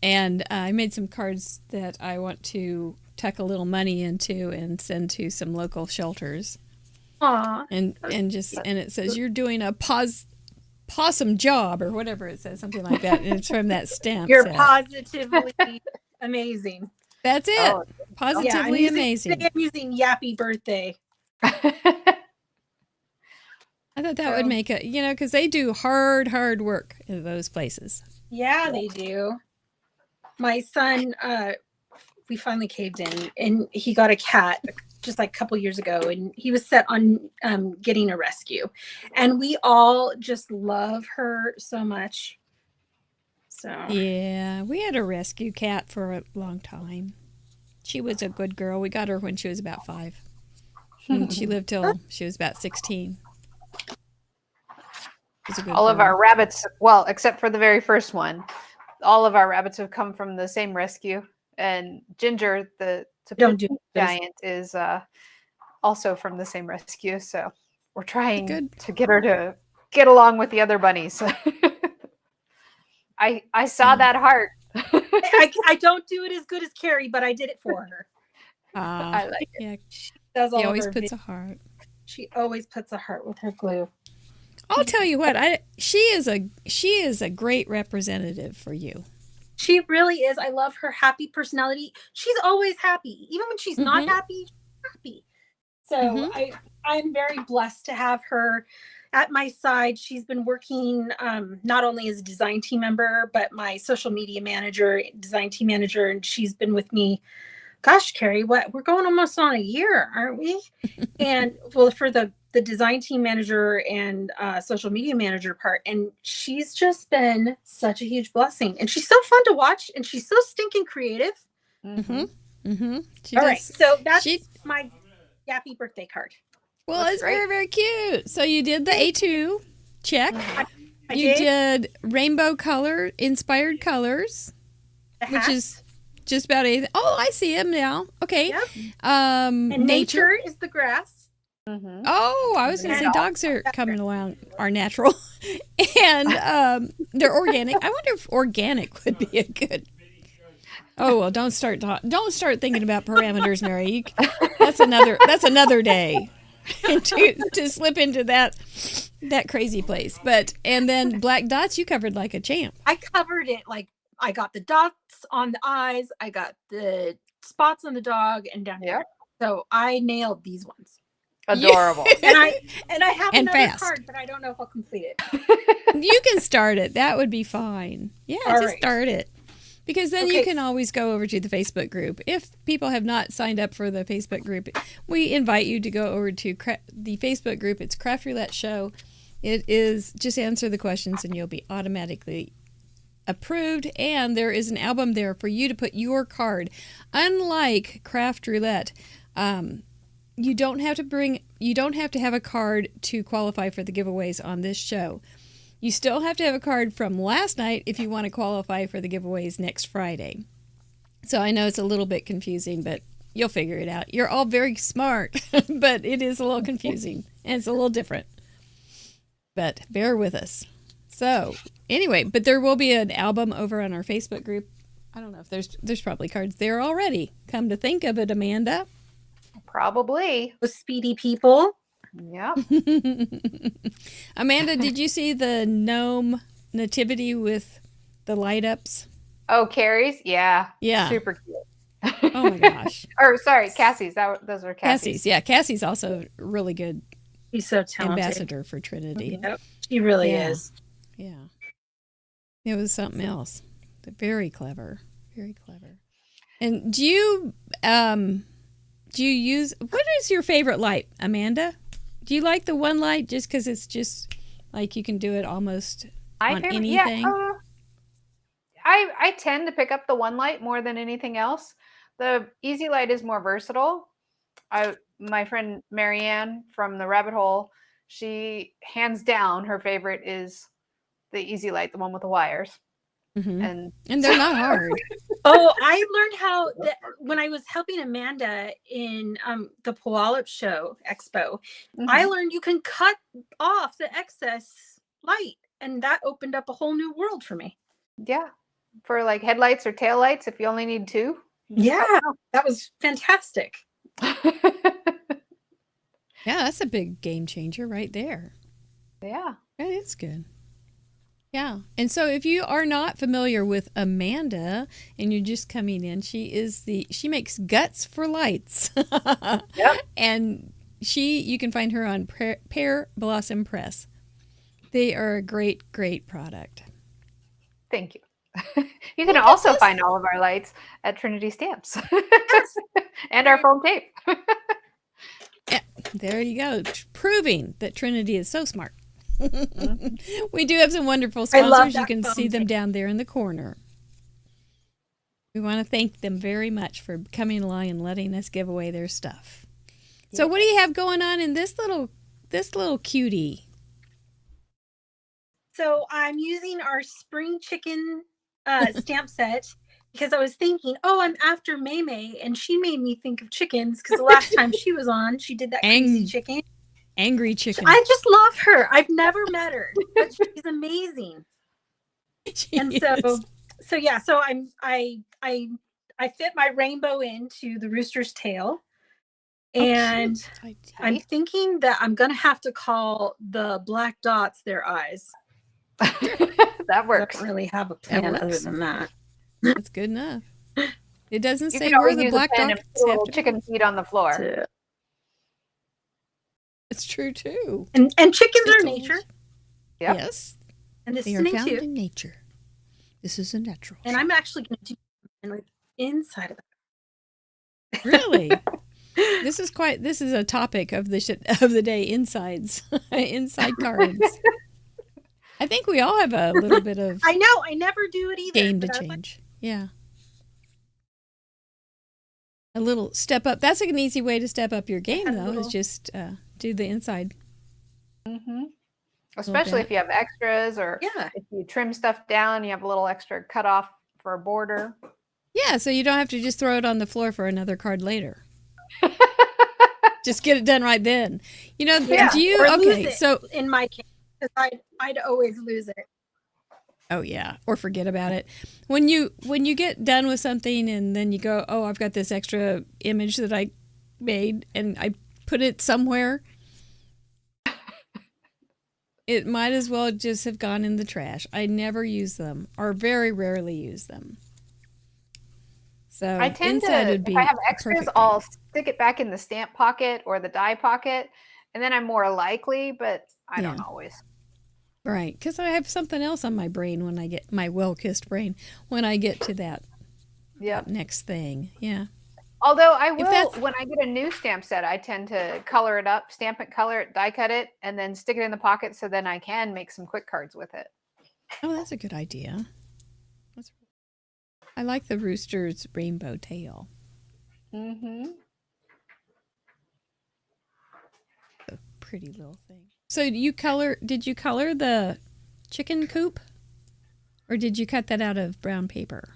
and I made some cards that I want to tuck a little money into and send to some local shelters. Aww. And it says you're doing a possum job or whatever it says, something like that. And it's from that stamp. You're set. positively amazing. That's it. Positively amazing. Today I'm using Yappy Birthday. I thought that would make it, because they do hard work in those places. Yeah, they do. My son, we finally caved in, and he got a cat just like a couple years ago, and he was set on getting a rescue. And we all just love her so much. So yeah, we had a rescue cat for a long time. She was a good girl. We got her when she was about 5. And she lived till she was about 16. All of our rabbits, well, except for the very first one, all of our rabbits have come from the same rescue. And Ginger, the giant, is also from the same rescue. So we're trying to get her to get along with the other bunnies. I saw that heart. I don't do it as good as Carrie, but I did it for her. I like it. Yeah. She does all She always her puts a heart. She always puts a heart with her glue. I'll tell you what, she is a great representative for you. She really is. I love her happy personality. She's always happy. Even when she's not happy, she's happy. So I'm very blessed to have her at my side. She's been working not only as a design team member, but my social media manager, design team manager, and she's been with me. Gosh, Carrie, we're going almost on a year, aren't we? And well, for the design team manager and social media manager part, and she's just been such a huge blessing. And she's so fun to watch, and she's so stinking creative. All right, so that's my Yappy birthday card. Well, it's very, very cute. So you did the A2 check. You did rainbow color inspired colors, which is just about anything. Oh, I see him now. Okay. Yep. And nature is the grass. Oh, I was going to say dogs are coming along, are natural, and they're organic. I wonder if organic would be a good. Oh well, don't start thinking about parameters, Mary. That's another day to slip into that crazy place. And then black dots, you covered like a champ. I covered it like I got the dots on the eyes, I got the spots on the dog, and down here. So I nailed these ones. Adorable. and I have And another fast. card, but I don't know if I'll complete it. You can start it. That would be fine. Yeah, All just right. start it. Because then you can always go over to the Facebook group. If people have not signed up for the Facebook group, we invite you to go over to the Facebook group. It's Craft Roulette Show. It is just answer the questions and you'll be automatically approved. And there is an album there for you to put your card. Unlike Craft Roulette, you don't have to have a card to qualify for the giveaways on this show. You still have to have a card from last night if you want to qualify for the giveaways next Friday. So I know it's a little bit confusing, but you'll figure it out. You're all very smart, but it is a little confusing and it's a little different. But bear with us. So anyway, but there will be an album over on our Facebook group. I don't know if there's probably cards there already. Come to think of it, Amanda. Probably. With speedy people. Yeah. Amanda, did you see the gnome nativity with the light ups? Oh, Carrie's? Yeah. Yeah. Super cute. Oh my gosh. Or sorry, Cassie's. Those are Cassie's. Yeah, Cassie's also really good. She's so talented. Ambassador for Trinity. Yep, she really is. Yeah. It was something else. Very clever. Very clever. And do you use, what is your favorite light, Amanda? Do you like the one light just because it's just like you can do it almost on anything? Yeah, I tend to pick up the one light more than anything else. The easy light is more versatile. My friend Marianne from the Rabbit Hole, she hands down her favorite is the easy light, the one with the wires. Mm-hmm. And they're not hard. Oh, I learned how when I was helping Amanda in the Puyallup Show Expo. I learned you can cut off the excess light, and that opened up a whole new world for me. Yeah, for like headlights or taillights, if you only need two. Yeah, that was fantastic. Yeah, that's a big game changer right there. Yeah, that is good. Yeah. And so if you are not familiar with Amanda and you're just coming in, she makes guts for lights. Yep. And you can find her on Pear Blossom Press. They are a great, great product. Thank you. You can also find all of our lights at Trinity Stamps. Yes. And our foam tape. Yeah, there you go. Proving that Trinity is so smart. We do have some wonderful sponsors. You can see them down there in the corner. We want to thank them very much for coming along and letting us give away their stuff. Yeah. So what do you have going on in this little cutie? So I'm using our spring chicken stamp set because I was thinking, I'm after Maymay, and she made me think of chickens because the last time she was on, she did that crazy chicken. Angry chicken. I just love her. I've never met her, but she's amazing. So I fit my rainbow into the rooster's tail, and I'm thinking that I'm gonna have to call the black dots their eyes. That works. I don't really have a plan other than that. That's good enough. It doesn't say where the black dots have chicken feet on the floor. It's true too. And chickens are nature. Yep. Yes. And this they are found in nature. This is a natural. And I'm actually going to do inside of it. Really? This is a topic of the day. Insides, inside cards. I think we all have a little bit of. I know. I never do it either. Game to change. Yeah. A little step up. That's an easy way to step up your game, though. Is just do the inside. Mm-hmm. Especially if you have extras, or if you trim stuff down, you have a little extra cut off for a border. Yeah, so you don't have to just throw it on the floor for another card later. Just get it done right then. Do you? Or lose it, so in my case, because I'd always lose it. Oh yeah, or forget about it. When you get done with something and then you go, I've got this extra image that I made and I put it somewhere. It might as well just have gone in the trash. I never use them, or very rarely use them. So I tend to, if I have extras, I'll stick it back in the stamp pocket or the die pocket, and then I'm more likely, but I don't always. Right, because I have something else on my brain when I get my well-kissed brain when I get to that next thing. Yeah. Although I will, when I get a new stamp set, I tend to color it up, stamp it, color it, die cut it, and then stick it in the pocket so then I can make some quick cards with it. Oh, that's a good idea. I like the rooster's rainbow tail. Mm-hmm. pretty little thing. So did you color the chicken coop? Or did you cut that out of brown paper?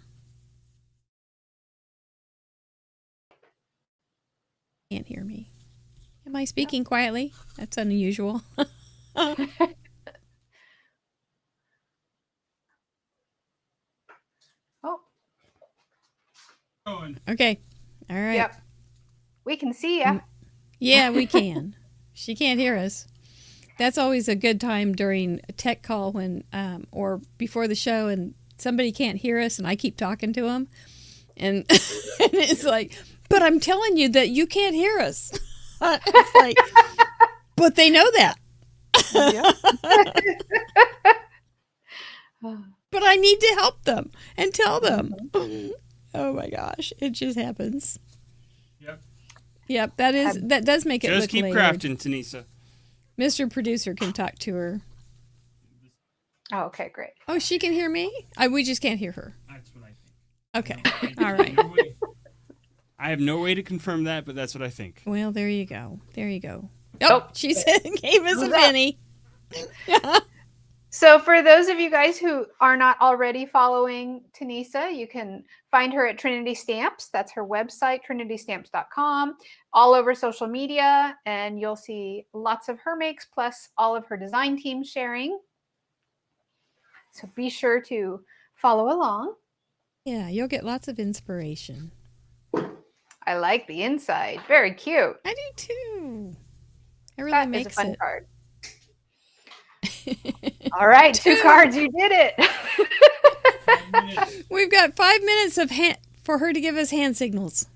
Can't hear me. Am I speaking quietly? That's unusual. Oh. Okay. All right. Yep. We can see ya. Yeah, we can. She can't hear us. That's always a good time during a tech call when, or before the show, and somebody can't hear us, and I keep talking to them, and, and it's like, but I'm telling you that you can't hear us. It's like, but they know that. But I need to help them and tell them. Oh my gosh, it just happens. Yep, that does make it just look keep layered. crafting, Taniesa. Mr. Producer can talk to her. Oh, okay, great. Oh, she can hear me? We just can't hear her. That's what I think. Okay. All right. I have no way to confirm that, but that's what I think. Well, there you go. There you go. Oh, she said gave us a penny. So for those of you guys who are not already following Taniesa, you can find her at Trinity Stamps. That's her website, trinitystamps.com, all over social media, and you'll see lots of her makes plus all of her design team sharing. So be sure to follow along. Yeah, you'll get lots of inspiration. I like the inside. Very cute. I do too. It really That makes is a fun it. card. All right, 2 cards. You did it. We've got 5 minutes of for her to give us hand signals.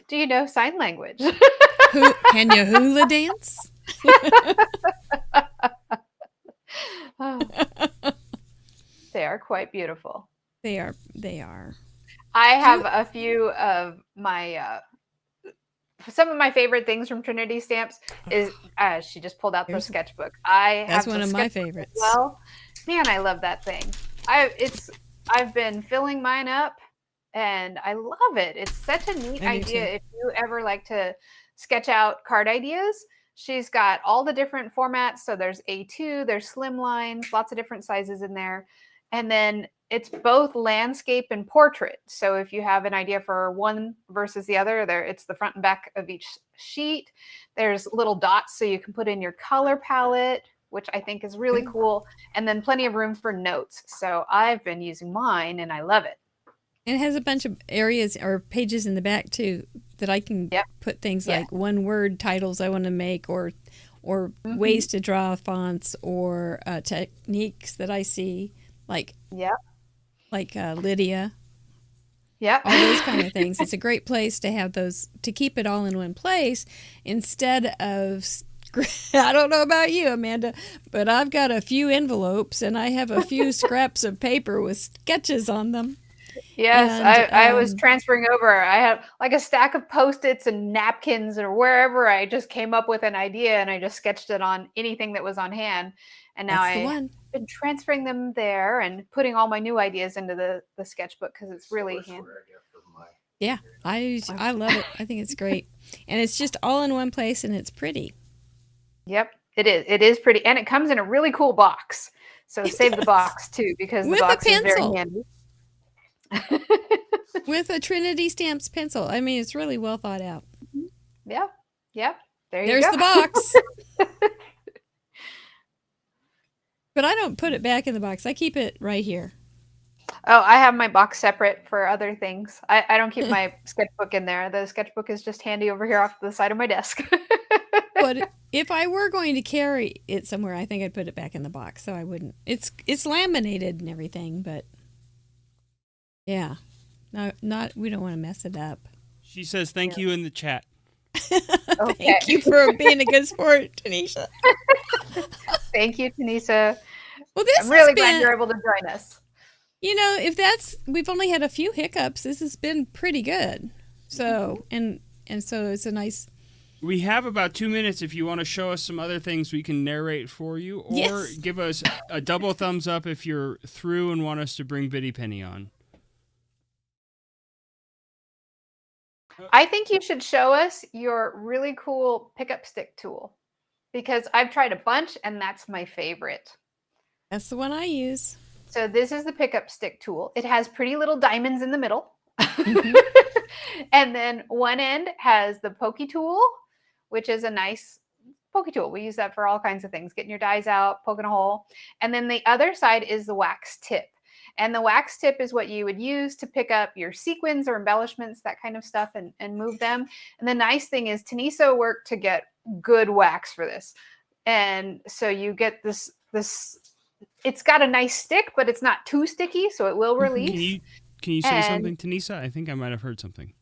Do you know sign language? Can you hula dance? They are quite beautiful. They are. I have a few of my some of my favorite things from Trinity Stamps is she just pulled out the sketchbook. That's have one the of my sketchbook favorites. as well, man, I love that thing. I've been filling mine up, and I love it. It's such a neat idea. If you ever like to sketch out card ideas, she's got all the different formats. So there's A2, there's slim lines, lots of different sizes in there, and then it's both landscape and portrait. So if you have an idea for one versus the other, it's the front and back of each sheet. There's little dots so you can put in your color palette, which I think is really cool. And then plenty of room for notes. So I've been using mine and I love it. And it has a bunch of areas or pages in the back too that I can put things like one word titles I want to make, or ways to draw fonts, or techniques that I see, like Lydia. Yeah. All those kind of things. It's a great place to have those, to keep it all in one place instead of, I don't know about you, Amanda, but I've got a few envelopes and I have a few scraps of paper with sketches on them. Yes, And, I was transferring over. I had like a stack of Post-its and napkins or wherever I just came up with an idea and I just sketched it on anything that was on hand. And now I've been transferring them there and putting all my new ideas into the sketchbook because it's really handy. Yeah, I love it. I think it's great. And it's just all in one place and it's pretty. Yep, it is. It is pretty. And it comes in a really cool box. So save the box too, because the box is very handy. With a Trinity Stamps pencil. I mean, it's really well thought out. Yeah. Yep. There's the box. But I don't put it back in the box. I keep it right here. Oh, I have my box separate for other things. I don't keep my sketchbook in there. The sketchbook is just handy over here off the side of my desk. But if I were going to carry it somewhere, I think I'd put it back in the box. So I wouldn't. It's laminated and everything, but yeah. Not we don't want to mess it up. She says thank you in the chat. Thank you for being a good sport, Taniesa. Thank you, Taniesa. Well, I'm really glad you're able to join us. You know, we've only had a few hiccups. This has been pretty good. So and so it's a nice. We have about 2 minutes if you want to show us some other things we can narrate for you, or give us a double thumbs up if you're through and want us to bring Biddy Penny on. I think you should show us your really cool pickup stick tool because I've tried a bunch and that's my favorite. That's the one I use. So this is the pickup stick tool. It has pretty little diamonds in the middle. Mhm. And then one end has the pokey tool, which is a nice pokey tool. We use that for all kinds of things, getting your dies out, poking a hole. And then the other side is the wax tip. And the wax tip is what you would use to pick up your sequins or embellishments, that kind of stuff, and move them. And the nice thing is Taniesa worked to get good wax for this. And so you get this, it's got a nice stick, but it's not too sticky, so it will release. Can you say something, Taniesa? I think I might have heard something.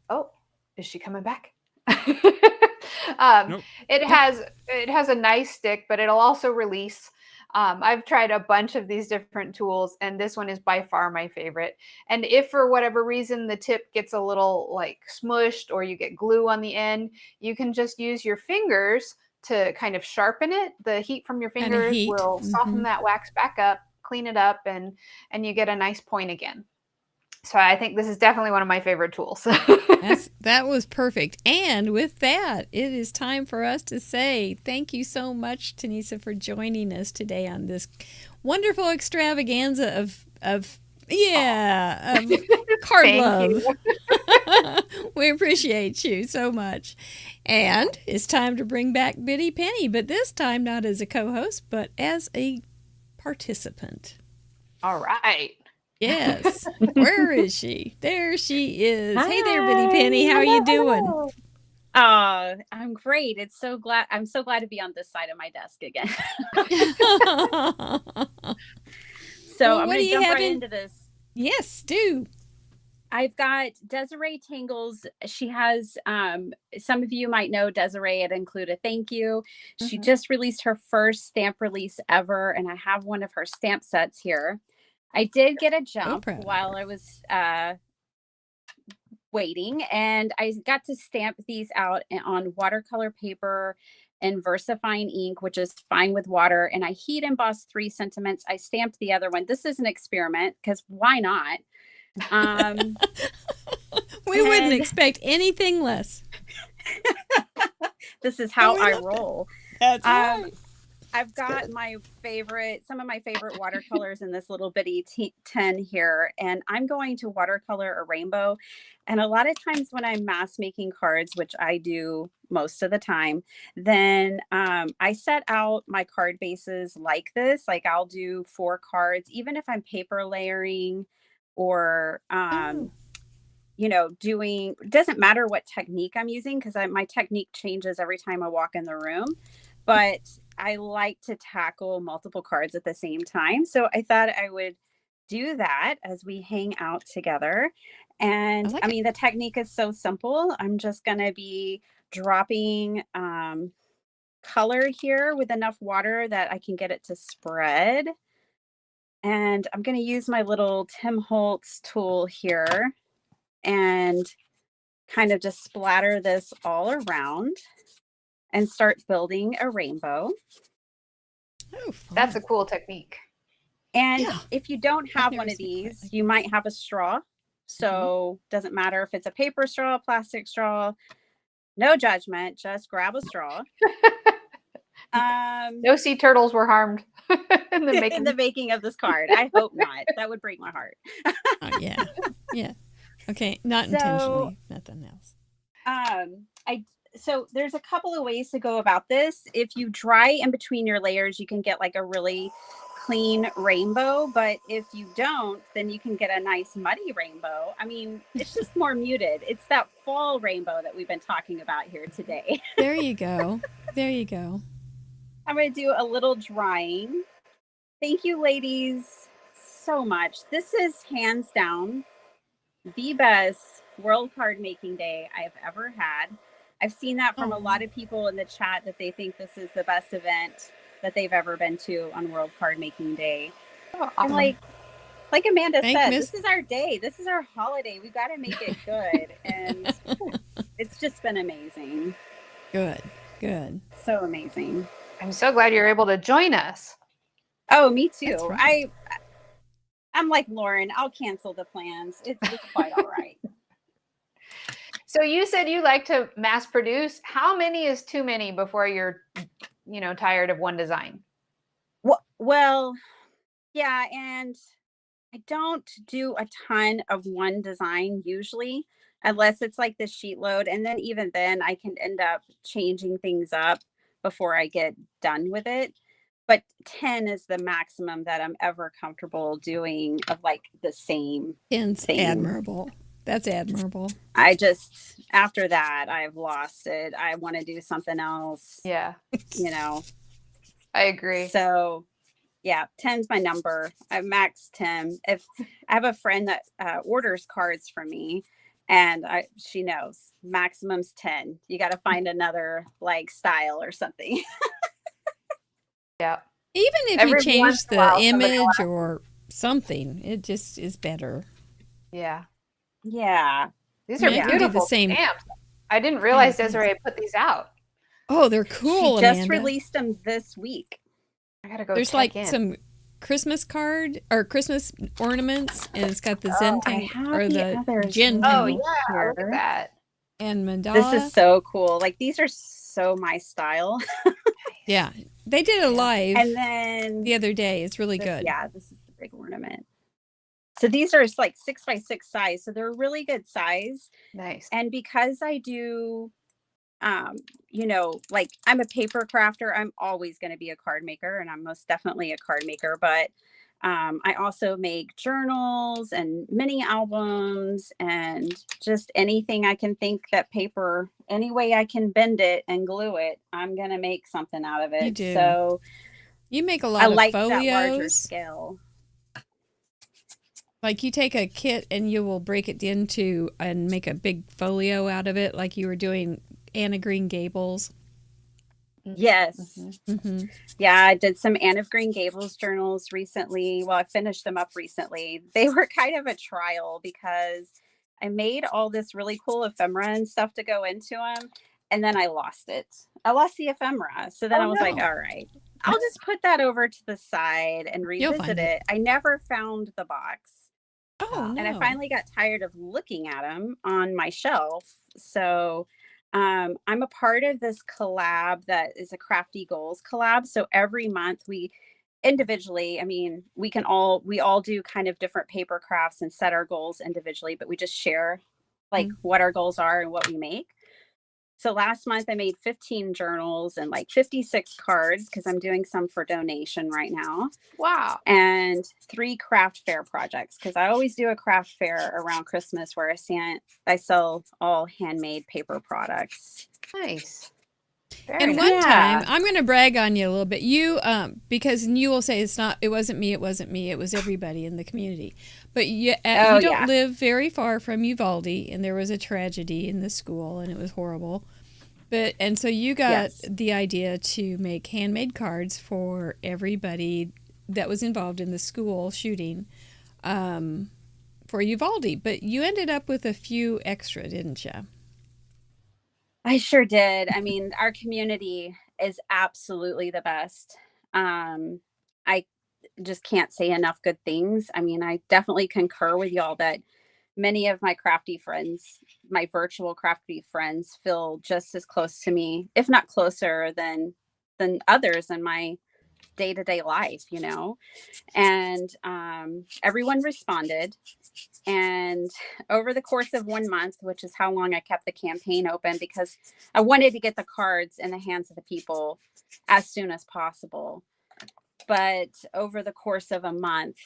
Oh, is she coming back? Nope. It has a nice stick, but it'll also release. I've tried a bunch of these different tools, and this one is by far my favorite. And if for whatever reason the tip gets a little like smushed or you get glue on the end, you can just use your fingers to kind of sharpen it. The heat from your fingers will soften that wax back up, clean it up, and you get a nice point again. So I think this is definitely one of my favorite tools. That was perfect. And with that, it is time for us to say thank you so much, Taniesa, for joining us today on this wonderful extravaganza of card love. We appreciate you so much. And it's time to bring back Biddy Penny, but this time not as a co-host, but as a participant. All right. Yes. Where is she? There she is. Hi. Hey there, Biddy Penny. How are you doing? I'm great. I'm so glad to be on this side of my desk again. So I'm going to jump right into this. Yes, do. I've got Desiree Tangles. She has, some of you might know Desiree. It include a thank you. She just released her first stamp release ever, and I have one of her stamp sets here. I did get a jump while I was waiting, and I got to stamp these out on watercolor paper and VersaFine ink, which is fine with water. And I heat embossed 3 sentiments. I stamped the other one. This is an experiment because why not? We wouldn't expect anything less. This is how I roll. That's right. I've got some of my favorite watercolors in this little bitty tin here, and I'm going to watercolor a rainbow. And a lot of times when I'm mass making cards, which I do most of the time, then I set out my card bases like this. Like I'll do 4 cards, even if I'm paper layering or, it doesn't matter what technique I'm using because my technique changes every time I walk in the room. But I like to tackle multiple cards at the same time. So I thought I would do that as we hang out together. And the technique is so simple. I'm just going to be dropping color here with enough water that I can get it to spread. And I'm going to use my little Tim Holtz tool here and kind of just splatter this all around and start building a rainbow. Oh, that's a cool technique. And if you don't have one of these, you might have a straw. So doesn't matter if it's a paper straw, plastic straw, no judgment, just grab a straw. No sea turtles were harmed in the making of this card. I hope not. That would break my heart. Yeah. Okay, not intentionally, nothing else. So there's a couple of ways to go about this. If you dry in between your layers, you can get like a really clean rainbow. But if you don't, then you can get a nice muddy rainbow. I mean, it's just more muted. It's that fall rainbow that we've been talking about here today. There you go. There you go. I'm going to do a little drying. Thank you, ladies, so much. This is hands down the best World Card Making Day I've ever had. I've seen that from a lot of people in the chat that they think this is the best event that they've ever been to on World Card Making Day. And like Amanda said, this is our day. This is our holiday. We got to make it good. And it's just been amazing. Good. So amazing. I'm so glad you're able to join us. Oh, me too. Right. I'm like Lauren. I'll cancel the plans. It's quite all right. So you said you like to mass produce. How many is too many before you're, tired of one design? Well, yeah, and I don't do a ton of one design usually, unless it's like the sheet load. And then even then I can end up changing things up before I get done with it. But 10 is the maximum that I'm ever comfortable doing of like the same 10's thing. admirable. That's admirable. I just, after that, I've lost it. I want to do something else. Yeah. I agree. So yeah, 10's my number. I max 10. If I have a friend that orders cards from me, and she knows maximum's 10. You got to find another like style or something. Yeah. Even if you change the image or something, it just is better. Yeah. Yeah. These are beautiful stamps. I didn't realize Desiree put these out. Oh, they're cool. She just Amanda. released them this week. I gotta go. There's like some Christmas card or Christmas ornaments, and it's got the Zentank or the Gin. Oh yeah, look at that. And mandala. This is so cool. Like these are so my style. Yeah, they did a live and then the other day. It's really good. Yeah, this is the big ornament. So these are like 6x6 size, so they're a really good size. Nice. And because I do, like I'm a paper crafter, I'm always going to be a card maker, and I'm most definitely a card maker. But I also make journals and mini albums and just anything I can think that paper, any way I can bend it and glue it, I'm going to make something out of it. You do. So you make a lot of like folios. That larger scale. Like you take a kit and you will break it into and make a big folio out of it, like you were doing Anne of Green Gables. Yes. Mm-hmm. Yeah, I did some Anne of Green Gables journals recently. Well, I finished them up recently. They were kind of a trial because I made all this really cool ephemera and stuff to go into them, and then I lost it. I lost the ephemera. So then I was like, all right, I'll just put that over to the side and revisit it. I never found the box. Oh, no. And I finally got tired of looking at them on my shelf. So I'm a part of this collab that is a Crafty Goals collab. So every month we individually, we all do kind of different paper crafts and set our goals individually, but we just share like what our goals are and what we make. So last month I made 15 journals and like 56 cards because I'm doing some for donation right now. Wow. And 3 craft fair projects because I always do a craft fair around Christmas where I sell all handmade paper products. Nice. And one time, I'm going to brag on you a little bit. You, because you will say it wasn't me, it was everybody in the community. But you don't live very far from Uvalde, and there was a tragedy in the school, and it was horrible. And so you got the idea to make handmade cards for everybody that was involved in the school shooting for Uvalde. But you ended up with a few extra, didn't you? I sure did. Our community is absolutely the best. I just can't say enough good things. I definitely concur with y'all that many of my crafty friends, my virtual crafty friends, feel just as close to me, if not closer than others in my day-to-day life, and everyone responded. And over the course of 1 month, which is how long I kept the campaign open, because I wanted to get the cards in the hands of the people as soon as possible. But over the course of a month,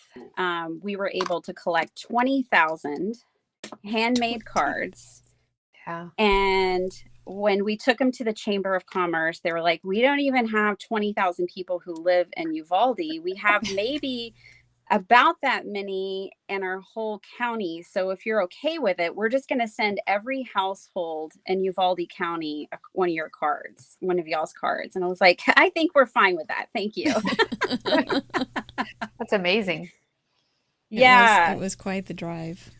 we were able to collect 20,000 handmade cards. Yeah. And when we took them to the Chamber of Commerce, they were like, we don't even have 20,000 people who live in Uvalde. We have maybe about that many in our whole county. So if you're okay with it, we're just going to send every household in Uvalde County one of y'all's cards. And I was like, I think we're fine with that. Thank you. That's amazing. It was quite the drive.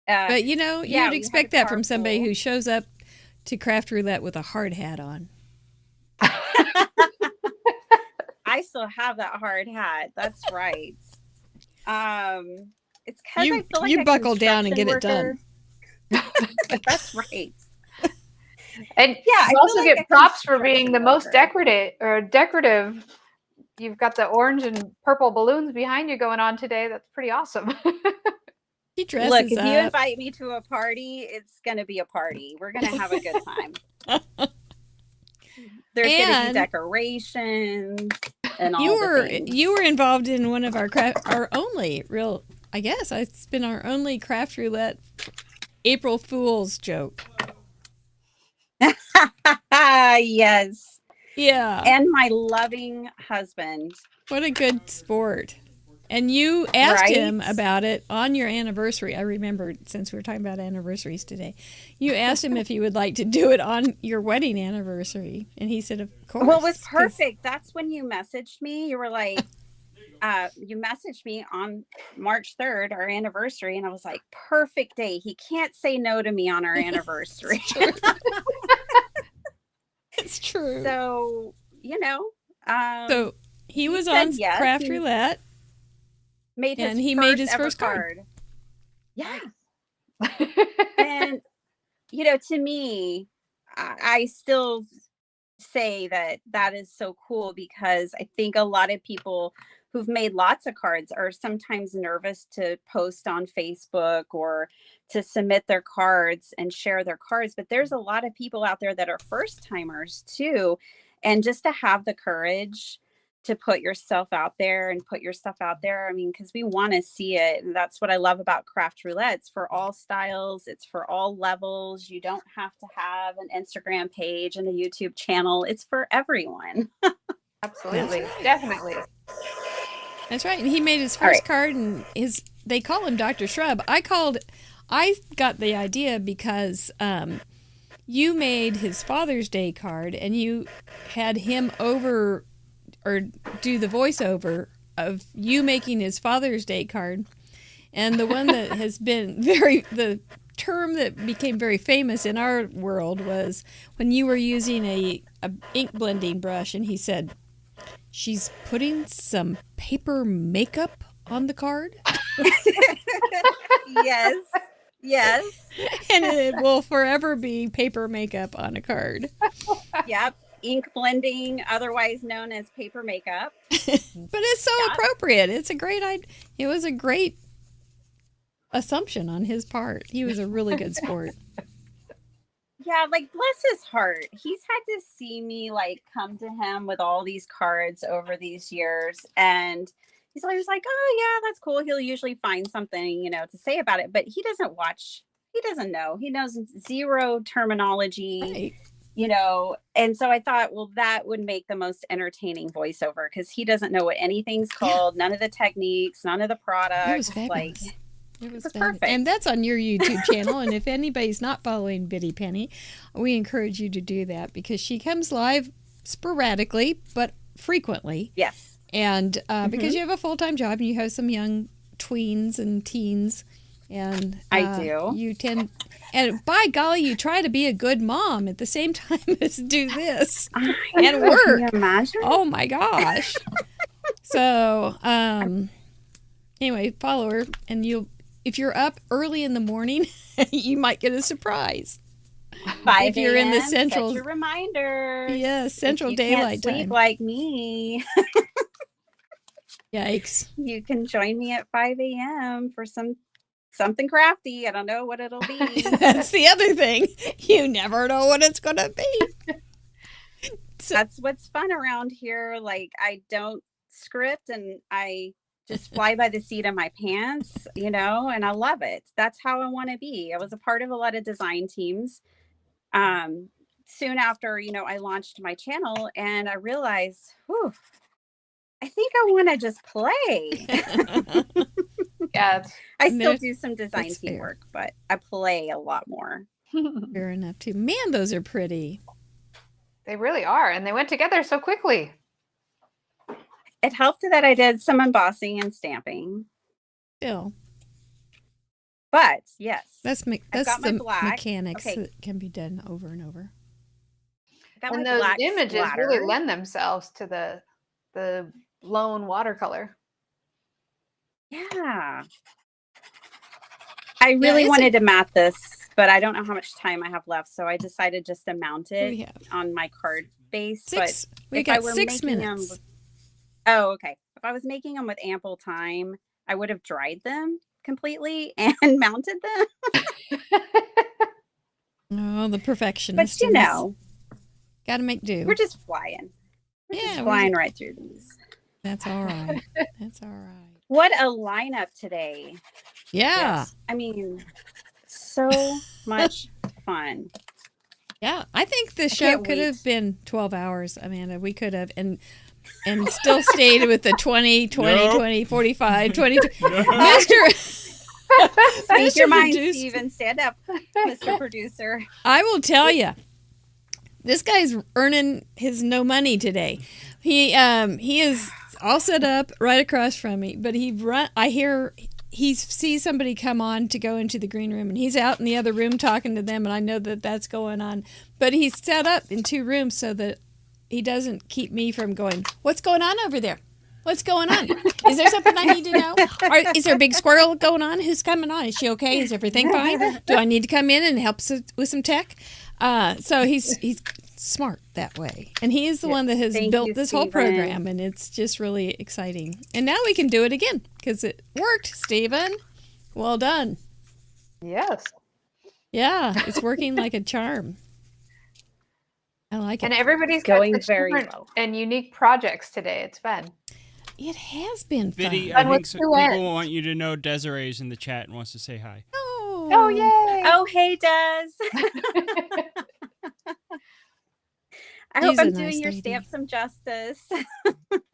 But you'd expect that from somebody who shows up to Craft Roulette with a hard hat on. I still have that hard hat. That's right. It's because I feel like you buckle down and get it done. That's right. And Yeah, you also get props for being the most decorative. You've got the orange and purple balloons behind you going on today. That's pretty awesome. She dresses Look, if you up. invite me to a party, it's going to be a party. We're going to have a good time. There's going to be decorations and all the things. You were involved in one of our only real, I guess it's been our only Craft Roulette April Fool's joke. Yes. Yeah. And my loving husband. What a good sport. And you asked him about it on your anniversary. I remembered, since we were talking about anniversaries today. You asked him if he would like to do it on your wedding anniversary. And he said, of course. Well, it was perfect. That's when you messaged me. You were like, you messaged me on March 3rd, our anniversary. And I was like, perfect day. He can't say no to me on our anniversary. It's true. So, you know. So he was on yes, Craft Roulette. Made his and he first made his ever first card. Yeah. And, you know, to me, I still say that is so cool, because I think a lot of people who've made lots of cards are sometimes nervous to post on Facebook or to submit their cards and share their cards. But there's a lot of people out there that are first timers too. And just to have the courage to put yourself out there and put your stuff out there. I mean, because we want to see it. And that's what I love about Craft Roulette. It's for all styles. It's for all levels. You don't have to have an Instagram page and a YouTube channel. It's for everyone. Absolutely. Definitely. That's right. And he made his first card, and they call him Dr. Shrub. I got the idea because you made his Father's Day card, and you had him over or do the voiceover of you making his Father's Day card. And the one that has been the term that became very famous in our world was when you were using a ink blending brush, and he said, "She's putting some paper makeup on the card." Yes. And it will forever be paper makeup on a card. Yep. Ink blending, otherwise known as paper makeup. But it's so appropriate. It was a great assumption on his part. He was a really good sport. Yeah, like, bless his heart. He's had to see me like come to him with all these cards over these years. And he's always like, oh yeah, that's cool. He'll usually find something, you know, to say about it, but he doesn't watch. He doesn't know. He knows zero terminology. Right. You know, and so I thought, well, that would make the most entertaining voiceover, because he doesn't know what anything's called, none of the techniques, none of the products. It was fabulous. Like, it was perfect. And that's on your YouTube channel. And if anybody's not following Biddy Penny, we encourage you to do that, because she comes live sporadically, but frequently. Yes. And because you have a full-time job and you have some young tweens and teens, and I do. You tend, and by golly, you try to be a good mom at the same time as do this and work. Can you imagine? Oh my gosh! So anyway, follow her, and if you're up early in the morning, you might get a surprise. 5 if you're in the a.m., central, set your reminders. Yeah, Central if you Daylight can't sleep Time. like me. Yikes! You can join me at 5 a.m. for something crafty. I don't know what it'll be. That's the other thing. You never know what it's going to be. That's what's fun around here. Like, I don't script, and I just fly by the seat of my pants, you know, and I love it. That's how I want to be. I was a part of a lot of design teams. Soon after, you know, I launched my channel, and I realized, I think I want to just play. Yeah, I still do some design team work, but I play a lot more. Fair enough too. Man, those are pretty. They really are, and they went together so quickly. It helped that I did some embossing and stamping. Still, but yes, that's got my the black. mechanics Okay. that can be done over and over. And those images really lend themselves to the blown watercolor. Yeah. I really wanted to mat this but I don't know how much time I have left. So I decided just to mount What do we it have? on my card base. Six. But We if I got were 6 making minutes. them, oh, okay. If I was making them with ample time, I would have dried them completely and mounted them. Oh, the perfectionist. But you know, got to make do. we're just flying. We're just Yeah, flying right through these. That's all right. That's all right. What a lineup today. Yeah. Yes. I mean, so much fun. Yeah. I think the I show can't could wait. have been 12 hours, Amanda. We could have, and still stayed with the 20, 20, Nope. 20, 45, 22. No. Mr. Speak your mind, Producer. Steven. Stand up, Mr. Producer. I will tell you, this guy's earning his no money today. He is all set up right across from me, but I hear he sees somebody come on to go into the green room, and he's out in the other room talking to them, and I know that that's going on. But he's set up in 2 rooms so that he doesn't keep me from going, what's going on over there? What's going on? Is there something I need to know? Or is there a big squirrel going on? Who's coming on? Is she okay? Is everything fine? Do I need to come in and help with some tech? So he's smart that way. And he is the one that has Thank built you, this whole Steven. program, and it's just really exciting. And now we can do it again because it worked, Steven. Well done. Yes. Yeah, it's working like a charm. I like it. And everybody's Going got such very different well. and unique projects today. It's fun. It has been fun. Biddy, Fun I with think two people ends. want you to know Desiree's in the chat and wants to say hi. Oh, yay. Oh, hey, Des. I hope She's a I'm nice doing your lady. stamp some justice.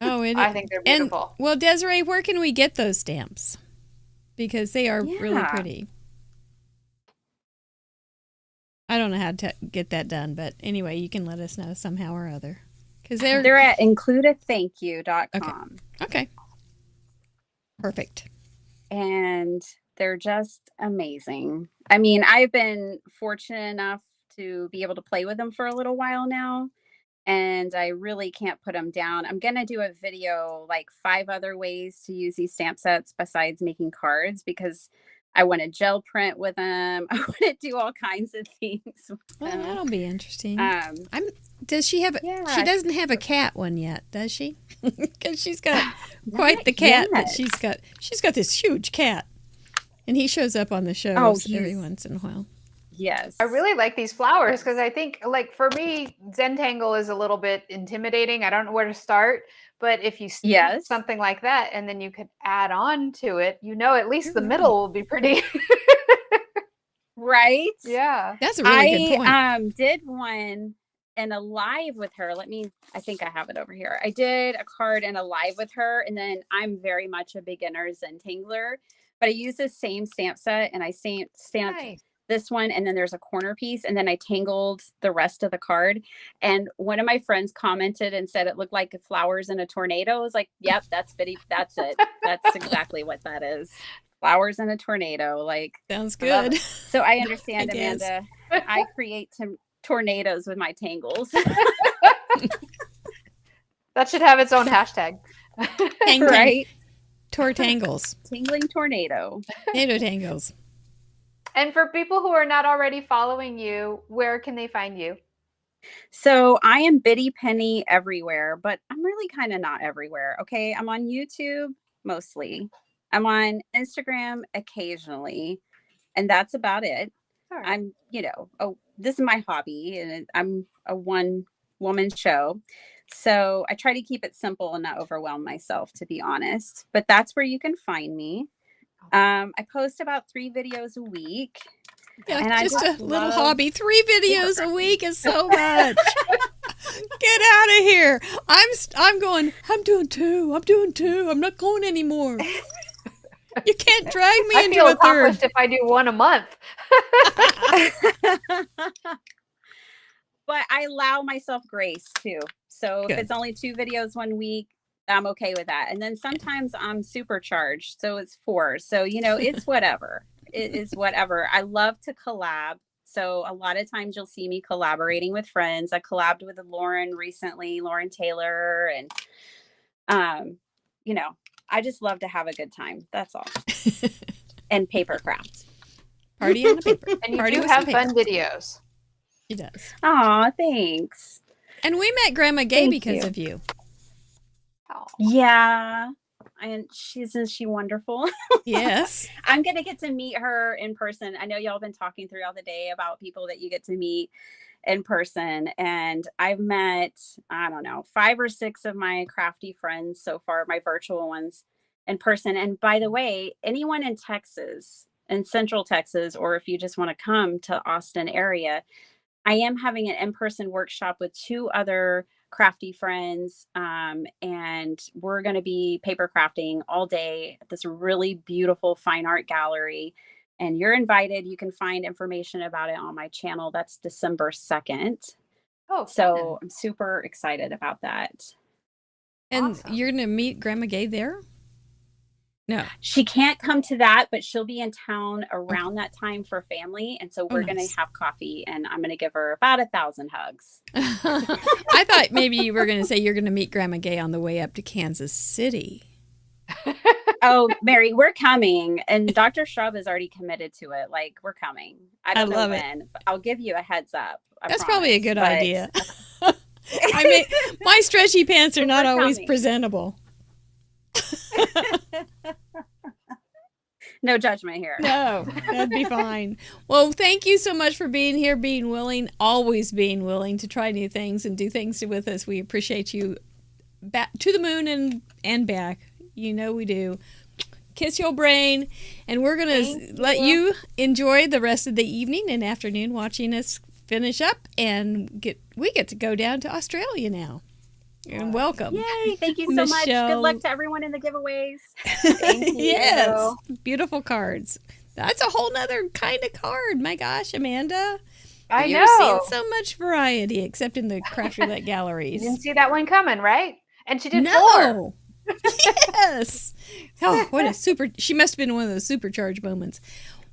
Oh, I think they're beautiful. Well, Desiree, where can we get those stamps? Because they are really Yeah. pretty. I don't know how to get that done, but anyway, you can let us know somehow or other. Because They're at includeathankyou.com. Okay. Perfect. And they're just amazing. I mean, I've been fortunate enough to be able to play with them for a little while now, and I really can't put them down. I'm going to do a video, like 5 other ways to use these stamp sets besides making cards, because I want to gel print with them. I want to do all kinds of things with Well, them. that'll be interesting. Um, Does she have? yeah. She doesn't have a cat one yet, does she? Because she's got quite the cat that yet. she's got. She's got this huge cat, and he shows up on the shows every he's- once in a while. Yes. I really like these flowers because I think, like, for me, Zentangle is a little bit intimidating. I don't know where to start, but if you see Yes. something like that and then you could add on to it, at least You're the right. middle will be pretty. Right? Yeah. That's a really good point. I did one in a live with her. I think I have it over here. I did a card in a live with her, and then I'm very much a beginner Zentangler, but I use the same stamp set, and I stamped Nice. this one, and then there's a corner piece, and then I tangled the rest of the card. And one of my friends commented and said it looked like flowers in a tornado. I was like, yep, that's Biddy. That's it. That's exactly what that is. Flowers in a tornado. Like, Sounds I love good. so I understand, I guess. Amanda. I create some tornadoes with my tangles. That should have its own hashtag. Tang, Right? Tortangles. Tingling tornado. Tornado tangles. And for people who are not already following you, where can they find you? So I am Biddy Penny everywhere, but I'm really kind of not everywhere. Okay. I'm on YouTube mostly. I'm on Instagram occasionally, and that's about it. All right. I'm, this is my hobby, and I'm a one woman show. So I try to keep it simple and not overwhelm myself, to be honest. But that's where you can find me. I post about 3 videos a week. Yeah, And I just just a little love hobby. 3 videos a week is so much. Get out of here. I'm going, I'm doing 2. I'm not going anymore. You can't drag me I into feel a third. accomplished if I do 1 a month. But I allow myself grace too. So Good. if it's only 2 videos 1 week, I'm okay with that. And then sometimes I'm supercharged, so it's 4. So, it's whatever. It is whatever. I love to collab. So a lot of times you'll see me collaborating with friends. I collabed with Lauren recently, Lauren Taylor, and I just love to have a good time. That's all. And paper craft. Party on the paper. And you Party do with some have fun paper. videos. She does. Aw, thanks. And we met Grandma Gay Thank because you. of you. Oh. Yeah. And isn't she wonderful? Yes. I'm going to get to meet her in person. I know y'all been talking throughout the day about people that you get to meet in person. And I've met, I don't know, 5 or 6 of my crafty friends so far, my virtual ones in person. And by the way, anyone in Texas, in Central Texas, or if you just want to come to Austin area, I am having an in-person workshop with 2 other crafty friends, and we're going to be paper crafting all day at this really beautiful fine art gallery, and you're invited. You can find information about it on my channel. That's December 2nd. Oh, so I'm super excited about that. And Awesome. you're going to meet Grandma Gay there? No. She can't come to that, but she'll be in town around that time for family. And so we're going to have coffee, and I'm going to give her about 1,000 hugs. I thought maybe you were going to say you're going to meet Grandma Gay on the way up to Kansas City. Oh, Mary, we're coming. And Dr. Shrub is already committed to it. Like, we're coming. I don't know when, but I'll give you a heads up. That's probably a good idea. I mean, my stretchy pants are not always presentable. No judgment here. No, that'd be fine. Well, thank you so much for being here, being willing, always being willing to try new things and do things with us. We appreciate you. Back to the moon and back. You know we do. Kiss your brain. And we're going to let you enjoy the rest of the evening and afternoon watching us finish up, and we get to go down to Australia now. And welcome. Yay, thank you so much. Good luck to everyone in the giveaways. Thank you. Yes, beautiful cards. That's a whole nother kind of card. My gosh, Amanda. I You're know. seeing so much variety, except in the Craft Roulette galleries. You didn't see that one coming, right? And she did 4. No. Yes. Oh, what a she must have been one of those supercharged moments.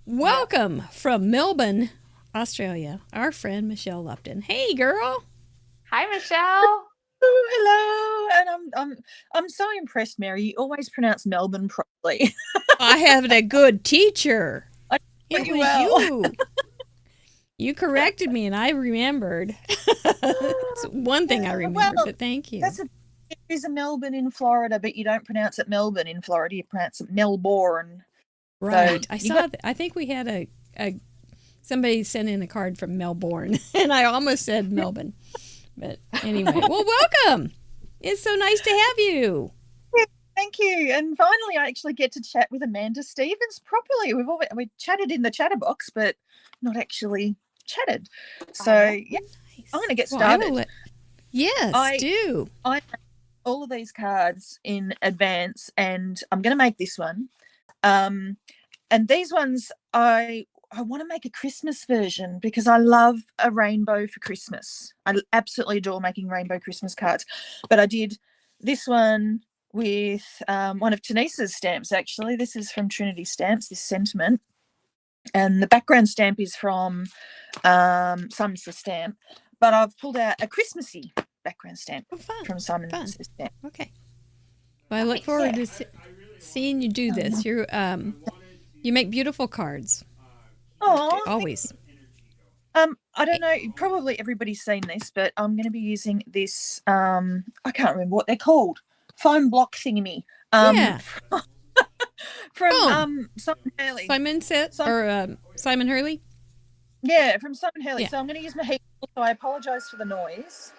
Welcome from Melbourne, Australia, our friend Michelle Lupton. Hey, girl. Hi, Michelle. Oh, hello. And I'm so impressed, Mary. You always pronounce Melbourne properly. I have a good teacher. It you was well. you. You corrected me, and I remembered. It's one thing I remembered, but thank you. There's a Melbourne in Florida, but you don't pronounce it Melbourne in Florida. You pronounce it Melbourne. Right. So I saw that. I think we had somebody sent in a card from Melbourne, and I almost said Melbourne. But anyway, well, welcome. It's so nice to have you. Thank you. And finally, I actually get to chat with Amanda Stevens properly. We chatted in the chatterbox, but not actually chatted. So, yeah, I'm going to get started. Yes, do. I made all of these cards in advance, and I'm going to make this one. And these ones, I want to make a Christmas version because I love a rainbow for Christmas. I absolutely adore making rainbow Christmas cards. But I did this one with one of Taniesa's stamps, actually. This is from Trinity Stamps, this sentiment. And the background stamp is from Simon's stamp. But I've pulled out a Christmassy background stamp from Simon's stamp. Okay. Well, I look forward to seeing you do this. You make beautiful cards. Oh, always. I don't know. Probably everybody's seen this, but I'm going to be using this. I can't remember what they're called. Foam block thingy. From Simon Hurley. Simon Hurley. Yeah, from Simon Hurley. Yeah. So I'm going to use my heat. So I apologise for the noise.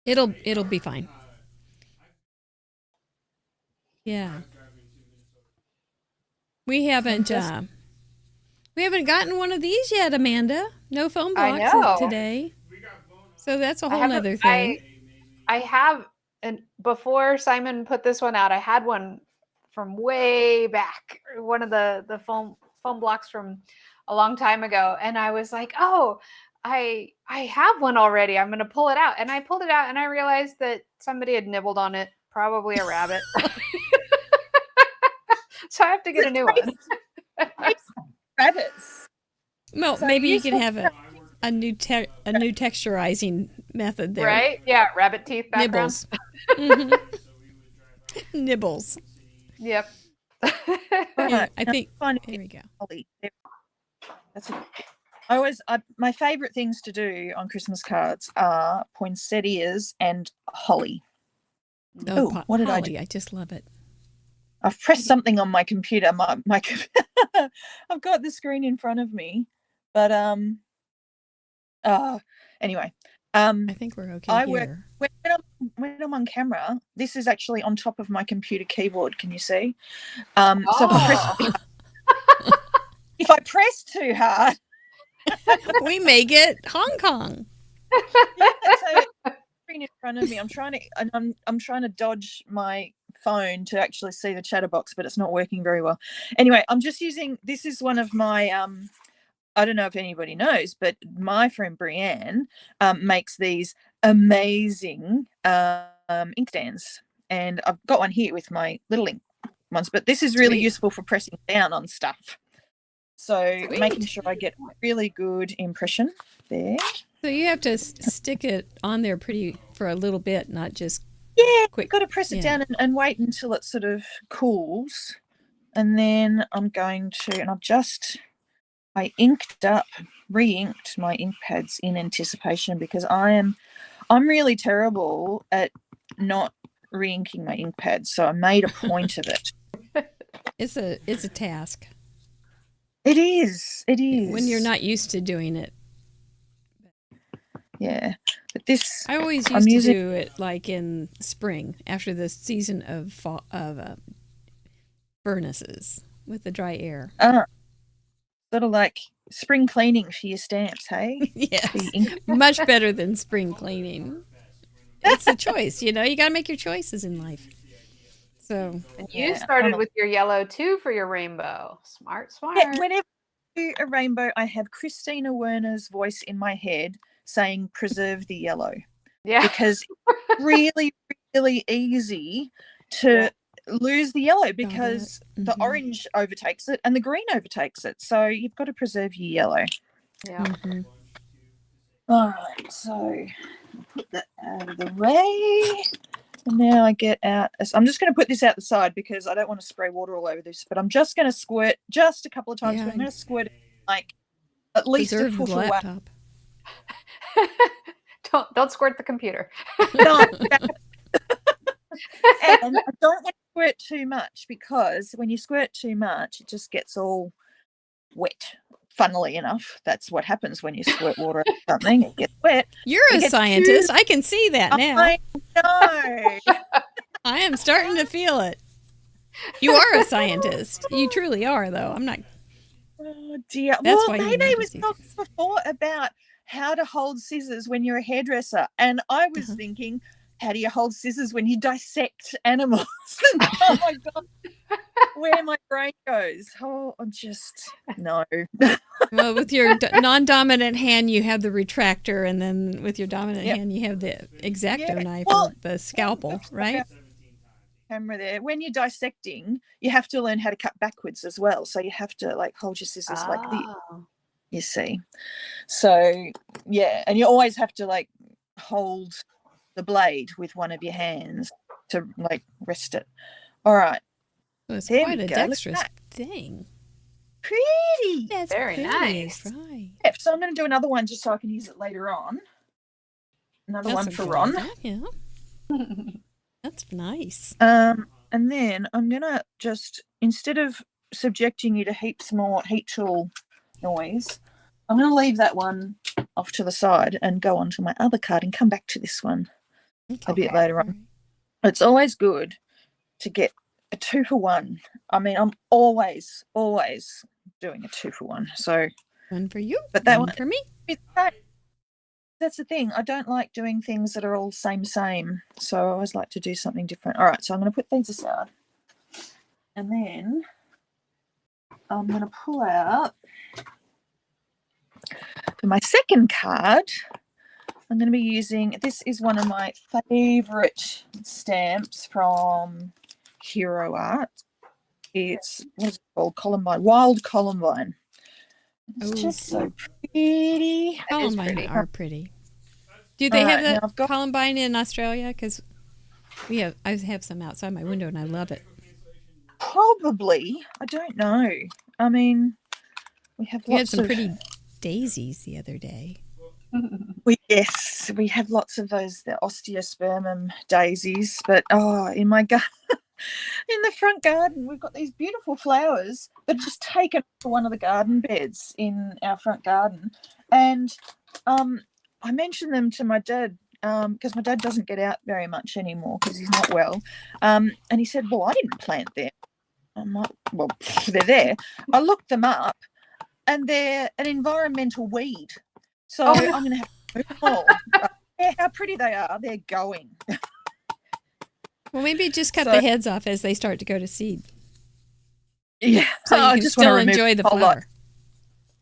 It'll be fine. Yeah. We haven't gotten one of these yet, Amanda. No foam blocks today. So that's a whole other thing. I have, and before Simon put this one out, I had one from way back, one of the foam blocks from a long time ago, and I was like, oh, I have one already. I'm going to pull it out. And I pulled it out, and I realized that somebody had nibbled on it, probably a rabbit. So I have to get a new one. Rabbits. Well, so maybe you can have a new texturizing method there. Right? Yeah, rabbit teeth background. Nibbles. Nibbles. Yep. Yeah, I think. There we go. My favourite things to do on Christmas cards are poinsettias and holly. Oh, what did I holly, do? I just love it. I've pressed something on my computer. I've got the screen in front of me, but anyway. I think we're okay here. When I'm on camera, this is actually on top of my computer keyboard. Can you see? So if I press too hard, we may get Hong Kong. So screen in front of me. I'm trying to dodge my phone to actually see the chatter box, but it's not working very well. Anyway, I'm just using. This is one of my I don't know if anybody knows, but my friend Brienne makes these amazing inkstands, and I've got one here with my little ink ones. But this is really useful for pressing down on stuff. So making sure I get a really good impression there. So you have to stick it on there for a little bit, not just quick. Got to press it down and wait until it sort of cools, and then I'm going to, and I re-inked my ink pads in anticipation, because I'm really terrible at not re-inking my ink pads, so I made a point of it. It's a task. It is. When you're not used to doing it. Yeah. But this, I always used to do it like in spring after the season of fall, furnaces with the dry air. Sort of like spring cleaning for your stamps, hey? Yes. Much better than spring cleaning. It's a choice, you got to make your choices in life. So, and you started with your yellow too for your rainbow. Smart. Yeah, whenever I do a rainbow, I have Christina Werner's voice in my head saying "preserve the yellow." Yeah, because it's really, really easy to lose the yellow, because the orange overtakes it and the green overtakes it. So you've got to preserve your yellow. Yeah. Mm-hmm. All right, so put that out of the way. And now I get out. I'm just going to put this out the side because I don't want to spray water all over this, but I'm just going to squirt just a couple of times. Yeah. I'm going to squirt it like at least a foot away. Don't squirt the computer. No. And I don't want to squirt too much, because when you squirt too much, it just gets all wet. Funnily enough, that's what happens when you squirt water on something. It gets wet. You're a scientist. I can see that now. I know. I am starting to feel it. You are a scientist. You truly are, though. I'm not. Oh, dear. That's well, Maymay was talking before about how to hold scissors when you're a hairdresser. And I was thinking, how do you hold scissors when you dissect animals? Oh, my God. Where my brain goes. Oh, I'm just, no. Well, with your non-dominant hand, you have the retractor, and then with your dominant hand, you have the X-Acto knife, or the scalpel, right? Camera there. When you're dissecting, you have to learn how to cut backwards as well. So you have to hold your scissors like this. You see. So yeah, and you always have to hold the blade with one of your hands to rest it. All right. Well, it's quite a dexterous thing. Pretty. That's very nice. Right. Yeah, so I'm going to do another one just so I can use it later on. Another one for Ron. Yeah. That's nice. And then I'm going to just, instead of subjecting you to heaps more heat tool noise, I'm going to leave that one off to the side and go on to my other card and come back to this one a bit later on. It's always good to get a 2-for-1. I mean, I'm always doing a 2-for-1. So one for you, but that one for me. That's the thing. I don't like doing things that are all same. So I always like to do something different. All right, so I'm going to put these aside, and then I'm going to pull out for my second card. I'm going to be using, this is one of my favorite stamps from Hero Art. It's, what's it called? Columbine, Wild Columbine. It's just so pretty. Columbine are pretty. Do they have the Columbine in Australia? Because I have some outside my window and I love it. Probably. I don't know. I mean, We have You had lots some of pretty daisies the other day. yes, we have lots of those, the osteospermum daisies. But in my in the front garden, we've got these beautiful flowers that are just taken to one of the garden beds in our front garden. And I mentioned them to my dad because my dad doesn't get out very much anymore because he's not well. And he said, well, I didn't plant them. I'm like, well, they're there. I looked them up and they're an environmental weed. So I'm going to have to move them all. How pretty they are. They're going. Well, maybe just cut the heads off as they start to go to seed. Yeah. So you can still enjoy the flower.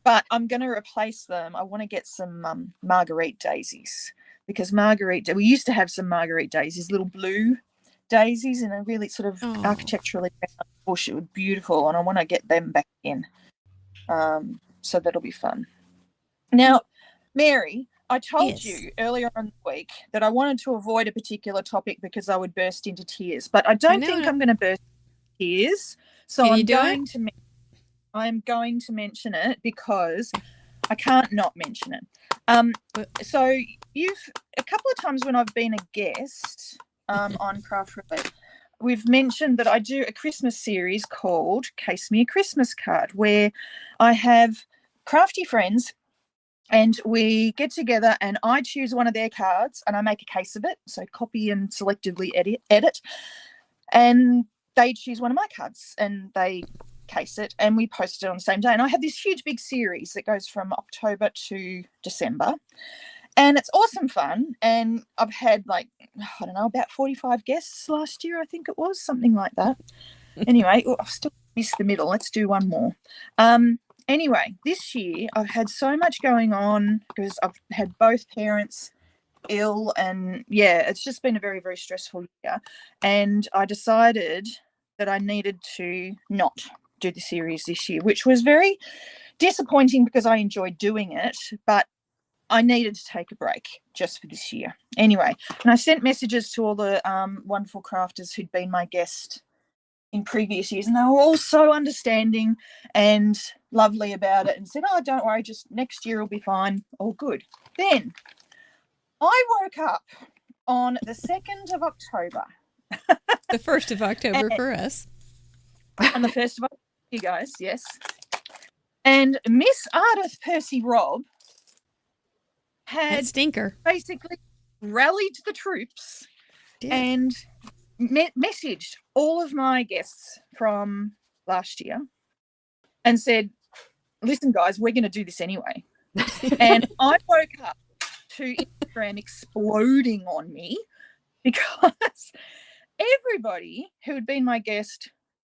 But I'm going to replace them. I want to get some Marguerite daisies because we used to have some Marguerite daisies, little blue daisies in a really sort of architecturally bush. It was beautiful, and I want to get them back in. So that'll be fun. Now, Mary, I told you earlier in the week that I wanted to avoid a particular topic because I would burst into tears, but I don't think I'm going to burst into tears. So I'm going to mention it because I can't not mention it. So you've a couple of times when I've been a guest on Craft Roulette, we've mentioned that I do a Christmas series called Case Me a Christmas Card, where I have crafty friends and we get together and I choose one of their cards and I make a case of it. So copy and selectively edit. And they choose one of my cards and they case it and we post it on the same day. And I have this huge big series that goes from October to December. And it's awesome fun. And I've had about 45 guests last year, I think it was, something like that. Anyway, I've still missed the middle. Let's do one more. Anyway, this year I've had so much going on because I've had both parents ill and it's just been a very, very stressful year. And I decided that I needed to not do the series this year, which was very disappointing because I enjoyed doing it, but I needed to take a break just for this year. Anyway, and I sent messages to all the wonderful crafters who'd been my guest in previous years, and they were all so understanding and lovely about it and said, don't worry, just next year will be fine, all good. Then I woke up on the 2nd of October. The 1st of October for us. On the 1st of October, you guys, yes. And Miss Ardyth Percy Robb had stinker basically rallied the troops and messaged all of my guests from last year and said, listen guys, we're going to do this anyway. And I woke up to Instagram exploding on me because everybody who had been my guest,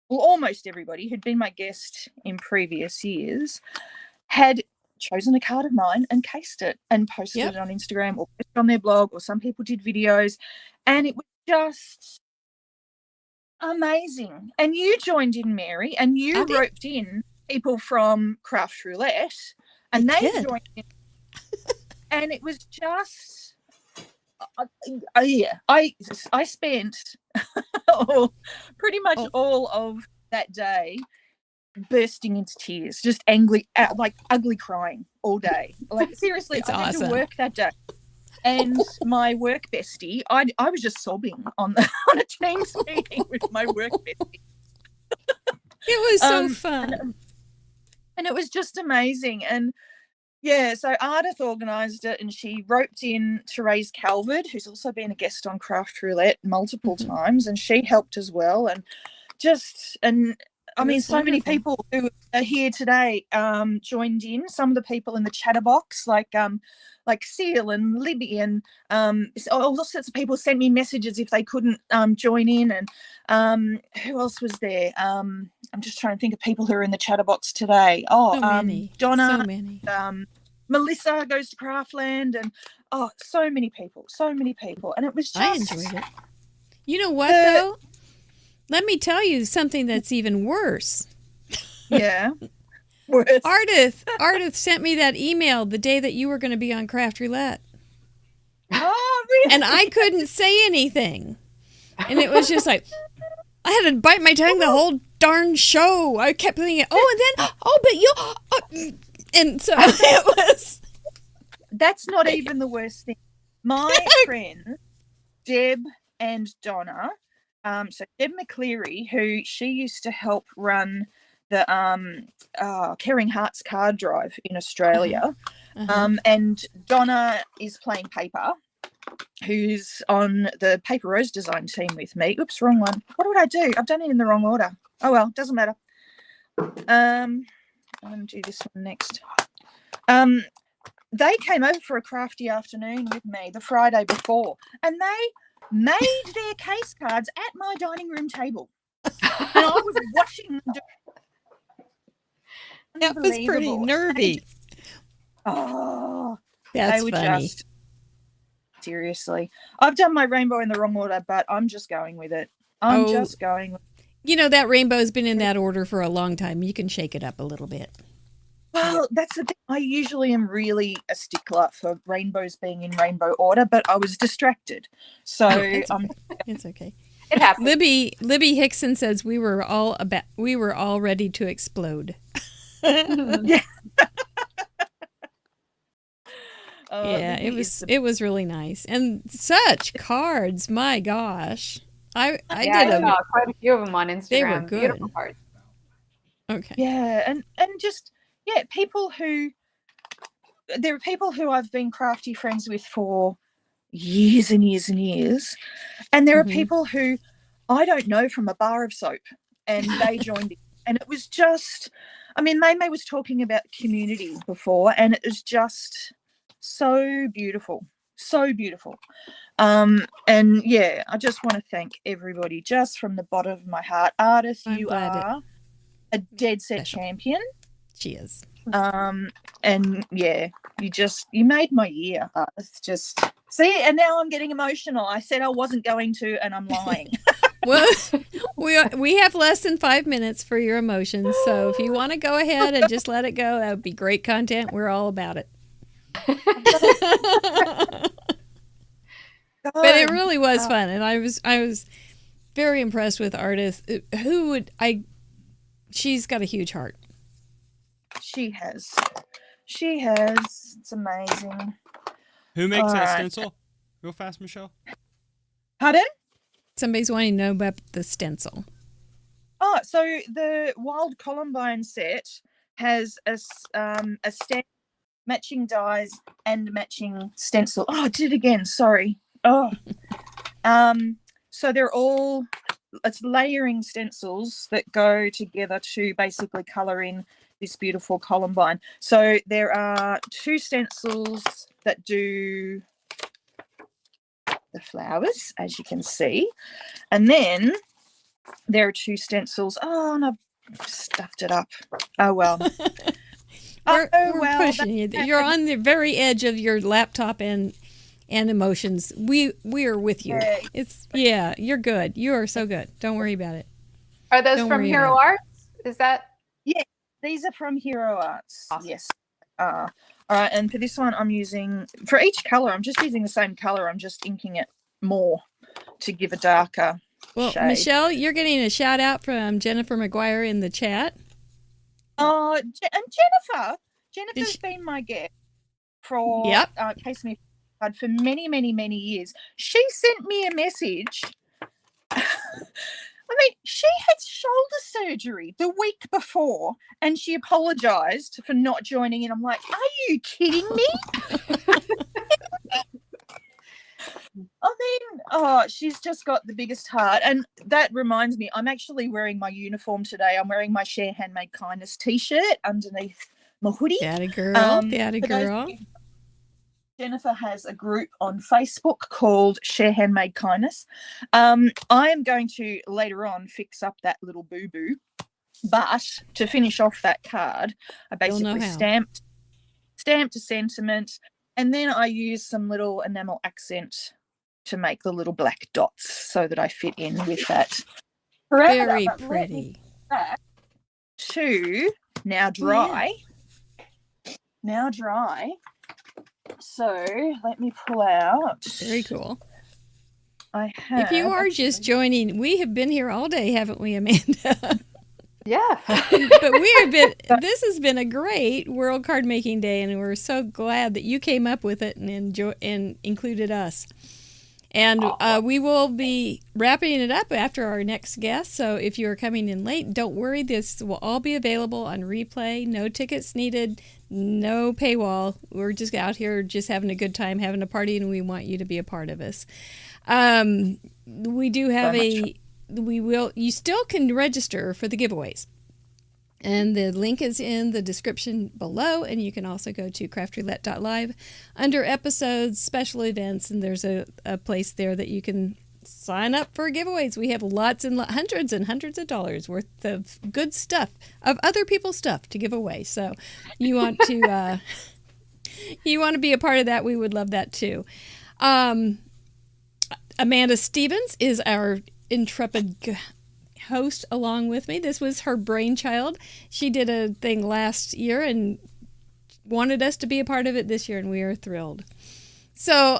well, almost everybody who'd been my guest in previous years had chosen a card of mine and cased it and posted it on Instagram or posted on their blog, or some people did videos, and it was just amazing. And you joined in, Mary, and you roped in people from Craft Roulette and they joined in. And it was just I spent pretty much all of that day bursting into tears, just angry, ugly crying all day. Like seriously, I had to work that day. And my work bestie, I was just sobbing on a Teams meeting with my work bestie. It was so fun. And it was just amazing. And so Ardyth organised it, and she roped in Therese Calvert, who's also been a guest on Craft Roulette multiple times, and she helped as well. And I mean, so many people who are here today joined in. Some of the people in the chatterbox, like Seal and Libby, and all sorts of people sent me messages if they couldn't join in. And who else was there? I'm just trying to think of people who are in the chatterbox today. Donna, so many. Melissa goes to Craftland, and so many people. And it was just, I enjoyed it. You know what though? Let me tell you something that's even worse. Yeah. Worse. Ardyth sent me that email the day that you were going to be on Craft Roulette. Oh, really? And I couldn't say anything. And it was just like, I had to bite my tongue the whole darn show. I kept thinking, and so it was. That's not even the worst thing. My friends, Deb and Donna, so Deb McCleary, who she used to help run the Caring Hearts card drive in Australia, and Donna is playing Paper, who's on the Paper Rose design team with me. Oops, wrong one. What did I do? I've done it in the wrong order. Oh well, doesn't matter. I'm going to do this one next. They came over for a crafty afternoon with me the Friday before, and they made their case cards at my dining room table. And I was watching them do it. That was pretty nervy. Oh, that's they were funny. Just seriously. I've done my rainbow in the wrong order, but I'm just going with it. I'm just going with it. You know, that rainbow's been in that order for a long time. You can shake it up a little bit. Well, that's the thing. I usually am really a stickler for rainbows being in rainbow order, but I was distracted. So it's okay. It happened. Libby Hickson says we were all ready to explode. Yeah. Yeah, it was really nice. And such cards, my gosh. I saw quite a few of them on Instagram. They were good. Beautiful cards. Okay. Yeah, and just there are people who I've been crafty friends with for years and years and years, and there are people who I don't know from a bar of soap, and they joined in, and it was just, I mean, Maymay was talking about community before, and it was just so beautiful. And yeah, I just want to thank everybody just from the bottom of my heart. Ardyth, you are a dead set champion. She is. And yeah, you made my year. It's just, see, and now I'm getting emotional. I said I wasn't going to, and I'm lying. Well, we have less than 5 minutes for your emotions, so if you want to go ahead and just let it go, that would be great content. We're all about it. But it really was fun, and I was very impressed with Ardyth. She's got a huge heart. She has. It's amazing. Who makes that stencil? Real fast, Michelle. Pardon? Somebody's wanting to know about the stencil. Oh, so the Wild Columbine set has a matching dies and matching stencil. Oh, I did it again. Sorry. Oh. So they're all, it's layering stencils that go together to basically colour in this beautiful Columbine. So there are 2 stencils that do the flowers, as you can see. And then there are 2 stencils. Oh, and I've stuffed it up. Oh, well. We're pushing you. You're on the very edge of your laptop and emotions. We are with you. Yeah. You're good. You are so good. Don't worry about it. Are those from Hero Arts? Is that? Yeah, these are from Hero Arts. Awesome. Yes. All right, and for this one, I'm using, for each color, I'm just using the same color. I'm just inking it more to give a darker shade. Michelle, you're getting a shout out from Jennifer McGuire in the chat. Oh, and Jennifer's been my guest for Case Me for many, many, many years. She sent me a message. I mean, she had shoulder surgery the week before, and she apologized for not joining in. I'm like, are you kidding me? I mean, she's just got the biggest heart. And that reminds me, I'm actually wearing my uniform today. I'm wearing my Share Handmade Kindness t-shirt underneath my hoodie. Daddy girl. Jennifer has a group on Facebook called Share Handmade Kindness. I am going to later on fix up that little boo-boo. But to finish off that card, I basically stamped a sentiment, and then I used some little enamel accent to make the little black dots so that I fit in with that. Very pretty. To now dry. Now dry. So let me pull out. Very cool. I have. If you are just joining, we have been here all day, haven't we, Amanda? Yeah. But this has been a great World Card Making Day, and we're so glad that you came up with it and included us. And we will be wrapping it up after our next guest. So if you're coming in late, don't worry. This will all be available on replay. No tickets needed. No paywall. We're just out here just having a good time, having a party, and we want you to be a part of us. We do have you still can register for the giveaways. And the link is in the description below, and you can also go to craftroulette.live under episodes, special events, and there's a place there that you can sign up for giveaways. We have lots and hundreds and hundreds of dollars worth of good stuff, of other people's stuff to give away. So you want to be a part of that, we would love that too. Amanda Stevens is our intrepid host along with me. This was her brainchild. She did a thing last year and wanted us to be a part of it this year, and we are thrilled. So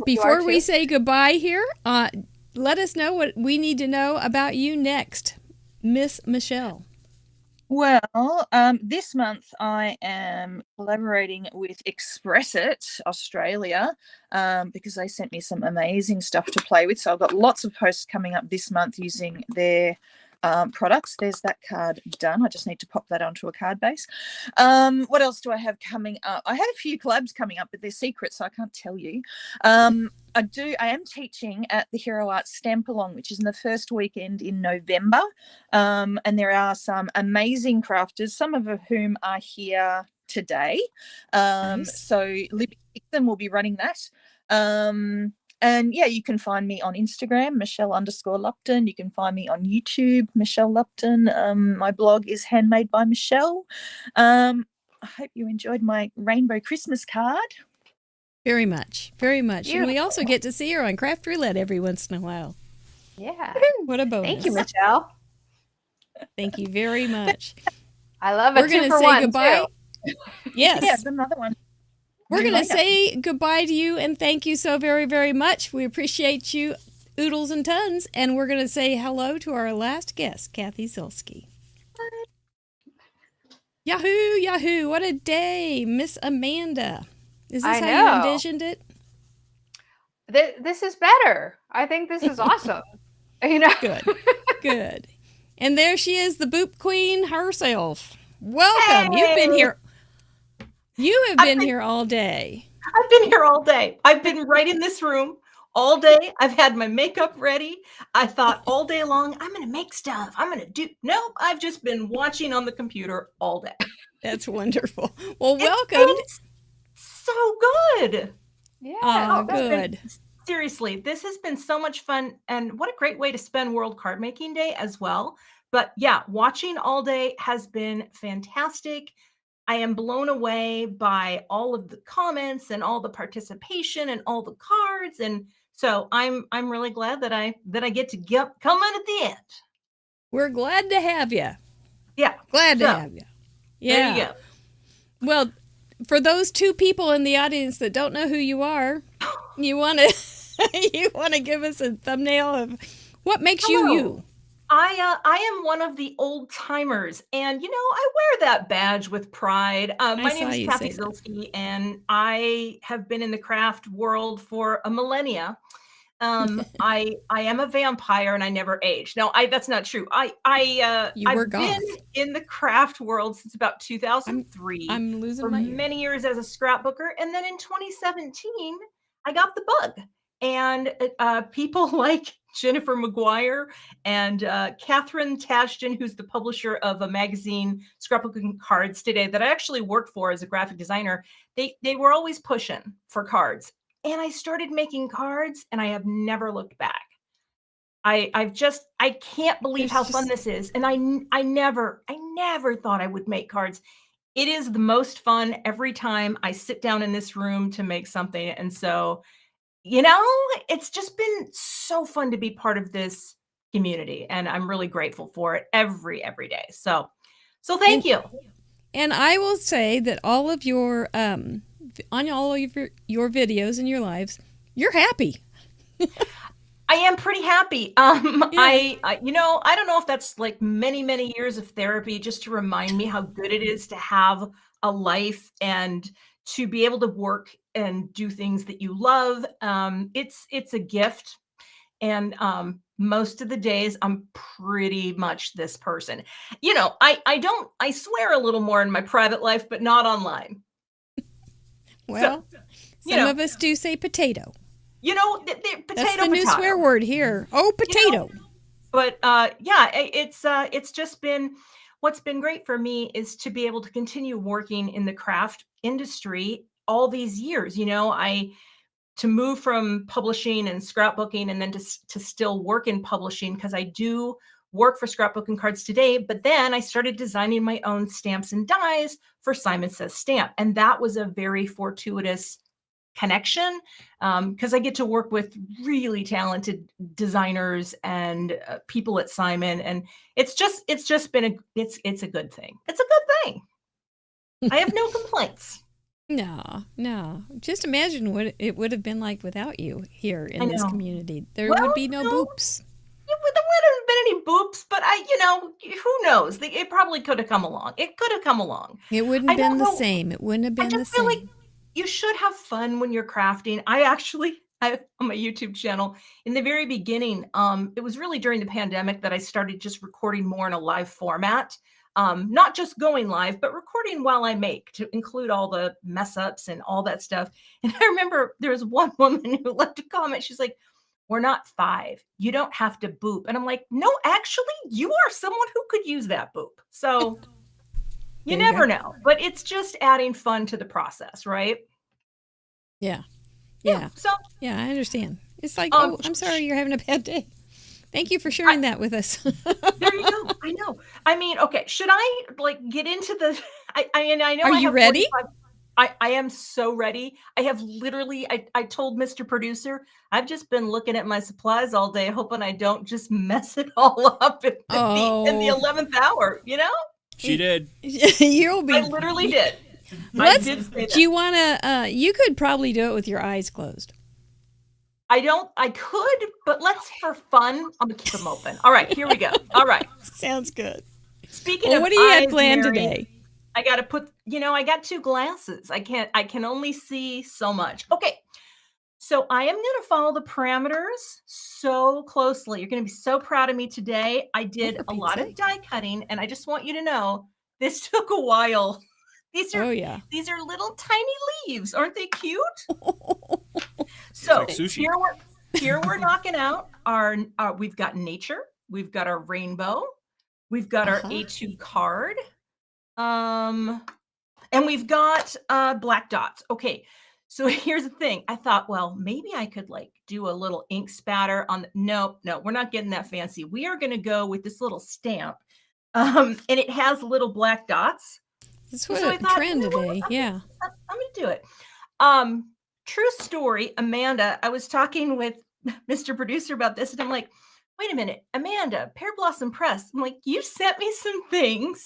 before we say goodbye here, let us know what we need to know about you next, Miss Michelle. Well, this month I am collaborating with Express It Australia because they sent me some amazing stuff to play with. So I've got lots of posts coming up this month using their products. There's that card done. I just need to pop that onto a card base. What else do I have coming up? I had a few collabs coming up, but they're secret, so I can't tell you. I am teaching at the Hero Arts Stamp Along, which is in the first weekend in November. And there are some amazing crafters, some of whom are here today. Nice. So Lydia Fiedler will be running that. And yeah, you can find me on Instagram, Michelle_Lupton. You can find me on YouTube, Michelle Lupton. My blog is Handmade by Michelle. I hope you enjoyed my rainbow Christmas card. Very much, very much. Beautiful. And we also get to see her on Craft Roulette every once in a while. Yeah. What a bonus. Thank you, Michelle. Thank you very much. I love it. We're going to say goodbye. Yes. Yeah, another one. We're going to say goodbye to you and thank you so very, very much. We appreciate you, oodles and tons. And we're going to say hello to our last guest, Cathy Zielske. Yahoo, yahoo. What a day. Miss Amanda. Is this how you envisioned it? This is better. I think this is awesome. Good. Good. And there she is, the Boop Queen herself. Welcome. Hey. You've been here. You have been here all day. I've been here all day. I've been right in this room all day. I've had my makeup ready. I thought all day long, I'm going to make stuff. Nope. I've just been watching on the computer all day. That's wonderful. Well, welcome. So good. Yeah. Oh, good. Seriously, this has been so much fun. And what a great way to spend World Card Making Day as well. But yeah, watching all day has been fantastic. I am blown away by all of the comments and all the participation and all the cards. And so I'm really glad that I get to come in at the end. We're glad to have you. Yeah. Glad to have you. Yeah. There you go. Well, for those two people in the audience that don't know who you are, you want to give us a thumbnail of what makes you you. I am one of the old timers, and I wear that badge with pride. My name is Cathy Zielske, and I have been in the craft world for a millennia. I am a vampire, and I never age. No, that's not true. I've been in the craft world since about 2003. I'm losing for my ear. many years as a scrapbooker, and then in 2017, I got the bug. And people like Jennifer McGuire and Catherine Tashton, who's the publisher of a magazine, Scrapbooking Cards Today, that I actually worked for as a graphic designer, they were always pushing for cards. And I started making cards, and I have never looked back. I can't believe how fun this is. And I never thought I would make cards. It is the most fun every time I sit down in this room to make something. And so, it's just been so fun to be part of this community, and I'm really grateful for it every day. So thank you. And I will say that all of your on all of your videos and your lives, you're happy. I am pretty happy. I you know, I don't know if that's like many, many years of therapy just to remind me how good it is to have a life and to be able to work and do things that you love. It's a gift. And most of the days I'm pretty much this person. You know, I swear a little more in my private life, but not online. Well, some of us do say potato. You know, potato. That's the new swear word here. Oh, potato. You know, but yeah, it's just been, what's been great for me is to be able to continue working in the craft industry all these years. You know, to move from publishing and scrapbooking and then to still work in publishing, because I do work for scrapbooking cards today, but then I started designing my own stamps and dies for Simon Says Stamp. And that was a very fortuitous connection, because I get to work with really talented designers and people at Simon, and it's just been it's a good thing. It's a good thing. I have no complaints. No. Just imagine what it would have been like without you here in this community. There would be no boops. There wouldn't have been any boops, but you know, who knows? It probably could have come along. It could have come along. It wouldn't have been the same. It wouldn't have been the same. Like you should have fun when you're crafting. I on my YouTube channel in the very beginning, it was really during the pandemic that I started just recording more in a live format. Not just going live, but recording while I make, to include all the mess ups and all that stuff. And I remember there was one woman who left a comment. She's like, "We're not 5. You don't have to boop." And I'm like, "No, actually, you are someone who could use that boop." So you never know, but it's just adding fun to the process, right? Yeah. So yeah, I understand. It's like, oh, I'm sorry you're having a bad day. Thank you for sharing that with us. There you go. I know. I mean, okay. Should I like get into the? I know. Are you ready? I am so ready. I have literally. I told Mr. Producer I've just been looking at my supplies all day, hoping I don't just mess it all up in the 11th hour. You know. She did. You'll be. I literally did. Do you want to? You could probably do it with your eyes closed. I could, but let's, for fun, I'm gonna keep them open. All right, here we go. All right. Sounds good. Speaking of what do you have eyes, planned Mary, today? I got to put, I got 2 glasses. I can only see so much. Okay. So I am going to follow the parameters so closely. You're going to be so proud of me today. I did a lot of die cutting, and I just want you to know this took a while. These are little tiny leaves. Aren't they cute? So like sushi. Here we're knocking out our we've got nature, we've got our rainbow, we've got our A2 card, and we've got black dots. Okay, so here's the thing. I thought, well, maybe I could like do a little ink spatter on. No, we're not getting that fancy. We are going to go with this little stamp, and it has little black dots. That's what a trend today. Yeah, I'm going to do it. True story, Amanda. I was talking with Mr. Producer about this, and I'm like, wait a minute, Amanda, Pear Blossom Press. I'm like, you sent me some things,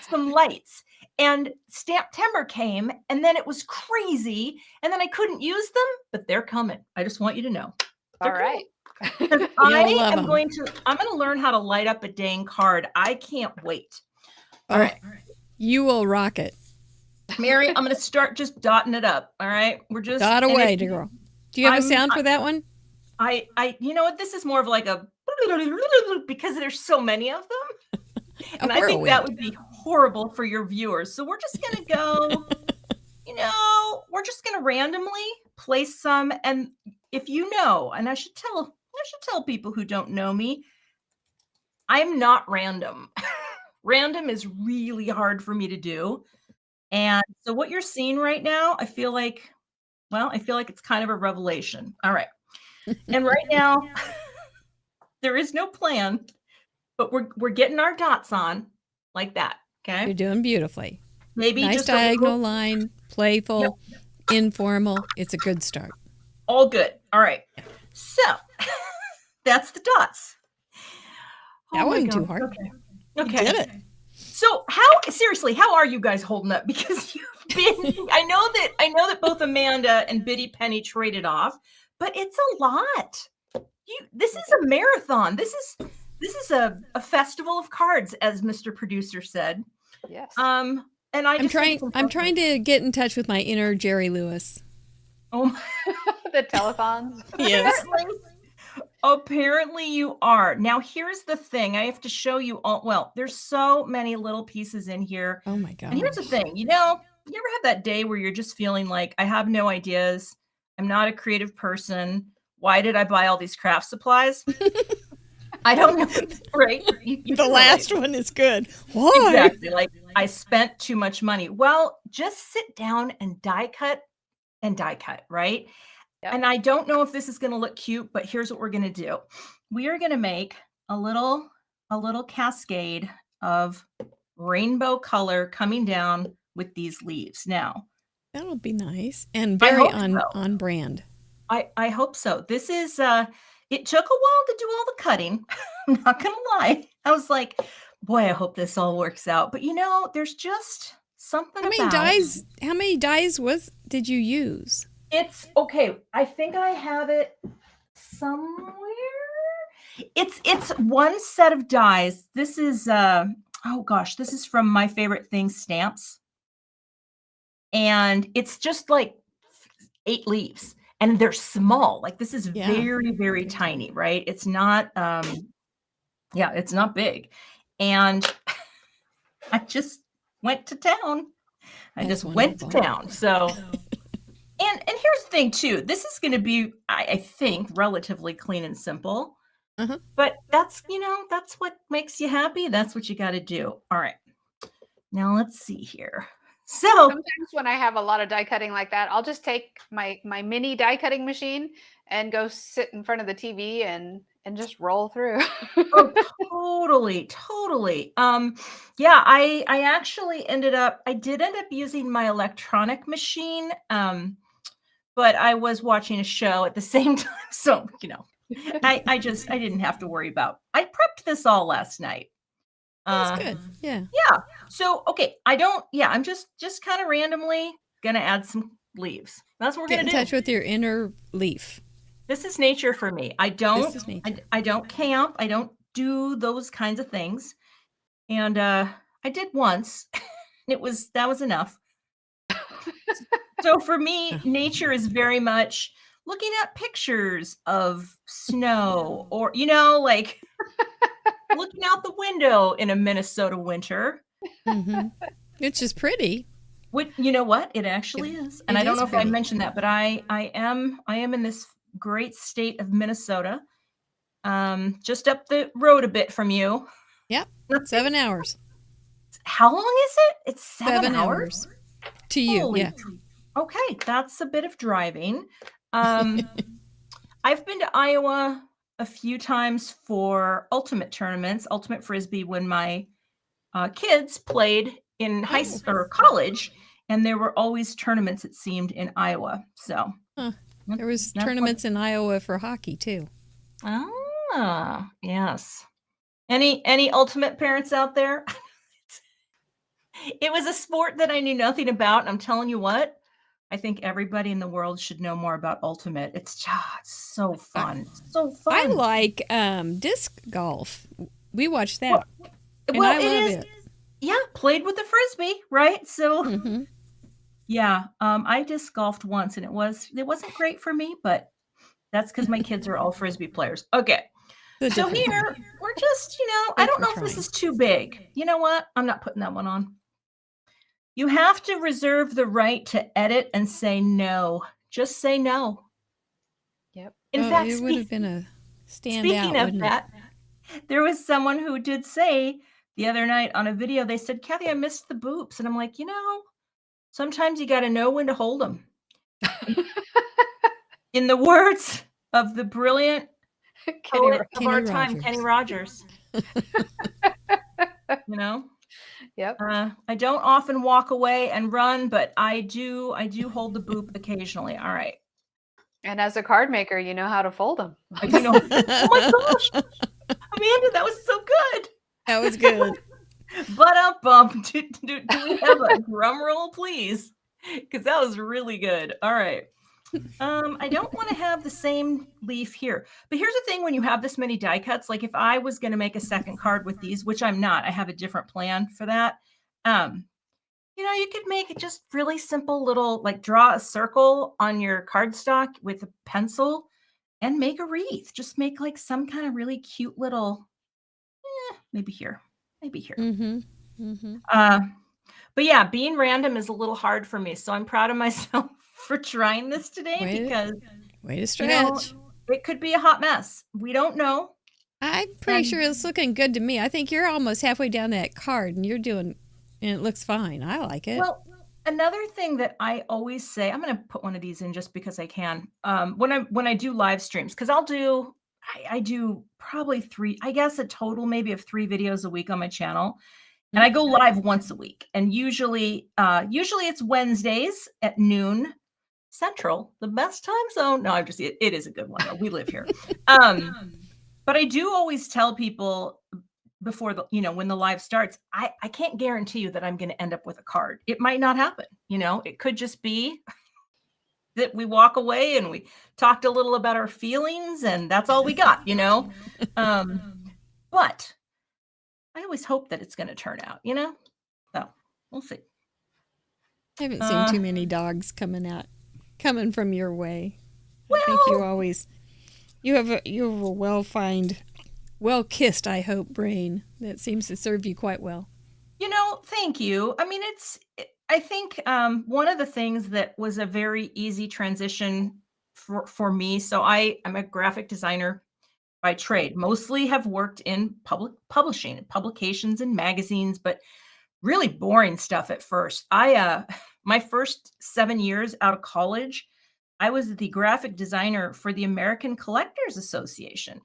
some lights, and Stamptember came, and then it was crazy, and then I couldn't use them, but they're coming. I just want you to know. All right. I'm going to learn how to light up a dang card. I can't wait. All right. You will rock it. Mary, I'm going to start just dotting it up. All right. We're just dot away, girl. Do you have a sound for that one? You know what? This is more of like a because there's so many of them. And I think that would be horrible for your viewers. So we're just going to go, we're just going to randomly place some. And if you know, and I should tell people who don't know me, I'm not random. Random is really hard for me to do. And so what you're seeing right now, I feel like it's kind of a revelation. All right. And right now, there is no plan, but we're getting our dots on like that. Okay. You're doing beautifully. Maybe nice just diagonal line, playful, informal. It's a good start. All good. All right. So that's the dots. That wasn't too hard. Okay. You did it. So how are you guys holding up? Because you've been, I know that both Amanda and Biddy Penny traded off, but it's a lot. This is a marathon. This is a festival of cards, as Mr. Producer said. Yes. And I'm trying to get in touch with my inner Jerry Lewis. Oh, the telethons. Yes. Apparently you are. Now here's the thing. I have to show you all. Well, there's so many little pieces in here. Oh my god. And here's the thing. You ever have that day where you're just feeling like I have no ideas. I'm not a creative person. Why did I buy all these craft supplies? I don't know. Right? The last one is good. Why? Exactly. Like I spent too much money. Well, just sit down and die cut, right? Yep. And I don't know if this is going to look cute, but here's what we're going to do. We are going to make a little cascade of rainbow color coming down with these leaves. Now, that'll be nice and very on brand. I hope so. This is it took a while to do all the cutting. I'm not going to lie. I was like, boy, I hope this all works out. But there's just something How many dyes did you use? It's okay. I think I have it somewhere. It's one set of dies. This is this is from My Favorite Things stamps. And it's just like 8 leaves. And they're small. Like this is very, very tiny, right? It's not it's not big. And I just went to town. Went to town. So and here's the thing too. This is going to be, I think, relatively clean and simple. Uh-huh. But that's what makes you happy. That's what you got to do. All right. Now let's see here. So sometimes when I have a lot of die cutting like that, I'll just take my mini die cutting machine and go sit in front of the TV and just roll through. Totally. I actually did end up using my electronic machine. But I was watching a show at the same time. So, I didn't have to worry about, I prepped this all last night. That's good. Yeah. Yeah. So, okay. I'm just kind of randomly going to add some leaves. That's what we're going to do. Get in touch with your inner leaf. This is nature for me. I don't camp. I don't do those kinds of things. And I did once. That was enough. So for me, nature is very much looking at pictures of snow or, like looking out the window in a Minnesota winter. Mm-hmm. It's just pretty. You know what? It actually is. And I don't know if I mentioned that, but I am in this great state of Minnesota, just up the road a bit from you. Yep. 7 hours. How long is it? It's 7 hours? To you. Holy yeah. Okay, that's a bit of driving. I've been to Iowa a few times for ultimate tournaments, ultimate frisbee, when my kids played in high school or college, and there were always tournaments, it seemed, in Iowa. So there was tournaments in Iowa for hockey too. Ah, yes. Any ultimate parents out there? It was a sport that I knew nothing about, and I'm telling you what, I think everybody in the world should know more about ultimate. It's just so fun. So fun. I like disc golf. We watched that. And I love it. Yeah, played with the frisbee, right? So yeah, I disc golfed once, and it wasn't great for me, but that's because my kids are all frisbee players. Okay. So here we're just, I don't know if this is too big. You know what? I'm not putting that one on. You have to reserve the right to edit and say no. Just say no. Yep. In fact, it would have been a standout. Speaking of that, there was someone who did say the other night on a video, they said, Cathy, I missed the boops. And I'm like, sometimes you got to know when to hold them. In the words of the brilliant poet of our time, Kenny Rogers. Yep. I don't often walk away and run, but I do hold the boop occasionally. All right. And as a card maker, you know how to fold them. I do know. Oh my gosh, Amanda, that was so good. That was good. But bump. Do we have a drum roll, please? Because that was really good. All right. I don't want to have the same leaf here. But here's the thing, when you have this many die cuts, like if I was going to make a second card with these, which I'm not, I have a different plan for that. You could make just really simple little, like draw a circle on your cardstock with a pencil and make a wreath. Just make like some kind of really cute little, maybe here, maybe here. But yeah, being random is a little hard for me. So I'm proud of myself for trying this today because way to stretch. It could be a hot mess. We don't know. I'm pretty sure it's looking good to me. I think you're almost halfway down that card and it looks fine. I like it. Well, another thing that I always say, I'm going to put one of these in just because I can. When I do live streams, because I do probably a total maybe of 3 videos a week on my channel. And I go live once a week. And usually it's Wednesdays at noon Central, the best time zone. No, it is a good one. We live here. But I do always tell people before when the live starts, I can't guarantee you that I'm going to end up with a card. It might not happen. It could just be that we walk away and we talked a little about our feelings and that's all we got, but I always hope that it's going to turn out, so we'll see. I haven't seen too many dogs coming from your way. Well, I think you have a well-kissed, I hope, brain that seems to serve you quite well. Thank you. I mean, I think one of the things that was a very easy transition for me. So I'm a graphic designer by trade, mostly have worked in publishing, publications and magazines, but really boring stuff at first. My first 7 years out of college, I was the graphic designer for the American Collectors Association.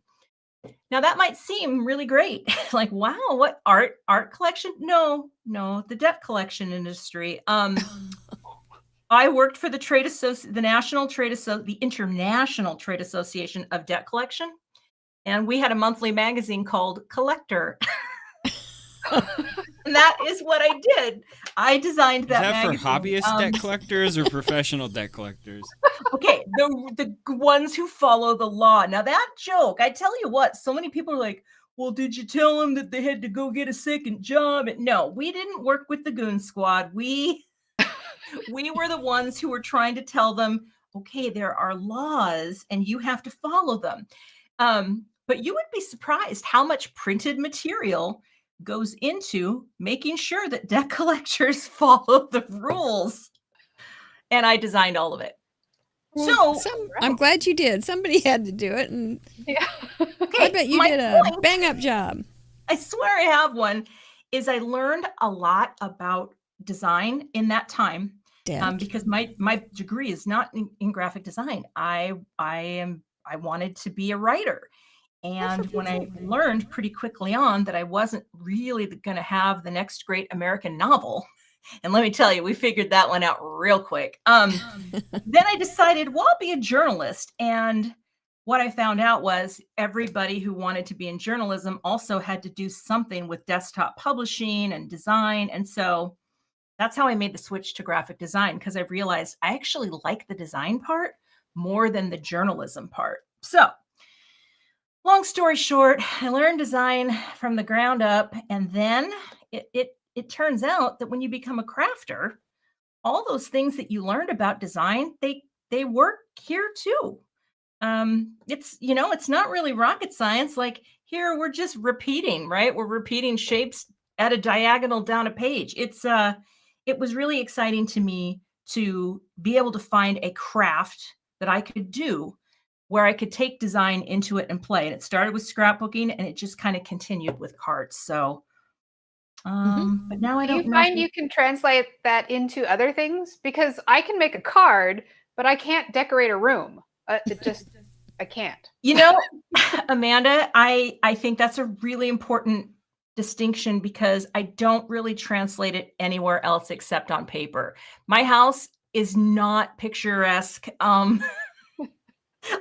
Now that might seem really great. Like, wow, what art collection? No, the debt collection industry. I worked for the the International Trade Association of Debt Collection. And we had a monthly magazine called Collector. And that is what I did. I designed that magazine. Is that for hobbyist debt collectors or professional debt collectors? Okay, the ones who follow the law. Now that joke, I tell you what, so many people are like, well, did you tell them that they had to go get a second job? And no, we didn't work with the goon squad. We were the ones who were trying to tell them, okay, there are laws and you have to follow them. But you would be surprised how much printed material goes into making sure that debt collectors follow the rules. And I designed all of it. Well, I'm glad you did. Somebody had to do it. And okay, I bet you did a bang-up job. I swear I have one, is I learned a lot about design in that time. Because my degree is not in graphic design. I wanted to be a writer. And when I learned pretty quickly on that I wasn't really going to have the next great American novel, and let me tell you, we figured that one out real quick. Then I decided, well, I'll be a journalist. And what I found out was everybody who wanted to be in journalism also had to do something with desktop publishing and design. And so that's how I made the switch to graphic design, because I realized I actually like the design part more than the journalism part. So long story short, I learned design from the ground up, and then it turns out that when you become a crafter, all those things that you learned about design, they work here too. It's not really rocket science. Like here, we're just repeating, right? We're repeating shapes at a diagonal down a page. It was really exciting to me to be able to find a craft that I could do where I could take design into it and play. And it started with scrapbooking and it just kind of continued with cards. So, but now I don't know. Do you find you can translate that into other things? Because I can make a card, but I can't decorate a room. I can't. Amanda, I think that's a really important distinction because I don't really translate it anywhere else except on paper. My house is not picturesque.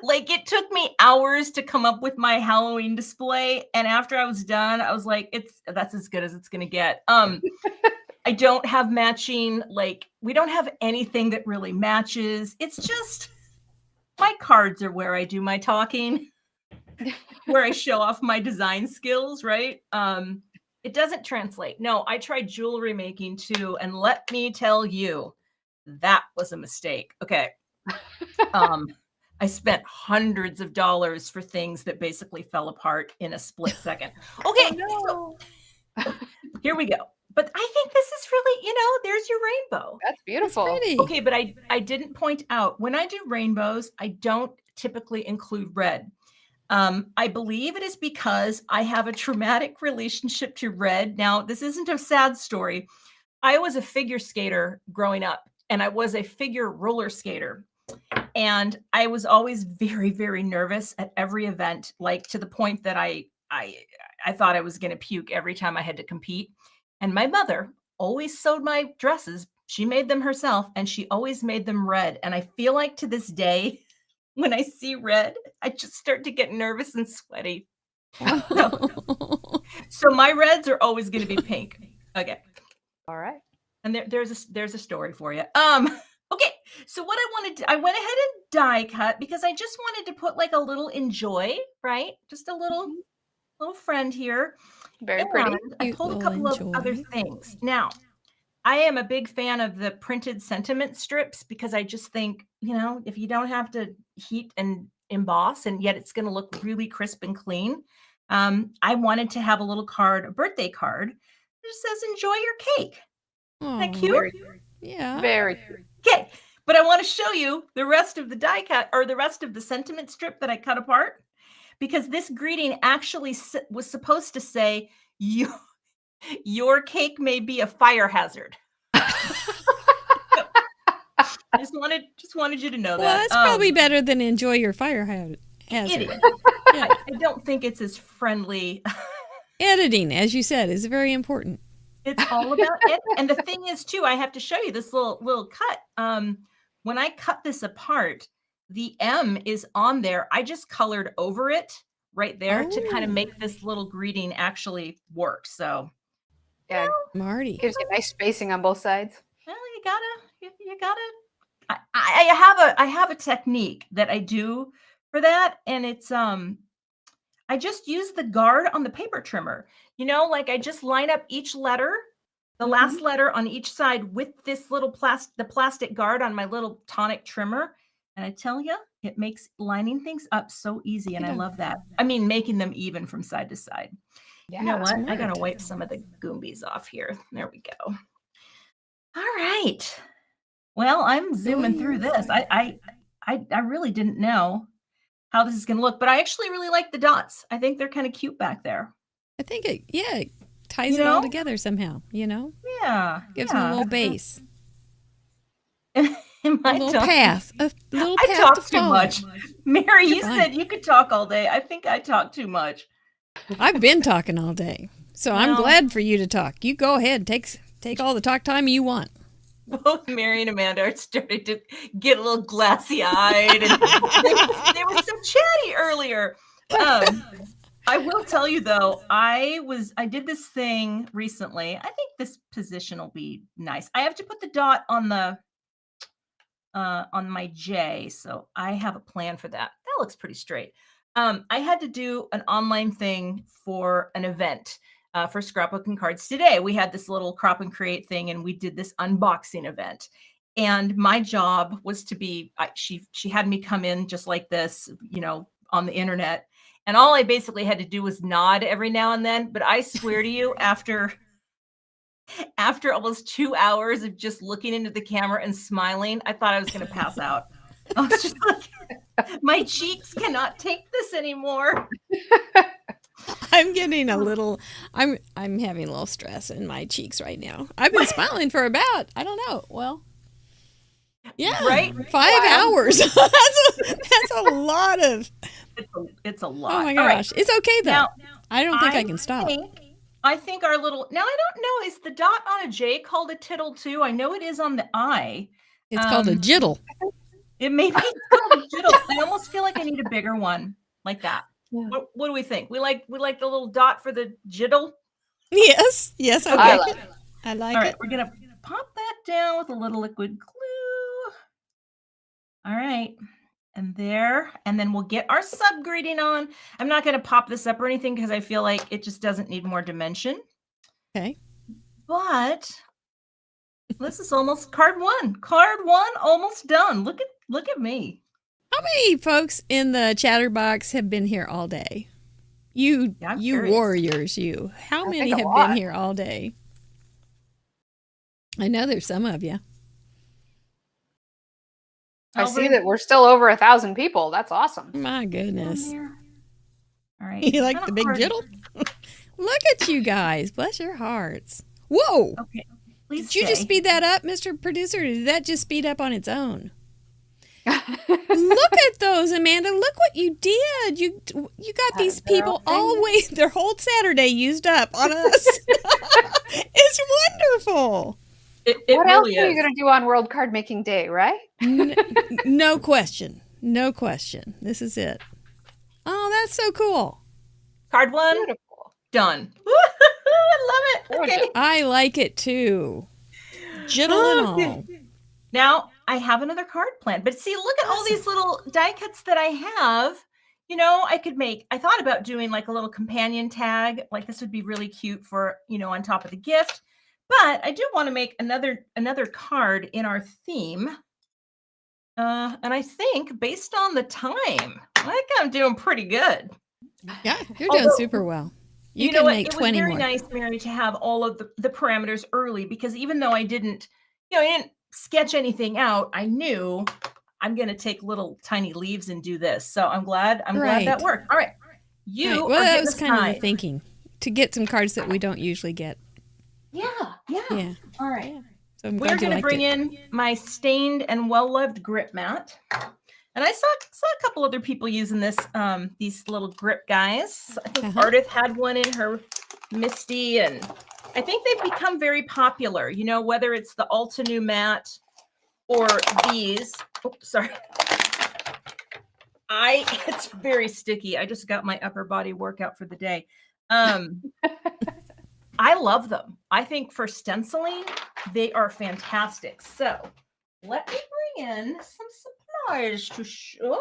Like it took me hours to come up with my Halloween display. And after I was done, I was like, that's as good as it's going to get. I don't have matching, we don't have anything that really matches. It's just, my cards are where I do my talking, where I show off my design skills, right? It doesn't translate. No, I tried jewelry making too, and let me tell you, that was a mistake. Okay. I spent hundreds of dollars for things that basically fell apart in a split second. Okay, so here we go. But I think this is really, there's your rainbow. That's beautiful. That's pretty. Okay, but I didn't point out, when I do rainbows, I don't typically include red. I believe it is because I have a traumatic relationship to red. Now, this isn't a sad story. I was a figure skater growing up, and I was a figure roller skater. And I was always very, very nervous at every event, like to the point that I thought I was going to puke every time I had to compete. And my mother always sewed my dresses. She made them herself, and she always made them red. And I feel like to this day, when I see red, I just start to get nervous and sweaty. So my reds are always going to be pink. Okay. All right. And there's a story for you. Okay. So what I went ahead and die cut because I just wanted to put like a little enjoy, right? Just a little friend here. Very pretty. I pulled a couple of other things. Now, I am a big fan of the printed sentiment strips because I just think, if you don't have to heat and emboss and yet it's going to look really crisp and clean. I wanted to have a little card, a birthday card that just says, enjoy your cake. Isn't that cute? Very, Yeah. very. Okay. But I want to show you the rest of the die cut or the rest of the sentiment strip that I cut apart because this greeting actually was supposed to say, your cake may be a fire hazard. Just wanted you to know Well, that. that's probably better than enjoy your fire hazard. It is. I don't think it's as friendly. Editing, as you said, is very important. It's all about it. And the thing is, too, I have to show you this little cut. When I cut this apart, the M is on there. I just colored over it right there to kind of make this little greeting actually work. So, yeah, Marty gives you nice spacing on both sides. Well, you gotta. I have a technique that I do for that, and it's I just use the guard on the paper trimmer. Like I just line up each letter, the last letter on each side with this little plastic guard on my little tonic trimmer. And I tell you, it makes lining things up so easy. And I love that. I mean, making them even from side to side. Yeah, you know what? smart. I got to wipe some of the Goombys off here. There we go. All right. Well, I'm zooming through this. I really didn't know how this is going to look, but I actually really like the dots. I think they're kind of cute back there. I think it ties it all together somehow, Yeah. Gives them a little base. A little path. A little I path talk to too follow. much. Mary, You're you fine. said you could talk all day. I think I talk too much. I've been talking all day. So I'm Well- glad for you to talk. You go ahead. Take all the talk time you want. Both Mary and Amanda are starting to get a little glassy-eyed. And they were so chatty earlier. I will tell you though, I did this thing recently. I think this position will be nice. I have to put the dot on the on my J, so I have a plan for that. That looks pretty straight. I had to do an online thing for an event for Scrapbook and Cards today. We had this little crop and create thing, and we did this unboxing event. And my job was to be, she had me come in just like this, on the internet. And all I basically had to do was nod every now and then. But I swear to you, after almost 2 hours of just looking into the camera and smiling, I thought I was going to pass out. I was just like, my cheeks cannot take this anymore. I'm getting I'm having a little stress in my cheeks right now. I've been smiling for about, I don't know, well, yeah, Right? 5 hours. that's a lot of. It's a lot. Oh my All right. gosh. It's okay though. Now, I don't think I can stop. I think our little, now I don't know, is the dot on a J called a tittle too? I know it is on the I. It's called a jittle. It may be called a jittle. I almost feel like I need a bigger one like that. Yeah. What do we think? We like the little dot for the jittle? Yes, I Okay. like it. I like All it. right, we're gonna pop that down with a little liquid glue. All right, and there, and then we'll get our subgrading on. I'm not going to pop this up or anything because I feel like it just doesn't need more dimension. Okay. But this is almost card one. Card one almost done. Look at me. How many folks in the chatterbox have been here all day? You curious. warriors, you. How I many think a have lot. been here all day? I know there's some of you. I see that we're still over 1,000 people. That's awesome. My goodness. All right. You like the big jiddle? Look at you guys. Bless your hearts. Whoa. Okay. Please Did you just stay. speed that up, Mr. Producer? Or did that just speed up on its own? Look at those, Amanda. Look what you did. You got these people always their whole Saturday used up on us. It's wonderful. It what really else are is. you going to do on World Card Making Day, right? No question. No question. This is it. Oh, that's so cool. Card one. Beautiful. Done. I love it. Okay. I like it too. Jiddle and all. Now I have another card planned, but see, look at all these little die cuts that I have. You know, I thought about doing like a little companion tag. Like this would be really cute for, on top of the gift. But I do want to make another card in our theme. And I think based on the time, I think I'm doing pretty good. Yeah, you're doing super well. You can know what? make It was 20 very more. nice, Mary, to have all of the parameters early, because even though I didn't sketch anything out, I knew I'm going to take little tiny leaves and do this. So I'm glad that worked. All right. You Well, are that getting was kind of aside. the thinking, to get some cards that we don't usually get. Yeah. All right. So I'm We're glad you going to liked bring it. in my stained and well-loved grip mat. And I saw a couple other people using these little grip guys. I think Ardyth had one in her Misty, and I think they've become very popular, whether it's the Altenew mat or these. Oh, sorry. It's very sticky. I just got my upper body workout for the day. I love them. I think for stenciling, they are fantastic. So let me bring in some supplies to show.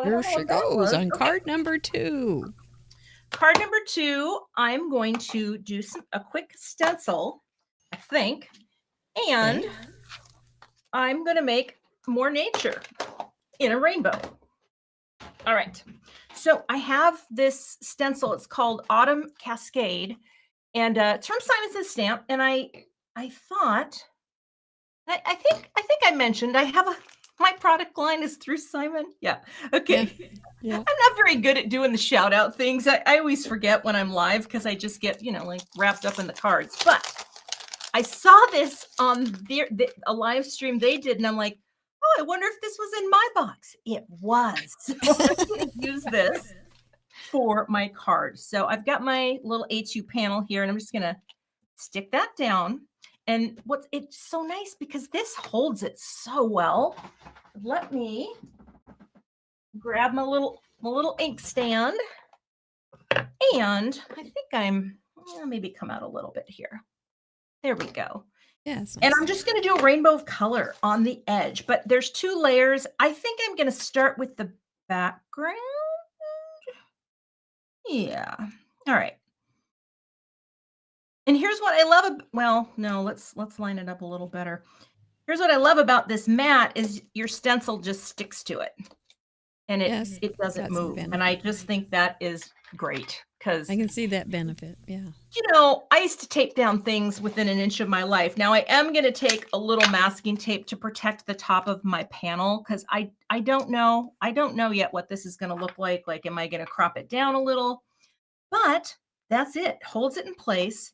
Here she goes on card number 2. Card number 2, I'm going to do a quick stencil, I think, and I'm going to make more nature in a rainbow. All right. So I have this stencil. It's called Autumn Cascade. And it's from Simon's Stamp, and I thought, I think I mentioned I have my product line is through Simon. Yeah. Okay. Yeah. I'm not very good at doing the shout out things. I always forget when I'm live because I just get like wrapped up in the cards. But I saw this on a live stream they did, and I'm like, oh, I wonder if this was in my box. It was. So I'm going to use this for my card. So I've got my little A2 panel here, and I'm just going to stick that down. And it's so nice because this holds it so well. Let me grab my little ink stand. And I think I'll maybe come out a little bit here. There we go. Yes. And I'm just going to do a rainbow of color on the edge, but there's 2 layers. I think I'm going to start with the background. Yeah. All right. And here's what I love. Let's line it up a little better. Here's what I love about this mat is your stencil just sticks to it, and it doesn't move. And I just think that is great because I can see that benefit. Yeah. I used to tape down things within an inch of my life. Now I am going to take a little masking tape to protect the top of my panel because I don't know yet what this is going to look like. Like, am I going to crop it down a little? But that's it. Holds it in place.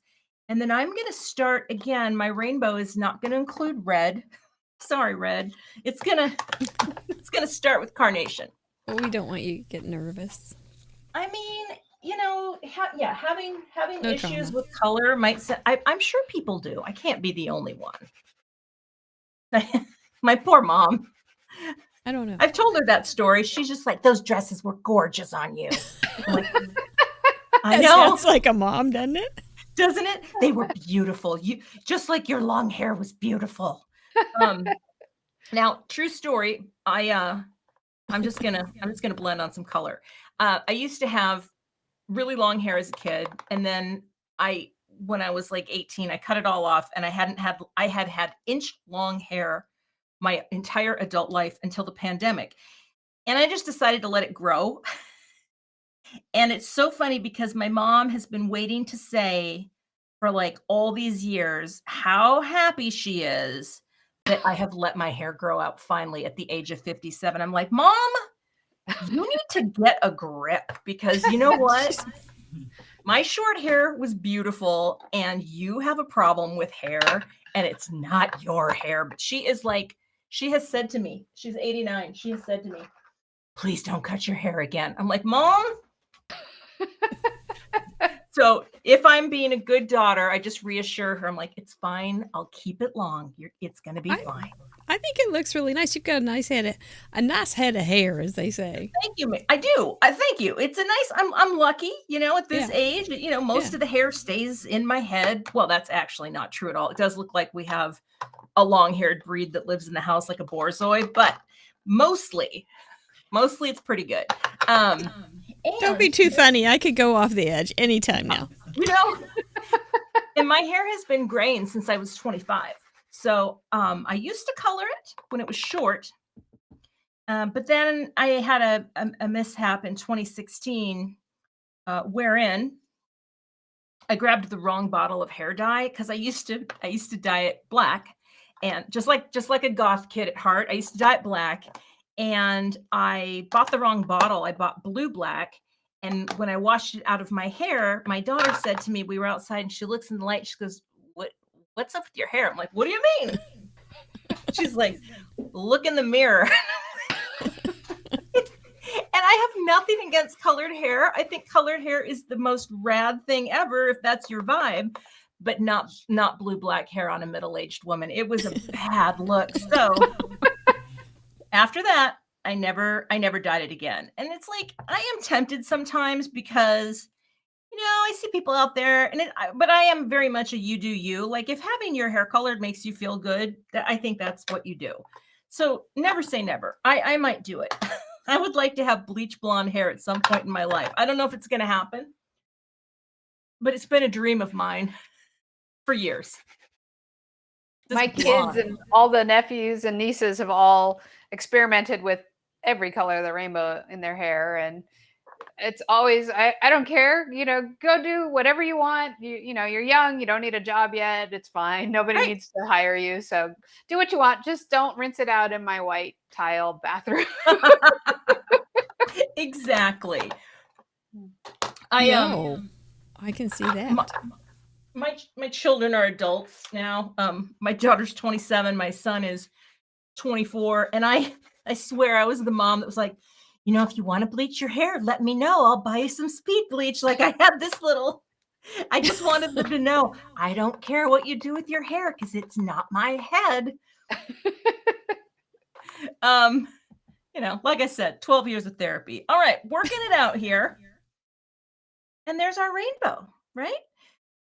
And then I'm going to start again. My rainbow is not going to include red. Sorry, red. It's going to start with carnation. Well, we don't want you to get nervous. I mean, having No issues trauma. with color might say, I'm sure people do. I can't be the only one. My poor mom. I don't know. I've told her that story. She's just like, those dresses were gorgeous on you. I'm like, I That know. sounds like a mom, doesn't it? Doesn't it? They were beautiful. You just like your long hair was beautiful. Now, true story. I'm just gonna blend on some color. I used to have really long hair as a kid, and then when I was like 18, I cut it all off, and I had had inch long hair my entire adult life until the pandemic. And I just decided to let it grow. And it's so funny because my mom has been waiting to say for like all these years how happy she is that I have let my hair grow out finally at the age of 57. I'm like, Mom, you need to get a grip, because you know what? My short hair was beautiful, and you have a problem with hair, and it's not your hair. But she has said to me, she's 89. She has said to me, please don't cut your hair again. I'm like, Mom. So if I'm being a good daughter, I just reassure her. I'm like, it's fine. I'll keep it long. It's going to be fine. I think it looks really nice. You've got a nice head of hair, as they say. Thank you. I do. I thank you. It's a nice, I'm lucky, at this age, most of the hair stays in my head. Well, that's actually not true at all. It does look like we have a long-haired breed that lives in the house like a borzoi, but mostly it's pretty good. Don't be too funny. I could go off the edge anytime now. And my hair has been graying since I was 25. So I used to color it when it was short. But then I had a mishap in 2016 wherein I grabbed the wrong bottle of hair dye, because I used to dye it black. And just like a goth kid at heart, I used to dye it black. And I bought the wrong bottle. I bought blue black. And when I washed it out of my hair, my daughter said to me, we were outside, and she looks in the light. She goes, what's up with your hair? I'm like, what do you mean? She's like, look in the mirror. And I have nothing against colored hair. I think colored hair is the most rad thing ever, if that's your vibe, but not blue black hair on a middle-aged woman. It was a bad look. So after that, I never dyed it again. And it's like, I am tempted sometimes because, I see people out there, but I am very much a you do you. Like, if having your hair colored makes you feel good, I think that's what you do. So never say never. I might do it. I would like to have bleach blonde hair at some point in my life. I don't know if it's going to happen, but it's been a dream of mine for years. My kids and all the nephews and nieces have all experimented with every color of the rainbow in their hair, and it's always, I don't care, go do whatever you want. You're young, you don't need a job yet. It's fine. Nobody needs to hire you. So do what you want. Just don't rinse it out in my white tile bathroom. Exactly. I can see that. My children are adults now. My daughter's 27. My son is 24. And I swear I was the mom that was like, if you want to bleach your hair, let me know. I'll buy you some speed bleach. Like, I had this I just wanted them to know, I don't care what you do with your hair, because it's not my head. Like I said, 12 years of therapy. All right, working it out here. And there's our rainbow, right?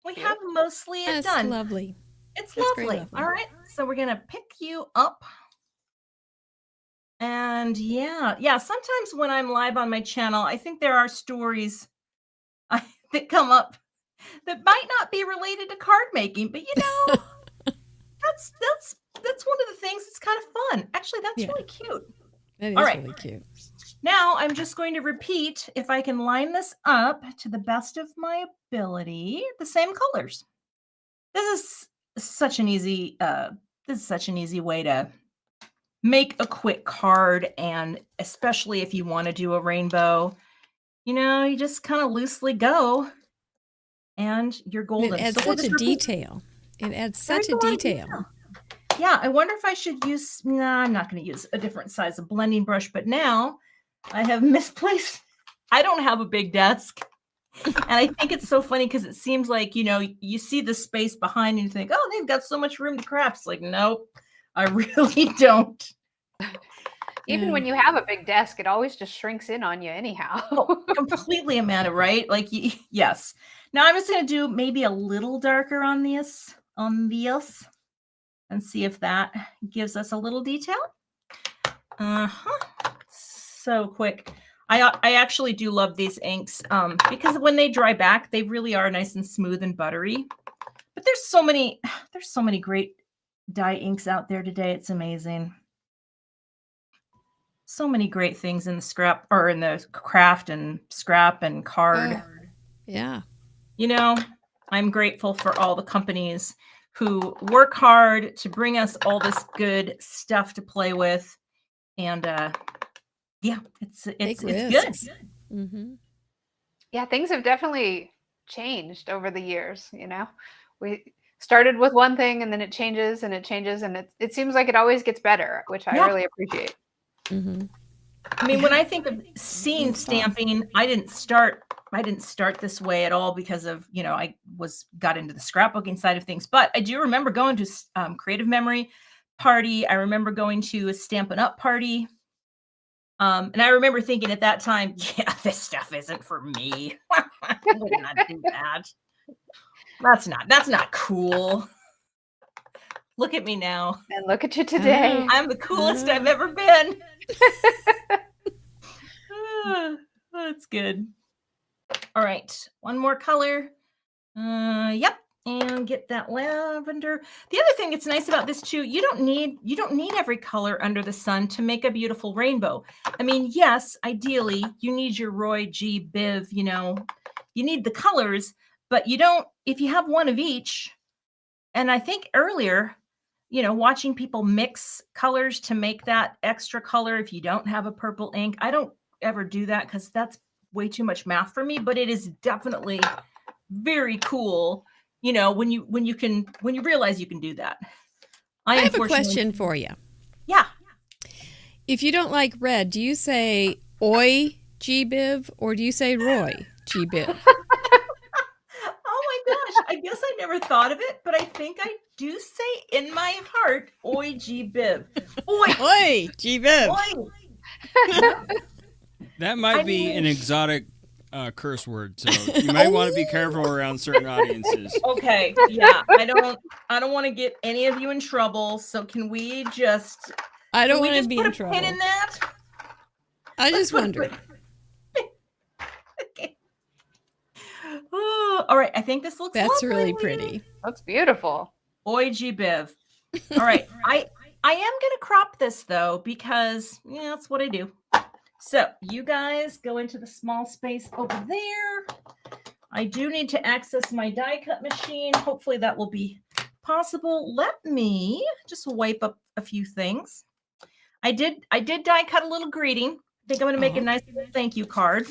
We have mostly it done. Lovely. It's lovely. All right, so we're going to pick you up. And yeah, sometimes when I'm live on my channel, I think there are stories that come up that might not be related to card making, but that's one of the things that's kind of fun. Actually, that's really cute. That is all right. Really cute. Now I'm just going to repeat, if I can line this up to the best of my ability, the same colors. This is such an easy way to make a quick card, and especially if you want to do a rainbow, you just kind of loosely go, and you're golden. It adds such a detail. It adds such a detail. Yeah, I wonder if I should use. No, I'm not going to use a different size of blending brush. But now I have misplaced. I don't have a big desk, and I think it's so funny because it seems like you see the space behind and you think, oh, they've got so much room to craft. It's like, nope. I really don't. Even when you have a big desk, it always just shrinks in on you anyhow. Completely, Amanda, right? Like, yes. Now I'm just going to do maybe a little darker on this, and see if that gives us a little detail. so quick. I actually do love these inks because when they dry back, they really are nice and smooth and buttery. But there's so many great dye inks out there today. It's amazing. So many great things in the scrap or in the craft and scrap and card. Yeah. You know, I'm grateful for all the companies who work hard to bring us all this good stuff to play with. And yeah, it's good. Mm-hmm. Yeah, things have definitely changed over the years, you know. We started with one thing and then it changes and it seems like it always gets better, which I really appreciate. Mm-hmm. I mean, when I think of scene stamping, I didn't start this way at all because of, you know, I got into the scrapbooking side of things. But I do remember going to Creative Memory party. I remember going to a Stampin' Up party. And I remember thinking at that time, yeah, this stuff isn't for me. I would not do that. That's not cool. Look at me now. And look at you today. I'm the coolest I've ever been. That's good. All right, one more color. Yep, and get that lavender. The other thing that's nice about this too, you don't need every color under the sun to make a beautiful rainbow. I mean, yes, ideally you need your Roy G. Biv, you know, you need the colors, but you don't, if you have one of each. And I think earlier, you know, watching people mix colors to make that extra color if you don't have a purple ink. I don't ever do that because that's way too much math for me, but it is definitely very cool, you know, when you realize you can do that. I have a question for you. Yeah. If you don't like red, do you say Oi G Biv or do you say Roy G Biv? Oh my gosh, I guess I never thought of it, but I think I do say in my heart, Oi G Biv. Oi G Biv. Oi. That might be an exotic curse word, so you might want to be careful around certain audiences. Okay, yeah, I don't want to get any of you in trouble. So can we just? I don't want to be in trouble. Pin in that. I just wonder. Okay. Oh, all right. I think this looks. That's lovely. really pretty. That's beautiful. Oi G Biv. All right. I am gonna crop this though because yeah, that's what I do. So you guys go into the small space over there. I do need to access my die cut machine. Hopefully that will be possible. Let me just wipe up a few things. I did die cut a little greeting. I think I'm going to make a nice little thank you card.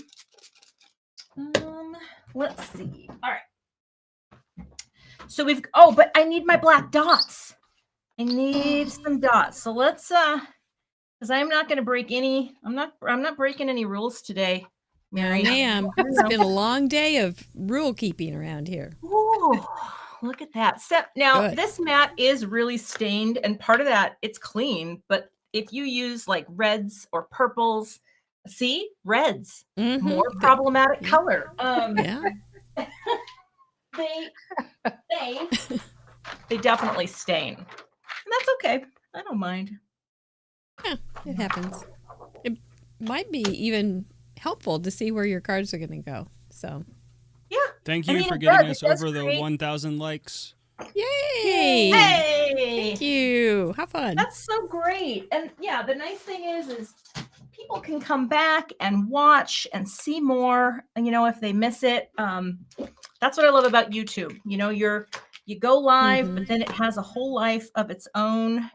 Let's see. All right. So but I need my black dots. I need some dots. So let's because I'm not going to break any. I'm not breaking any rules today, Mary. Ma'am, it's been a long day of rule keeping around here. Ooh, look at that. So now this mat is really stained, and part of that it's clean. But if you use like reds or purples, see reds, more problematic color. Yeah. they definitely stain, and that's okay. I don't mind. Yeah, it happens. It might be even helpful to see where your cards are going to go. So, yeah. Thank you for getting us over the 1,000 likes. Yay! Hey! Thank you. Have fun. That's so great. And yeah, the nice thing is people can come back and watch and see more. And you know, if they miss it, that's what I love about YouTube. You know, you go live, but then it has a whole life of its own.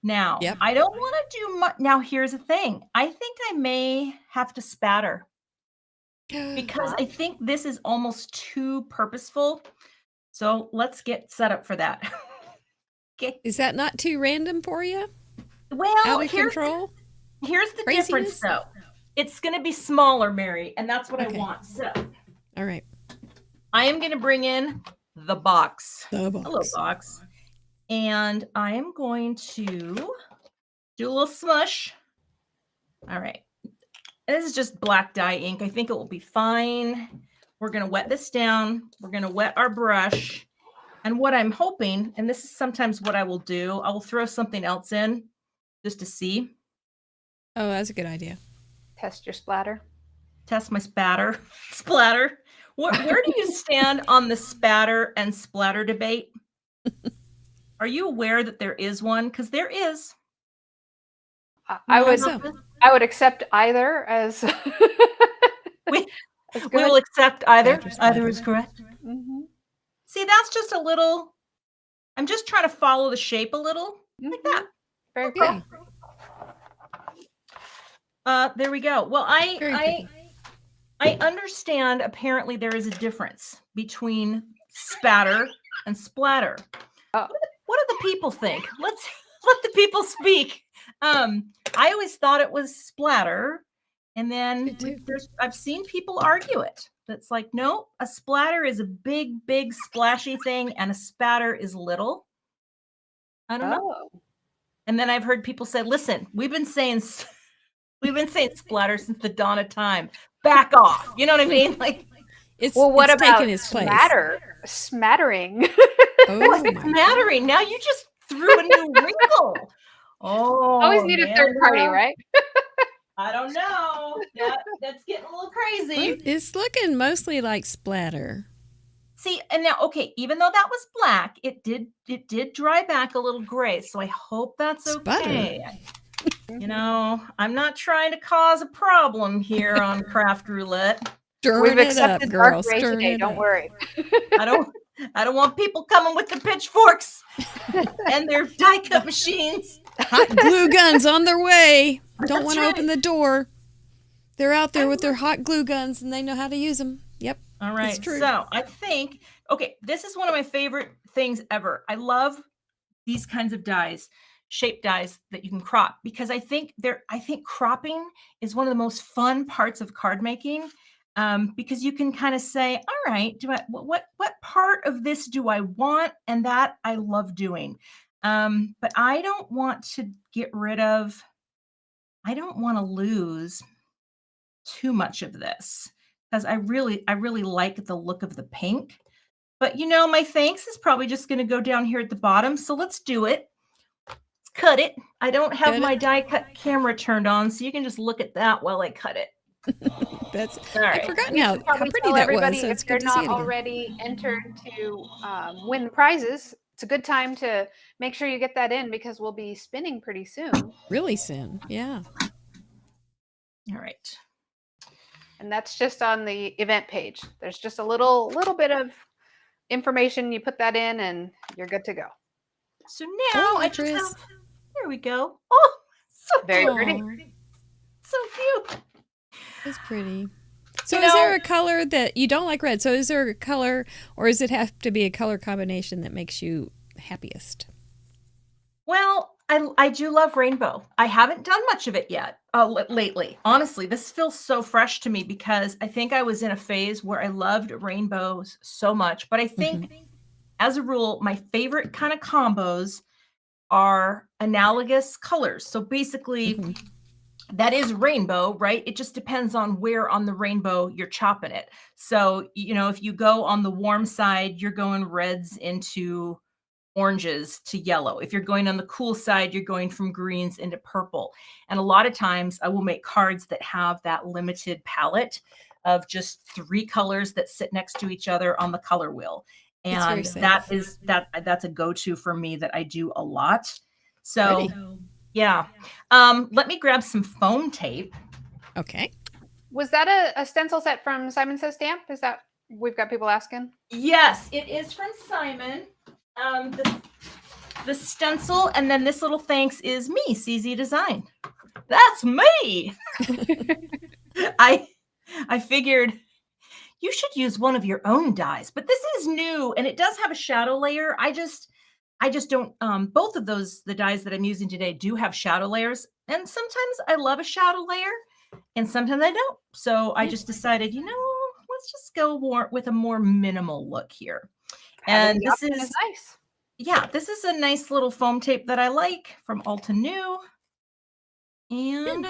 Now, I don't want to do much. Now, here's the thing. I think I may have to spatter because I think this is almost too purposeful. So let's get set up for that. Okay. Is that not too random for you? Well, out of control? Here's the difference, though. It's going to be smaller, Mary, and that's what I want. So, all right. I am going to bring in the box. Hello, box. And I am going to do a little smush. All right. This is just black dye ink. I think it will be fine. We're going to wet this down. We're going to wet our brush. And what I'm hoping, and this is sometimes what I will do, I will throw something else in just to see. Oh, that's a good idea. Test your splatter. Test my spatter. Splatter. Where do you stand on the spatter and splatter debate? Are you aware that there is one? Because there is. I would accept either as we as will accept either. Either is splatter. correct. Mm-hmm. See, that's just a little. I'm just trying to follow the shape a little, like that. Very cool. There we go. Well, I understand. Apparently, there is a difference between spatter and splatter. What do the people think? Let's let the people speak. I always thought it was splatter, and then I've seen people argue it. That's like, no, a splatter is a big, big splashy thing, and a spatter is little. I don't know. And then I've heard people say, "Listen, we've been saying splatter since the dawn of time. Back off." You know what I mean? Like, what about taking his place. Smattering? It's smattering. Now you just threw a new wrinkle. Oh, always need a third party, right? I don't know. That's getting a little crazy. It's looking mostly like splatter. See, and now, okay, even though that was black, it did dry back a little gray. So I hope that's okay. You know, I'm not trying to cause a problem here on Craft Roulette. We've accepted dark gray today. Don't worry. I don't want people coming with the pitchforks and their die cut machines. Hot glue guns on their way. Don't want to open the door. They're out there with their hot glue guns and they know how to use them. Yep. All right. It's true. So I think, okay, this is one of my favorite things ever. I love these kinds of dies, shape dies that you can crop, because I think cropping is one of the most fun parts of card making. Because you can kind of say, all right, what part of this do I want? And that I love doing. But I don't want to I don't want to lose too much of this, because I really like the look of the pink. But you know, my thanks is probably just going to go down here at the bottom. So let's do it. Let's cut it. I don't have my die cut camera turned on, so you can just look at that while I cut it. That's all right. I've forgotten how pretty Tell that everybody, was. So it's if you're good to see not it again. already entered to win the prizes, it's a good time to make sure you get that in, because we'll be spinning pretty soon. Really soon, yeah. All right. And that's just on the event page. There's just a little bit of information. You put that in, and you're good to go. So now I just have. There we go. Oh, so very cute. pretty. So cute. It's pretty. So is there a color that you don't like red? So is there a color, or does it have to be a color combination that makes you happiest? Well, I do love rainbow. I haven't done much of it yet lately. Honestly, this feels so fresh to me, because I think I was in a phase where I loved rainbows so much. But I think, as a rule, my favorite kind of combos are analogous colors. So basically, that is rainbow, right? It just depends on where on the rainbow you're chopping it. So, you know, if you go on the warm side, you're going reds into oranges to yellow. If you're going on the cool side, you're going from greens into purple. And a lot of times I will make cards that have that limited palette of just 3 colors that sit next to each other on the color wheel. And that's a go-to for me that I do a lot. So yeah. Let me grab some foam tape. Okay. Was that a stencil set from Simon Says Stamp? Is that, we've got people asking? Yes, it is from Simon. The stencil, and then this little thanks is me, CZ Design. That's me. I figured you should use one of your own dies, but this is new and it does have a shadow layer. I just don't, both of those, the dies that I'm using today do have shadow layers, and sometimes I love a shadow layer and sometimes I don't. So I just decided, you know, let's just go with a more minimal look here. And this is nice. Yeah, this is a nice little foam tape that I like from Ulta New. And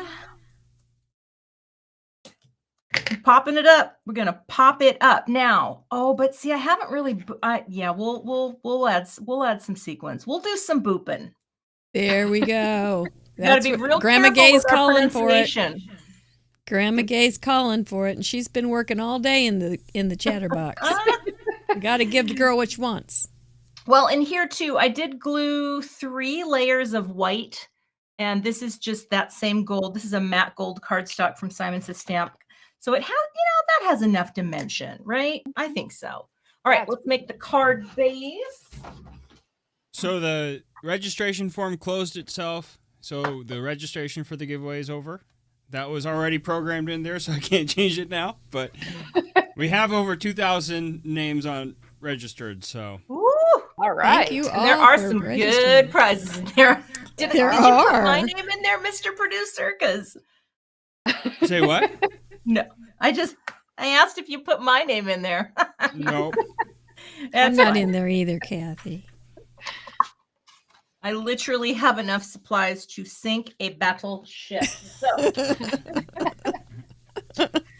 popping it up. We're gonna pop it up now. Oh, but see, I haven't really. Yeah, we'll add some sequins. We'll do some booping. There we go. Gotta be real Grandma careful Gay's with our calling for it. pronunciation. Grandma Gay's calling for it, and she's been working all day in the chatterbox. You got to give the girl what she wants. Well, and here too, I did glue 3 layers of white, and this is just that same gold. This is a matte gold cardstock from Simon Says Stamp. So it has, that has enough dimension, right? I think so. All right, let's make the card base. So the registration form closed itself. So the registration for the giveaway is over. That was already programmed in there, so I can't change it now. But we have over 2,000 names on registered, so. Ooh, all right. Thank you And there all are for some registering. good prizes in there. Did you put my are. name in there, Mr. Producer? Because Say what? no, I asked if you put my name in there. Nope. I'm That's not fine. in there either, Cathy. I literally have enough supplies to sink a battleship. So,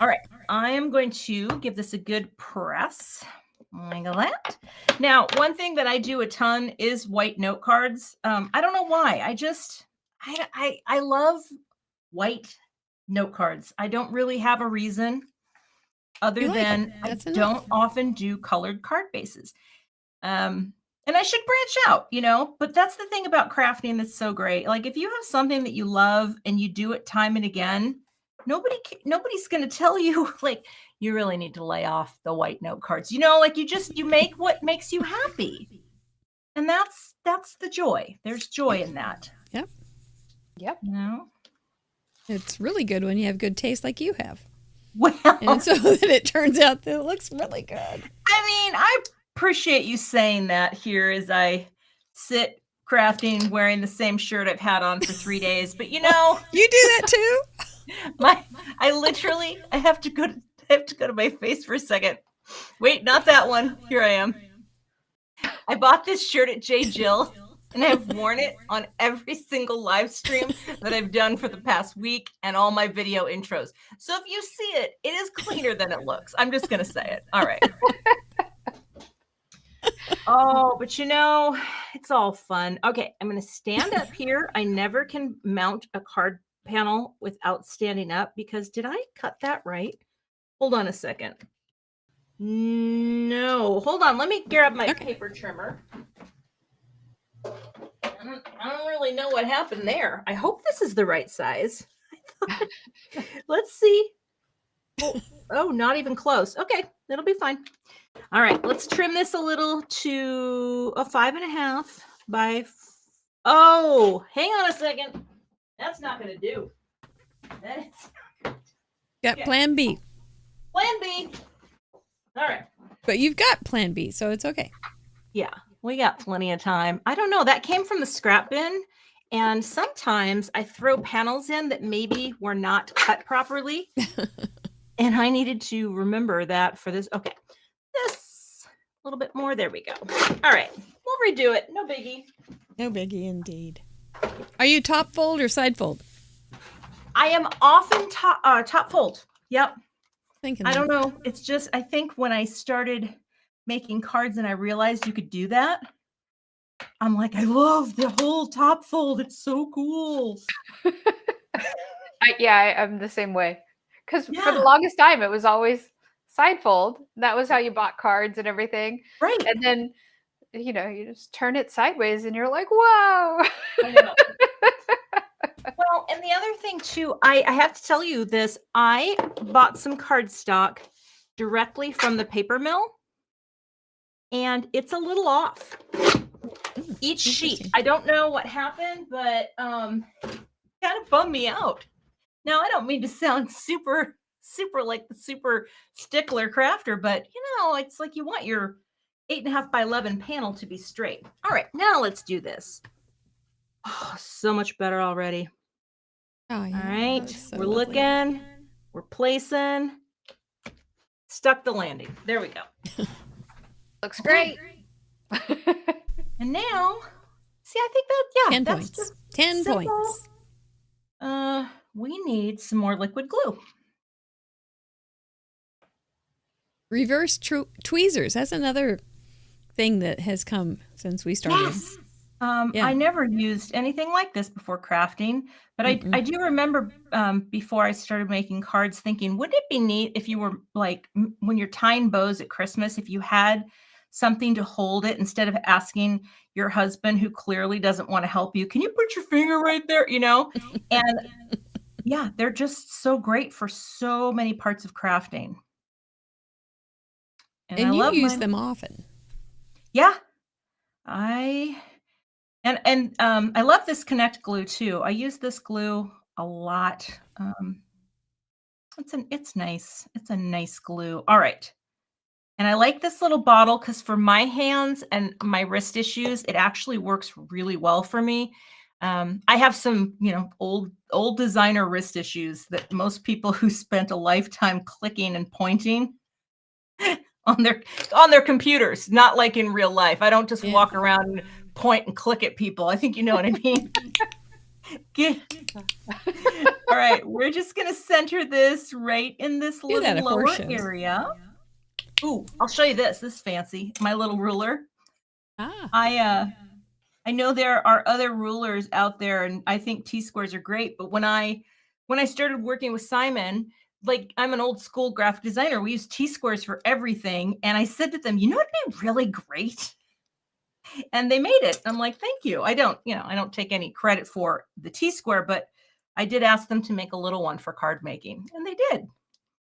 all right, I am going to give this a good press. Like that. Now, one thing that I do a ton is white note cards. I don't know why. I love white note cards. I don't really have a reason other You like than it. I That's don't enough. often do colored card bases. And I should branch out, but that's the thing about crafting that's so great. Like if you have something that you love and you do it time and again, nobody's going to tell you like you really need to lay off the white note cards. Like you make what makes you happy. And that's the joy. There's joy in that. Yep. No. It's really good when you have good taste like you have. Well, And so then it turns out that it looks really good. I mean, I appreciate you saying that here as I sit crafting wearing the same shirt I've had on for 3 days. But You do that too? I have to go to my face for a second. Wait, not that one. Here I am. I bought this shirt at J. Jill and I've worn it on every single live stream that I've done for the past week and all my video intros. So if you see it, it is cleaner than it looks. I'm just going to say it. All right. Oh, but it's all fun. Okay, I'm going to stand up here. I never can mount a card panel without standing up because did I cut that right? Hold on a second. No, hold on. Let me grab my paper trimmer. I don't really know what happened there. I hope this is the right size. Let's see. Oh, not even close. Okay, it'll be fine. All right, let's trim this a little to a 5.5 by. Oh, hang on a second. That's not going to do. That is. Got Plan B. Plan B. All right. But you've got Plan B, so it's okay. Yeah, we got plenty of time. I don't know. That came from the scrap bin. And sometimes I throw panels in that maybe were not cut properly. And I needed to remember that for this. Okay. This a little bit more. There we go. All right. We'll redo it. No biggie. No biggie indeed. Are you top fold or side fold? I am often top fold. Yep. I don't know. It's just, I think when I started making cards and I realized you could do that, I'm like, I love the whole top fold. It's so cool. I'm the same way. Because for the longest time, it was always side fold. That was how you bought cards and everything. Right. And then, you just turn it sideways and you're like, wow. I know. Well, and the other thing too, I have to tell you this. I bought some cardstock directly from the paper mill. And it's a little off. Each sheet. I don't know what happened, but kind of bummed me out. Now, I don't mean to sound super like the super stickler crafter, but it's like you want your 8.5 by 11 panel to be straight. All right, now let's do this. Oh, so much better already. Oh, yeah. All right, So we're lovely. looking, we're placing, stuck the landing. There we go. Looks great. And now, see, I think that, 10 that's points. just 10 simple. points. We need some more liquid glue. Reverse tweezers. That's another thing that has come since we started. I never used anything like this before crafting, but I do remember before I started making cards thinking, wouldn't it be neat if you were like, when you're tying bows at Christmas, if you had something to hold it instead of asking your husband, who clearly doesn't want to help you, can you put your finger right there, you know? And yeah, they're just so great for so many parts of crafting. And I you love use mine. them often. Yeah. I love this Connect glue too. I use this glue a lot. It's nice. It's a nice glue. All right. And I like this little bottle because for my hands and my wrist issues, it actually works really well for me. I have some, old designer wrist issues that most people who spent a lifetime clicking and pointing on their computers, not like in real life. I don't just walk around and point and click at people. I think you know what I mean. All right, we're just gonna center this right in this little lower area. Ooh, I'll show you this. This is fancy. My little ruler. I know there are other rulers out there, and I think T-squares are great. But when I started working with Simon, like I'm an old school graphic designer, we use T-squares for everything. And I said to them, it'd be really great. And they made it. I'm like, thank you. I don't take any credit for the T-square, but I did ask them to make a little one for card making, and they did.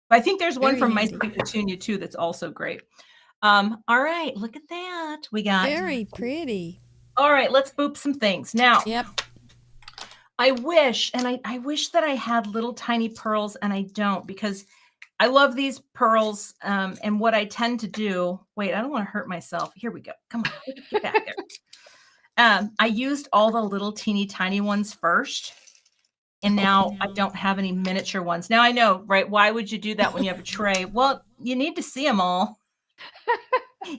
I think there's one from My Sweet Petunia too that's also great. All right, look at that. We got very pretty. All right, let's boop some things now. I wish that I had little tiny pearls, and I don't, because I love these pearls. And what I tend to do, wait, I don't want to hurt myself. Here we go. Come on, get back there. I used all the little teeny tiny ones first. And now I don't have any miniature ones. Now I know, right? Why would you do that when you have a tray? Well, you need to see them all.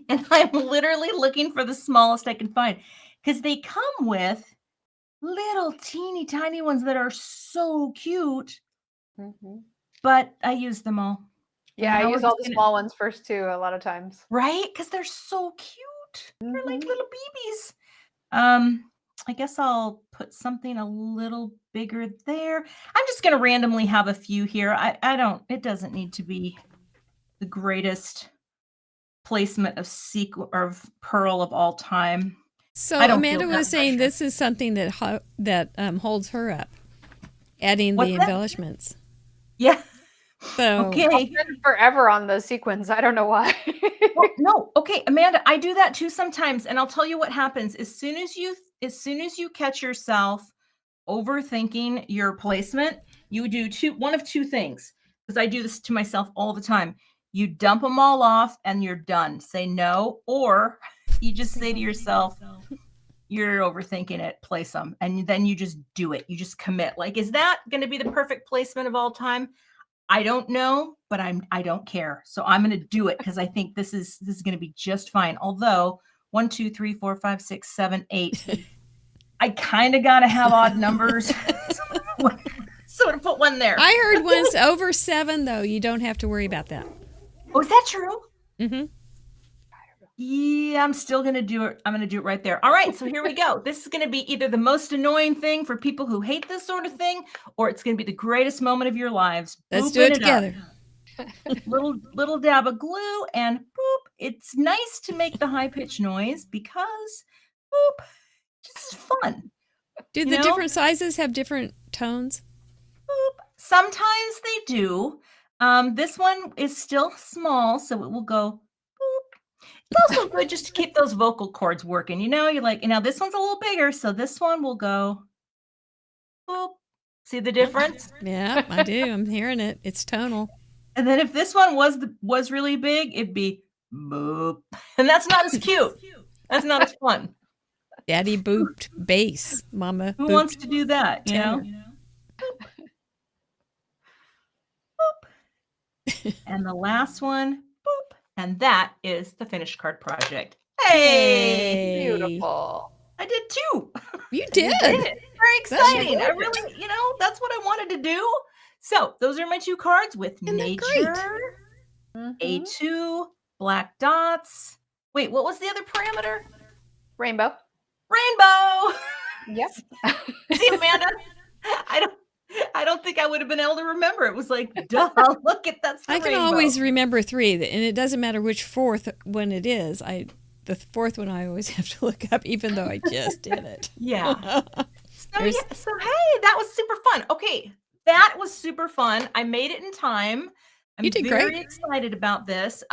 And I'm literally looking for the smallest I can find, because they come with little teeny tiny ones that are so cute. But I use them all. Yeah, I use all the small ones first too, a lot of times. Right? Because they're so cute. They're like little babies. I guess I'll put something a little bigger there. I'm just going to randomly have a few here. It doesn't need to be the greatest placement of pearl of all time. So Amanda was saying this is something that holds her up, adding the embellishments. Yeah. So okay. I'll spend forever on the sequins. I don't know why. Well, no. Okay, Amanda, I do that too sometimes, and I'll tell you what happens. As soon as you catch yourself overthinking your placement, you do one of two things, because I do this to myself all the time. You dump them all off and you're done. Say no, or you just say to yourself, you're overthinking it, place them, and then you just do it. You just commit. Like, is that going to be the perfect placement of all time? I don't know, but I don't care. So I'm going to do it because I think this is going to be just fine. Although 1, 2, 3, 4, 5, 6, 7, 8. I kind of got to have odd numbers. So to put one there. I heard once over 7 though. You don't have to worry about that. Oh, is that true? Mm-hmm. Yeah, I'm still going to do it. I'm going to do it right there. All right, so here we go. This is going to be either the most annoying thing for people who hate this sort of thing, or it's going to be the greatest moment of your lives. Let's do it together. little dab of glue and boop. It's nice to make the high-pitched noise because boop, just fun. Do the different sizes have different tones? Boop. Sometimes they do. This one is still small, so it will go boop. It's also good just to keep those vocal cords working. You're like, this one's a little bigger, so this one will go boop. See the difference? Yeah, I do. I'm hearing it. It's tonal. And then if this one was really big, it'd be boop. And that's not as cute. That's not as fun. Daddy booped bass. Mama Who booped wants to do that, tenor. Boop. Boop. And the last one, boop. And that is the finished card project. Hey! Beautiful. I did too. You did. Very exciting. I really, that's what I wanted to do. So those are my 2 cards with nature, A2, black dots. Wait, what was the other parameter? Rainbow. Rainbow. Yes. See, Amanda, I don't think I would have been able to remember. It was like, duh, look at that's the I can rainbow. always remember 3, and it doesn't matter which 4th one it is. The 4th one I always have to look up, even though I just did it. Yeah. So hey, that was super fun. Okay, that was super fun. I made it in time. I'm You did very great. excited about this.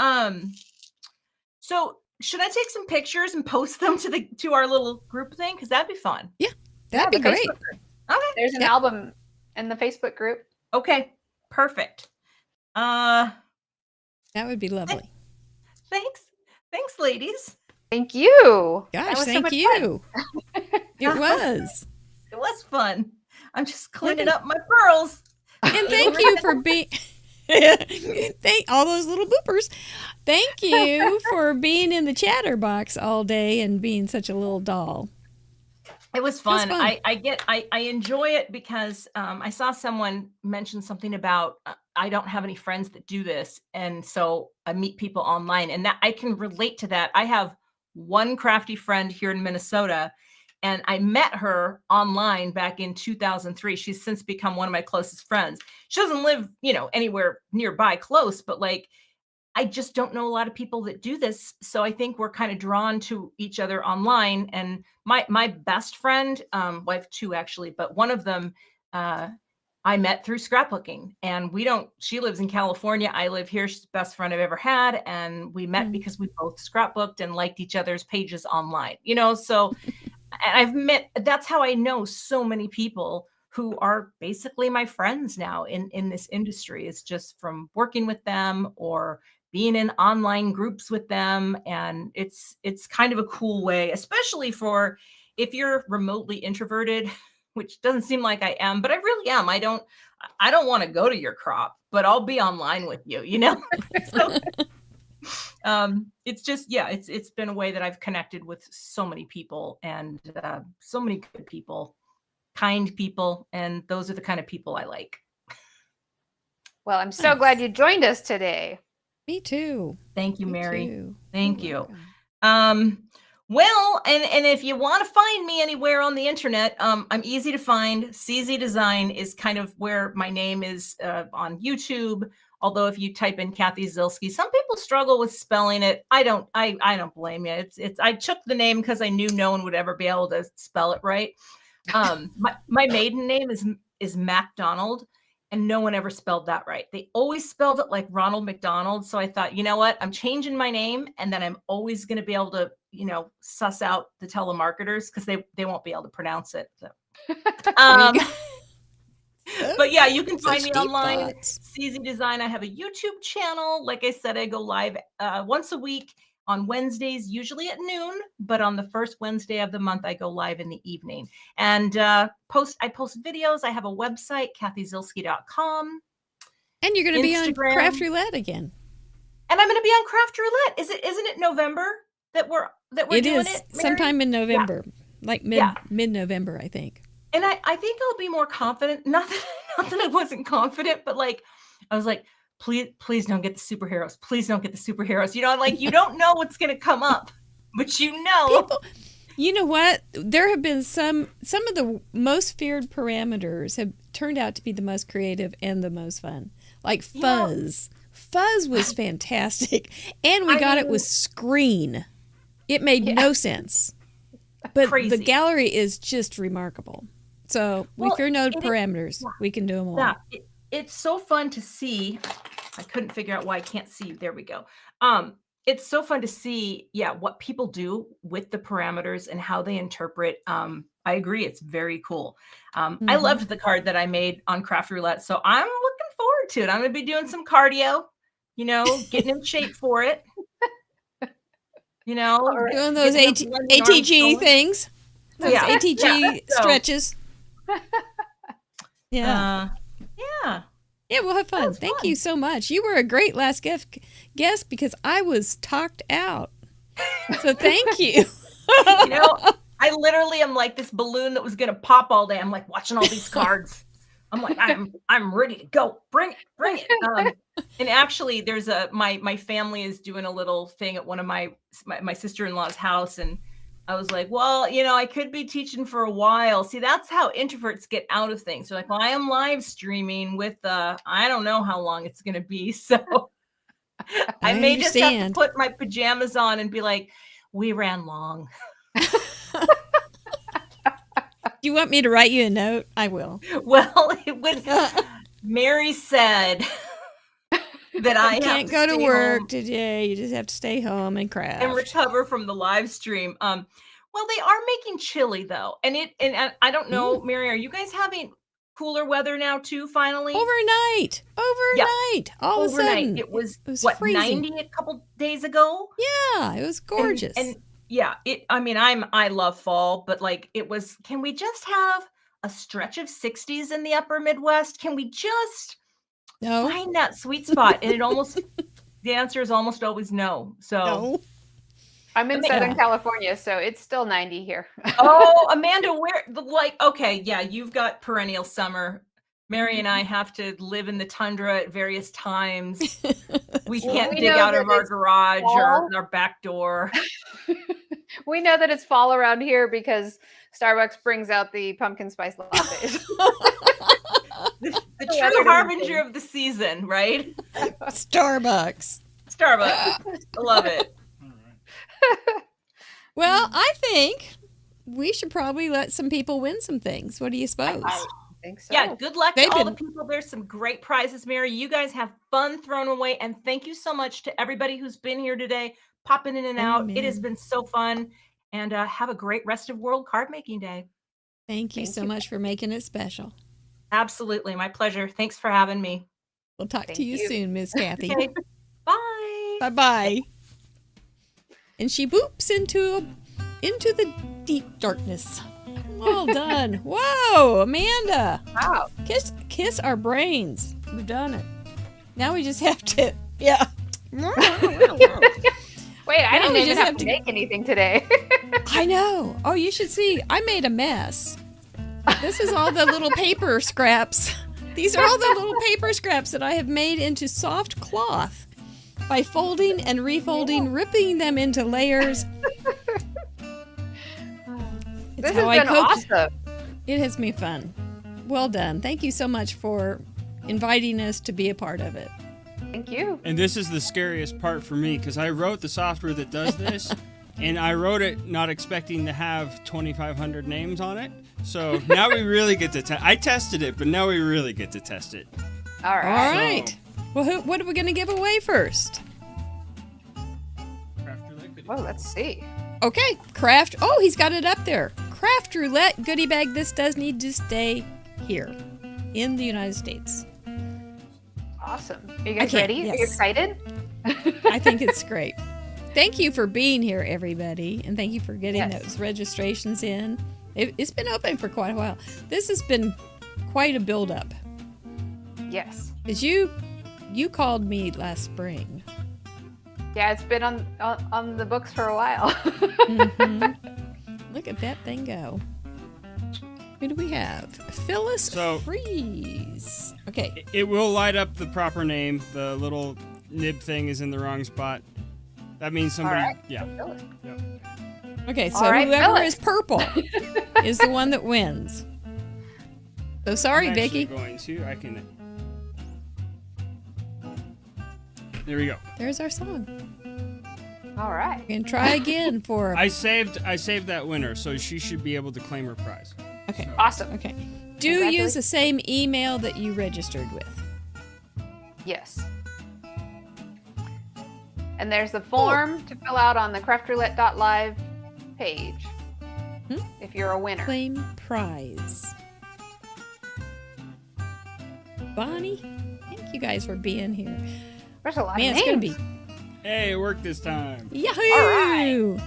So should I take some pictures and post them to our little group thing? Because that'd be fun. Yeah, that'd be the great. Facebook group. Okay. There's an album in the Facebook group. Okay, perfect. That would be lovely. Thanks, ladies. Thank you. Gosh, That was so thank much you. It was. It was fun. I'm just cleaning up my pearls. And thank you for being thank all those little boopers. Thank you for being in the chatter box all day and being such a little doll. It was fun. fun. I enjoy it because I saw someone mention something about I don't have any friends that do this, and so I meet people online, and that I can relate to that. I have one crafty friend here in Minnesota, and I met her online back in 2003. She's since become one of my closest friends. She doesn't live, anywhere nearby close, but like I just don't know a lot of people that do this. So I think we're kind of drawn to each other online. And my best friend, well, I have 2 actually, but one of them I met through scrapbooking, and she lives in California. I live here. She's the best friend I've ever had. And we met because we both scrapbooked and liked each other's pages online, so that's how I know so many people who are basically my friends now in this industry. It's just from working with them or being in online groups with them. And it's kind of a cool way, especially for if you're remotely introverted, which doesn't seem like I am, but I really am. I don't want to go to your crop, but I'll be online with you, So it's just, it's been a way that I've connected with so many people and so many good people, kind people. And those are the kind of people I like. Well, I'm so glad you joined us today. Me too. Thank you, Mary. too. Thank you. Well, and if you want to find me anywhere on the internet, I'm easy to find. CZ Design is kind of where my name is on YouTube. Although if you type in Cathy Zielske, some people struggle with spelling it. I don't blame you. I took the name because I knew no one would ever be able to spell it right. My maiden name is MacDonald, and no one ever spelled that right. They always spelled it like Ronald McDonald. So I thought, you know what? I'm changing my name, and then I'm always going to be able to, suss out the telemarketers because they won't be able to pronounce it. So. But yeah, you can find me online. CZ Design. I have a YouTube channel. Like I said, I go live once a week on Wednesdays, usually at noon. But on the first Wednesday of the month, I go live in the evening. And I post videos. I have a website, cathyzielske.com. And you're going to be on Craft Roulette again. And I'm going to be on Craft Roulette. Isn't it November that we're doing it? It is sometime in November, like mid-November, I think. And I think I'll be more confident. Not that I wasn't confident, but like I was like, please don't get the superheroes. Please don't get the superheroes. You don't know what's gonna come up, but People, you know what? There have been some of the most feared parameters have turned out to be the most creative and the most fun. Like Fuzz. Fuzz was fantastic. And we got it with screen. It made no sense. But the gallery is just remarkable. So we fear no parameters. We can do them all. Yeah, it's so fun to see. I couldn't figure out why I can't see. There we go. It's so fun to see, what people do with the parameters and how they interpret. I agree. It's very cool. I loved the card that I made on Craft Roulette. So I'm looking forward to it. I'm going to be doing some cardio, getting in shape for it. Doing those ATG things. Those ATG stretches. Yeah, we'll have fun. Thank you so much. You were a great last guest because I was talked out. So thank you. I literally am like this balloon that was gonna pop all day. I'm like watching all these cards. I'm like, I'm ready to go. Bring it. And actually, there's my family is doing a little thing at one of my sister-in-law's house, and I was like, well, I could be teaching for a while. See, that's how introverts get out of things. They're like, well, I am live streaming with I don't know how long it's going to be. So I may just have to put my pajamas on and be like, we ran long. Do you want me to write you a note? I will. Well, Mary said that I can't go to work today. You just have to stay home and craft and recover from the live stream. Well, they are making chili though, and I don't know, Mary, are you guys having cooler weather now too? Finally, overnight, all of a sudden it was what freezing. 90 a couple days ago. Yeah, it was gorgeous. And yeah, I love fall, but like it was. Can we just have a stretch of 60s in the upper Midwest? Can we just find that sweet spot? And the answer is almost always no. So no. I'm in Southern California, so it's still 90 here. Oh, Amanda, okay, yeah, you've got perennial summer. Mary and I have to live in the tundra at various times. We can't dig out of our garage or our back door. We know that it's fall around here because Starbucks brings out the pumpkin spice lattes. the true harbinger of the season, right? Starbucks. I love it. Well, I think we should probably let some people win some things. What do you suppose? I think so. Yeah, good luck to all the people. There's some great prizes, Mary. You guys have fun thrown away. And thank you so much to everybody who's been here today, popping in and out. Amen. It has been so fun. And have a great rest of World Card Making Day. Thank you so much for making it special. Absolutely. My pleasure. Thanks for having me. We'll talk to you soon, Miss Cathy. Okay. Bye. Bye-bye. And she boops into the deep darkness. Well done. Whoa, Amanda. Wow. Kiss our brains. We've done it. Now we just have to, yeah. Wait, I didn't even have to make anything today. I know. Oh, you should see. I made a mess. This is all the little paper scraps. These are all the little paper scraps that I have made into soft cloth by folding and refolding, ripping them into layers. This has been awesome. It has been fun. Well done. Thank you so much for inviting us to be a part of it. Thank you. And this is the scariest part for me because I wrote the software that does this, and I wrote it not expecting to have 2,500 names on it. So now we really get to I tested it, but now we really get to test it. All right. All right. Well, what are we going to give away first? Well, let's see. Okay, Craft. Oh, he's got it up there. Craft Roulette goodie bag. This does need to stay here in the United States. Awesome. Are you guys ready? Yes. Are you excited? I think it's great. Thank you for being here, everybody. And thank you for getting those registrations in. It's been open for quite a while. This has been quite a build-up. Yes. Because you called me last spring. Yeah, it's been on the books for a while. Mm-hmm. Look at that thing go. Who do we have? Phyllis Freeze. Okay. It will light up the proper name. The little nib thing is in the wrong spot. That means somebody. Right. Yeah. Yep. Okay, so whoever is purple is the one that wins. So sorry, Vicky. I can. There we go. There's our song. All right. We can try again for. I saved that winner, so she should be able to claim her prize. Okay. So. Awesome. Okay. Do use the same email that you registered with. Yes. And there's the form to fill out on the craftroulette.live page if you're a winner. Claim prize. Bonnie, thank you guys for being here. There's a lot of names. It's gonna be. Hey, it worked this time. Yahoo! All right.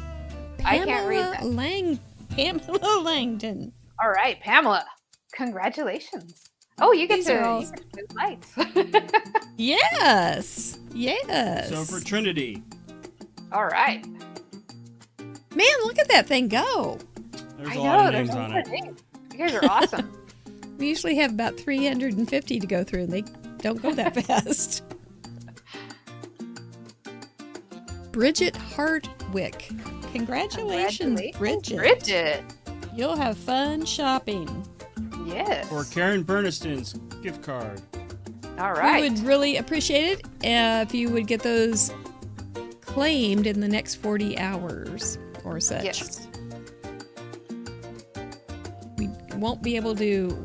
I Pamela can't read that. Pamela Langdon. All right, Pamela. Congratulations. Oh, you get to do lights. Yes. Yes. So for Trinity. All right. Man, look at that thing go. There's a lot of names on it. You guys are awesome. We usually have about 350 to go through, and they don't go that fast. Bridget Hardwick. Congratulations, Bridget. Bridget. You'll have fun shopping. Yes. For Karen Burniston's gift card. All right. We would really appreciate it if you would get those claimed in the next 40 hours or such. Yes. We won't be able to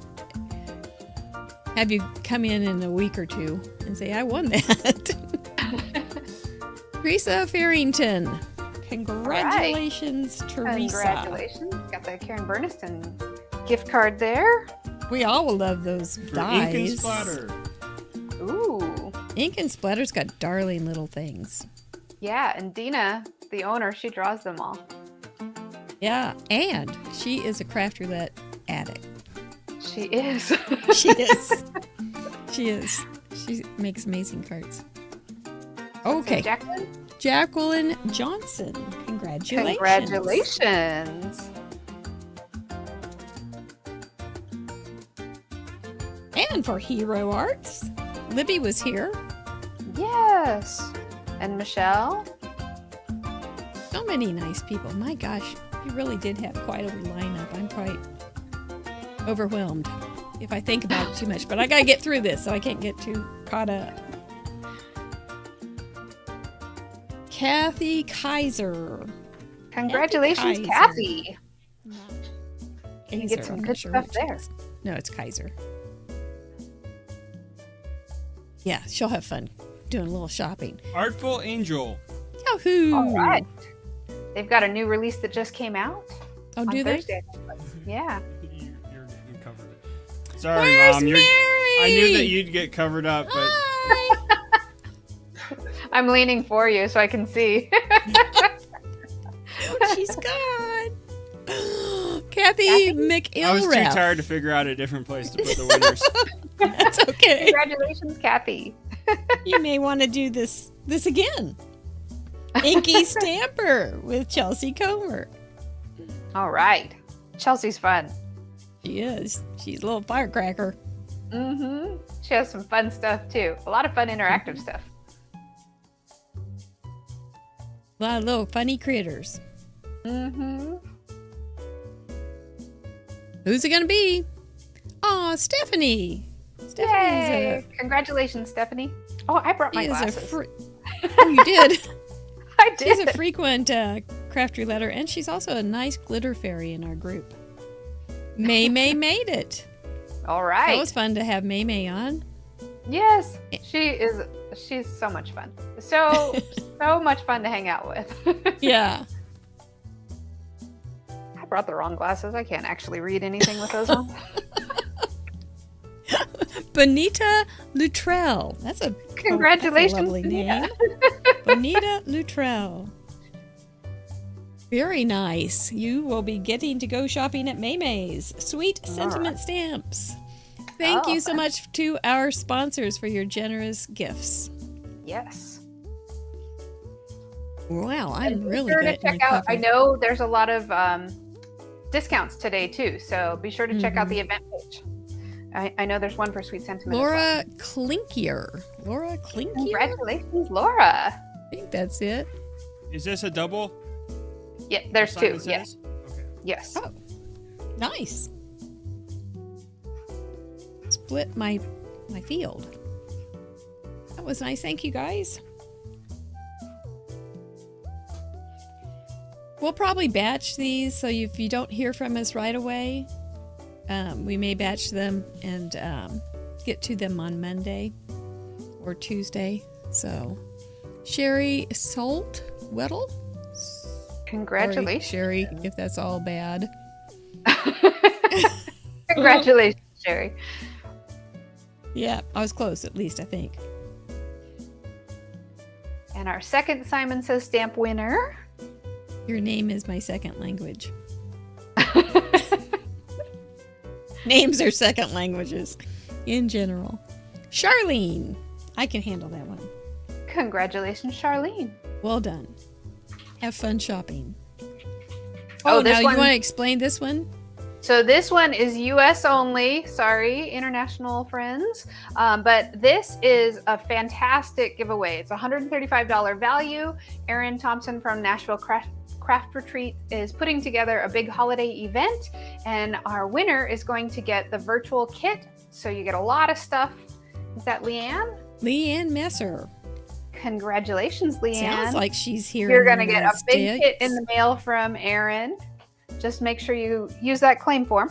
have you come in a week or two and say, I won that. Teresa Farrington. Congratulations, Teresa. Congratulations. Got the Karen Burniston gift card there. We all will love those For dies. Ink and Splatter. Ooh. Ink and Splatter's got darling little things. Yeah, and Dina, the owner, she draws them all. Yeah, and she is a Craft Roulette addict. She is. She is. She is. She makes amazing cards. Okay. Jacqueline Johnson. Congratulations. Congratulations. And for Hero Arts, Libby was here. Yes. And Michelle. So many nice people. My gosh, you really did have quite a lineup. I'm quite overwhelmed if I think about it too much. But I got to get through this, so I can't get too caught up. Kathy Kaiser. Congratulations, Kathy. Can you get some good stuff there? No, it's Kaiser. Yeah, she'll have fun doing a little shopping. Artful Angel. Yahoo! All right. They've got a new release that just came out. Oh, on do they? Thursday. Yeah. You covered it. Sorry, Where's Mom. Mary? I knew that you'd get covered up, but I'm leaning for you so I can see. She's gone. Kathy McIlrath. I was too tired to figure out a different place to put the winners. That's okay. Congratulations, Kathy. You may want to do this again. Inky Stamper with Chelsea Comer. All right. Chelsea's fun. She is. She's a little firecracker. Mm-hmm. She has some fun stuff, too. A lot of fun interactive stuff. A lot of little funny critters. Mm-hmm. Who's it going to be? Aw, Stephanie. Yay! Congratulations, Stephanie. Oh, I brought my She is glasses. Oh, you did? I did. She's a frequent Crafty letter, and she's also a nice glitter fairy in our group. Maymay made it. All right. That was fun to have Maymay on. Yes, she's so much fun. So much fun to hang out with. Yeah. I brought the wrong glasses. I can't actually read anything with those on. Bonita Luttrell. That's a Congratulations, that's a lovely Bonita. name. Bonita Luttrell. Very nice. You will be getting to go shopping at Maymay's. Sweet sentiment stamps. Thank you so much to our sponsors for your generous gifts. Yes. Wow, I'm And be really sure good to at check out. I recovering. know there's a lot of discounts today too, so be sure to check out Mhm. the event page. I know there's one for Sweet Sentiment. as well. Laura Klinkier. Laura Klinkier? Congratulations, Laura. I think that's it. Is this a double? Yeah, there's two. Simon Yes. says? Okay. Yes. Oh, nice. Split my field. That was nice. Thank you, guys. We'll probably batch these, so if you don't hear from us right away, we may batch them and get to them on Monday or Tuesday. So, Sherry Salt Weddle. Congratulations. Sorry, Sherry, if that's all bad. Congratulations, Sherry. Yeah, I was close, at least, I think. And our second Simon Says stamp winner. Your name is my second language. Names are second languages in general. Charlene. I can handle that one. Congratulations, Charlene. Well done. Have fun shopping. Oh, Oh, this now one- you want to explain this one? So this one is US only. Sorry, international friends. But this is a fantastic giveaway. It's a $135 value. Erin Thompson from Nashville Craft Retreat is putting together a big holiday event, and our winner is going to get the virtual kit. So you get a lot of stuff. Is that Leanne? Leanne Messer. Congratulations, Leanne. Sounds like she's here. You're going to get a big kit in the mail from Erin. Just make sure you use that claim form.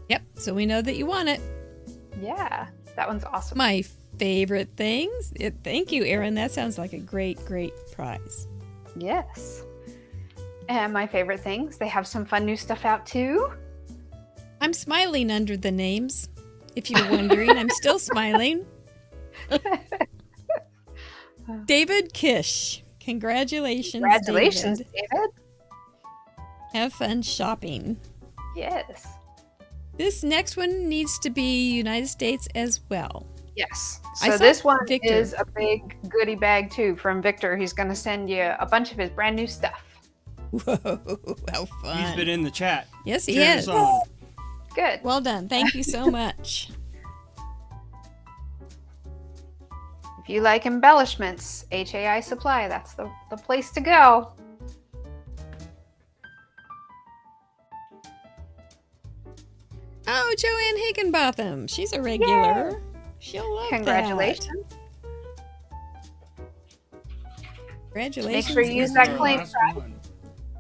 Yep, so we know that you want it. Yeah, that one's awesome. My favorite things. Thank you, Erin. That sounds like a great, great prize. Yes. And my favorite things, they have some fun new stuff out too. I'm smiling under the names. If you're wondering, I'm still smiling. David Kish. Congratulations, Congratulations, David. Have fun shopping. Yes. This next one needs to be United States as well. Yes. I So saw this one Victor. is a big goodie bag too from Victor. He's going to send you a bunch of his brand new stuff. Whoa, how fun. He's been in the chat. Yes, he Cheering is. us on. Good. Well done. Thank you so much. If you like embellishments, HAI Supply, that's the place to go. Oh, Joanne Higginbotham. She's a regular. Yay. She'll love Congratulations. that. Congratulations. Make sure you use that claim Last prize. one.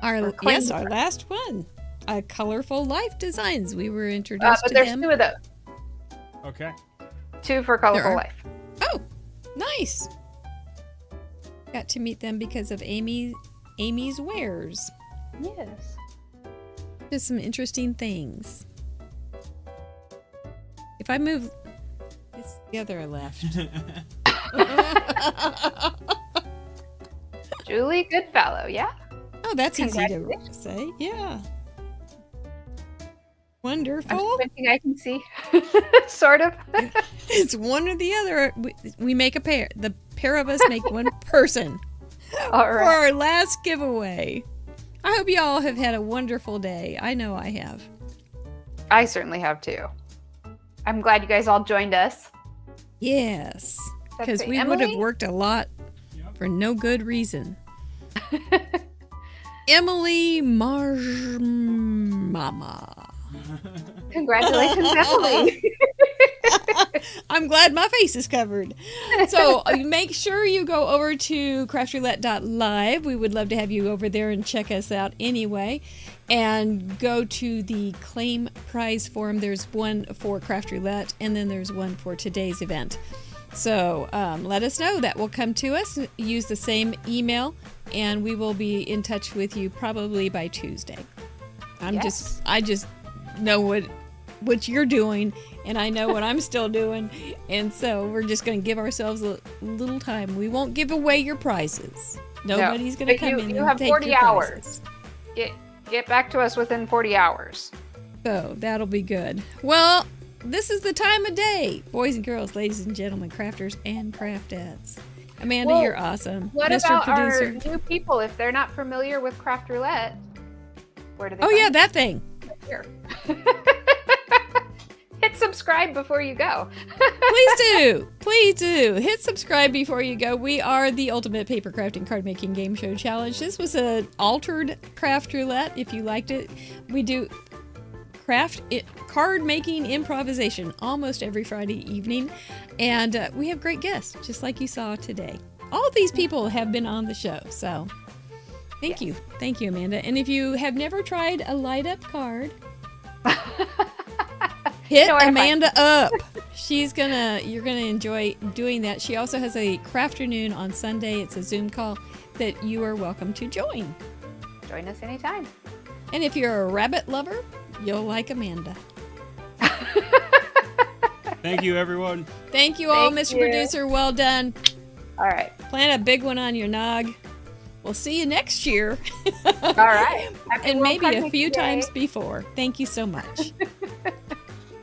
Our claim yes, our prize. last one. Colorful Life Designs. We were introduced But to there's them. 2 of those. Okay. 2 for Colorful are. Life. Oh, nice. Got to meet them because of Amy's wares. Yes. Just some interesting things. If I move, it's the other left. Julie Goodfellow, yeah? Oh, that's easy to Congratulations. say. Yeah. I'm Wonderful. squinting, I can see. Sort of. It's one or the other. We make a pair. The pair of us make one person All for right. our last giveaway. I hope you all have had a wonderful day. I know I have. I certainly have too. I'm glad you guys all joined us. Yes. Let's Because see, we would have Emily? worked a lot for no good reason. Emily Mama. Congratulations, Emily. I'm glad my face is covered. So make sure you go over to craftroulette.live. We would love to have you over there and check us out anyway. And go to the claim prize form. There's one for Craft Roulette, and then there's one for today's event. So let us know. That will come to us. Use the same email, and we will be in touch with you probably by Tuesday. I just know what you're doing, and I know what I'm still doing, and so we're just going to give ourselves a little time. We won't give away your prizes. Nobody's going to But come in you and have take 40 your hours. prizes. Get back to us within 40 hours. So that'll be good. Well, this is the time of day, boys and girls, ladies and gentlemen, crafters and craftettes. Amanda, Well, you're awesome. What Mr. about Producer. our new people? If they're not familiar with Craft Roulette, where do they Oh find yeah, it? that thing. Here. Hit subscribe before you go. Please do hit subscribe before you go. We are the ultimate paper crafting card making game show challenge. This was an altered Craft Roulette. If you liked it, we do card making improvisation almost every Friday evening, and we have great guests just like you saw today. All of these people have been on the show, so thank you, Amanda. And if you have never tried a light up card, hit Amanda up. You're gonna enjoy doing that. She also has a crafternoon on Sunday. It's a Zoom call that you are welcome to join. Join us anytime. And if you're a rabbit lover, you'll like Amanda. Thank you, everyone. Thank you all, Thank Mr. you. Producer. Well done. All right. Plant a big one on your nog. We'll see you next year. All right. Happy And World maybe Card a Making few Day. times before. Thank you so much.